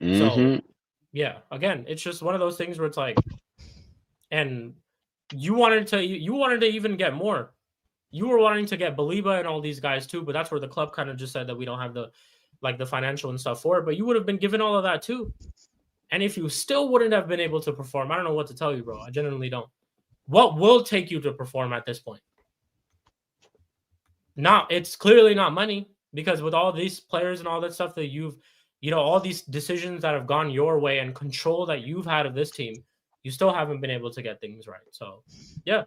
So yeah, again, it's just one of those things where it's like, and you wanted to even get more. You were wanting to get Baliba and all these guys too, but that's where the club kind of just said that we don't have the financial and stuff for it. But you would have been given all of that too. And if you still wouldn't have been able to perform, I don't know what to tell you, bro. I genuinely don't. What will take you to perform at this point? It's clearly not money, because with all these players and all that stuff that all these decisions that have gone your way and control that you've had of this team, you still haven't been able to get things right. So, yeah,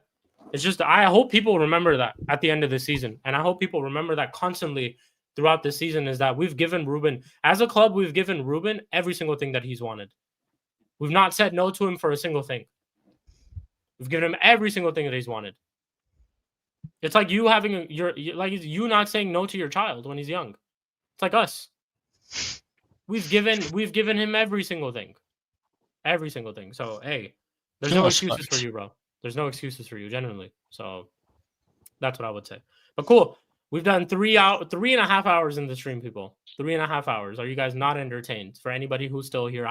it's just, I hope people remember that at the end of the season. And I hope people remember that constantly throughout the season, is that we've given Ruben, as a club, we've given Ruben every single thing that he's wanted. We've not said no to him for a single thing. We've given him every single thing that he's wanted. It's like you having you not saying no to your child when he's young. It's like us. We've given him every single thing. Every single thing. So hey, there's no excuses for you, bro. There's no excuses for you, genuinely. So that's what I would say. But cool. We've done 3.5 hours in the stream, people. 3.5 hours. Are you guys not entertained? For anybody who's still here,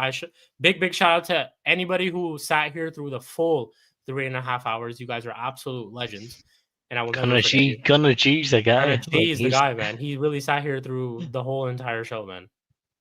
big shout out to anybody who sat here through the full 3.5 hours. You guys are absolute legends. And I will never forget you. Gonna G's the guy. He's the guy, man. He really sat here through the whole entire show, man.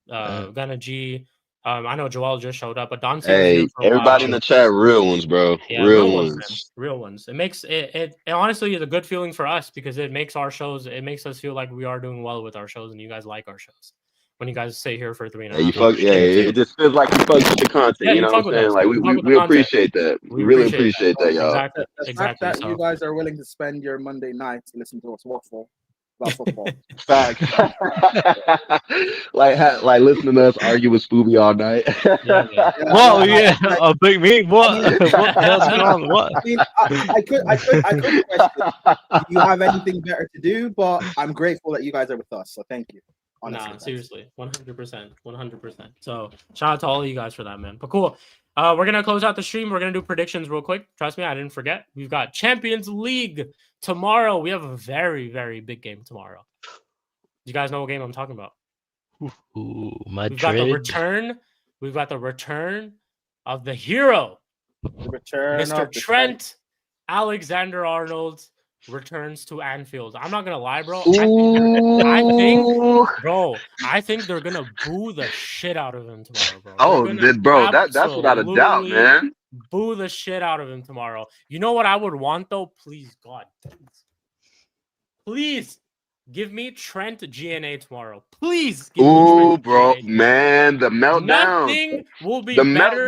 Gonna G. I know Joel just showed up, but Dante was here for a everybody while. in the chat, real ones, bro. Yeah, real ones. Real ones. It makes it honestly is a good feeling for us, because it makes our shows. It makes us feel like we are doing well with our shows, and you guys like our shows. When you guys stay here for 3.5 hours. It just feels like you fuck with the content. Yeah, you know what I'm saying? Like we appreciate that. We really appreciate that, y'all. Exactly. The fact that you guys are willing to spend your Monday night to listen to us waffle about football. Facts. like listening to us argue with Spooby all night. Whoa, yeah, a big me. What? What the hell's going on? What? I mean, I could question, do you have anything better to do? But I'm grateful that you guys are with us. So thank you. Honestly, nah, seriously, 100%. So shout out to all of you guys for that, man. But cool. We're gonna close out the stream. We're gonna do predictions real quick. Trust me, I didn't forget. We've got Champions League tomorrow. We have a very, very big game tomorrow. You guys know what game I'm talking about? Ooh, Madrid. We've got the return of the hero, Mr. Trent Alexander-Arnold. Returns to Anfield. I'm not gonna lie, bro. I think they're gonna boo the shit out of him tomorrow, bro. That's without a doubt, man. Boo the shit out of him tomorrow. You know what I would want though? Please, God, please give me Trent GNA tomorrow. Please give me Trent bro, GNA man, the meltdown. Nothing will be better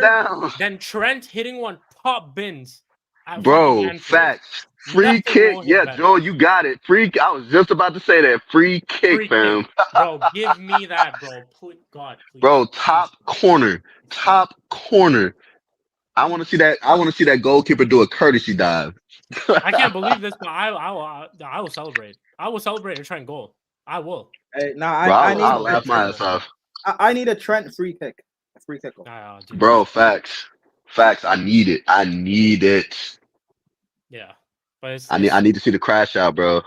than Trent hitting one pop bins. Bro, facts. Free kick. Yeah, Joel, you got it. I was just about to say that. Free kick, fam. Bro, give me that, bro. Please. Bro, top corner. I want to see that goalkeeper do a courtesy dive. I can't believe this, but I will celebrate. I will celebrate a Trent goal. I will. Hey, I'll laugh my ass off. I need a Trent free kick. A free kick. Bro, facts. I need it. Yeah. But I need to see the crash out, bro.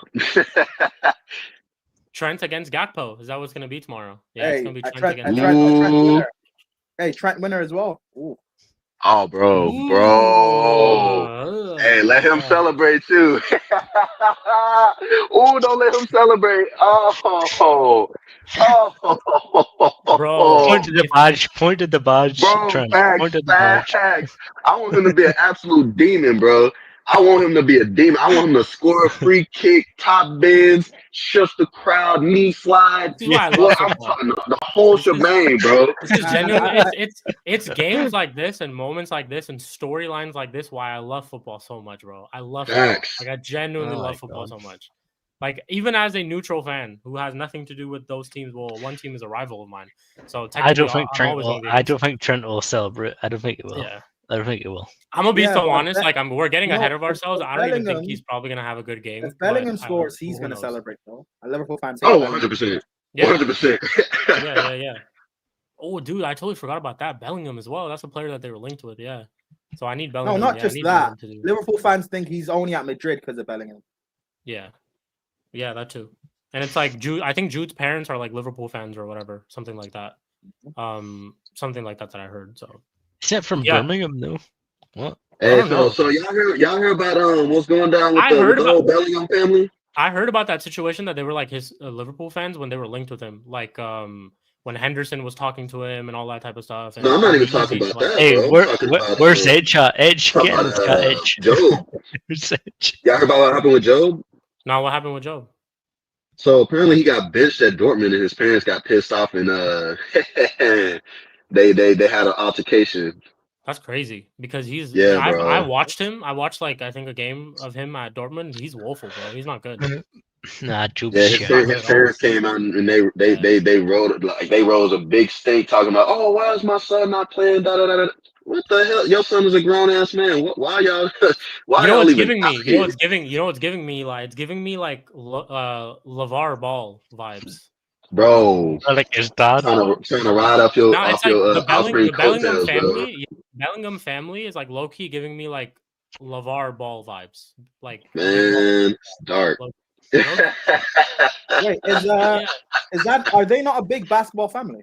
Trent against Gakpo. Is that what's going to be tomorrow? Yeah, it's going to be Trent against Trent winner. Hey, Trent winner as well. Ooh. Oh, bro. Hey, let him celebrate too. Don't let him celebrate. Bro, point to the badge. Bro, Trent. facts. I want him to be an absolute demon, bro. I want him to be a demon. I want him to score a free kick, top bends, shush the crowd, knee slide. This is why I Boy, love I'm football. talking the whole shebang, bro. This is genuinely it's games like this and moments like this and storylines like this why I love football so much, bro. I love football. Facts. Like I genuinely Oh my love football God. so much. Like even as a neutral fan who has nothing to do with those teams, well, one team is a rival of mine. So I technically, don't think I'm Trent always will. going to be. I don't think Trent will celebrate. I don't think it will. Yeah, I don't think it will. I'm gonna be Yeah, so but honest. Like we're getting ahead of if ourselves. I don't even think Bellingham- he's probably gonna have a good game. If Bellingham but, scores, he's who going to knows? celebrate, though. A Liverpool fan. Oh, 100%. Yeah, 100%. yeah. Oh, dude, I totally forgot about that. Bellingham as well. That's a player that they were linked with. Yeah. So I need No, Bellingham. not I just need that. Bellingham to do. Liverpool fans think he's only at Madrid because of Bellingham. Yeah, that too. And it's like Jude. I think Jude's parents are like Liverpool fans or whatever, something like that. Something like that I heard. So Is that from Yeah. Birmingham? No. What? Hey, don't know. so y'all heard about what's going down with I heard the about- whole Bellingham family? I heard about that situation that they were like his Liverpool fans when they were linked with him, like when Henderson was talking to him and all that type of stuff. And No, I'm not even he- talking he- about like- that, Hey, bro. I'm talking about, where's Edge at? Edge, talking get in about, this cat, Edge. Job. Where's Edge? Y'all heard about what happened with Job? Now what happened with Joe? So apparently he got benched at Dortmund, and his parents got pissed off, and they had an altercation. That's crazy because he's. Yeah, I bro. watched him. I watched like I think a game of him at Dortmund. He's woeful, bro. He's not good. Nah, Job Yeah, his, shit. his parents came out and they rose a big stink talking about, oh, why is my son not playing? Da, da, da, da. What the hell? Your son is a grown ass man. Why y'all? Why You know y'all what's even giving me? out You know here? what's giving? You know what's giving me? Like it's giving me like LeVar Ball vibes. Bro, Like his dad. trying to ride off your No, it's off like your the offspring Bellingham coattails, bro. family. Yeah, Bellingham family is like low key giving me like LeVar Ball vibes. Like big ball. Man, it's dark. Low- Wait, Yeah. is that? Are they not a big basketball family?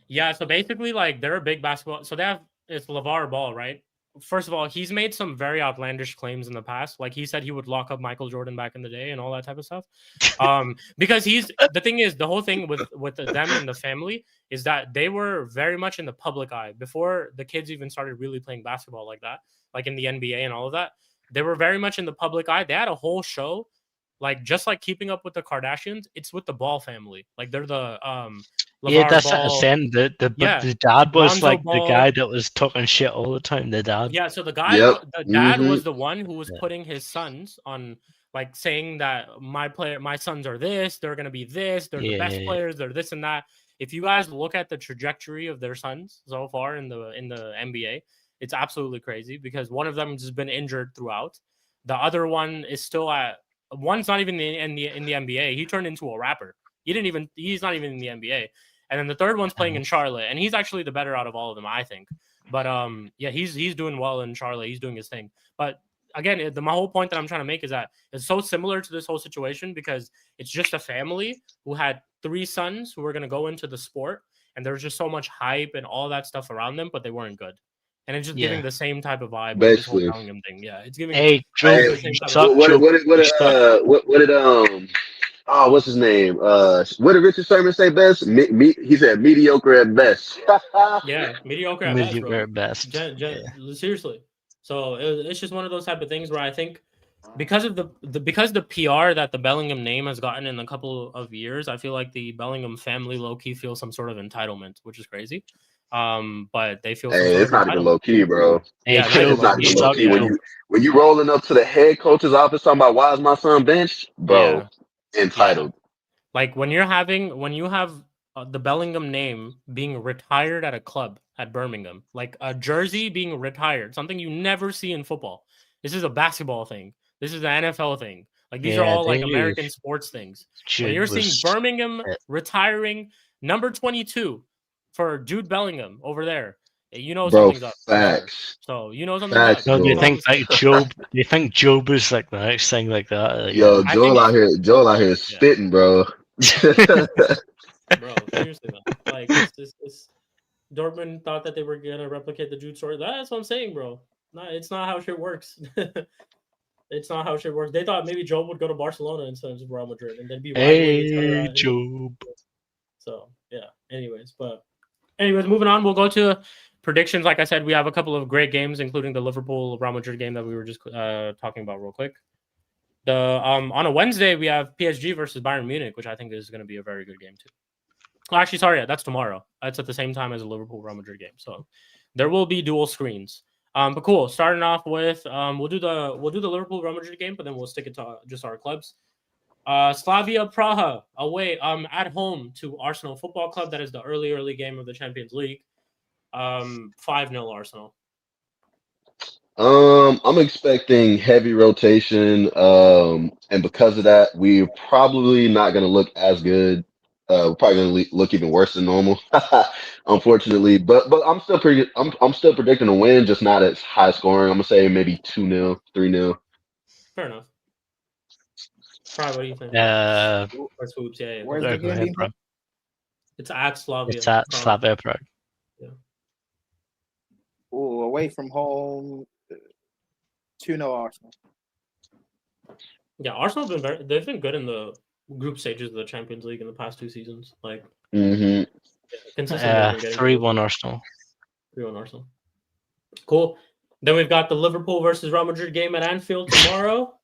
Yeah, so basically, like they're a big basketball. So they have it's LeVar Ball, right? First of all, he's made some very outlandish claims in the past. Like he said he would lock up Michael Jordan back in the day and all that type of stuff. Because the thing is, the whole thing with them and the family is that they were very much in the public eye before the kids even started really playing basketball like that, like in the NBA and all of that. They were very much in the public eye. They had a whole show. Like just like Keeping Up with the Kardashians, it's with the Ball family. Like they're the Yeah, LeVar that's what I'm Ball. saying. Yeah. The dad was Lonzo like Ball. the guy that was talking shit all the time. The dad. Yeah, so the guy, Yep. the dad Mhm. was the one who was Yeah. putting his sons on, like saying that my sons are this, they're gonna be this, they're the best Yeah. players, they're this and that. If you guys look at the trajectory of their sons so far in the NBA, it's absolutely crazy because one of them has been injured throughout. The other one is still at one's not even in the NBA. He turned into a rapper. He's not even in the NBA. And then the third one's playing in Charlotte, and he's actually the better out of all of them, I think. But yeah, he's doing well in Charlotte. He's doing his thing. But again, my whole point that I'm trying to make is that it's so similar to this whole situation because it's just a family who had 3 sons who were going to go into the sport, and there's just so much hype and all that stuff around them, but they weren't good. And it's just giving the same type of vibe. With this whole Basically. Bellingham thing. Yeah, it's giving. Hey, Joe, Hey, the same you type of suck, vibe. What did oh, what's his name? What did Richard Sherman say best? He said mediocre at best. Yeah, mediocre at best, mediocre bro. at best. Seriously. So it's just one of those type of things where I think because of because the PR that the Bellingham name has gotten in a couple of years, I feel like the Bellingham family low key feels some sort of entitlement, which is crazy. But they feel. Hey, it's not even low key, bro. Hey, Yeah, Joe, It's not you even low suck, key. Joe. When you rolling up to the head coach's office talking about why is my son benched, bro? Entitled. Like when you have the Bellingham name being retired at a club at Birmingham, like a jersey being retired, something you never see in football. This is a basketball thing. This is an NFL thing. Like these are all like American sports things. When you're seeing Birmingham retiring number 22 for Jude Bellingham over there, you know Bro, something's up. facts. So you know something's up. No, do you bro. think like Job? Do you think Job is like the next thing like that? Like, Yo, I Joel think out here spitting, bro. Bro, seriously, man. Like it's Dortmund thought that they were gonna replicate the Jude story. That's what I'm saying, bro. No, it's not how shit works. It's not how shit works. They thought maybe Job would go to Barcelona instead of Real Madrid and then be rivaling each other. Job. So yeah. Anyways, moving on. We'll go to predictions, like I said, we have a couple of great games, including the Liverpool-Real Madrid game that we were just talking about real quick. On a Wednesday, we have PSG versus Bayern Munich, which I think is going to be a very good game too. Well, actually, sorry, that's tomorrow. That's at the same time as a Liverpool-Real Madrid game, so there will be dual screens. But cool. Starting off with, we'll do the Liverpool-Real Madrid game, but then we'll stick it to just our clubs. Slavia Praha away at home to Arsenal Football Club. That is the early game of the Champions League. 5-0 Arsenal. I'm expecting heavy rotation, and because of that, we're probably not going to look as good. We're probably going to look even worse than normal, unfortunately. But I'm still predicting a win, just not as high scoring. I'm gonna say maybe 2-0, 3-0. Fair enough. Probably, what do you think? Or Swoops, yeah. Where's Go the game ahead, being bro. played? It's at Slavia. It's at Prague. Slavia Prague. Ooh, away from home, 2-0 Arsenal. Yeah, Arsenal have been they've been good in the group stages of the Champions League in the past 2 seasons. Like, consistently 3-1 Arsenal. 3-1 Arsenal. Cool. Then we've got the Liverpool versus Real Madrid game at Anfield tomorrow.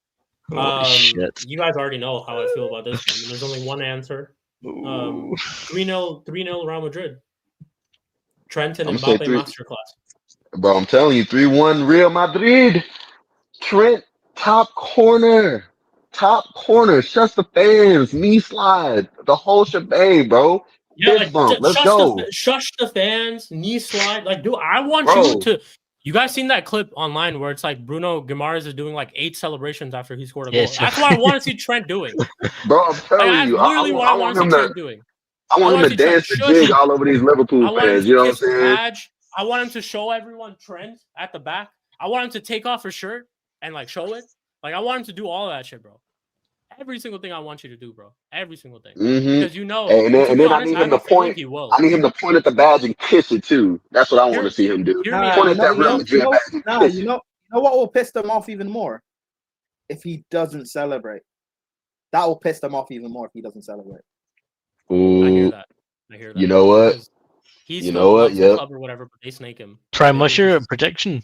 Shit. You guys already know how I feel about this one. There's only one answer. 3-0 Real Madrid. Trent and I'm gonna say Mbappe masterclass. Bro, I'm telling you, 3-1 Real Madrid. Trent, top corner. Shush the fans. Knee slide. The whole shebang, bro. Yeah, Fist bump. Let's go. Shush the fans. Knee slide. Like, dude, I want Bro. you to. You guys seen that clip online where it's like Bruno Guimaraes is doing like 8 celebrations after he scored a goal? Yes. That's what I want to see Trent doing. Bro, I'm telling you. That's literally what I want to see Trent doing. I want him to dance the jig all over these Liverpool I want him fans. to You know what I'm kiss the saying? badge. I want him to show everyone Trent at the back. I want him to take off his shirt and like show it. Like, I want him to do all of that shit, bro. Every single thing I want you to do, bro. Every single thing. Because you know, and then I need him to point. He will. I need him to point at the badge and kiss it too. That's what I want to see him do. Point at that Real Madrid badge and kiss it. You know what will piss them off even more? If he doesn't celebrate. That will piss them off even more if he doesn't celebrate. Ooh. I hear that. You know what? He's you know what? Yep. Club or whatever, but they snake him. Prime, what's your prediction?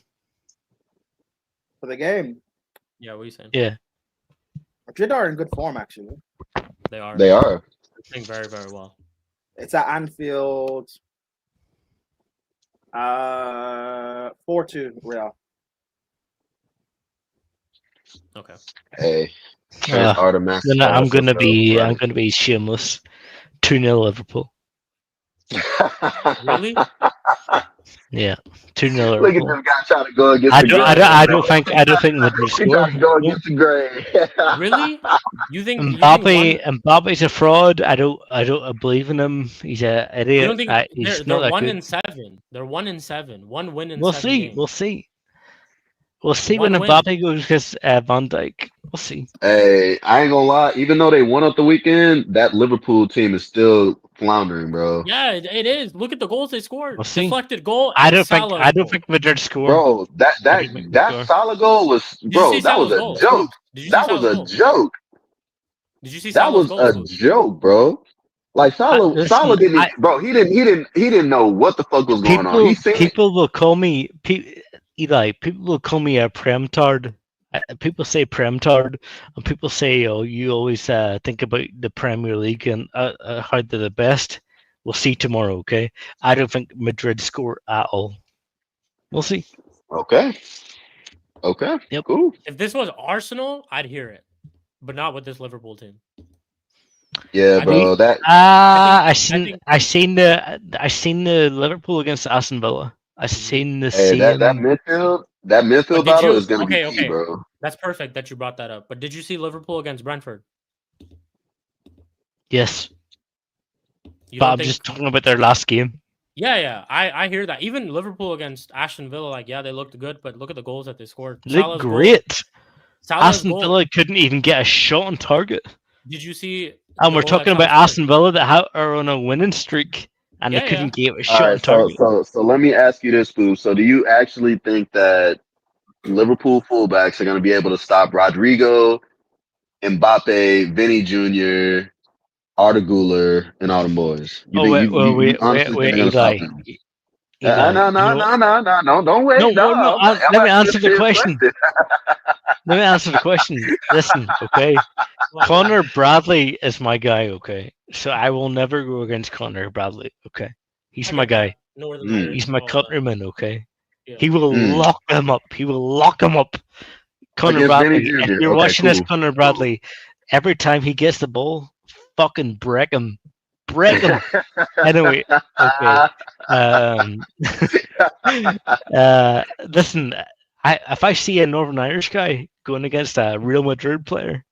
For the game? Yeah, what are you saying? Yeah. Madrid are in good form, actually. They are. They are. They're playing very, very well. It's at Anfield. 4-2 Real. Okay. Hey. I'm gonna be shameless. 2-0 Liverpool. Really? Yeah, 2-0 Liverpool. Look at them guys trying to go against I don't think Madrid score. Go against the grain. Really? You think Mbappe's a fraud? I don't believe in him. He's an idiot. You don't think he's they're not 1-7. They're 1-7. 1 win in We'll 7 see. games. We'll see. We'll see One when win. Mbappe goes against Van Dijk. We'll see. Hey, I ain't gonna lie. Even though they won up the weekend, that Liverpool team is still floundering, bro. Yeah, it is. Look at the goals they scored. We'll see. Deflected goal. I don't think Madrid scored. Bro, that Salah goal was, bro, that was a joke. That was a joke. Did you see that was a joke, bro? Like Salah didn't, bro. He didn't know what the fuck was going on. People will call me Eli. People will call me a prem-tard. People say prem-tard, and people say, "Oh, you always think about the Premier League and how they're the best." We'll see tomorrow, okay? I don't think Madrid score at all. We'll see. Okay. Yep. Cool. If this was Arsenal, I'd hear it, but not with this Liverpool team. Yeah, bro. I seen the Liverpool against Aston Villa. I seen the same. That midfield battle is gonna be key, bro. That's perfect that you brought that up. But did you see Liverpool against Brentford? Yes. But I'm just talking about their last game. Yeah. I hear that. Even Liverpool against Aston Villa, like, yeah, they looked good, but look at the goals that they scored. They looked great. Aston Villa couldn't even get a shot on target. Did you see? And we're talking about Aston Villa that are on a winning streak, and they couldn't get a shot on target. So let me ask you this, Boo. So do you actually think that Liverpool fullbacks are going to be able to stop Rodrigo, Mbappe, Vinny Jr., Arda Güler, and all them boys? Wait, Eli. No, don't wait. No. I'm Let me asking answer a the serious question. Let me answer the question. Listen, okay. Connor Bradley is my guy, okay? So I will never go against Connor Bradley, okay? He's my guy. Northern Irish, He's my all that. countryman, okay? Yeah. He will lock him up. He will lock him up. Connor Against Vinny Bradley. If Jr. you're Okay, watching this, cool. Connor Bradley, every time he gets the ball, fucking break him. Break him. Anyway, okay. Listen, if I see a Northern Irish guy going against a Real Madrid player,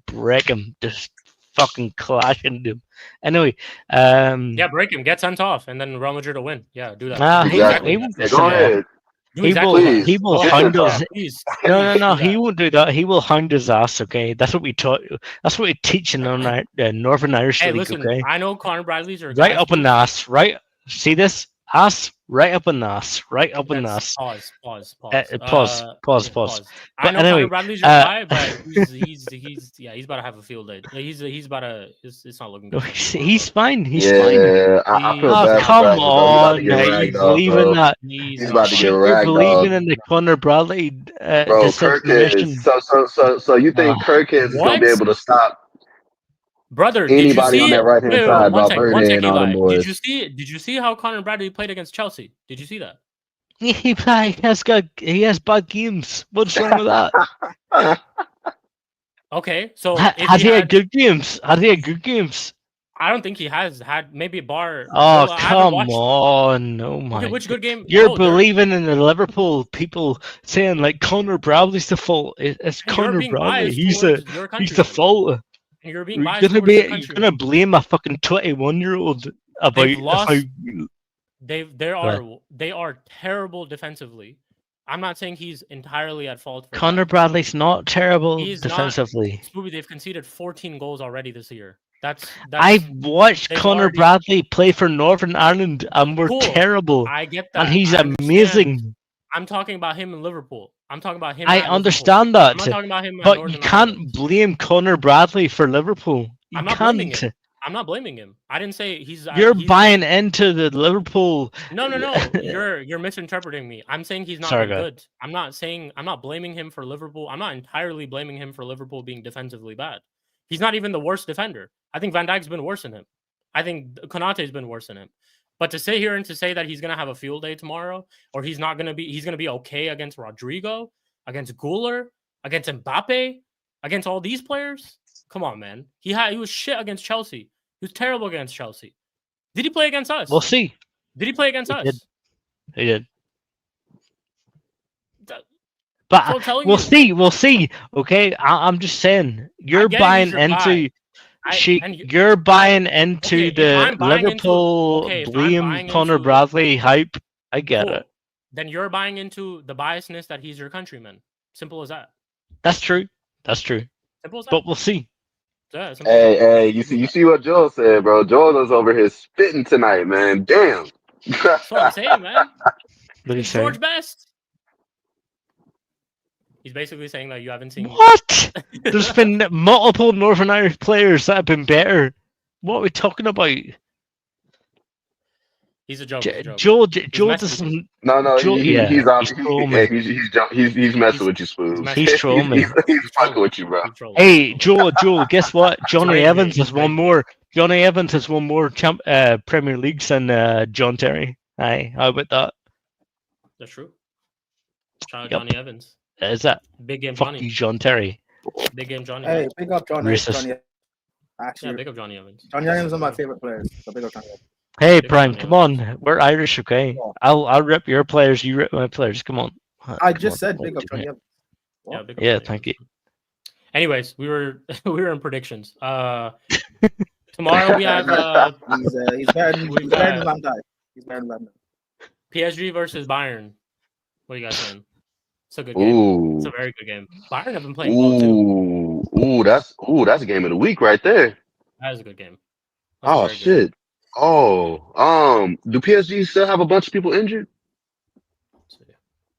break him, just fucking clash into him. Anyway, Yeah, break him, get sent off, and then Real Madrid will win. Yeah, do that. Nah, Exactly. he won't Yeah, get go sent off. ahead. Do He exactly will. that. He will Get hound sent us. off. Please. No, do he that. won't do that. He will hound his ass. Okay, that's what we taught. That's what we teach in Northern Irish Hey, League. listen, Okay, I know Connor Bradley's your right guy. up in the ass. Right, see this ass? Right up in the ass. Right up in the ass. Pause. Pause. Yeah, Pause. I know anyway, Connor Bradley's your guy, but he's about to have a field day. He's about to. It's not looking good. For him. he's fine. He's fine. Yeah, I feel Oh, bad for come Bradley, bro. He's about to on! get You ragged off, believe in bro. that? He's about to get You're ragged believing off. in the Connor Bradley Bro, disinformation. Kirkheads. So you think Kirkheads is gonna be What? able to stop Brother, did you anybody see on it? that right hand Wait, side one about second, Birdie and all them Eli. boys? Did you see how Connor Bradley played against Chelsea? Did you see that? He has bad games. What's wrong with that? Okay, so Has he had good games? Has he had good games? I don't think he has had maybe a bar. Oh, I haven't come watched. on. Oh my. Okay, which good game? You're No, believing in the Liverpool people saying like Connor Bradley's the fault. It's you're Connor being Bradley. biased He's towards the your he's country. the fault. And you're being You're biased gonna towards your be country. you're gonna blame a fucking 21-year-old about They've lost. how They are terrible defensively. I'm not saying he's entirely at fault for Connor that. Bradley's not terrible He's defensively. Spooby, they've conceded 14 goals already this year. I've watched Connor Bradley play for Northern Ireland and we're terrible. I get that. And he's amazing. I'm talking about him in Liverpool. I'm talking about him. I understand that. I'm not talking about him. But you can't blame Connor Bradley for Liverpool. I'm not blaming him. I'm not blaming him. I didn't say he's. You're buying into the Liverpool. No. You're misinterpreting me. I'm saying he's not good. I'm not blaming him for Liverpool. I'm not entirely blaming him for Liverpool being defensively bad. He's not even the worst defender. I think Van Dijk's been worse than him. I think Konate's been worse than him. But to sit here and to say that he's gonna have a field day tomorrow, or he's gonna be okay against Rodrigo, against Guler, against Mbappe, against all these players. Come on, man. He was shit against Chelsea. He was terrible against Chelsea. Did he play against us? We'll see. Did he play against us? He did. But we'll see. Okay, I'm just saying you're buying into. You're buying into the Liverpool blame Connor Bradley hype. I get it. Then you're buying into the biasness that he's your countryman. Simple as that. That's true. Simple as that. But we'll see. Yeah, hey, you see what Joel said, bro? Joel was over here spitting tonight, man. Damn. That's what I'm saying, man. It's George Best. He's basically saying that you haven't seen what? There's been multiple Northern Irish players that have been better. What are we talking about? He's a joke. Joel doesn't. No. He's messing with you, Spoob. He's trolling me. He's fucking with you, bro. Hey, Joel, guess what? Johnny Evans has one more. Johnny Evans has one more Premier Leagues than John Terry. Aye, how about that? That's true. Shout out Johnny Evans. Is that big game? Fuck Johnny. You, John Terry. Big game, Johnny. Hey, big up Johnny. Actually, yeah, big up Johnny Evans. Johnny Evans is one of my favorite players. So big up Johnny Evans. Hey, Prime, come on. We're Irish, okay? I'll rip your players. You rip my players. Come on. I just said big up Johnny Evans. Yeah, thank you. Anyways, we were in predictions. Tomorrow we have. He's better than Van Dijk. He's better than Van Dijk. PSG versus Bayern. What are you guys saying? It's a good game. It's a very good game. Bayern have been playing well too. That's a game of the week right there. That is a good game. Oh shit. Oh, do PSG still have a bunch of people injured?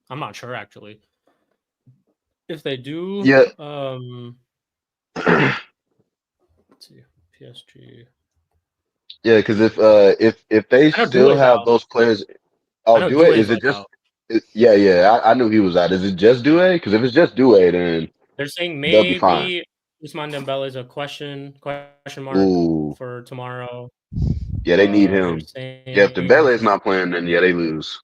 I'm not sure actually. If they do, yeah. Let's see, PSG. Yeah, because if they still have those players, Oh, know Due, Due is is it like just? out. Yeah. I knew he was out. Is it just Due? Because if it's just Due, then They're saying they'll be fine. maybe Usman Dembele is a question mark Ooh, for tomorrow. yeah, they need They're him. Yeah, if saying Dembele is not playing, then yeah, they lose.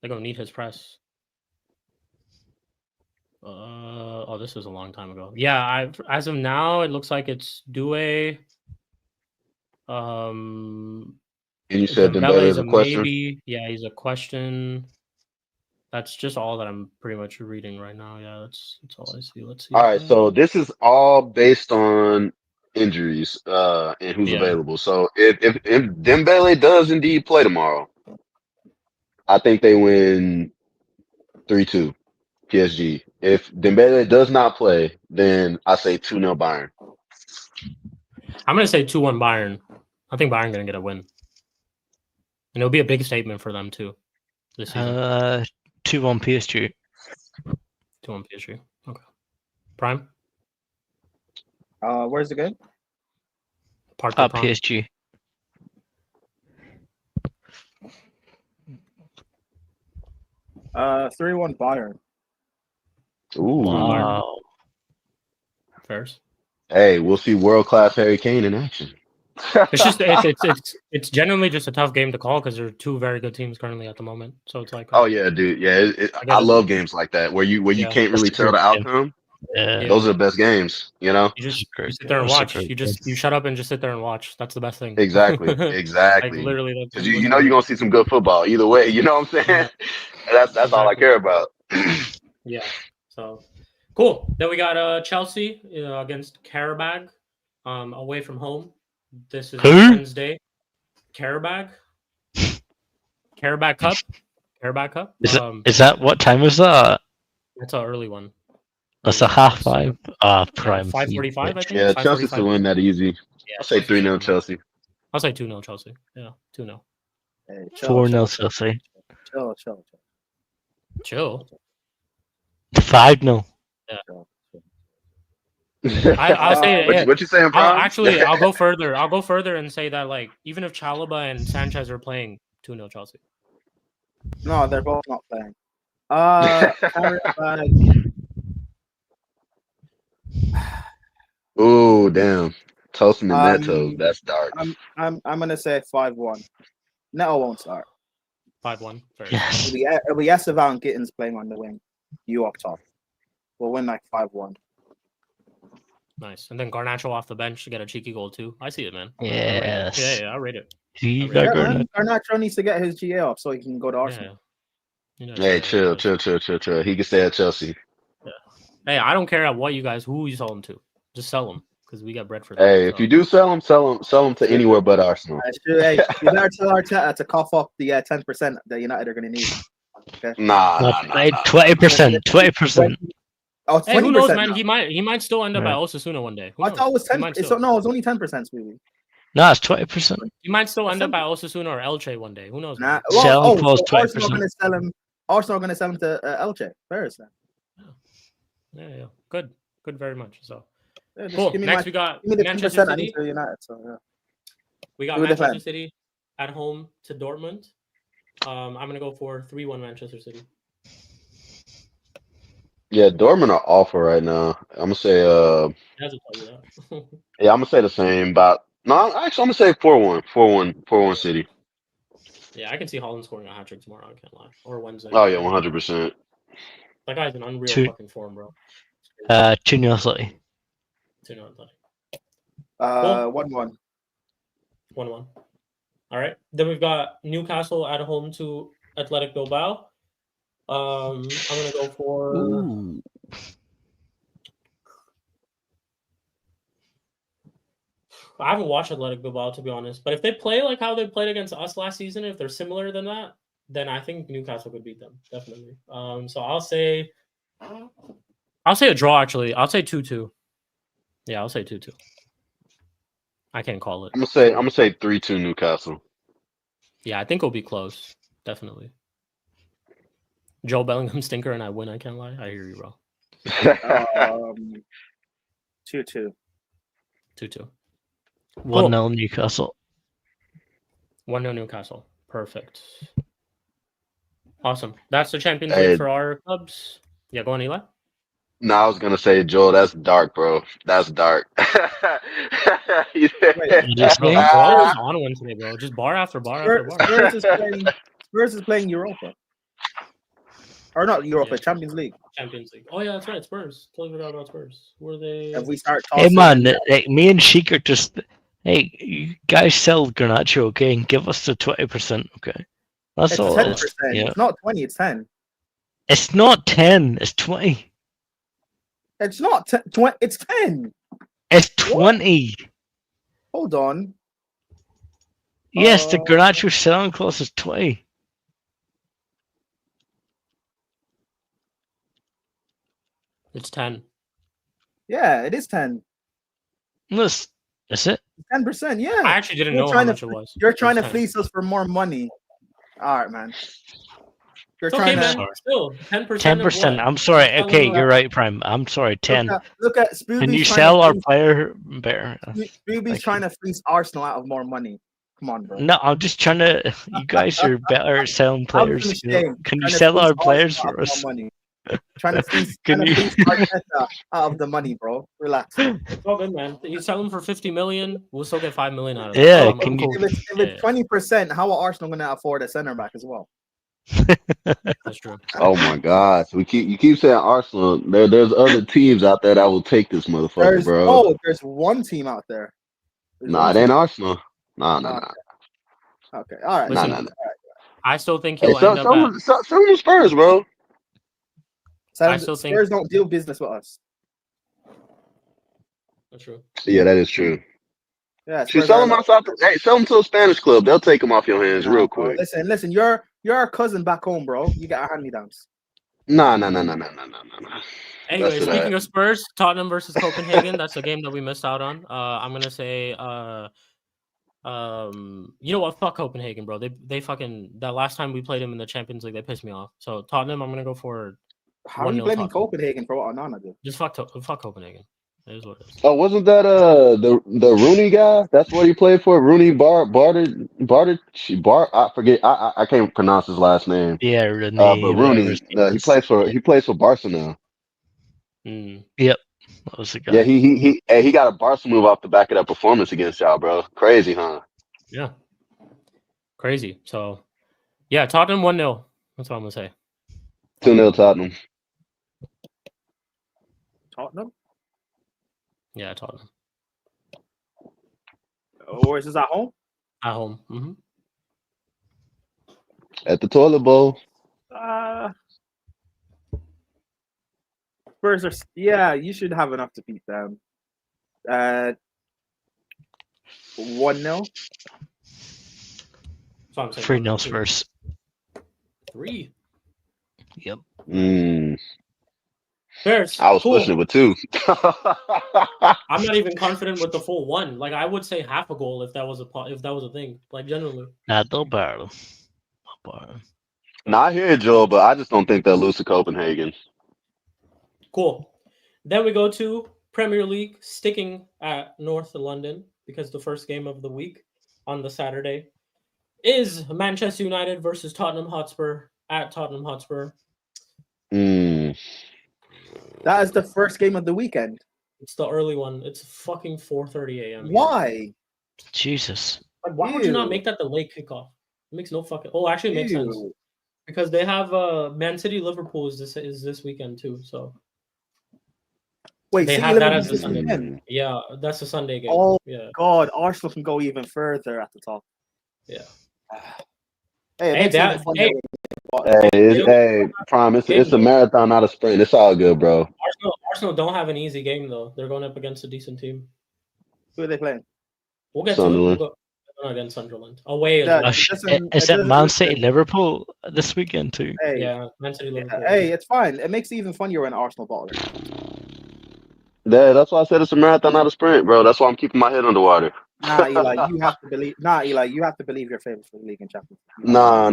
they're gonna need his press. Oh, this was a long time ago. Yeah, as of now, it looks like it's Due. And you said Dembele Dembele is is a a question. maybe. Yeah, he's a question. That's just all that I'm pretty much reading right now. Yeah, that's all I see. Let's see. All right, so this is all based on injuries and who's Yeah. available. So if Dembele does indeed play tomorrow, I think they win 3-2 PSG. If Dembele does not play, then I say 2-0 Bayern. I'm gonna say 2-1 Bayern. I think Bayern gonna get a win, and it'll be a big statement for them too this season. 2-1 PSG. 2-1 PSG. Okay. Prime. Where's the game? Parc des Princes. PSG. Uh, 3-1 Bayern. Ooh. Wow. Fairs. Hey, we'll see world class Harry Kane in action. It's just it's genuinely just a tough game to call because there are two very good teams currently at the moment. So it's like Oh yeah, dude. Yeah, get I it. love games like that where you Yeah. can't really That's a tell the great game. outcome. Yeah. Those are the best games, you know? You just great- you sit there and that's a watch. great You shut up and just sit there and watch. That's the best thing. Exactly. Like literally, that's Because you know you're gonna see some good football either way. You know what I'm saying? That's all I Exactly. care about. Yeah. So cool. Then we got Chelsea against Karabag, away from home. This is Who? on Wednesday. Karabag Cup. Karabag Cup. Is that what time is that? That's an early one. That's a half five. Prime. 5:45. I think. Yeah, Chelsea 5:45. to win that easy. Yeah, I'll say 3-0 Chelsea. Chelsea. I'll say 2-0 Chelsea. Yeah, 2-0. Hey, 4-0 Chelsea. Chill. 5-0. I'll say What you saying, Prime? I'll go further. I'll go further and say that like even if Chalobah and Sanchez are playing, 2-0 Chelsea. No, they're both not playing. Karabag. Ooh, damn. Toasting the Neto. That's dark. I'm gonna say 5-1. Neto won't start. 5-1. Yes. It'll be Estevan and Gittins playing on the wing. You up top. We'll win like 5-1. Nice. And then Garnacho off the bench to get a cheeky goal too. I see it, man. Yes. Yeah, I'll rate it. Garnacho needs to get his GA off so he can go to Arsenal. Yeah. Hey, chill. He can stay at Chelsea. Yeah. Hey, I don't care who you sell him to. Just sell him because we got bread for that. Hey, if you do sell him to anywhere but Arsenal. Hey, you better tell Arteta to cough up the 10% that United are going to need. Okay. Nah. 20%. 20%. Oh, it's 20%. Hey, who knows, now. man? He might still end up at Osasuna one day. Who I thought it was 10. No, It's only 10%, Spooby. No, it's 20%. He might still end up at Osasuna or Elche one day. Who knows? Nah. Sell him So 20%. Arsenal are going to sell him. Arsenal are going to sell him to Elche. Fair is that? Yeah. Good very much. So Yeah, cool. Next we got Manchester City. United, so, yeah. We got Manchester City at home to Dortmund. I'm gonna go for 3-1 Manchester City. Yeah, Dortmund are awful right now. I'm gonna say It doesn't tell you that. yeah, I'm gonna say the same. I'm gonna say 4-1. 4-1 City. Yeah, I can see Holland scoring a hat trick tomorrow. I can't lie. Or Wednesday. Oh yeah, 100%. That guy's in unreal fucking form, bro. 2-0 City. 2-0 City. 1-1. 1-1. All right. Then we've got Newcastle at home to Athletic Bilbao. I'm gonna go for. Ooh. I haven't watched Athletic Bilbao to be honest, but if they play like how they played against us last season, if they're similar than that, then I think Newcastle could beat them definitely. So I'll say a draw. Actually, I'll say 2-2. Yeah, I'll say 2-2. I can't call it. I'm gonna say 3-2 Newcastle. Yeah, I think it'll be close. Definitely. Joe Bellingham stinker and I win. I can't lie. I hear you, bro. 2-2. 2-2. 1-0 Newcastle. 1-0 Newcastle. Perfect. Awesome. That's the Champions Hey, League for our clubs. Yeah, go on, Eli. no, I was gonna say, Joel, that's dark, bro. That's dark. Wait, What do you Bro, say? Joel is on one today, bro. Just bar after bar after bar. Spurs is playing Europa. Or not Europa, Yeah. Champions League. Champions League. Oh yeah, that's right. Spurs. Totally forgot about Spurs. Were they? If we start Hey tossing, man, like, me and Sheik are just. Hey, you guys sell Garnacho, okay, and give us the 20%, okay? That's it's all. 10%. It is. Yeah. It's not 20. It's 10. It's not 10. It's 20. It's not 20. It's 10. It's 20. Hold on. Yes, the Garnacho selling clause is 20. It's 10. Yeah, it is 10. Is it? 10%. Yeah. I actually didn't You're know how trying to- much it was. You're trying to It's 10. fleece us for more money. All right, man. You're It's okay, trying man. to Still, 10%. 10%. I'm sorry. Tell Okay, them you're right, Prime. I'm sorry. 10. look at Spooby's Can you trying sell to our fleece- player better? Spooby's Thank trying to fleece Arsenal out of more money. Come on, bro. No, I'm just trying to. You guys are better at selling I'm players. You know? ashamed. Can you Trying to sell fleece our players Arsenal out for of us? more money. Trying to fleece Can you- Arteta out of the money, bro. Relax. It's all good, man. You sell them for 50 million, we'll still get 5 million out of it. Yeah, So I'm can cool. If it's 20%, how are Arsenal going to afford a center back as well? That's true. Oh my gosh, you keep saying Arsenal. There's other teams out there that will take this motherfucker, bro. There's one team out there. There's Nah, one it ain't team. Arsenal. Nah. Okay, all right. Listen, Nah. I still think Hey, he'll end up at. some of the Spurs, bro. I still think- Spurs don't deal business with us. That's true. Yeah, that is true. Yeah, Should Spurs sell are them outside. Hey, sell them to a Spanish club. They'll take them off your hands Nah, real bro. quick. Listen. You're our cousin back home, bro. You got hand me downs. Nah. Anyway, Less of speaking that. of Spurs, Tottenham versus Copenhagen. That's a game that we missed out on. I'm gonna say, you know what? Fuck Copenhagen, bro. They fucking that last time we played them in the Champions League, they pissed me off. So Tottenham, I'm gonna go for. How are you 1-0 blaming Tottenham. Copenhagen for what Onana did? Just fuck Copenhagen. It is what it is. Oh, wasn't that the Rooney guy? That's what he played for. Rooney I forget. I can't pronounce his last name. Yeah, But Renee. Rooney, he plays for Barca now. Yep, that was the guy. Yeah, he got a Barca move off the back of that performance against y'all, bro. Crazy, huh? Yeah, crazy. So, yeah, Tottenham 1-0. That's what I'm gonna say. 2-0 Tottenham. Tottenham? Yeah, Tottenham Or is this at home? at home. Mm-hmm. At the toilet bowl. Spurs are. Yeah, you should have enough to beat them. 1-0. So I'm saying 3-0 Spurs. 3. Yep. Bears. I was cool. pushing it with 2. I'm not even confident with the full 1. Like I would say half a goal if that was a thing. Like generally. Nah, they'll battle. Nah, I hear it, Joel, but I just don't think they'll lose to Copenhagen. Cool. Then we go to Premier League, sticking at North London because the first game of the week on the Saturday is Manchester United versus Tottenham Hotspur at Tottenham Hotspur. That is the first game of the weekend. It's the early one. It's fucking 4:30 a.m. Why? Jesus. Like, why would you not make that the late kickoff? It makes no fucking. Oh, actually, it makes sense because they have Man City Liverpool is this weekend too. So wait, they City have that Liverpool as the this Sunday. weekend? Yeah, that's a Sunday game. Oh yeah. God, Arsenal can go even further at the top. Yeah. Hey, Prime, it's a marathon, not a sprint. It's all good, bro. Arsenal don't have an easy game though. They're going up against a decent team. Who are they playing? We'll get to it. We'll go against Sunderland. Away is it Man City Liverpool this weekend too? Hey, yeah, Man City Liverpool. Hey, it's fine. It makes it even funnier when Arsenal bottle it. Yeah, that's why I said it's a marathon, not a sprint, bro. That's why I'm keeping my head underwater. Nah, Eli, you have to believe. Nah, Eli, you have to believe your favorite for the league and Champions League. Nah.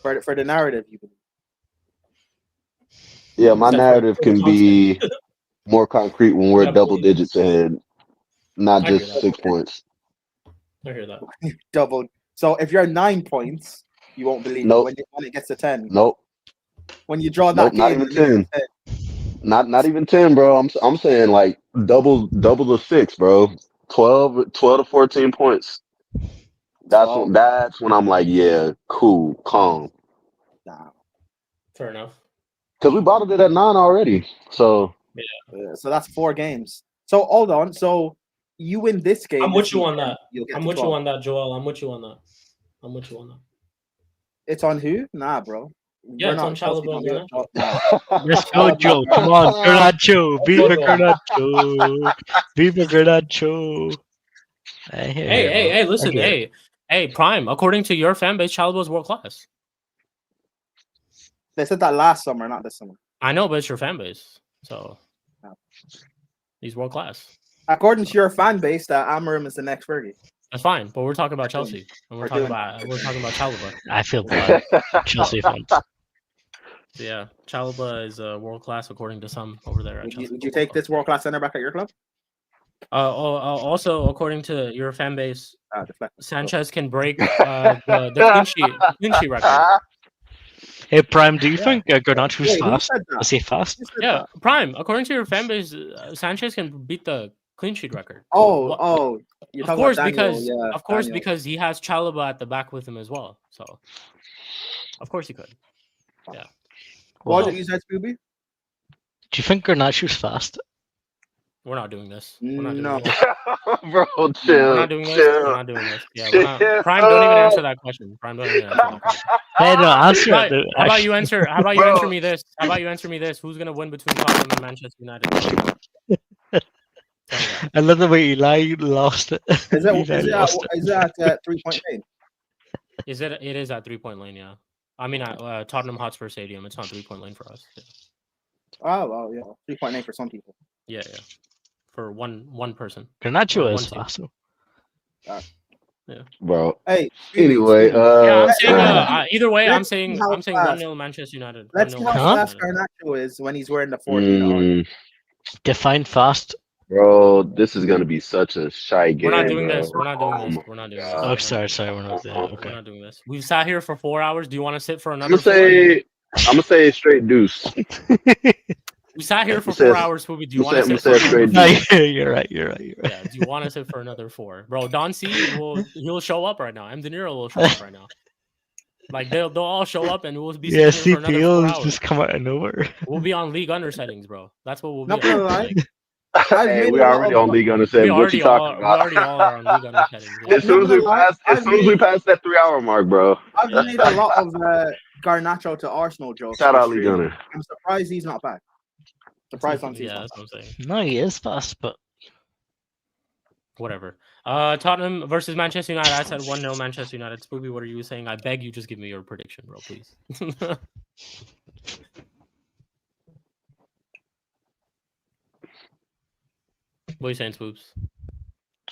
For the narrative, you believe. Yeah, my narrative can be more concrete when we're double digits ahead, not just 6 points. I hear that. Doubled. So if you're 9 points, you won't believe Nope. it. When it gets to 10. Nope. When you draw Nope. that Not game, even it makes 10. it 10. Not even 10, bro. I'm saying like double the 6, bro. 12 to 14 points. That's 12. when I'm like, yeah, cool, calm. Nah. Fair enough. Because we bottled it at 9 already. So Yeah, so that's 4 games. So hold on. So you win this game. I'm with you on that. You'll get I'm to with 12. you on that, Joel. I'm with you on that. I'm with you on that. It's on who? Nah, bro. Yeah, it's on Chalobah and Garnacho. Let's go, Joe. Come on, Garnacho. Viva Garnacho. Viva Garnacho. Hey, listen, hey, Prime. According to your fan base, Chalobah's world class. They said that last summer, not this summer. I know, but it's your fan base, so No. he's world class. According to your fan base, that Amarim is the next Fergie. That's fine, but we're talking about Chelsea, and we're talking about Chalobah. I feel bad. Chelsea fans. So yeah, Chalobah is world class according to some over there at Chelsea. Would you take this world class center back at your club? Also, according to your fan base, deflect. Sanchez can break the clean sheet record. Hey, Prime, do you think Garnacho's fast? Is he fast? Yeah, Prime. According to your fan base, Sanchez can beat the clean sheet record. Oh, you're of talking course, about Daniel, because yeah, of course Daniel. because he has Chalobah at the back with him as well. So, of course he could. Yeah. What did you say, Spooby? Do you think Garnacho's fast? We're not doing this. No. Bro, chill. We're not doing this. We're not doing this. Yeah, we're not. Prime, don't even answer that question. Prime, don't even answer that question. Hey, no, answer it. How about you answer? How about you answer me this? How about you answer me this? Who's gonna win between Tottenham and Manchester United? I love the way Eli lost it. Is that 3-point lane? Is it? It is at 3-point lane. Yeah. I mean, at Tottenham Hotspur Stadium, it's not 3-point lane for us. Yeah. Oh, well, yeah, 3-point lane for some people. Yeah. For one person. Garnacho is fast. Yeah. Bro. Hey. Anyway, yeah, I'm saying either way, I'm saying 1-0 Manchester United. Let's see how fast Garnacho is when he's wearing the 14. Define fast. Bro, this is gonna be such a shy game. We're not doing bro. this. We're not doing this. We're not doing this. Oh, sorry. We're not doing it. Okay. We're not doing this. We've sat here for 4 hours. Do you want to sit for I'm another? gonna say straight deuce. We sat here for 4 hours, Spooby. Do you want to sit for straight another? You're right. Yeah. Do you want to sit for another 4, bro? Don C he'll show up right now. Mdinero will show up right now. Like they'll all show up and we'll be yeah. sitting here for another 4 hours. just come out of nowhere. We'll be on league under settings, bro. That's what we'll be. Not gonna lie. Hey, we already on league under settings. What you talking about? We already all are on league under settings. Yeah. As soon as we pass that 3-hour mark, bro. I've made a lot of Garnacho to Arsenal jokes. Shout out league under. I'm surprised he's not back. Surprised on yeah, that's what I'm saying. No, he is fast, but whatever. Tottenham versus Manchester United. I said 1-0 Manchester United. Spooby, what are you saying? I beg you, just give me your prediction, bro, please. What are you saying, Spoops?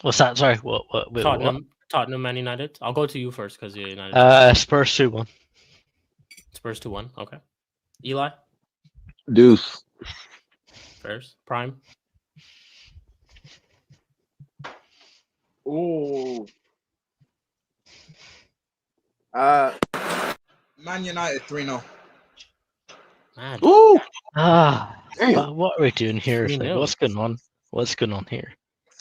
What's that? Sorry, what? Wait, Tottenham, Man United. I'll go to you first because you're United. Spurs 2-1. Spurs 2-1. Okay. Eli. Deuce. Spurs. Prime. Ooh. Man United 3-0. Man. Ooh. What are we doing here? Like, what's going on? What's going on here?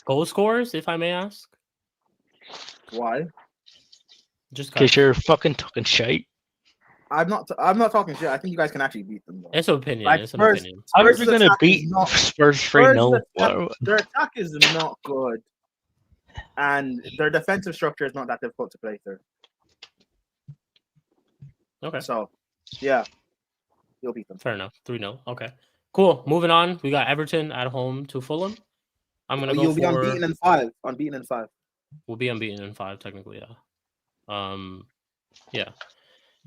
Goal scorers, if I may ask. Why? Just because you're fucking talking shit. I'm not talking shit. I think you guys can actually beat them. Though. It's an opinion. Like, it's an opinion. How are we gonna beat Spurs 3-0? Their attack is not good, and their defensive structure is not that difficult to play through. Okay. So, yeah, you'll beat them. Fair enough. 3-0. Okay. Cool. Moving on. We got Everton at home to Fulham. I'm gonna go You'll be unbeaten in 5. Unbeaten in 5. We'll be unbeaten in 5, technically. Yeah. Yeah.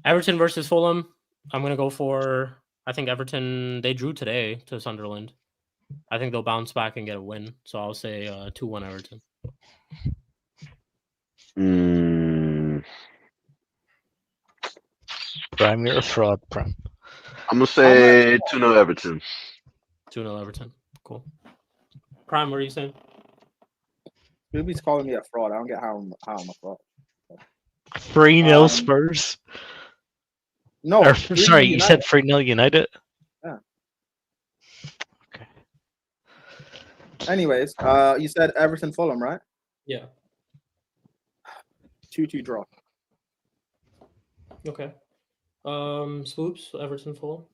Everton versus Fulham. I'm gonna go for. I think Everton. They drew today to Sunderland. I think they'll bounce back and get a win. So I'll say 2-1 Everton. Prime, you're a fraud, Prime. I'm gonna say 2-0 Everton. 2-0 Everton. Cool. Prime, what are you saying? Spooby's calling me a fraud. I don't get how I'm a fraud. 3-0 Um, Spurs. No, Or 3-0 sorry, you said United. 3-0 United. Yeah. Okay. Anyways, you said Everton Fulham, right? Yeah. 2-2 draw. Okay. Swoops, Everton Fulham.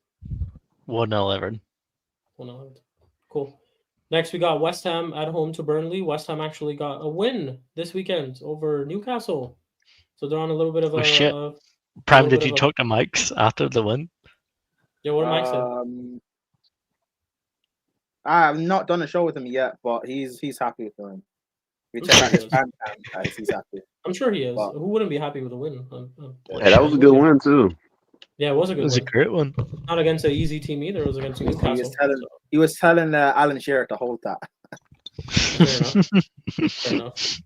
1-0 Everton. 1-0. Cool. Next, we got West Ham at home to Burnley. West Ham actually got a win this weekend over Newcastle, so they're on a little bit of Oh shit! a. Prime, little did bit you of a- talk to Mike's after the win? Yeah, what did Mike say? I've not done a show with him yet, but he's happy with him. We I'm check sure out he his is. fan cam, guys. He's happy. I'm sure he is. But- Who wouldn't be happy with a win? Hey, that was a good win too. Yeah, it was a It good was a win. great one. Not against an easy team either. It was against Newcastle. He was telling Alan Shearer to hold that. Fair enough.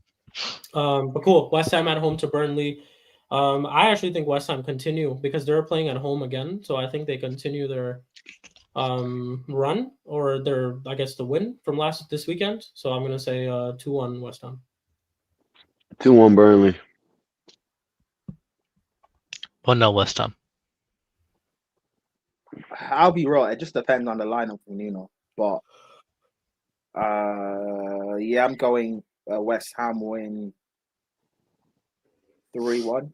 But cool. West Ham at home to Burnley. I actually think West Ham continue because they're playing at home again. So I think they continue their run or their, I guess, the win from this weekend. So I'm gonna say 2-1 West Ham. 2-1 Burnley. 1-0 West Ham. I'll be real. It just depends on the lineup from Nuno. But yeah, I'm going West Ham win 3-1.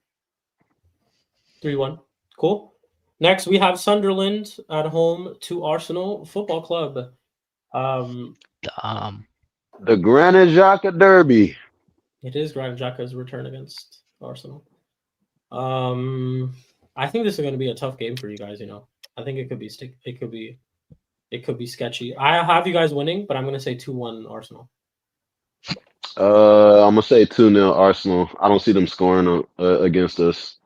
3-1. Cool. Next, we have Sunderland at home to Arsenal Football Club. Damn. The Granit Xhaka Derby. It is Granit Xhaka's return against Arsenal. I think this is going to be a tough game for you guys. I think it could be sketchy. I have you guys winning, but I'm going to say 2-1 Arsenal. I'm gonna say 2-0 Arsenal. I don't see them scoring against us.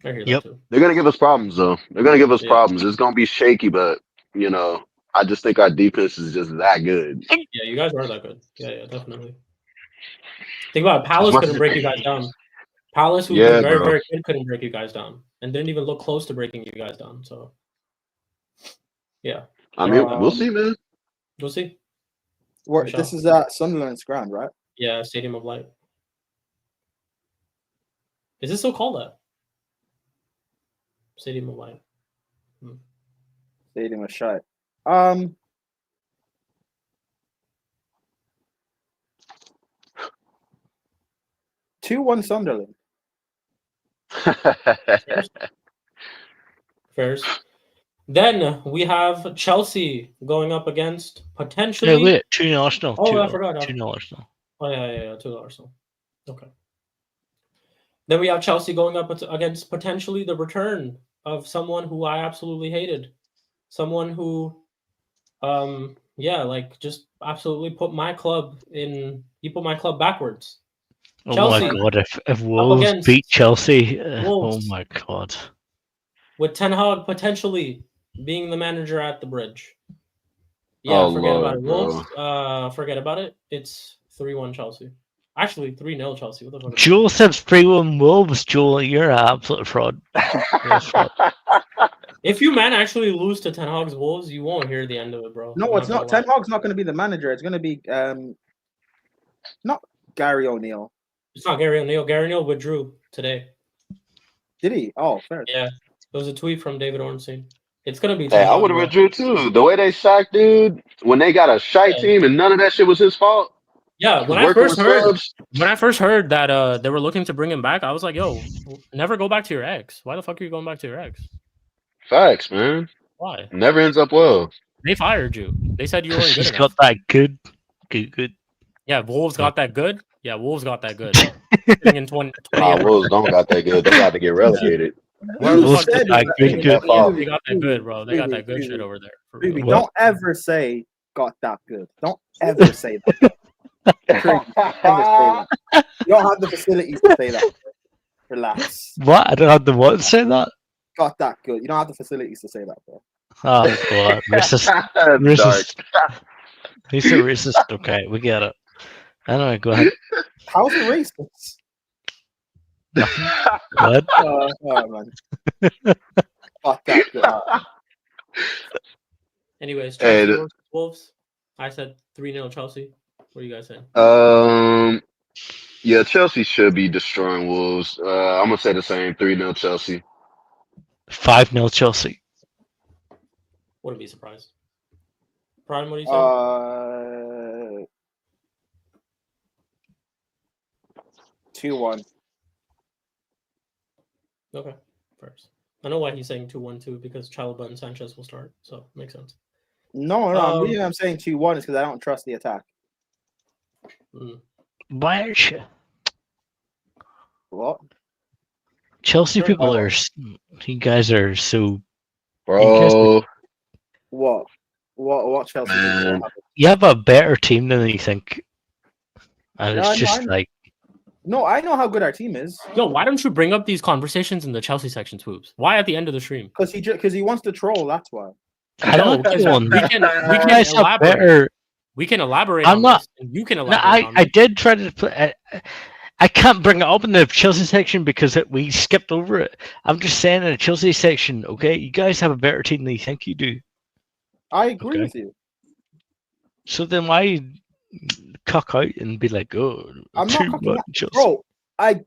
I hear that too. They're gonna give us problems though. They're gonna give us problems. It's gonna be shaky, but I just think our defense is just that good. Yeah, you guys are that good. Yeah, definitely. Think about it. Palace couldn't break you guys down. Palace, who's been very, very good, couldn't break you guys down, and didn't even look close to breaking you guys down. So, yeah. I mean, we'll see, man. We'll see. This is at Sunderland's ground, right? Yeah, Stadium of Light. Is it still called that? Stadium of Light. Stadium of Shite. 2-1 Sunderland. First. Then we have Chelsea going up against potentially. Hey, wait, 2-0 Arsenal. Oh, I forgot. 2-0 Arsenal. Oh, yeah, 2-0 Arsenal. Okay. Then we have Chelsea going up against potentially the return of someone who I absolutely hated. Someone who, just absolutely put my club in. He put my club backwards. Oh Chelsea, my god! If Wolves beat Chelsea, Wolves, oh my god! With Ten Hag potentially being the manager at the Bridge. Yeah, forget about it. Wolves, forget about it. It's 3-1 Chelsea. Actually, 3-0 Chelsea. What the fuck? Joel said 3-1 Wolves. Joel, you're an absolute fraud. If you actually lose to Ten Hag's Wolves, you won't hear the end of it, bro. No, it's not. Ten Hag's not going to be the manager. It's going to be not Gary O'Neill. It's not Gary O'Neill. Gary O'Neill withdrew today. Did he? Oh, fair. Yeah. There was a tweet from David Ornstein. It's going to be. Hey, I would have withdrew too. The way they sacked dude when they got a shite team and none of that shit was his fault. Yeah, when I first heard that they were looking to bring him back, I was like, "Yo, never go back to your ex. Why the fuck are you going back to your ex?" Facts, man. Why? Never ends up well. They fired you. They said you weren't good enough. Got that good. Yeah, Wolves got that good. Yeah, Wolves got that good. In 20, Wolves don't got that good. They got to get relegated. Wolves got that good. They got that good, bro. They got that good shit over there. Baby, don't ever say got that good. Don't ever say that. You don't have the facilities to say that. Relax. What? I don't have the what to say that? Got that good. You don't have the facilities to say that, bro. Oh, God. Racist. Racist. He's a racist. Okay, we get it. Anyway, go ahead. How's it racist? What? Oh, man. Got that good. Anyways, Chelsea versus Wolves. I said 3-0 Chelsea. What are you guys saying? Yeah, Chelsea should be destroying Wolves. I'm gonna say the same 3-0 Chelsea. 5-0 Chelsea. Wouldn't be surprised. Prime, what do you say? 2-1. Okay, first. I know why he's saying 2-1-2 because Chalobah and Sanchez will start, so makes sense. No, the reason I'm saying 2-1 is because I don't trust the attack. Why aren't you? What? Chelsea people are. You guys are so. Bro. What Chelsea Man. people? You have a better team than you think, and it's just like. No, I know how good our team is. Yo, why don't you bring up these conversations in the Chelsea section, Swoops? Why at the end of the stream? Because he wants to troll. That's why. I don't know. We can elaborate. We can elaborate. I'm not. This, and you can elaborate. I did try to play. I can't bring it up in the Chelsea section because we skipped over it. I'm just saying in the Chelsea section, okay, you guys have a better team than you think you do. I agree with you. So then why cuck out and be like, oh, I'm not cucking out. Bro, I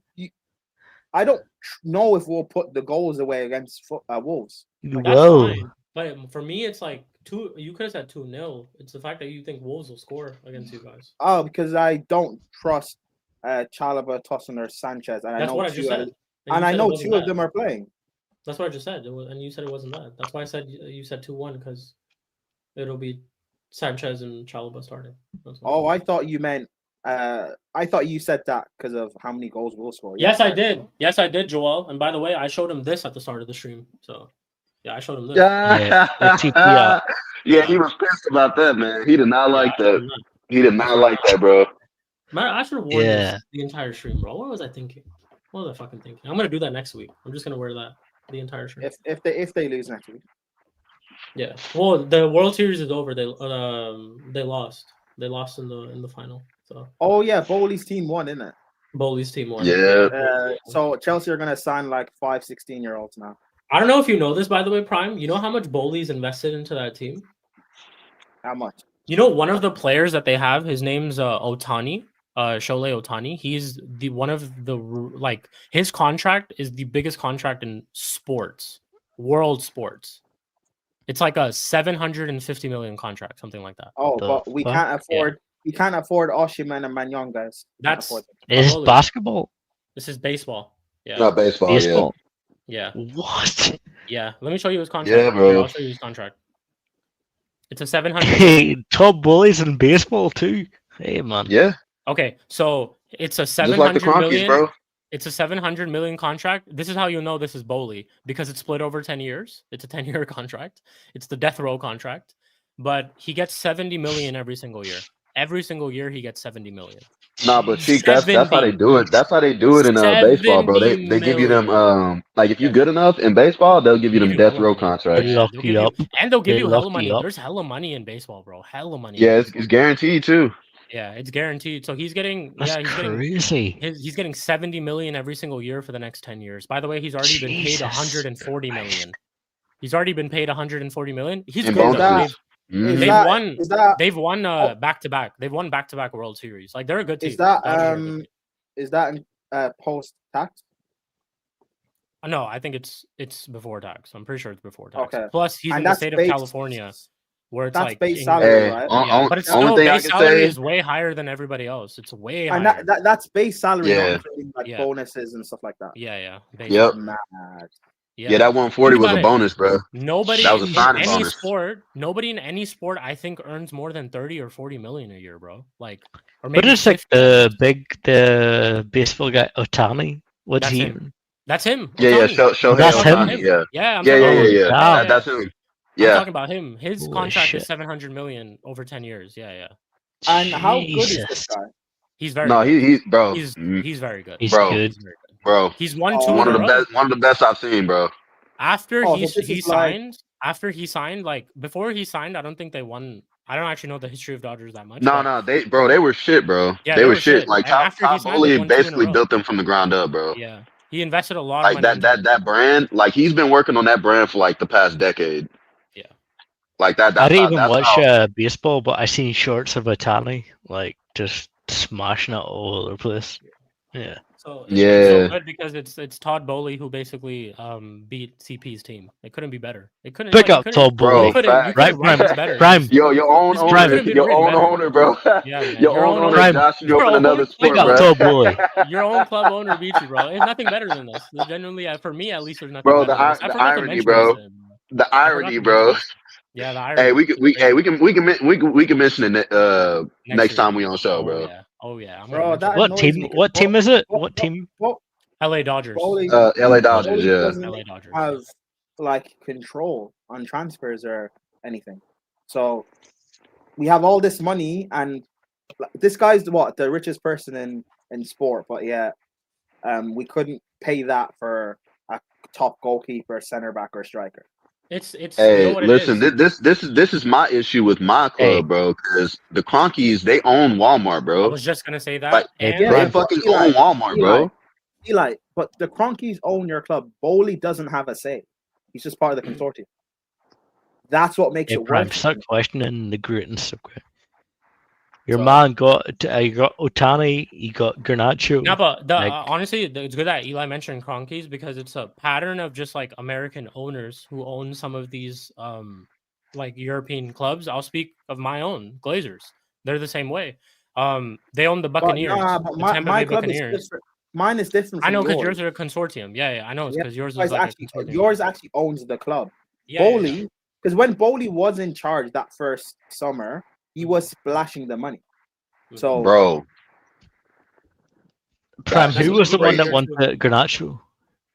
don't know if we'll put the goals away against Wolves. That's fine. But for me, it's like 2. You could have said 2-0. It's the fact that you think Wolves will score against you guys. Oh, because I don't trust Chalobah, Tosin, or Sanchez, and that's what I just said. And I know 2 of them are playing. That's what I just said, and you said it wasn't bad. That's why I said you said 2-1 because it'll be Sanchez and Chalobah starting. Oh, I thought you meant. I thought you said that because of how many goals we'll score. Yes, I did. Yes, I did, Joel. And by the way, I showed him this at the start of the stream. So, yeah, I showed him this. Yeah, he was pissed about that, man. He did not like that. He did not like that, bro. Man, I should have worn this the entire stream, bro. What was I thinking? What was I fucking thinking? I'm gonna do that next week. I'm just gonna wear that the entire stream. If they lose next week. Yeah. Well, the World Series is over. They lost. They lost in the final. So. Oh yeah, Bowley's team won, isn't it? Bowley's team won. Yeah. So Chelsea are gonna sign like 5 16-year-olds now. I don't know if you know this, by the way, Prime. You know how much Bowley's invested into that team? How much? You know, one of the players that they have, his name's Otani, Shohei Otani. He's one of the his contract is the biggest contract in sports, world sports. It's like a 750 million contract, something like that. Oh, but we can't afford. Yeah. We can't afford Osimhen and Magnon, guys. Is basketball? This is baseball. Yeah. Not baseball. Yeah. What? Yeah. Let me show you his contract. Yeah, bro. I'll show you his contract. It's a 700. Hey, top bullies in baseball too. Hey, man. Yeah. Okay, so it's a 700 Just like the Cronkies, million. Bro. It's a 700 million contract. This is how you know this is Bowley because it's split over 10 years. It's a 10-year contract. It's the death row contract, but he gets 70 million every single year. Every single year he gets 70 million. Nah, but Cheek, that's how they do it. That's how they do it in baseball, bro. They give you them like if you're good enough in baseball, they'll give you them death row contracts. They'll give you hella money. There's hella money in baseball, bro. Hella money. Yeah, it's guaranteed too. Yeah, it's guaranteed. So he's getting crazy. He's getting 70 million every single year for the next 10 years. By the way, he's already been paid 140 million. He's already been paid 140 million. He's good. They've won back-to-back. They've won back-to-back World Series. Like they're a good team. Is that post tax? No, I think it's before tax. I'm pretty sure it's before tax. Okay. Plus, he's in the state of California, where it's that's like base salary, right? But it's still base salary is way higher than everybody else. It's way higher. And that's base salary, not like bonuses and stuff like that. Yeah. Yep. Yeah, that 140 was a bonus, bro. Nobody that was a in any bonus. sport, nobody in any sport, I think, earns more than 30 or 40 million a year, bro. Like, or maybe. But it's like the baseball guy Otani. What's he? That's him. Yeah, Shohei That's Otani. him. Yeah. That's him. Yeah, I'm talking about him. His contract is 700 million over 10 years. Yeah. And how good is this guy? He's very good. He's bro. He's very good. He's good. Bro, he's won 2 one of the best I've seen, bro. After he signed, like before he signed, I don't think they won. I don't actually know the history of Dodgers that much. No, they were shit, bro. Yeah, they were shit. Like Todd signed, Bowley basically built them from the ground up, bro. Yeah, he invested a lot. Like of money that brand. Like he's been working on that brand for like the past decade. Yeah, like that. I didn't even watch baseball, but I seen shorts of Otani, like just smashing it all over the place. Yeah. So it's Yeah. so good because it's Todd Bowley who basically beat CP's team. It couldn't be better. It couldn't. Pick Like, up Todd Bro, Bowley. you couldn't Right, write Prime. this better. Prime. Your own This game owner, couldn't have been your written own better. owner, bro. Yeah, man. Your own owner Prime. joshing you up Your in another own sport, Pick bro. up Todd Bowley. Your own club owner beat you, bro. There's nothing better than this. There's genuinely, for me at least, there's nothing Bro, better than this. I the forgot to irony, mention this bro. to him. The I forgot irony, to bro. mention this. Yeah, the irony. Hey, we can mention it next time we on show, Oh bro. yeah. Oh yeah. I'm Bro, gonna mention that it. What annoys team? me. 'cause What team is it? What team? LA Dodgers. Bowley, LA Dodgers, Bowley yeah. doesn't LA Dodgers. have like control on transfers or anything. So we have all this money, and this guy's the richest person in sport. But yeah, we couldn't pay that for a top goalkeeper, center back, or striker. It's you Hey, know what listen, it is. this is my issue with my club, Hey. bro. Because the Cronkies, they own Walmart, I bro. was just gonna say that. Like, Hey, and Yeah, they Prime. but fucking Eli, own Walmart, bro. Eli, but the Cronkies own your club. Bowley doesn't have a say. He's just part of the consortium. That's what makes Hey, it Prime. worse. Start questioning the greatness of it. Your So- man got you got Otani, you got Garnacho. No, but Like- honestly, it's good that Eli mentioned Cronkies because it's a pattern of just like American owners who own some of these like European clubs. I'll speak of my own Glazers. They're the same way. They own the Buccaneers. But the my, Tampa my Bay club Buccaneers. is different. Mine is different. I know because because yours are a consortium. Yeah, I know. It's because yours is like a consortium. yours actually owns the club. Yeah, Bowley, because when Bowley was in charge that first summer, he was splashing the money. So, Bro, Prime. That's Who was the one that crazy. won the Garnacho?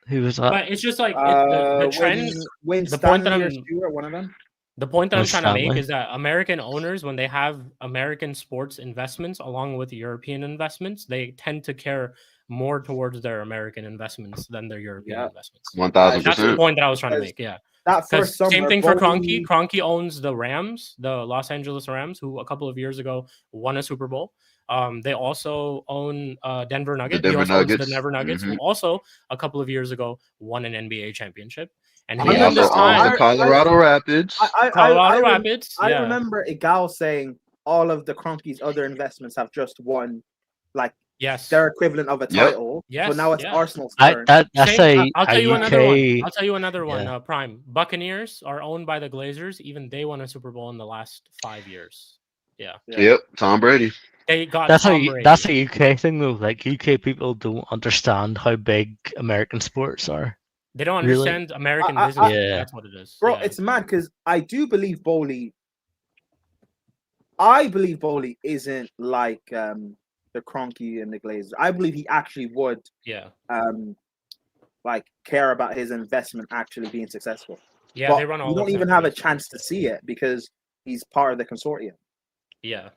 Who was that? But it's just like the trend. Win the point that Stanley or I'm- Stewart, one of them. The point that I'm Win trying to make Stanley. is that American owners, when they have American sports investments along with European investments, they tend to care more towards their American investments than their European investments. 1000%. That's the point that I was trying to make. Yeah. That first summer, Same thing for Bowley- Kroenke. Kroenke owns the Rams, the Los Angeles Rams, who a couple of years ago won a Super Bowl. They also own Denver Nuggets. Denver He also owns the Nuggets. Denver Nuggets, who Mhm. also a couple of years ago won an NBA championship. And He during also this owns time, the Colorado Rapids. Colorado Rapids. I yeah. remember Igal saying all of the Cronky's other investments have just won, like Yes. their equivalent of a title. Yes, So now it's yeah. Arsenal's turn. That's I'll tell you another one. UK. I'll tell you another one. Yeah. Prime Buccaneers are owned by the Glazers. Even they won a Super Bowl in the last 5 years. Yeah. Yep, Tom Brady. They got That's Tom Brady. that's a UK thing though. Like UK people don't understand how big American sports are. They don't Really? understand American I- business. Yeah. That's what it is. Bro, yeah. it's mad because I do believe Bowley. I believe Bowley isn't like the Kroenke and the Glazers. I believe he actually would yeah. like care about his investment actually being successful. Yeah, But they run all you don't the even have a companies. chance to see it because he's part of the consortium. Yeah.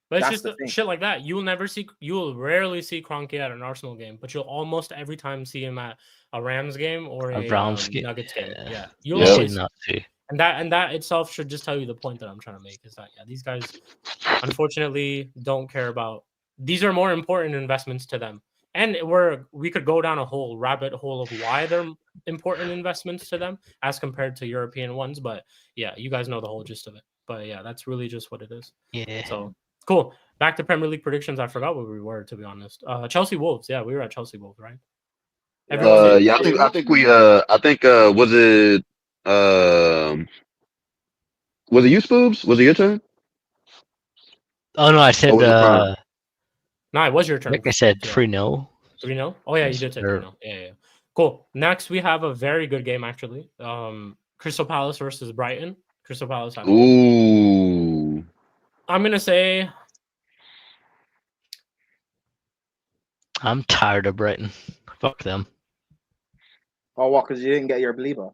But it's That's just the thing. shit like that. You will rarely see Kroenke at an Arsenal game, but you'll almost every time see him at a Rams game or A a Rams game. Nuggets game. Yeah. Yeah. You'll Yeah. I've always seen that too. and that itself should just tell you the point that I'm trying to make is that these guys unfortunately don't care about these are more important investments to them. And we could go down a whole rabbit hole of why they're important investments to them as compared to European ones. But yeah, you guys know the whole gist of it. But yeah, that's really just what it is. Yeah. So cool. Back to Premier League predictions. I forgot where we were, to be honest. Chelsea Wolves. Yeah, we were at Chelsea Wolves, right? Everyone- Yeah, I think was it was it you, Spoobs? Was it your turn? Oh no, I said was it Prime? No, it was your turn. like I said, Yeah. 3-0. 3-0? Oh yeah, you did say Sure. 3-0. Yeah. Cool. Next we have a very good game actually. Crystal Palace versus Brighton. Crystal Palace at home. Ooh. I'm gonna say I'm tired of Brighton. Fuck them. Oh, what? Because you didn't get your believer.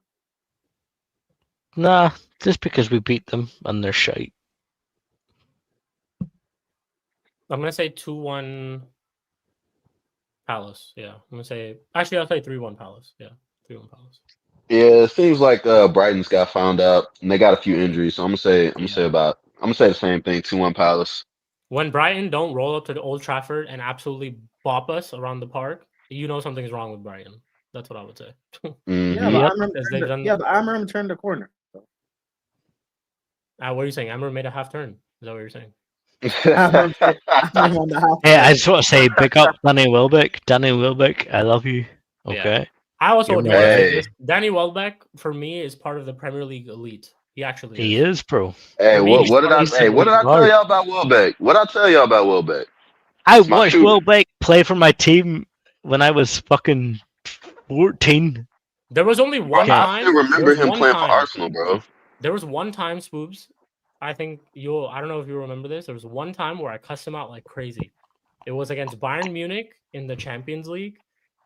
Nah, just because we beat them and they're shite. I'm gonna say 2-1 Palace. Yeah. I'm gonna say actually I'll say 3-1 Palace. Yeah. 3-1 Palace. Yeah, it seems like Brighton's got found out and they got a few injuries. So I'm gonna say the same thing, 2-1 Palace. When Brighton don't roll up to the Old Trafford and absolutely bop us around the park, you know something's wrong with Brighton. That's what I would say. Mhm. Yeah, but Yep. Amram turned the corner. So. What are you saying? Amber made a half turn. Is that what you're saying? I remember him on the half. Hey, I just want to say, big up Danny Welbeck. Danny Welbeck, I love you. Yeah. Okay. I also You're do my want to say Hey. this. Danny Welbeck, for me, is part of the Premier League elite. He actually He is. is, bro. Hey, For me, what he's what did I part of the what did I tell guard. y'all about Welbeck? What I tell y'all about Welbeck? I It's my watched shooter. Welbeck play for my team when I was fucking 14. There was only Bro, one Okay. I time. still There remember was him one playing for time. Arsenal, bro. There was one time, Spoobs. I think you'll. I don't know if you remember this. There was one time where I cussed him out like crazy. It was against Bayern Munich in the Champions League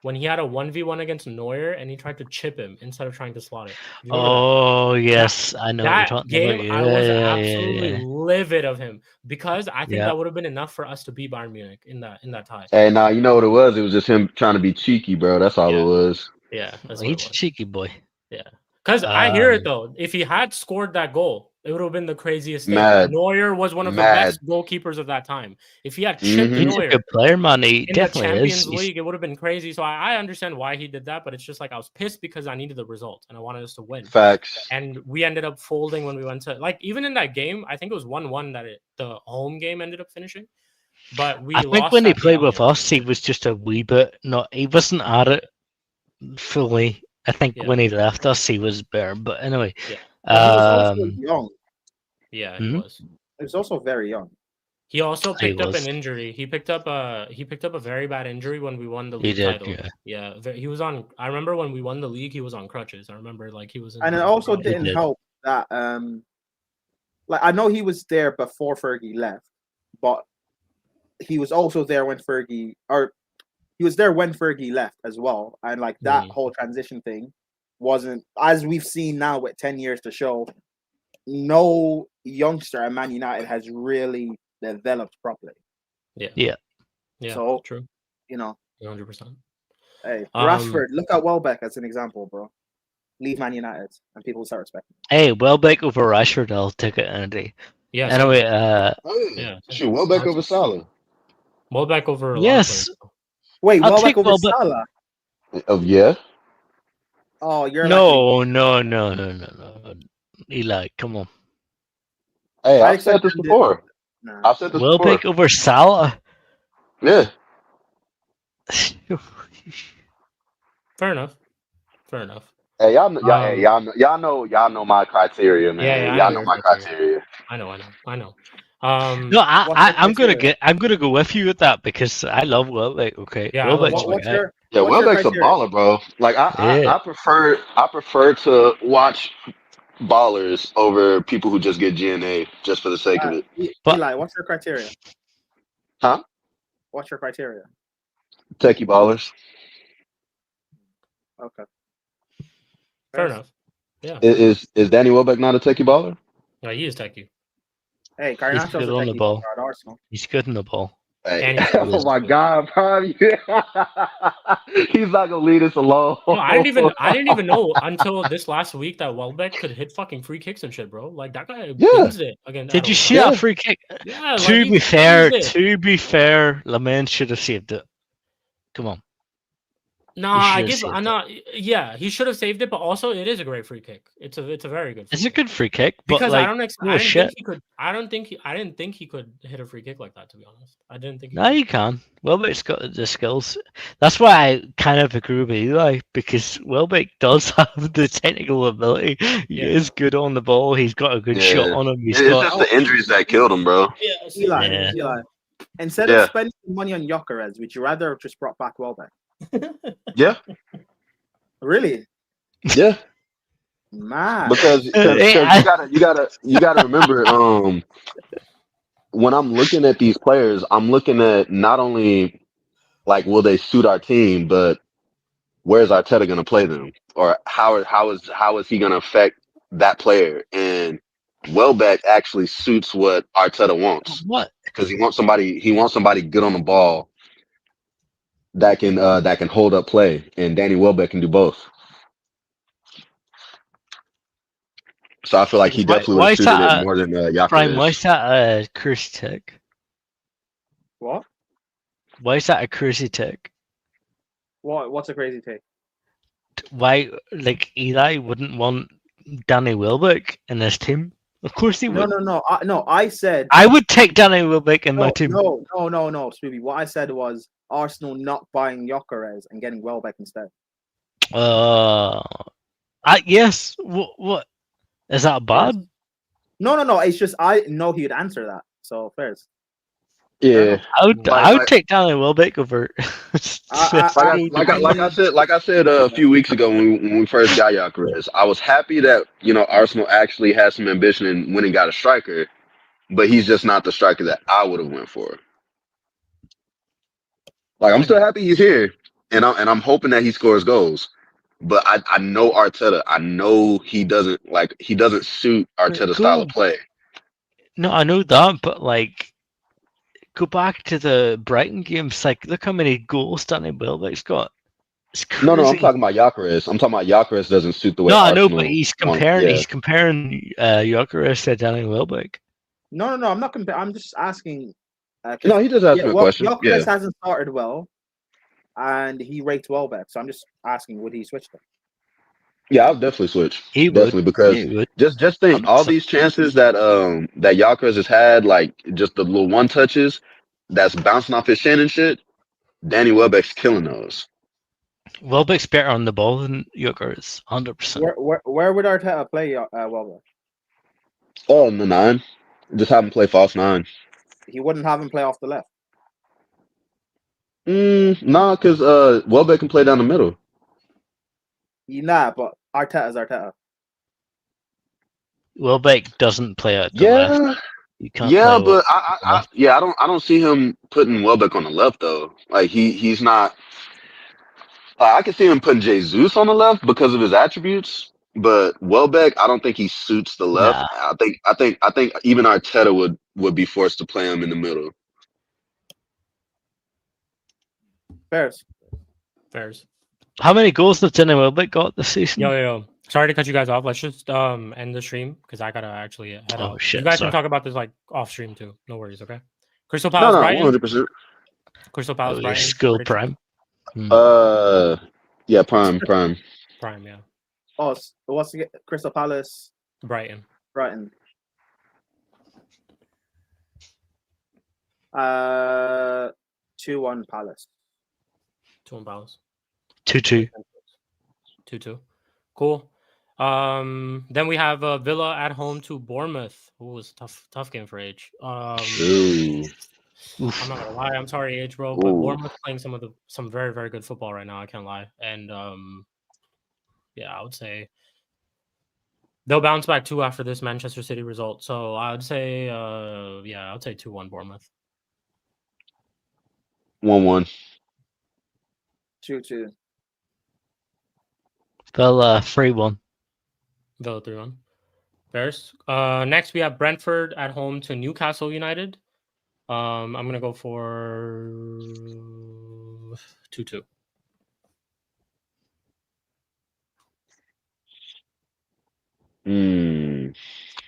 when he had a 1v1 against Neuer and he tried to chip him instead of trying to slot it. Do you remember that? Oh, yes. I know what you're That talking game, about. I was Yeah. absolutely livid of him because I think Yeah. that would have been enough for us to beat Bayern Munich in that tie. Hey, nah, you know what it was? It was just him trying to be cheeky, bro. That's all Yeah. it was. Yeah, that's what He's it a was. cheeky boy. Yeah, because I hear it though. If he had scored that goal, it would have been the craziest thing. Mad. Neuer was one of the Mad. best goalkeepers of that time. If he had chipped Mhm. He's a Neuer good player, man. He in the definitely Champions is. He's- League, it would have been crazy. So I understand why he did that, but it's just like I was pissed because I needed the result and I wanted us to win. Facts. And we ended up folding when we went to like even in that game. I think it was 1-1 that the home game ended up finishing. But we I lost. think when he that played game with here. us, he was just a wee bit not. He wasn't at it fully. I think Yeah. when he left us, he was better. But anyway, Yeah. But he was also young. Yeah, he Hmm? was. He was also very young. He also He picked up was. an injury. He picked up a very bad injury when we won the He league did, title. yeah. Yeah, he was on. I remember when we won the league, he was on crutches. I remember like he was in. And it the- also the- didn't did. help that like I know he was there before Fergie left, but he was also there when Fergie left as well. And like that whole transition thing wasn't, as we've seen now with 10 years to show, no youngster at Man United has really developed properly. Yeah, So true. you know, 100%. hey, Rashford, look at Welbeck as an example, bro. Leave Man United and people start respecting him. Hey, Welbeck over Rashford, I'll take it any day. Yeah. Anyway, yeah. Shoot, Welbeck over Salah. Welbeck over a yes. lot of players. Wait, I'll Welbeck take over Welbeck. Salah? Oh yeah. Oh, you're lucky. No. Eli, come on. Hey, I I've said this expected before. Nah. I've said this Welbeck before. over Salah. Yeah. Fair enough. Hey, y'all know my criteria, man. Yeah, I y'all know know your my criteria. I know. No, What's your I'm criteria? gonna go with you with that because I love Welbeck. Okay, Yeah, I love Welbeck's my What's guy. your Yeah, what's your Welbeck's a criteria? baller, bro. Like Yeah. I prefer to watch ballers over people who just get GNA just for the sake of it. But- Eli, what's your criteria? Huh? What's your criteria? Techie ballers. Okay. Fair enough. Yeah. Is Danny Welbeck not a techie baller? No, he is techie. Hey, He's Garnacho's good a on the techie ball. baller at Arsenal. He's good in the ball. Hey. And he's Oh my God, bro. He's not gonna leave us alone. No, I didn't even know until this last week that Welbeck could hit fucking free kicks and shit, bro. Like that guy bins it again. Did you see Yeah. that free kick? Yeah. To be fair, Lamine should have saved it. Come on. Nah, He should have saved it. Yeah, he should have saved it, but also it is a great free kick. It's a very good. Free It's a kick. good free kick, but Because like, I didn't think he could. I didn't think he could hit a free kick like that. To be honest, I didn't think. No, you can. Welbeck's got the skills. That's why I kind of agree with Eli because Welbeck does have the technical ability. He is good on the ball. He's got a good shot on him. It's just the injuries that killed him, bro. Eli. Instead of spending money on Gyökeres, would you rather have just brought back Welbeck? Yeah. Really? Yeah. Man. Because you gotta remember, when I'm looking at these players, I'm looking at not only like will they suit our team, but where's Arteta gonna play them? Or how is he gonna affect that player? And Welbeck actually suits what Arteta wants. What? Because he wants somebody good on the ball that can hold up play, and Danny Welbeck can do both. So I feel like he definitely would have suited it more than Brian, why Gyökeres. is that a crazy tick? What? Why is that a crazy tick? What's a crazy take? Why, like, Eli wouldn't want Danny Welbeck in his team? Of course he would. No. I said I would take Danny Welbeck in my team. No, Spooby. What I said was Arsenal not buying Gyökeres and getting Welbeck instead. Yes. What is that bad? No. It's just I know he'd answer that. So fairs. Yeah. I would take Danny Welbeck over. Like I said a few weeks ago when we first got Gyökeres, I was happy that Arsenal actually had some ambition and went and got a striker, but he's just not the striker that I would have went for. Like I'm still happy he's here, and I'm hoping that he scores goals. But I know Arteta. I know he doesn't suit Arteta's style of play. No, I know that, but like. Go back to the Brighton games. Like, look how many goals Danny Welbeck's got. It's crazy. No, I'm talking about Gyökeres. I'm talking about Gyökeres doesn't suit the way. No, I know, Arsenal but he's comparing. He's comparing Gyökeres to Danny Welbeck. No. I'm not comparing. I'm just asking. No, he just asked me a question. Gyökeres hasn't started well, and he rates Welbeck. So I'm just asking, would he switch them? Yeah, I'll definitely switch. He definitely would. Because He would. just think all these chances that Gyökeres has had, like just the little one touches that's bouncing off his shin and shit. Danny Welbeck's killing those. Welbeck's better on the ball than Gyökeres, 100%. Where would Arteta play Welbeck? Oh, in the 9. Just have him play false 9. He wouldn't have him play off the left. Nah, because Welbeck can play down the middle. Nah, but Arteta's Arteta. Welbeck doesn't play out the left. You can't but I don't see him putting Welbeck on the left though. Like he's not. I can see him putting Jesus on the left because of his attributes, but Welbeck, I don't think he suits the left. Nah. I think even Arteta would be forced to play him in the middle. Fairs. How many goals has Danny Welbeck got this season? Yo. Sorry to cut you guys off. Let's just end the stream because I gotta actually head out. Shit, you guys can talk about this like off stream too. No worries, okay? Crystal Palace, Brighton. 100%. Crystal Palace, Brighton. School prime. Yeah, prime. Prime, yeah. Oh, what's the Crystal Palace? Brighton. 2-1 Palace. 2-1 Palace. 2-2. 2-2. Cool. Then we have Villa at home to Bournemouth. Ooh, it's a tough game for H. I'm not gonna lie. I'm sorry, H, bro, but Bournemouth playing some very, very good football right now. I can't lie. And yeah, I would say they'll bounce back too after this Manchester City result. So I would say, I would say 2-1 Bournemouth. 1-1. 2-2. Villa 3-1. Villa 3-1. Bears. Next we have Brentford at home to Newcastle United. I'm gonna go for 2-2.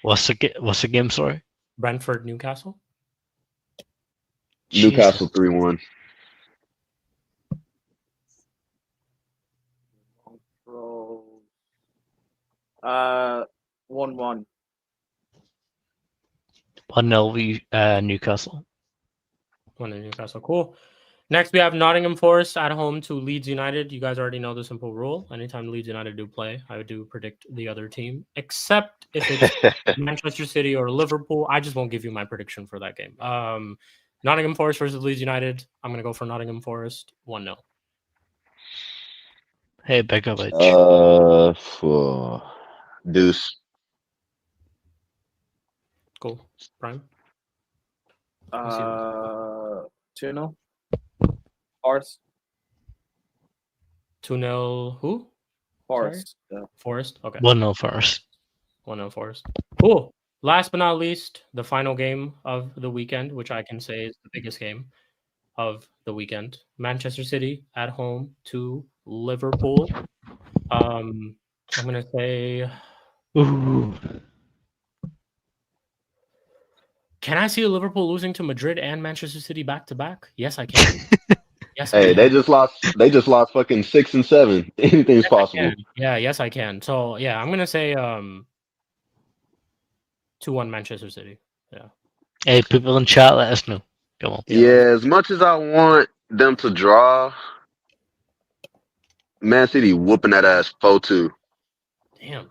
What's the game? Sorry. Brentford Newcastle. Newcastle 3-1. Uh, 1-1. 1-0 Newcastle. 1-0 Newcastle. Cool. Next, we have Nottingham Forest at home to Leeds United. You guys already know the simple rule. Anytime Leeds United do play, I do predict the other team, except if it's Manchester City or Liverpool. I just won't give you my prediction for that game. Nottingham Forest versus Leeds United. I'm going to go for Nottingham Forest 1-0. Hey, Begovic. Deuce. Cool. Prime. 2-0. Forest. 2-0 who? Forest. Yeah. Forest. Okay. 1-0 Forest. 1-0 Forest. Cool. Last but not least, the final game of the weekend, which I can say is the biggest game of the weekend. Manchester City at home to Liverpool. I'm gonna say. Ooh. Can I see Liverpool losing to Madrid and Manchester City back to back? Yes, I can. Yes. Hey, they just lost fucking 6 and 7. Anything's possible. Yeah, yes, I can. So yeah, I'm gonna say 2-1 Manchester City. Yeah. Hey, people in chat, let us know. Come on. Yeah, as much as I want them to draw, Man City whooping that ass 4-2. Damn.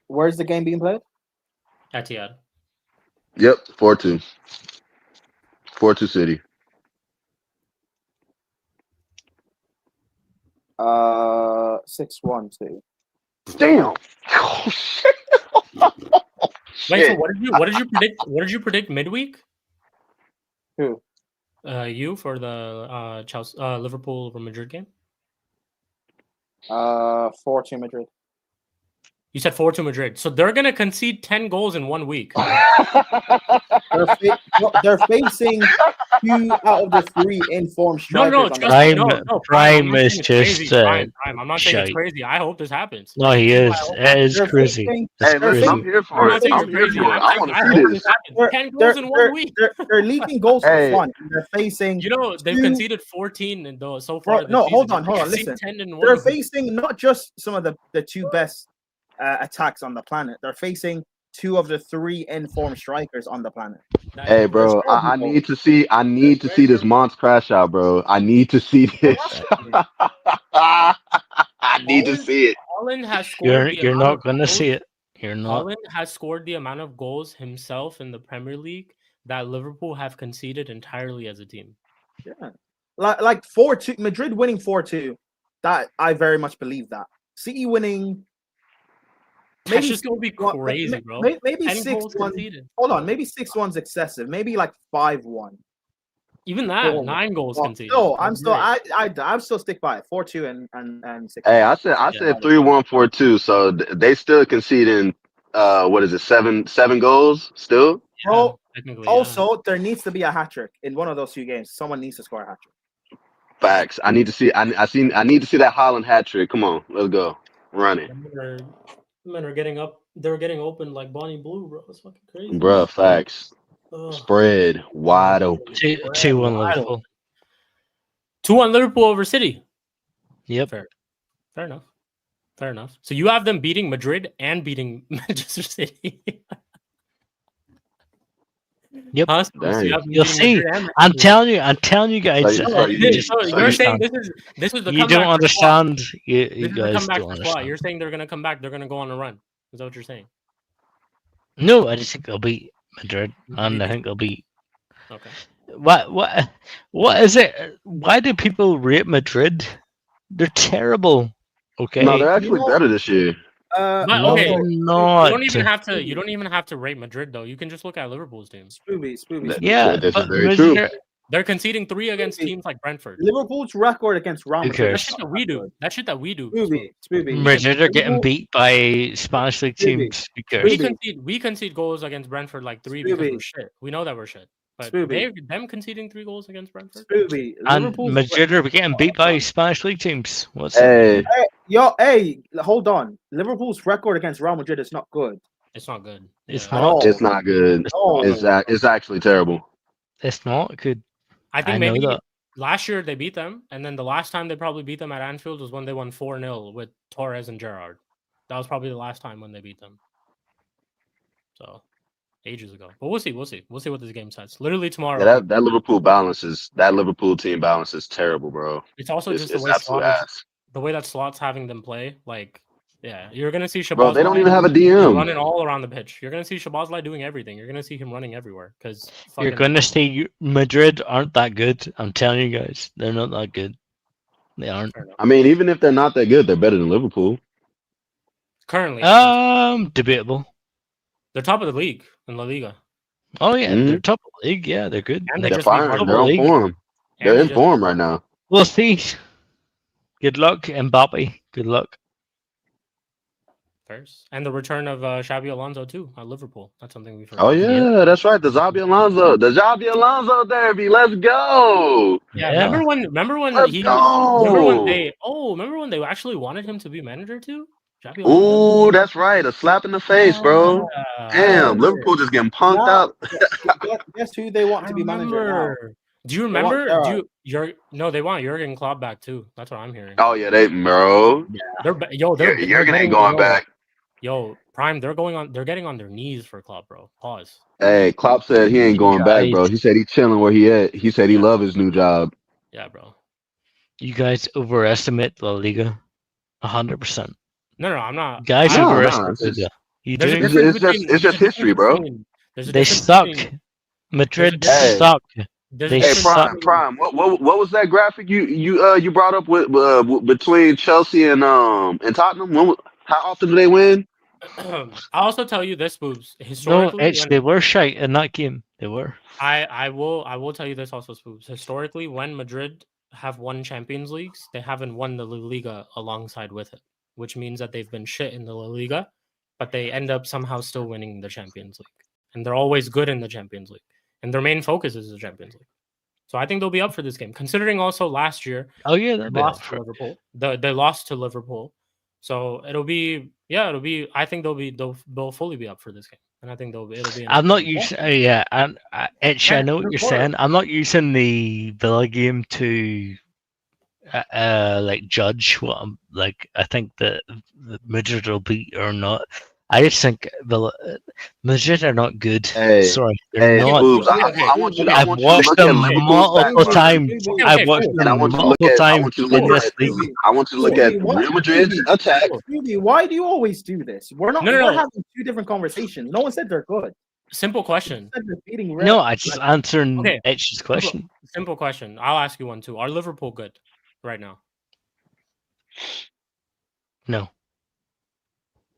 Where's the game being played? Etihad. Yep, 4-2. 4-2 City. 6-1 City. Damn. Oh, shit. Wait, so Shit. what did you predict? What did you predict midweek? Who? You for the Chelsea Liverpool Madrid game? 4-2 Madrid. You said 4-2 Madrid. So they're gonna concede 10 goals in 1 week. They're facing 2 out of the 3 informed No, strikers. trust me. Prime I'm not is saying it's crazy. just Prime. I'm not saying it's shite. crazy. I hope this happens. No, he is. It is They're crazy. facing- It's Hey, listen, crazy. I'm here I'm for not it. saying I'm it's here crazy. for it. I want to see hope this. happens. 10 goals in 1 week. They're leaking goals Hey. for fun. They're facing. You know, they've 2 conceded 14 in those so far. Bro, no, this hold season. on, hold on. They've conceded Listen, 10 in they're 1 week. facing not just some of the 2 best attacks on the planet. They're facing 2 of the 3 informed strikers on the planet. Hey, bro, I need to see. I need to see this Mons crash out, bro. I need to see this. I need to see it. Holland has scored. You're not gonna see it. You're not. Holland has scored the amount of goals himself in the Premier League that Liverpool have conceded entirely as a team. Yeah, like 4-2 Madrid winning 4-2. That I very much believe that. City winning. That's just gonna be crazy, bro. Maybe 10 goals 6-1. conceded. Hold on, maybe 6-1's excessive. Maybe like 5-1. Even that, 4-1. 9 goals conceded. No, I'm That's still great. I'm still stick by it. 4-2 and 6. Hey, I said 3-1, 4-2. So they still conceding. What is it? Seven goals still. Bro, Technically, also, there needs to be a hat trick in one of those 2 games. Someone needs to score a hat trick. Facts. I need to see. I need to see that Holland hat trick. Come on, let's go. Run it, Men are getting up. They're getting open like Bonnie Blue, bro. It's fucking crazy. bruh. Facts. Ugh. Spread wide open. 2-1 Liverpool. 2-1 Liverpool over City. Yep. Fair enough. Fair enough. So you have them beating Madrid and beating Manchester City. Yep. Huh? So you have them You'll beating see. Madrid and I'm Manchester telling you guys. So you're saying this is the You comeback don't understand. This You is the guys comeback don't for Squad. understand. You're saying they're gonna come back. They're gonna go on a run. Is that what you're saying? No, I just think they'll beat Madrid, and I think they'll beat. Okay. What is it? Why do people rate Madrid? They're terrible. Okay. No, they're actually better this year. But No, okay, they're you not. don't even have to. You don't even have to rate Madrid though. You can just look at Liverpool's team. Spooby. Yeah, This is but very true. They're conceding 3 against teams like Brentford. Liverpool's record against Real Who Madrid. cares? That shit that we do. Spooby. Madrid are getting beat by Spanish league Spooby. teams. Who cares? We concede goals against Brentford like 3 because we're shit. We know that we're shit. But them conceding 3 goals against Brentford. Spooby. And Madrid are getting beat by Spanish league teams. What's Hey, Hold on. Liverpool's record against Real Madrid is not good. It's not good. It's Yeah. not. it's not good. No. It's actually terrible. It's not good. I think know maybe that. last year they beat them, and then the last time they probably beat them at Anfield was when they won 4-0 with Torres and Gerrard. That was probably the last time when they beat them. So, ages ago. But we'll see. We'll see what this game says. Literally tomorrow. Yeah, that Liverpool team balance is terrible, bro. It's also just it's absolute ass. the way that Slot's having them play. Like, yeah, you're gonna see Shabazz. Bro, they don't even have a DM. running all around the pitch. You're gonna see Shabazz doing everything. You're gonna see him running everywhere because You're going to see Madrid aren't that good. I'm telling you guys, they're not that good. They aren't. I mean, even if they're not that good, they're better than Liverpool. Currently, debatable. they're top of the league in La Liga. Oh yeah, Mhm. they're top of the league. Yeah, they're good. And They're just beat firing. Barcelona. They're on league. form. They're in form right now. We'll see. Good luck, Mbappe. Good luck. First. And the return of Xabi Alonso too at Liverpool. That's something we've heard. Oh yeah, that's right. The Xabi Alonso derby. Let's go. Yeah. Remember when remember when they actually wanted him to be manager too? Xabi Alonso? Ooh, that's right. A slap in the face, bro. Damn, Liverpool just getting punked out. Guess who they want to be manager now? Do you remember? They want Jurgen Klopp back too. That's what I'm hearing. Oh yeah, bro. Jurgen ain't going back. Yo, Prime, they're getting on their knees for Klopp, bro. Pause. Hey, Klopp said he ain't going back, bro. He said he chilling where he at. He said he love his new job. Yeah, bro. You guys overestimate La Liga 100%. No, I'm not. Guys No, overestimate it's just- You There's a do. difference It's just between- it's there's just a difference history, bro. between- there's a They difference suck. between- Madrid difference- suck. there's a They Hey, difference suck. Prime. What was that graphic you brought up with between Chelsea and Tottenham? How often do they win? I'll also tell you this, Spoobs. No, Historically, actually, they were shite in that game. They were. I will tell you this also, Spoobs. Historically, when Madrid have won Champions Leagues, they haven't won the La Liga alongside with it, which means that they've been shit in the La Liga, but they end up somehow still winning the Champions League, and they're always good in the Champions League, and their main focus is the Champions League. So I think they'll be up for this game, considering also last year. Oh yeah, they they'll be lost up to for it. Liverpool. They lost to Liverpool, so it'll be. I think they'll fully be up for this game, and I think it'll be. I'm not using. Yeah, I know what you're saying. I'm not using the Villa game to like judge what I'm like. I think that Madrid will beat or not. I just think Madrid are not good. Hey, Sorry, they're hey, not. Boobs, I want you I've to watched look at them Liverpool's stat multiple line. times. I've watched And I them want you to look multiple at times in this league. I want you to look at Real Madrid's attack. Spooby, why do you always do this? We're not. No. We're having two different conversations. No one said they're good. Simple question. Said they're beating No, I just answering Okay. Etch's question. Simple question. I'll ask you one too. Are Liverpool good right now? No.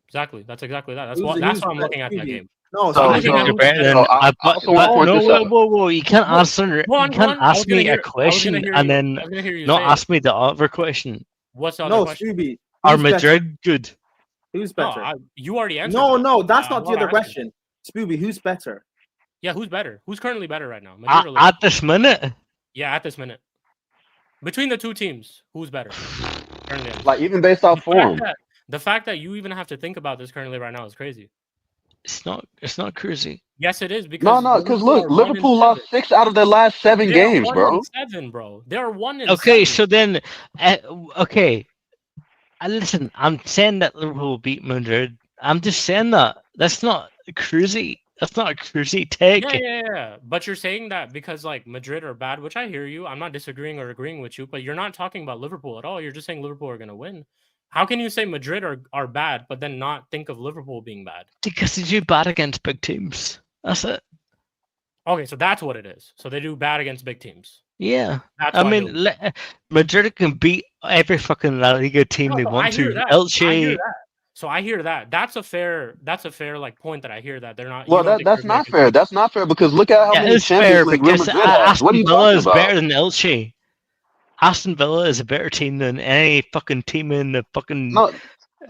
Exactly. That's exactly that. That's Who's- that's who's why I'm better? looking at that Who's- game. No, So- Spooby, so- You're better than. so I also want to point no, this out. whoa! You can't answer. Go on, You go can't on. I was ask gonna me hear- a question and then I was gonna hear you not say ask it. me the other question. What's the other no, question? Spooby. Are who's better? Madrid good? Who's No, better? you already answered. No, that. no, that's I'm not the other asking. question. Spooby, who's better? Yeah, who's better? Who's currently better right now? Madrid or Liverpool? At this minute, Yeah, at this minute. Between the two teams, who's better? Currently. Like even based off form. The fact that you even have to think about this currently right now is crazy. it's not crazy. Yes, it is because No, because look, are 1 in Liverpool lost 7. 6 out of their last 7 They are games, 1 bro. in 7, bro. They are 1 in Okay, 7. so then, okay. Listen, I'm saying that Liverpool will beat Madrid. I'm just saying that. That's not crazy. That's not a crazy take. Yeah. But you're saying that because like Madrid are bad, which I hear you. I'm not disagreeing or agreeing with you, but you're not talking about Liverpool at all. You're just saying Liverpool are going to win. How can you say Madrid are bad, but then not think of Liverpool being bad? Because they do bad against big teams. That's it. Okay, so that's what it is. So they do bad against big teams. Yeah. That's I why mean, they'll- Madrid can beat every fucking La Liga team they I want hear to. that. Elche. I hear that. So I hear that. That's a fair like point that I hear that they're not. Well, you don't think that's they're not good fair. against- That's not fair because look at how Yeah, many it's fair Champions League Real because Madrid has. What are Aston you Villa talking is about? better than Elche. Aston Villa is a better team than any fucking team in the fucking No.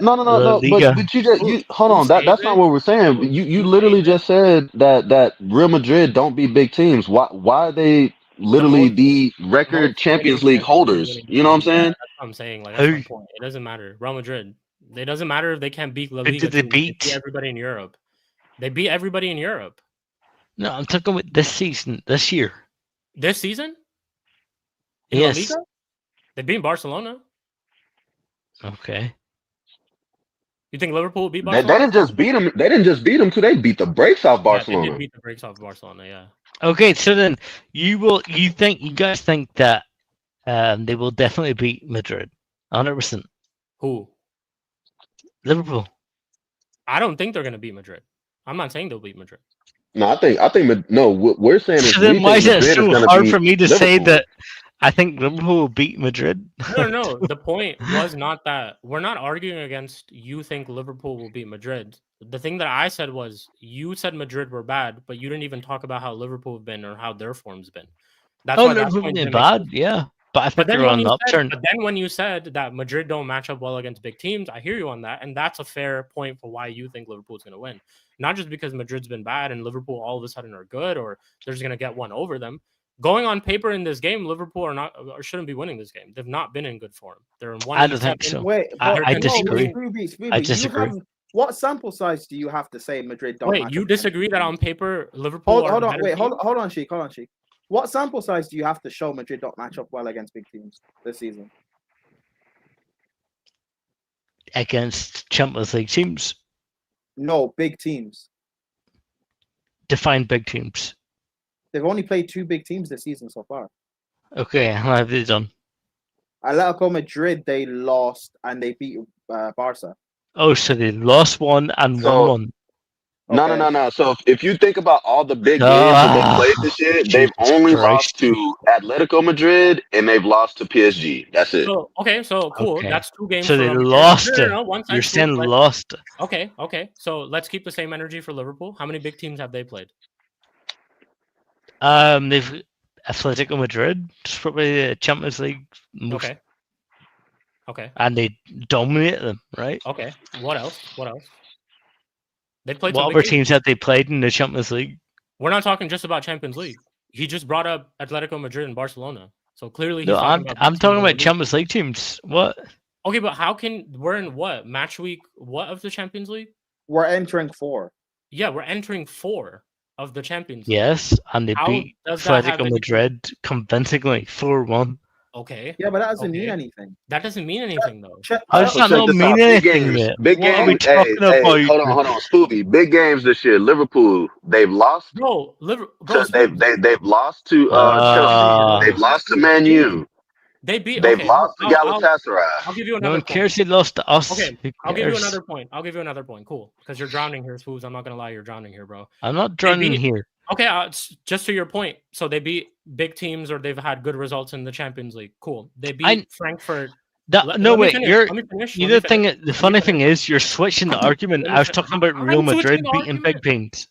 La Liga. But you hold on. That's not what we're saying. You literally just said that Real Madrid don't beat big teams. Why are they literally the record most Champions winning League holders? winning You know what I'm team. Yeah, saying? that's what I'm saying. Like that's my Who? point. It doesn't matter. Real Madrid. It doesn't matter if they can't beat La Who Liga. did they teams. beat? Everybody in Europe. They beat everybody in Europe No, I'm talking about this season, this year. this season. In Yes. La Liga? They beat Barcelona. Okay. You think Liverpool will beat They Barcelona? didn't just beat them. They didn't just beat them. They beat the brakes off Yeah, they Barcelona. did beat the brakes off Barcelona. Yeah. Okay, so then you guys think that they will definitely beat Madrid, 100%. Who? Liverpool. I don't think they're gonna beat Madrid. I'm not saying they'll beat Madrid. No, I think no. What we're saying is So we then why think is it Madrid is so gonna hard beat for me to say Liverpool. that I think Liverpool will beat Madrid? No. The point was not that we're not arguing against you think Liverpool will beat Madrid. The thing that I said was you said Madrid were bad, but you didn't even talk about how Liverpool have been or how their form's been. That's Oh, why that Liverpool point been didn't make bad, sense. yeah. But I But think then they're when on you the said, upturn. but then when you said that Madrid don't match up well against big teams, I hear you on that, and that's a fair point for why you think Liverpool's going to win. Not just because Madrid's been bad and Liverpool all of a sudden are good, or they're just going to get one over them. Going on paper in this game, Liverpool are not or shouldn't be winning this game. They've not been in good form. They're in one. I don't think so. Wait, I but no, disagree. Spooby, I you disagree. have- what sample size do you have to say Madrid don't? Wait, match you up disagree that on paper Liverpool? Hold are on, the wait, better team? hold on, Sheik. What sample size do you have to show Madrid don't match up well against big teams this season? Against Champions League teams. No, big teams. Define big teams. They've only played 2 big teams this season so far. Okay, how have they done? Atletico Madrid, they lost and they beat Barca. Oh, so they lost one and So- won one. Okay. No. So if you think about all the big games that they played this year, they've Jesus only Christ. lost to Atletico Madrid and they've lost to PSG. That's it. So cool. Okay. That's 2 games. So for they Real Madrid. lost it. No, one You're side's saying cool, but- lost. Okay. So let's keep the same energy for Liverpool. How many big teams have they played? They've Atletico Madrid, it's probably the Champions League most, Okay. and they dominate them, right? Okay. What else? They played What some other big teams have they played in the Champions League? We're not talking just about Champions League. He just brought up Atletico Madrid and Barcelona. So clearly, he's No, talking about I'm big talking teams in about the league. Champions League teams. What? Okay, but how can we're in what match week? What of the Champions League? We're entering 4. Yeah, we're entering 4 of the Champions League. Yes, and they How beat does that have Atletico any- Madrid convincingly 4-1. Okay, Yeah, but that doesn't mean Okay. anything. that doesn't mean anything though. How does So that check not this mean out. Big anything? games. Mate? Big What are we games. Hey, talking about? hold on, Spooby. Big games this year. Liverpool, they've lost. Bro, They've lost to Chelsea. They've lost to Man U. they beat. They've Okay, lost to I'll Galatasaray. give you No another one point. cares they lost to us. Okay, Who I'll give you cares? another point. Cool, because you're drowning here, Spoos. I'm not gonna lie, you're drowning here, bro. I'm not drowning beat- here. Okay, just to your point. So they beat big teams, or they've had good results in the Champions League. Cool. They beat Frankfurt. No, let me wait. finish, You're let me finish, you let the me thing. The funny thing is, you're switching the argument. Let me I was finish. talking about I'm Real switching Madrid the beating big argument. teams.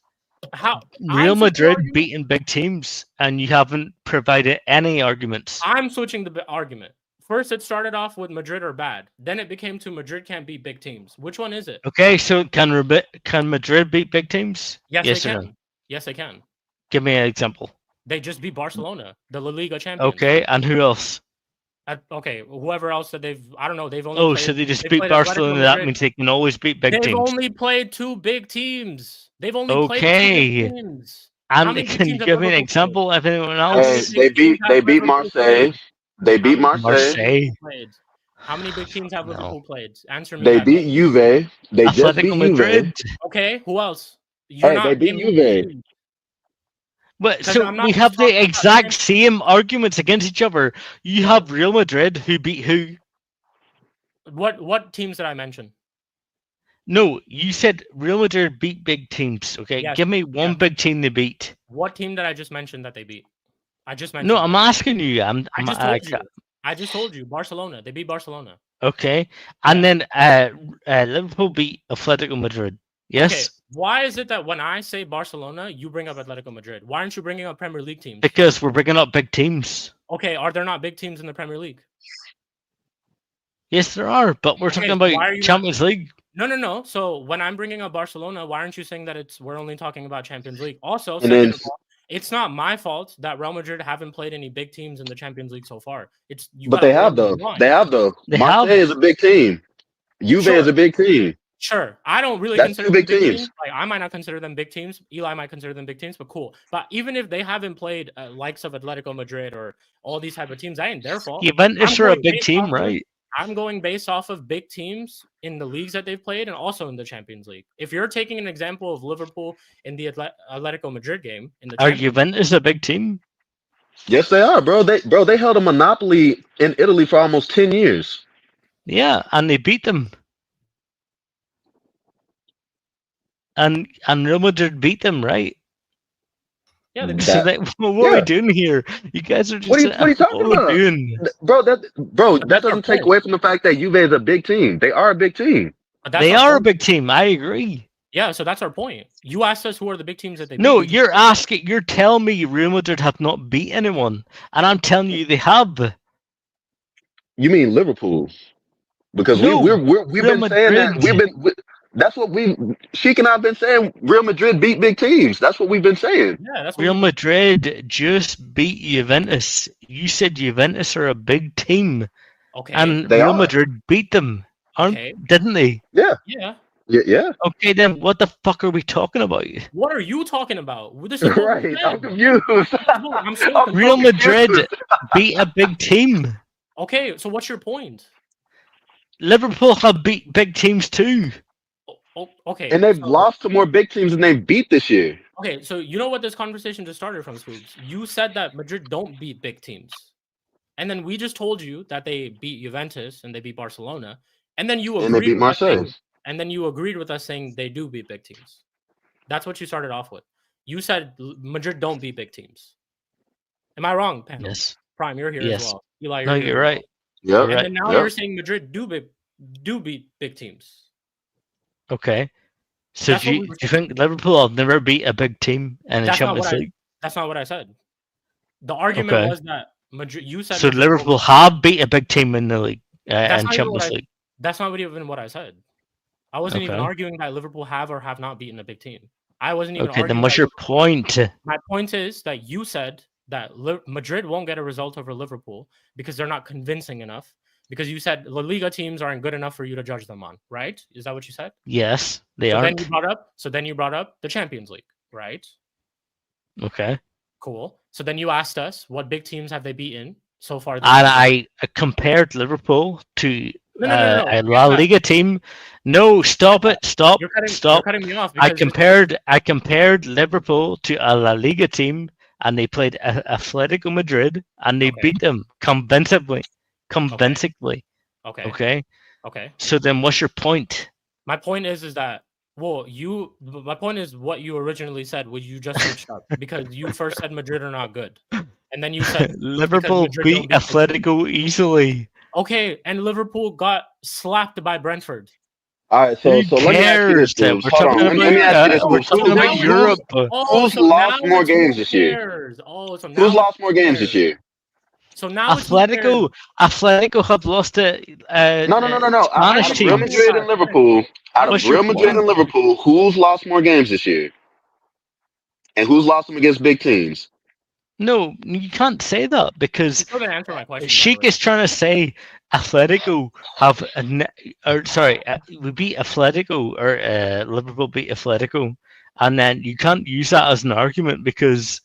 How Real I'm switching the Madrid argument? beating big teams, and you haven't provided any arguments. I'm switching the argument. First, it started off with Madrid are bad. Then it became to Madrid can't beat big teams. Which one is it? Okay, so can Madrid beat big teams? Yes, they or can. no? Yes, they can. Give me an example. They just beat Barcelona, the La Liga champions. Okay, and who else? Okay, whoever else that I don't know. They've only. Oh, played, so they just they've beat played Atletico Barcelona. That Madrid. means they can always beat big They've teams. only played 2 big teams. They've only played 2 Okay. big teams. How And many big can you teams have give me an Liverpool example of anyone How Hey, else? many big teams have they beat Liverpool Marseille. played? They beat How many big Marseille. teams have Marseille. Liverpool played? How many big teams have No. Liverpool played? Answer me They that. beat Juve. They just beat Atletico Madrid. Juve. Okay, who else? Hey, they beat naming Juve. teams. But 'Cause so I'm not we just have talking the about exact teams. same arguments against each other. You have Real Madrid who beat who? What teams did I mention? No, you said Real Madrid beat big teams. Okay, Yes, give me one yes. big team they beat. What team did I just mention that they beat? I just mentioned. No, I'm them. asking you. I just told you. Barcelona. They beat Barcelona. Okay, and then Liverpool beat Atletico Madrid. Yes, Okay. Why is it that when I say Barcelona, you bring up Atletico Madrid? Why aren't you bringing up Premier League teams? because we're bringing up big teams. Okay, are there not big teams in the Premier League? Yes, there are, but we're Okay, talking why are about you not- Champions League. No. So when I'm bringing up Barcelona, why aren't you saying that we're only talking about Champions League? Also, And second then- of all, it's not my fault that Real Madrid haven't played any big teams in the Champions League so far. But they have though. They have though. They Marseille have. is a big team. Juve Sure. is a big team. Sure, I don't really That's consider two them big teams. Like I might not consider them big teams. Eli might consider them big teams, but cool. But even if they haven't played likes of Atletico Madrid or all these type of teams, that ain't their fault. Juventus I'm are a going big based team, off of- right? I'm going based off of big teams in the leagues that they've played and also in the Champions League. If you're taking an example of Liverpool in the Atletico Madrid game in the Are Champions Juventus a big team? Yes, they are, bro. They held a monopoly in Italy for almost 10 years. Yeah, and they beat them. And Real Madrid beat them, right? yeah, they beat So That- what are we yeah. doing here? You guys are just What are you talking what are we about? doing? Bro, that that's our doesn't take point. away from the fact that Juve is a big team. They are a big team. but that's They our are a point. big team. I agree. Yeah, so that's our point. You asked us who are the big teams that they No, beat. you're telling me Real Madrid have not beat anyone, and I'm telling you they have. You mean Liverpool? Because No, we've Real been saying that Madrid. that's what Sheik and I've been saying. Real Madrid beat big teams. That's what we've been saying. Yeah, that's what Real we- Madrid just beat Juventus. You said Juventus are a big team, Okay. and They Real are. Madrid beat them, Okay. didn't they? yeah. Yeah. Okay, then what the fuck are we talking about? What are you talking about? This is what we Right. said. I'm confused. I'm so I'm Real confused. Madrid beat a big team. Okay, so what's your point? Liverpool have beat big teams too. Oh, okay. And they've so- lost to more big teams than they beat this year. Okay, so you know what this conversation just started from, Spoobs? You said that Madrid don't beat big teams. And then we just told you that they beat Juventus and they beat Barcelona. And then you And they agreed beat with us saying, Marseille. and then you agreed with us saying they do beat big teams. That's what you started off with. You said Madrid don't beat big teams. Am I wrong, panel? Yes. Prime, you're here Yes. as well. Eli, No, here you're as right. Yep. well. And right. then now Yep. you're saying Madrid do beat big teams. Okay. So That's do what you, we do were you saying. think Liverpool have never beat a big team in the That's not Champions what I. League? That's not what I said. The argument Okay. was that Madrid. You said So Madrid will- Liverpool have beat a big team in the league, That's in not even what Champions I. League. That's not even what I said. I wasn't even Okay. arguing that Liverpool have or have not beaten a big team. I wasn't even Okay, arguing. then what's that your Liverpool- point? My point is that you said that Madrid won't get a result over Liverpool because they're not convincing enough. Because you said La Liga teams aren't good enough for you to judge them on, right? Is that what you said? Yes, they So aren't. then you brought up the Champions League, right? Okay. Cool. So then you asked us what big teams have they beaten so far this And season? I compared Liverpool to No. a Forget La that. Liga team. No, stop it. Stop. You're Stop. cutting me off I because compared Liverpool to a La Liga team, and they played Atletico Madrid, and they Okay. beat them convincingly. Convincingly. Okay. Okay. Okay. So then, what's your point? My point is that my point is what you originally said, which you just switched up because you first said Madrid are not good, and then you said Liverpool Madrid beat don't beat big Atletico easily. okay, and Liverpool got slapped by Brentford. All right, so Who let me ask you this, cares? Boobs. Hold on. Let me ask you this, We're Boobs. So talking about now Europe. who's lost more games this year? cares? Oh, so now Who's lost more games this year? So now it's who cares. Atletico have lost to No. Spanish Out of Real teams. Madrid and Liverpool, What's your point? who's lost more games this year? And who's lost them against big teams? No, you can't say that because You still didn't answer my question. Sheik is trying to say Atletico have we beat Atletico or Liverpool beat Atletico, and then you can't use that as an argument because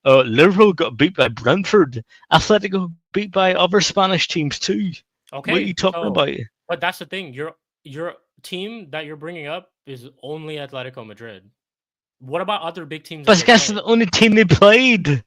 Liverpool got beat by Brentford. Atletico beat by other Spanish teams too. Okay, What are you talking about? But that's the thing. Your team that you're bringing up is only Atletico Madrid. What about other big teams? But that's the only team they played.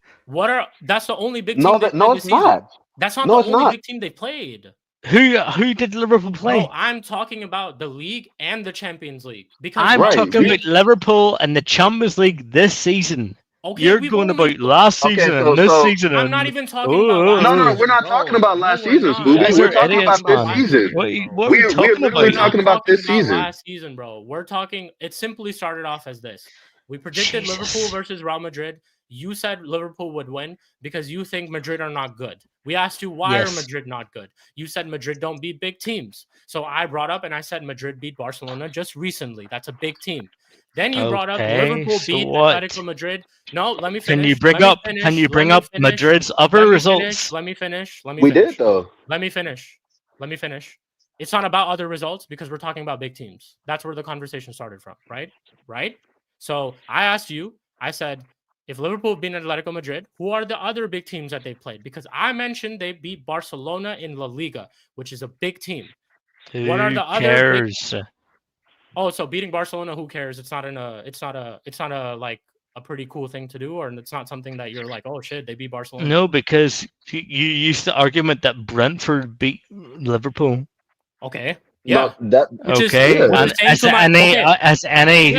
That's the only big team. No, they no, played it's this season. not. That's not No, the it's only not. big team they played. Who did Liverpool play? No, I'm talking about the league and the Champions League because I'm Right, talking about Liverpool and the Champions League this season. okay, You're we've going only- about last Okay, season so- and this so- season. I'm and- not even talking about last No, season, we're not bro. talking about last No, season, we're not. Spooby. Guys We're are talking idiots, about this man. season. What are We're we talking literally about? talking about this season. Last season, bro. We're talking. It simply started off as this. We predicted Jesus. Liverpool versus Real Madrid. You said Liverpool would win because you think Madrid are not good. We asked you why Yes. are Madrid not good. You said Madrid don't beat big teams. So I brought up and I said Madrid beat Barcelona just recently. That's a big team. Then you brought up Okay, Liverpool so beat what? Atletico Madrid. No, let me finish. Can you bring up Madrid's other results? Let me finish. We did though. Let me finish. It's not about other results because we're talking about big teams. That's where the conversation started from, right? Right? So I asked you, I said, if Liverpool beat Atletico Madrid, who are the other big teams that they played? Because I mentioned they beat Barcelona in La Liga, which is a big team. What are the other big... Oh, so beating Barcelona, who cares? It's not a like a pretty cool thing to do, or it's not something that you're like, oh shit, they beat Barcelona. No, because you used the argument that Brentford beat Liverpool. Okay. Yeah. No, as any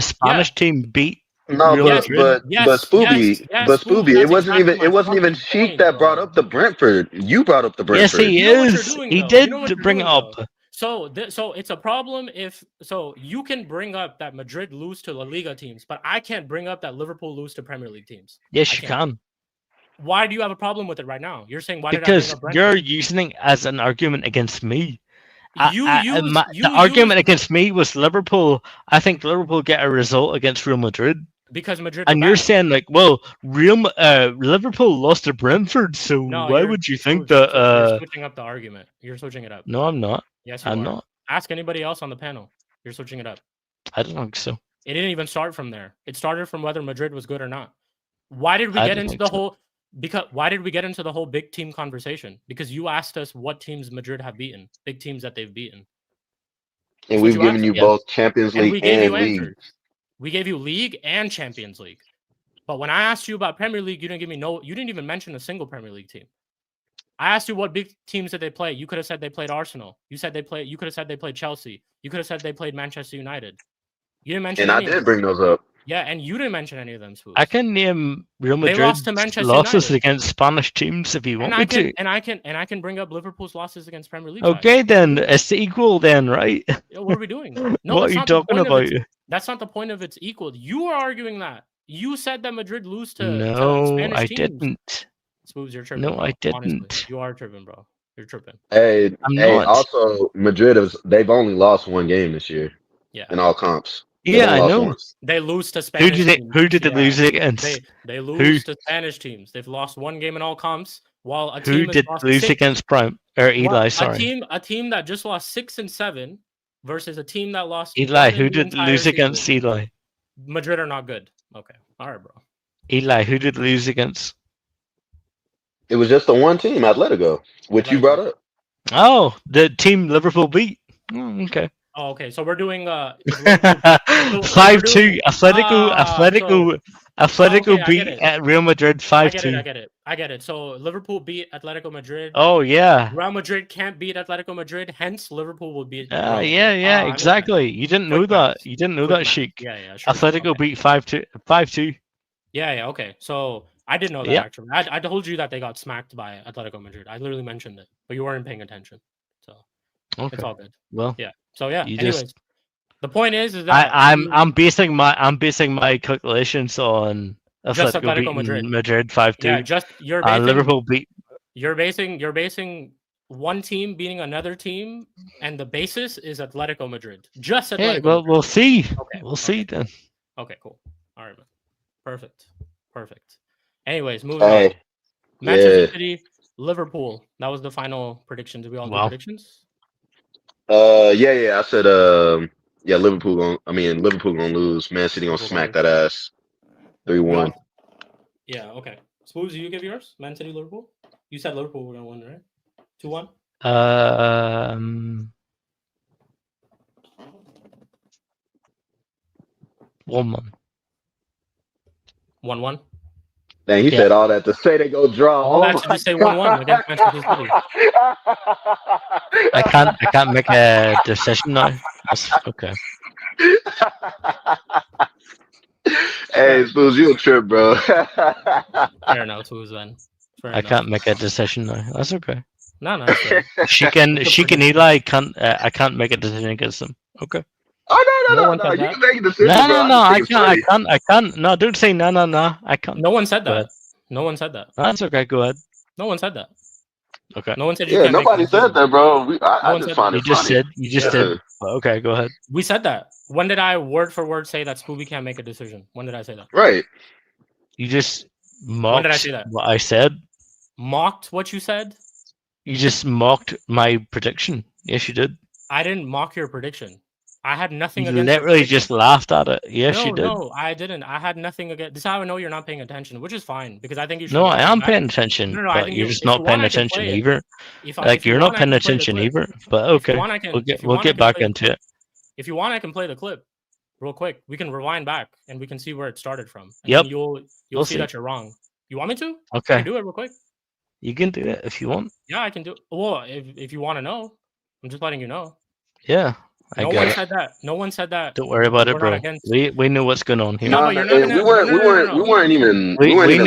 Spanish team beat. No, Real Madrid. but Spooby, it wasn't even Sheik that brought up the Brentford. You brought up the Brentford. Yes, he is. He did bring it up. So it's a problem if you can bring up that Madrid lose to La Liga teams, but I can't bring up that Liverpool lose to Premier League teams. Yes, you can. Why do you have a problem with it right now? You're saying why? Because you're using it as an argument against me. The argument against me was Liverpool. I think Liverpool get a result against Real Madrid. Because Madrid. And you're saying like, well, Liverpool lost to Brentford, so why would you think that? You're switching up the argument. You're switching it up. No, I'm not. Yes, I'm not. Ask anybody else on the panel. You're switching it up. I don't think so. It didn't even start from there. It started from whether Madrid was good or not. Why did we get into the whole? Why did we get into the whole big team conversation? Because you asked us what teams Madrid have beaten, big teams that they've beaten. And That's what we've you given asked. you Yeah. both Champions And League we gave you and league. answers. We gave you league and Champions League. But when I asked you about Premier League, you didn't give me you didn't even mention a single Premier League team. I asked you what big teams did they play. You could have said they played Arsenal. You could have said they played Chelsea. You could have said they played Manchester United. You didn't mention And I any of did them. bring those up. Yeah, and you didn't mention any of them, Spooks. I can name Real They Madrid's lost to Manchester losses United. against Spanish teams if you want me to. And I can bring up Liverpool's losses against Premier League. Okay, then it's equal, then, right? What are we doing? No, What are that's you not the talking point of about? it. That's not the point of it's equal. You are arguing that. You said that Madrid lose to No, Spanish I teams. didn't. Spooks, you're tripping. No, bro. I Honestly, didn't. you are tripping, bro. You're tripping. Hey, I'm hey. not. Also, Madrid they've only lost one game this year. Yeah. In all comps. They've Yeah, only I lost know. once. They lose to Spanish teams. Who did they lose against? They lose to Spanish teams. They've lost one game in all comps, while a team Who did lost lose 6. against Prime or Eli? Sorry, A team that just lost 6 and 7 versus a team that lost. Eli. one in Who the did entire lose against season. Eli? Madrid are not good. Okay, all right, bro. Eli. Who did lose against? It was just the one team, Atletico, which you brought up. Oh, the team Liverpool beat. Oh, okay. Oh, okay. So we're doing 5-2. Atletico beat at Real Madrid 5-2. I get it. So Liverpool beat Atletico Madrid. Oh yeah. Real Madrid can't beat Atletico Madrid. Hence Liverpool will beat. Yeah, exactly. You didn't know that. You didn't know that, Sheik. Yeah. Sure, Atletico beat 5-2. Yeah. Okay. So I didn't know that actually. I told you that they got smacked by Atletico Madrid. I literally mentioned it, but you weren't paying attention. So it's all good. Well, yeah. So yeah. You Anyways, the point is that I'm basing my calculations on just Atletico beating Madrid 5-2. Yeah, just you're basing, Liverpool beat. You're basing one team beating another team, and the basis is Atletico Madrid. Just Atletico. Yeah, well, Madrid. we'll see. Okay, we'll see then. Okay, cool. All right, man. Perfect. Anyways, moving on. Manchester City, Liverpool. That was the final prediction. Did we all do predictions? Yeah. I said Liverpool gonna lose. Man City gonna smack that ass. 3-1. Yeah, okay. Spoozy, you give yours? Man City, Liverpool? You said Liverpool were gonna win, right? 2-1? 1-1. 1-1? Dang, he said all that to say they go draw. All that to just say 1-1 against Manchester City. I can't make a decision now. That's okay. Hey, Spoons, you a trip, bro. Fair enough, Spoons, then. I can't make a decision now. That's okay. No. She can Eli. I can't make a decision against them. Okay. Oh no! You can make a decision. No. I can't. No, don't say no. I can't. No one said that. No one said that. That's okay. Go ahead. No one said that. Okay. No one said you can't. Nobody said that, bro. I just find it funny. You just did. Okay, go ahead. We said that. When did I word for word say that Spooby can't make a decision? When did I say that? Right. You just mocked when did I say that? What I said. Mocked what you said? You just mocked my prediction. Yes, you did. I didn't mock your prediction. I had nothing you against literally just laughed at it. Yes, you did. No, I didn't. I had nothing against. This is how I know you're not paying attention, which is fine because I think you should. No, I am paying attention. No, but you're just not paying attention either. You're not paying attention either. But okay, we'll get back into it. If you want, I can play the clip real quick. We can rewind back and we can see where it started from. Yep. You'll see that you're wrong. You want me to? Okay. I can do it real quick. You can do it if you want. Yeah, I can do it. Well, if you want to know, I'm just letting you know. Yeah. No one said that. No one said that. Don't worry about it, bro. We know what's going on here. No, we weren't even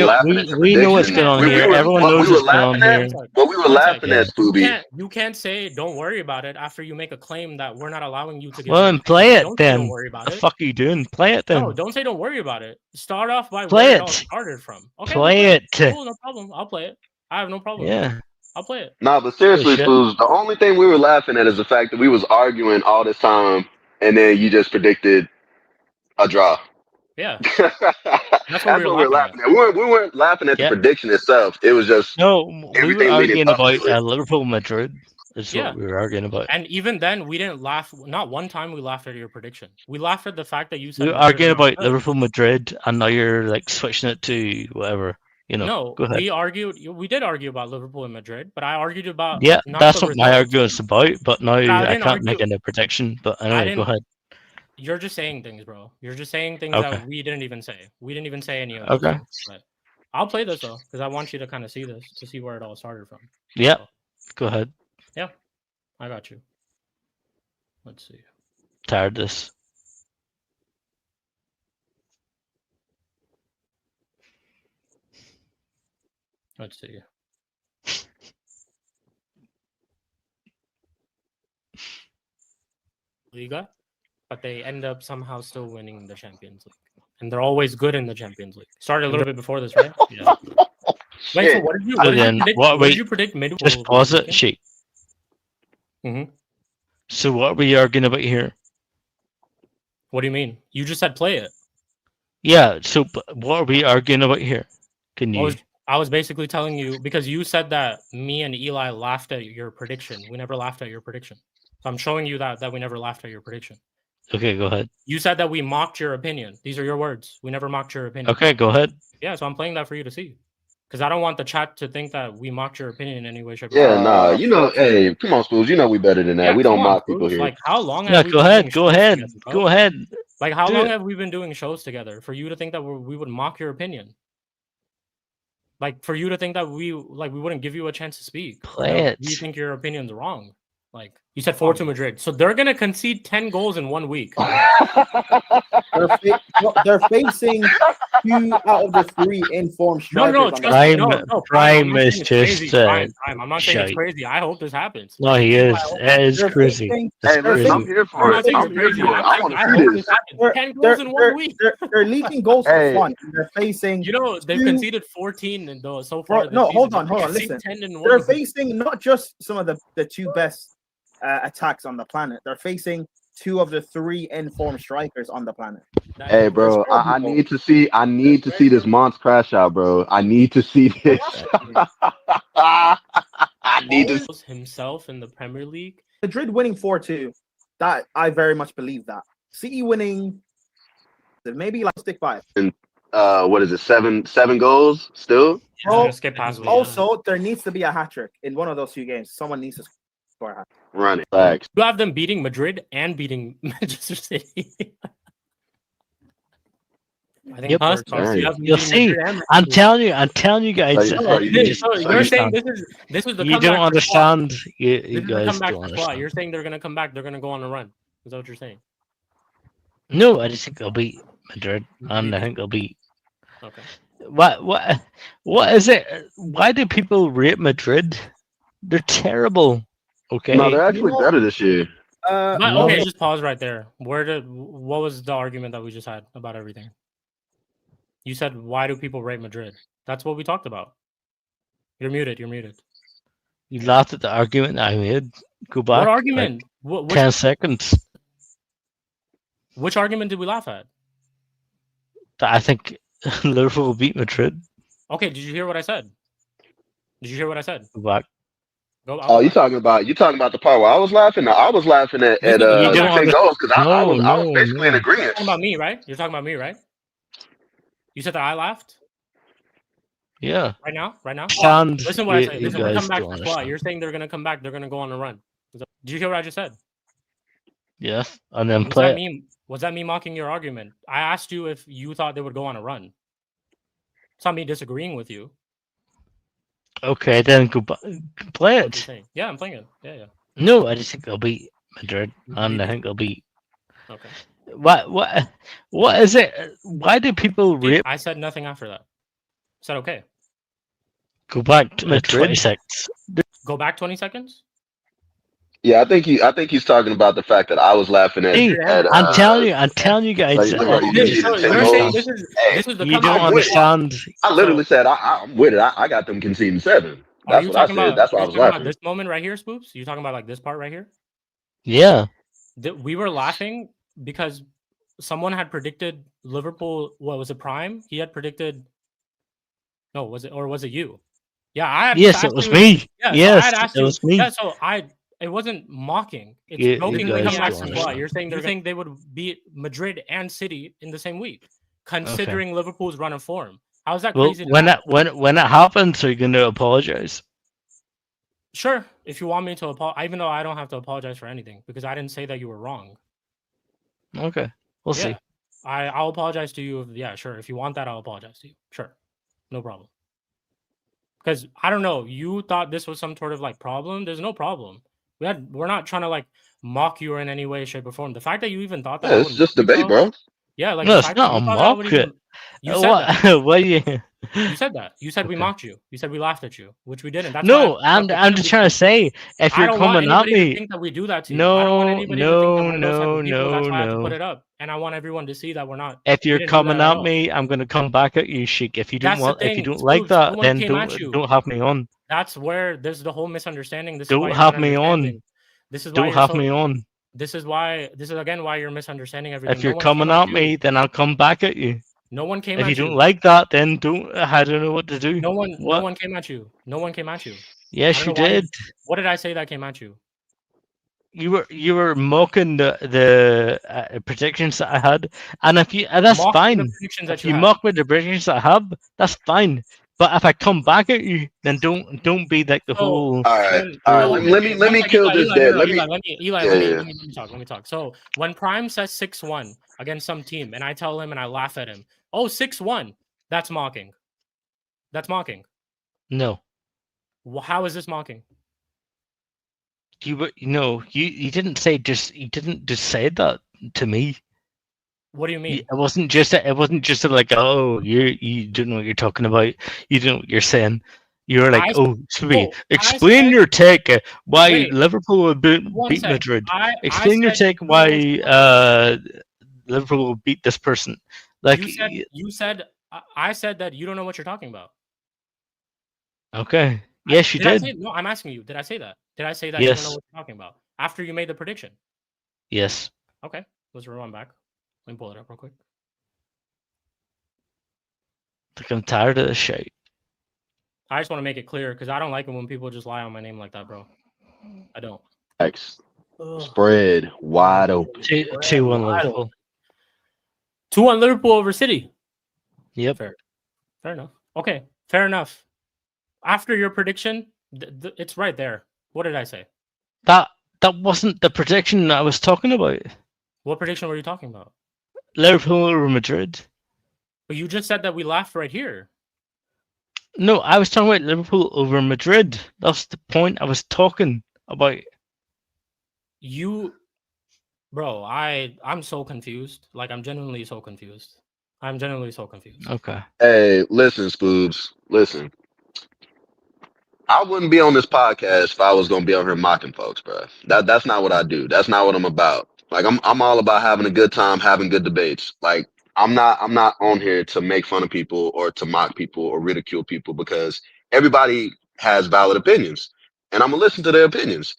laughing at the we know what's going on here. Everyone knows what's going on here. But we were laughing at Spooby. You can't say don't worry about it after you make a claim that we're not allowing you to get. Well, then play it then. Don't worry about it. What the fuck are you doing? Play it then. No, don't say don't worry about it. Start off by play where it all started from. Okay, play it. Cool, no problem. I'll play it. I have no problem. Yeah. I'll play it. Nah, but seriously, Spoons, the only thing we were laughing at is the fact that we was arguing all this time. And then you just predicted a draw. Yeah. That's what we were laughing at. We weren't laughing at the prediction itself. It was just we were arguing about Liverpool Madrid. Is what we were arguing about. And even then, we didn't laugh. Not one time we laughed at your prediction. We laughed at the fact that you said we were arguing about Liverpool Madrid, and now you're like switching it to whatever. You know, No, go ahead. we did argue about Liverpool and Madrid, but I argued about Yeah, not that's the what my results. argument's about. But now But I I didn't can't make argue- any prediction. But I anyway, go didn't- ahead. You're just saying things, bro. You're just saying things Okay. that we didn't even say. We didn't even say any of those Okay. things. But I'll play this though, because I want you to kind of see this to see where it all started from. Yeah, So, go ahead. yeah, I got you. Let's see. Tired of this. Let's see. Liga, but they end up somehow still winning the Champions League. And they're always good in the Champions League. Started a little bit before this, right? Yeah. Wait, so what did you, So what did then, you predict? what What we- did you predict mid? Just pause it, sheet. Mm-hmm. So what are we arguing about here? What do you mean? You just said play it. Yeah. So what are we arguing about here? Can you? I was basically telling you because you said that me and Eli laughed at your prediction. We never laughed at your prediction. So I'm showing you that we never laughed at your prediction. Okay, go ahead. You said that we mocked your opinion. These are your words. We never mocked your opinion. Okay, go ahead. Yeah, so I'm playing that for you to see. Because I don't want the chat to think that we mocked your opinion in any way, shape, or Yeah, form. nah, you know, hey, come on, Spools, you know we better than that. Yeah, We don't come on, mock people Spooks. here. Like, how long Yeah, have we go been ahead. doing Go shows ahead. together, bro? Go ahead. Like, how Do long it. have we been doing shows together for you to think that we would mock your opinion? Like, for you to think that we wouldn't give you a chance to speak. Play Or it. You think your opinion's wrong. Like, you said 4-2 Madrid. So they're going to concede 10 goals in 1 week. They're facing 2 out of the 3 informed No, strikers. no, on trust the me. Prime- No, Prime I'm not is saying it's crazy. just, Prime. I'm not saying it's shite. crazy. I hope this happens. No, he is. It is They're crazy. facing- It's Hey, listen, I'm crazy. here I'm for not it. saying I'm it's here crazy. for it. I want I to hope see this this. happens. 10 goals in 1 week. They're leaking goals Hey. for fun. They're facing. You know, they've two- conceded 14 though so Bro, far. This no, season. hold on, They conceded listen. 10 in 1 They're week. facing not just some of the 2 best attacks on the planet. They're facing 2 of the 3 informed strikers on the planet. Hey, bro, I need to see this Mons crash out, bro. I need to see this. I need to. Himself in the Premier League. Madrid winning 4-2. That I very much believe that. City winning, maybe like stick by it. What is it? Seven goals still. Bro, skip past me. Also, there needs to be a hat trick in one of those 2 games. Someone needs to score a hat trick. Run it. Facts. You have them beating Madrid and beating Manchester City. I think Yep. you have them You'll beating see. Madrid and I'm Manchester telling you guys. So City. you- just So you're saying this was the you comeback don't for Squad. understand. You This is the guys comeback don't for Squad. understand. You're saying they're gonna come back. They're gonna go on a run. Is that what you're saying? No, I just think they'll beat Madrid, and I think they'll beat. Okay. What is it? Why do people rate Madrid? They're terrible. Okay. No, they're actually better this year. Okay, just pause right there. What was the argument that we just had about everything? You said, why do people rate Madrid? That's what we talked about. You're muted. You laughed at the argument I made. Go back. What argument? Like 10 seconds. Which argument did we laugh at? That I think Liverpool will beat Madrid. Okay, did you hear what I said? Go back. Oh, you talking about the part where I was laughing? No, I was laughing at You don't 10 goals because I was basically in agreement. You're talking about me, right? You're talking about me, right? You said that I lauged? Yeah. Right now? And Listen what I say. you Listen, we're guys coming back don't to Squad. understand. You're saying they're gonna come back, they're gonna go on a run. Did you hear what I just said? Yeah. And then play it. Was that me mocking your argument? I asked you if you thought they would go on a run. It's not me disagreeing with you. Okay, then go back. Play What you're it. saying. Yeah, I'm playing it. Yeah. No, I just think they'll beat Madrid, and I think they'll beat. Okay. What is it? Why do people rate? I said nothing after that. I said okay. Go back to Madrid? 26. Go back 20 seconds? Yeah, I think he's talking about the fact that I was laughing at. Hey, I'm telling you guys. Like, bro, you see the 10 You're saying goals? this is the You comeback. don't understand. I literally said I'm with it. I got them conceding 7. Are That's you what I talking said. about? That's why I Are you was talking about laughing. this moment right here, Spoops? You talking about like this part right here? Yeah. We were laughing because someone had predicted Liverpool. What was it? Prime? He had predicted. No, was it you? Yeah, I had Yes, asked it was you- me. Yeah, so Yes, I had asked it you. was me. Yeah, so it wasn't mocking. It's You jokingly guys coming back don't to Squad. understand. You're saying they would beat Madrid and City in the same week, considering Liverpool's run of form. How's that Well, crazy? to when ask? when it happens, are you going to apologize? Sure, if you want me to apologize, even though I don't have to apologize for anything because I didn't say that you were wrong. Okay, we'll Yeah, see. I'll apologize to you. Yeah, sure. If you want that, I'll apologize to you. Sure, no problem. Because I don't know, you thought this was some sort of like problem. There's no problem. We're not trying to like mock you in any way, shape, or form. The fact that you even thought that Yeah, I it's would just mock you, debate, bro. yeah, like No, the it's fact that not you a thought that I would mock. even. You said that. What? What do you? You said that. You said we Okay. mocked you. You said we laughed at you, which we didn't. That's why I No, brought up the I'm clip just trying to because say, if I you're don't want coming at anybody to me, think that we do that to you. I don't want anybody to think that we're those type of people. That's why I have to put no. it up, and I want everyone to see that we're not. If We you're didn't do coming that at at all. me, I'm gonna come back at you, Sheik. If you don't That's the want, if you thing. don't like Spoobs, that, no one then came at you. don't have me on. That's where there's the whole misunderstanding. This is why Don't you're have not me on. understanding. This is why Don't you're have so. me on. This is again why you're misunderstanding everything. If No you're one came coming at at you. me, then I'll come back at you. No one came If you at don't you. like that, then don't. I don't know what to do. No one What? came at you. No one came at you. I Yes, don't you know why. did. What did I say that came at you? You were mocking the predictions that I had, and if you that's Mock fine. the predictions that If you you had. mock with the predictions that I have, that's fine. But if I come back at you, then don't be like the So whole. All right, when all right. so Let me let one me sec, kill this dead. Let me. Eli, Yeah, yeah. let me talk. Let me talk. So when Prime says 6-1 against some team, and I tell him and I laugh at him, oh 6-1, that's mocking. That's mocking. No, How is this mocking? you didn't say just say that to me. What do you mean? It wasn't just like, oh, you don't know what you're talking about. You don't know what you're saying. You're like, oh, Spooby, explain your take why wait, Liverpool will one beat sec. Madrid. I Explain your said take you don't know why Liverpool will beat this person. Like, you said I said that you don't know what you're talking about. okay, yes, you Did I did. say no? I'm asking you. Did I say that? Did I say that you don't know Yes, what you're talking about after you made the prediction? yes. Okay, let's rewind back. Let me pull it up real quick. Like, I'm tired of this shit. I just want to make it clear because I don't like it when people just lie on my name like that, bro. I don't. X spread wide open. 2-1 Liverpool. 2-1 Liverpool over City. Yep. Fair enough. Okay, fair enough. After your prediction, it's right there. What did I say? That wasn't the prediction I was talking about. What prediction were you talking about? Liverpool over Madrid. But you just said that we laughed right here. No, I was talking about Liverpool over Madrid. That's the point I was talking about. Bro, I'm so confused. Like, I'm genuinely so confused. Okay. Hey, listen, Spoobs. Listen. I wouldn't be on this podcast if I was gonna be on here mocking folks, bro. That's not what I do. That's not what I'm about. Like I'm all about having a good time, having good debates. Like I'm not on here to make fun of people or to mock people or ridicule people because everybody has valid opinions, and I'm gonna listen to their opinions,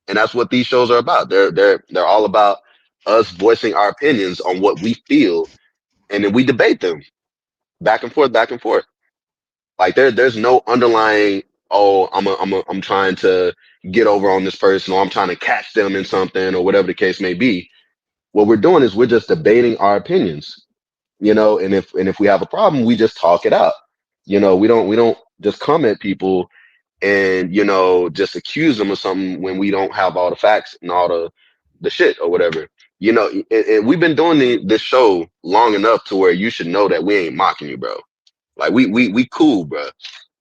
and that's what these shows are about. They're all about us voicing our opinions on what we feel, and then we debate them back and forth, back and forth. Like there's no underlying, oh, I'm trying to get over on this person or I'm trying to catch them in something or whatever the case may be. What we're doing is we're just debating our opinions, and if we have a problem, we just talk it out. We don't just come at people and just accuse them of something when we don't have all the facts and all the shit or whatever. We've been doing this show long enough to where you should know that we ain't mocking you, bro. Like we cool, bro.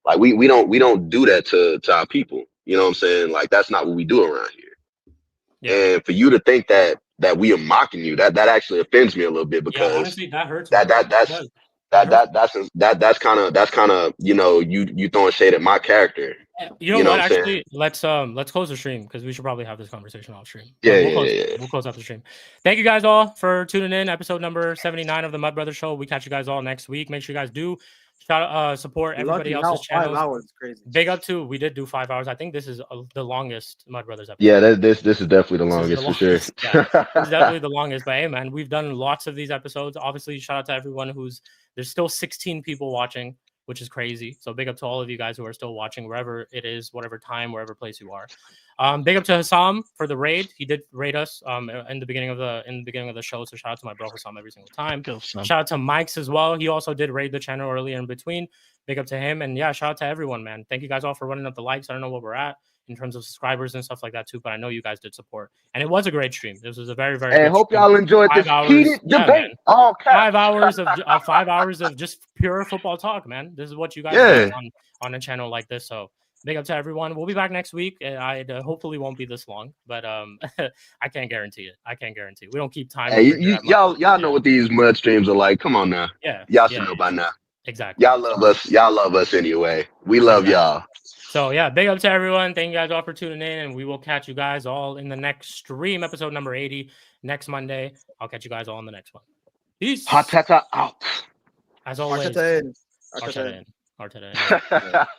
Like we don't do that to our people. You know what I'm saying? Like that's not what we do around here. Yeah. And for you to think that we are mocking you, that actually offends me a little bit Yeah, because honestly, that hurts. Bro. that's kind of you throwing shade at my character. You know what? I'm saying? Actually, let's close the stream because we should probably have this conversation off stream. Yeah, We'll close out the stream. Thank you guys all for tuning in. Episode number 79 of the Mud Brothers Show. We catch you guys all next week. Make sure you guys do support everybody else's channels. 5 hours, crazy. Big up to we did do 5 hours. I think this is the longest Mud Brothers episode. Yeah, this is definitely the longest for sure. Yeah, it's definitely the longest. But hey, man, we've done lots of these episodes. Obviously, shout out to everyone there's still 16 people watching. which is crazy. So big up to all of you guys who are still watching, wherever it is, whatever time, wherever place you are. Big up to Hassam for the raid. He did raid us in the beginning of the show. So shout out to my bro Hassam every single time. Shout out to Mike's as well. He also did raid the channel earlier in between. Big up to him. And yeah, shout out to everyone, man. Thank you guys all for running up the likes. I don't know what we're at in terms of subscribers and stuff like that too, but I know you guys did support. And it was a great stream. This was a very, very Hey, good hope stream. y'all enjoyed this 5 hours. heated Yeah, debate. man. All caps. 5 hours of 5 hours of just pure football talk, man. This is what you guys Yeah. get on a channel like this. So big up to everyone. We'll be back next week. I hopefully won't be this long, but I can't guarantee it. I can't guarantee. We don't keep time. Hey, over here at y'all know what these mud streams are like. Come on now. Yeah. Y'all should know by now. Exactly. Y'all love us. Y'all love us anyway. We love y'all. So yeah, big up to everyone. Thank you guys all for tuning in, and we will catch you guys all in the next stream, episode number 80, next Monday. I'll catch you guys all in the next one. Peace. Hot tata out. As always. Arteta in. Arteta in.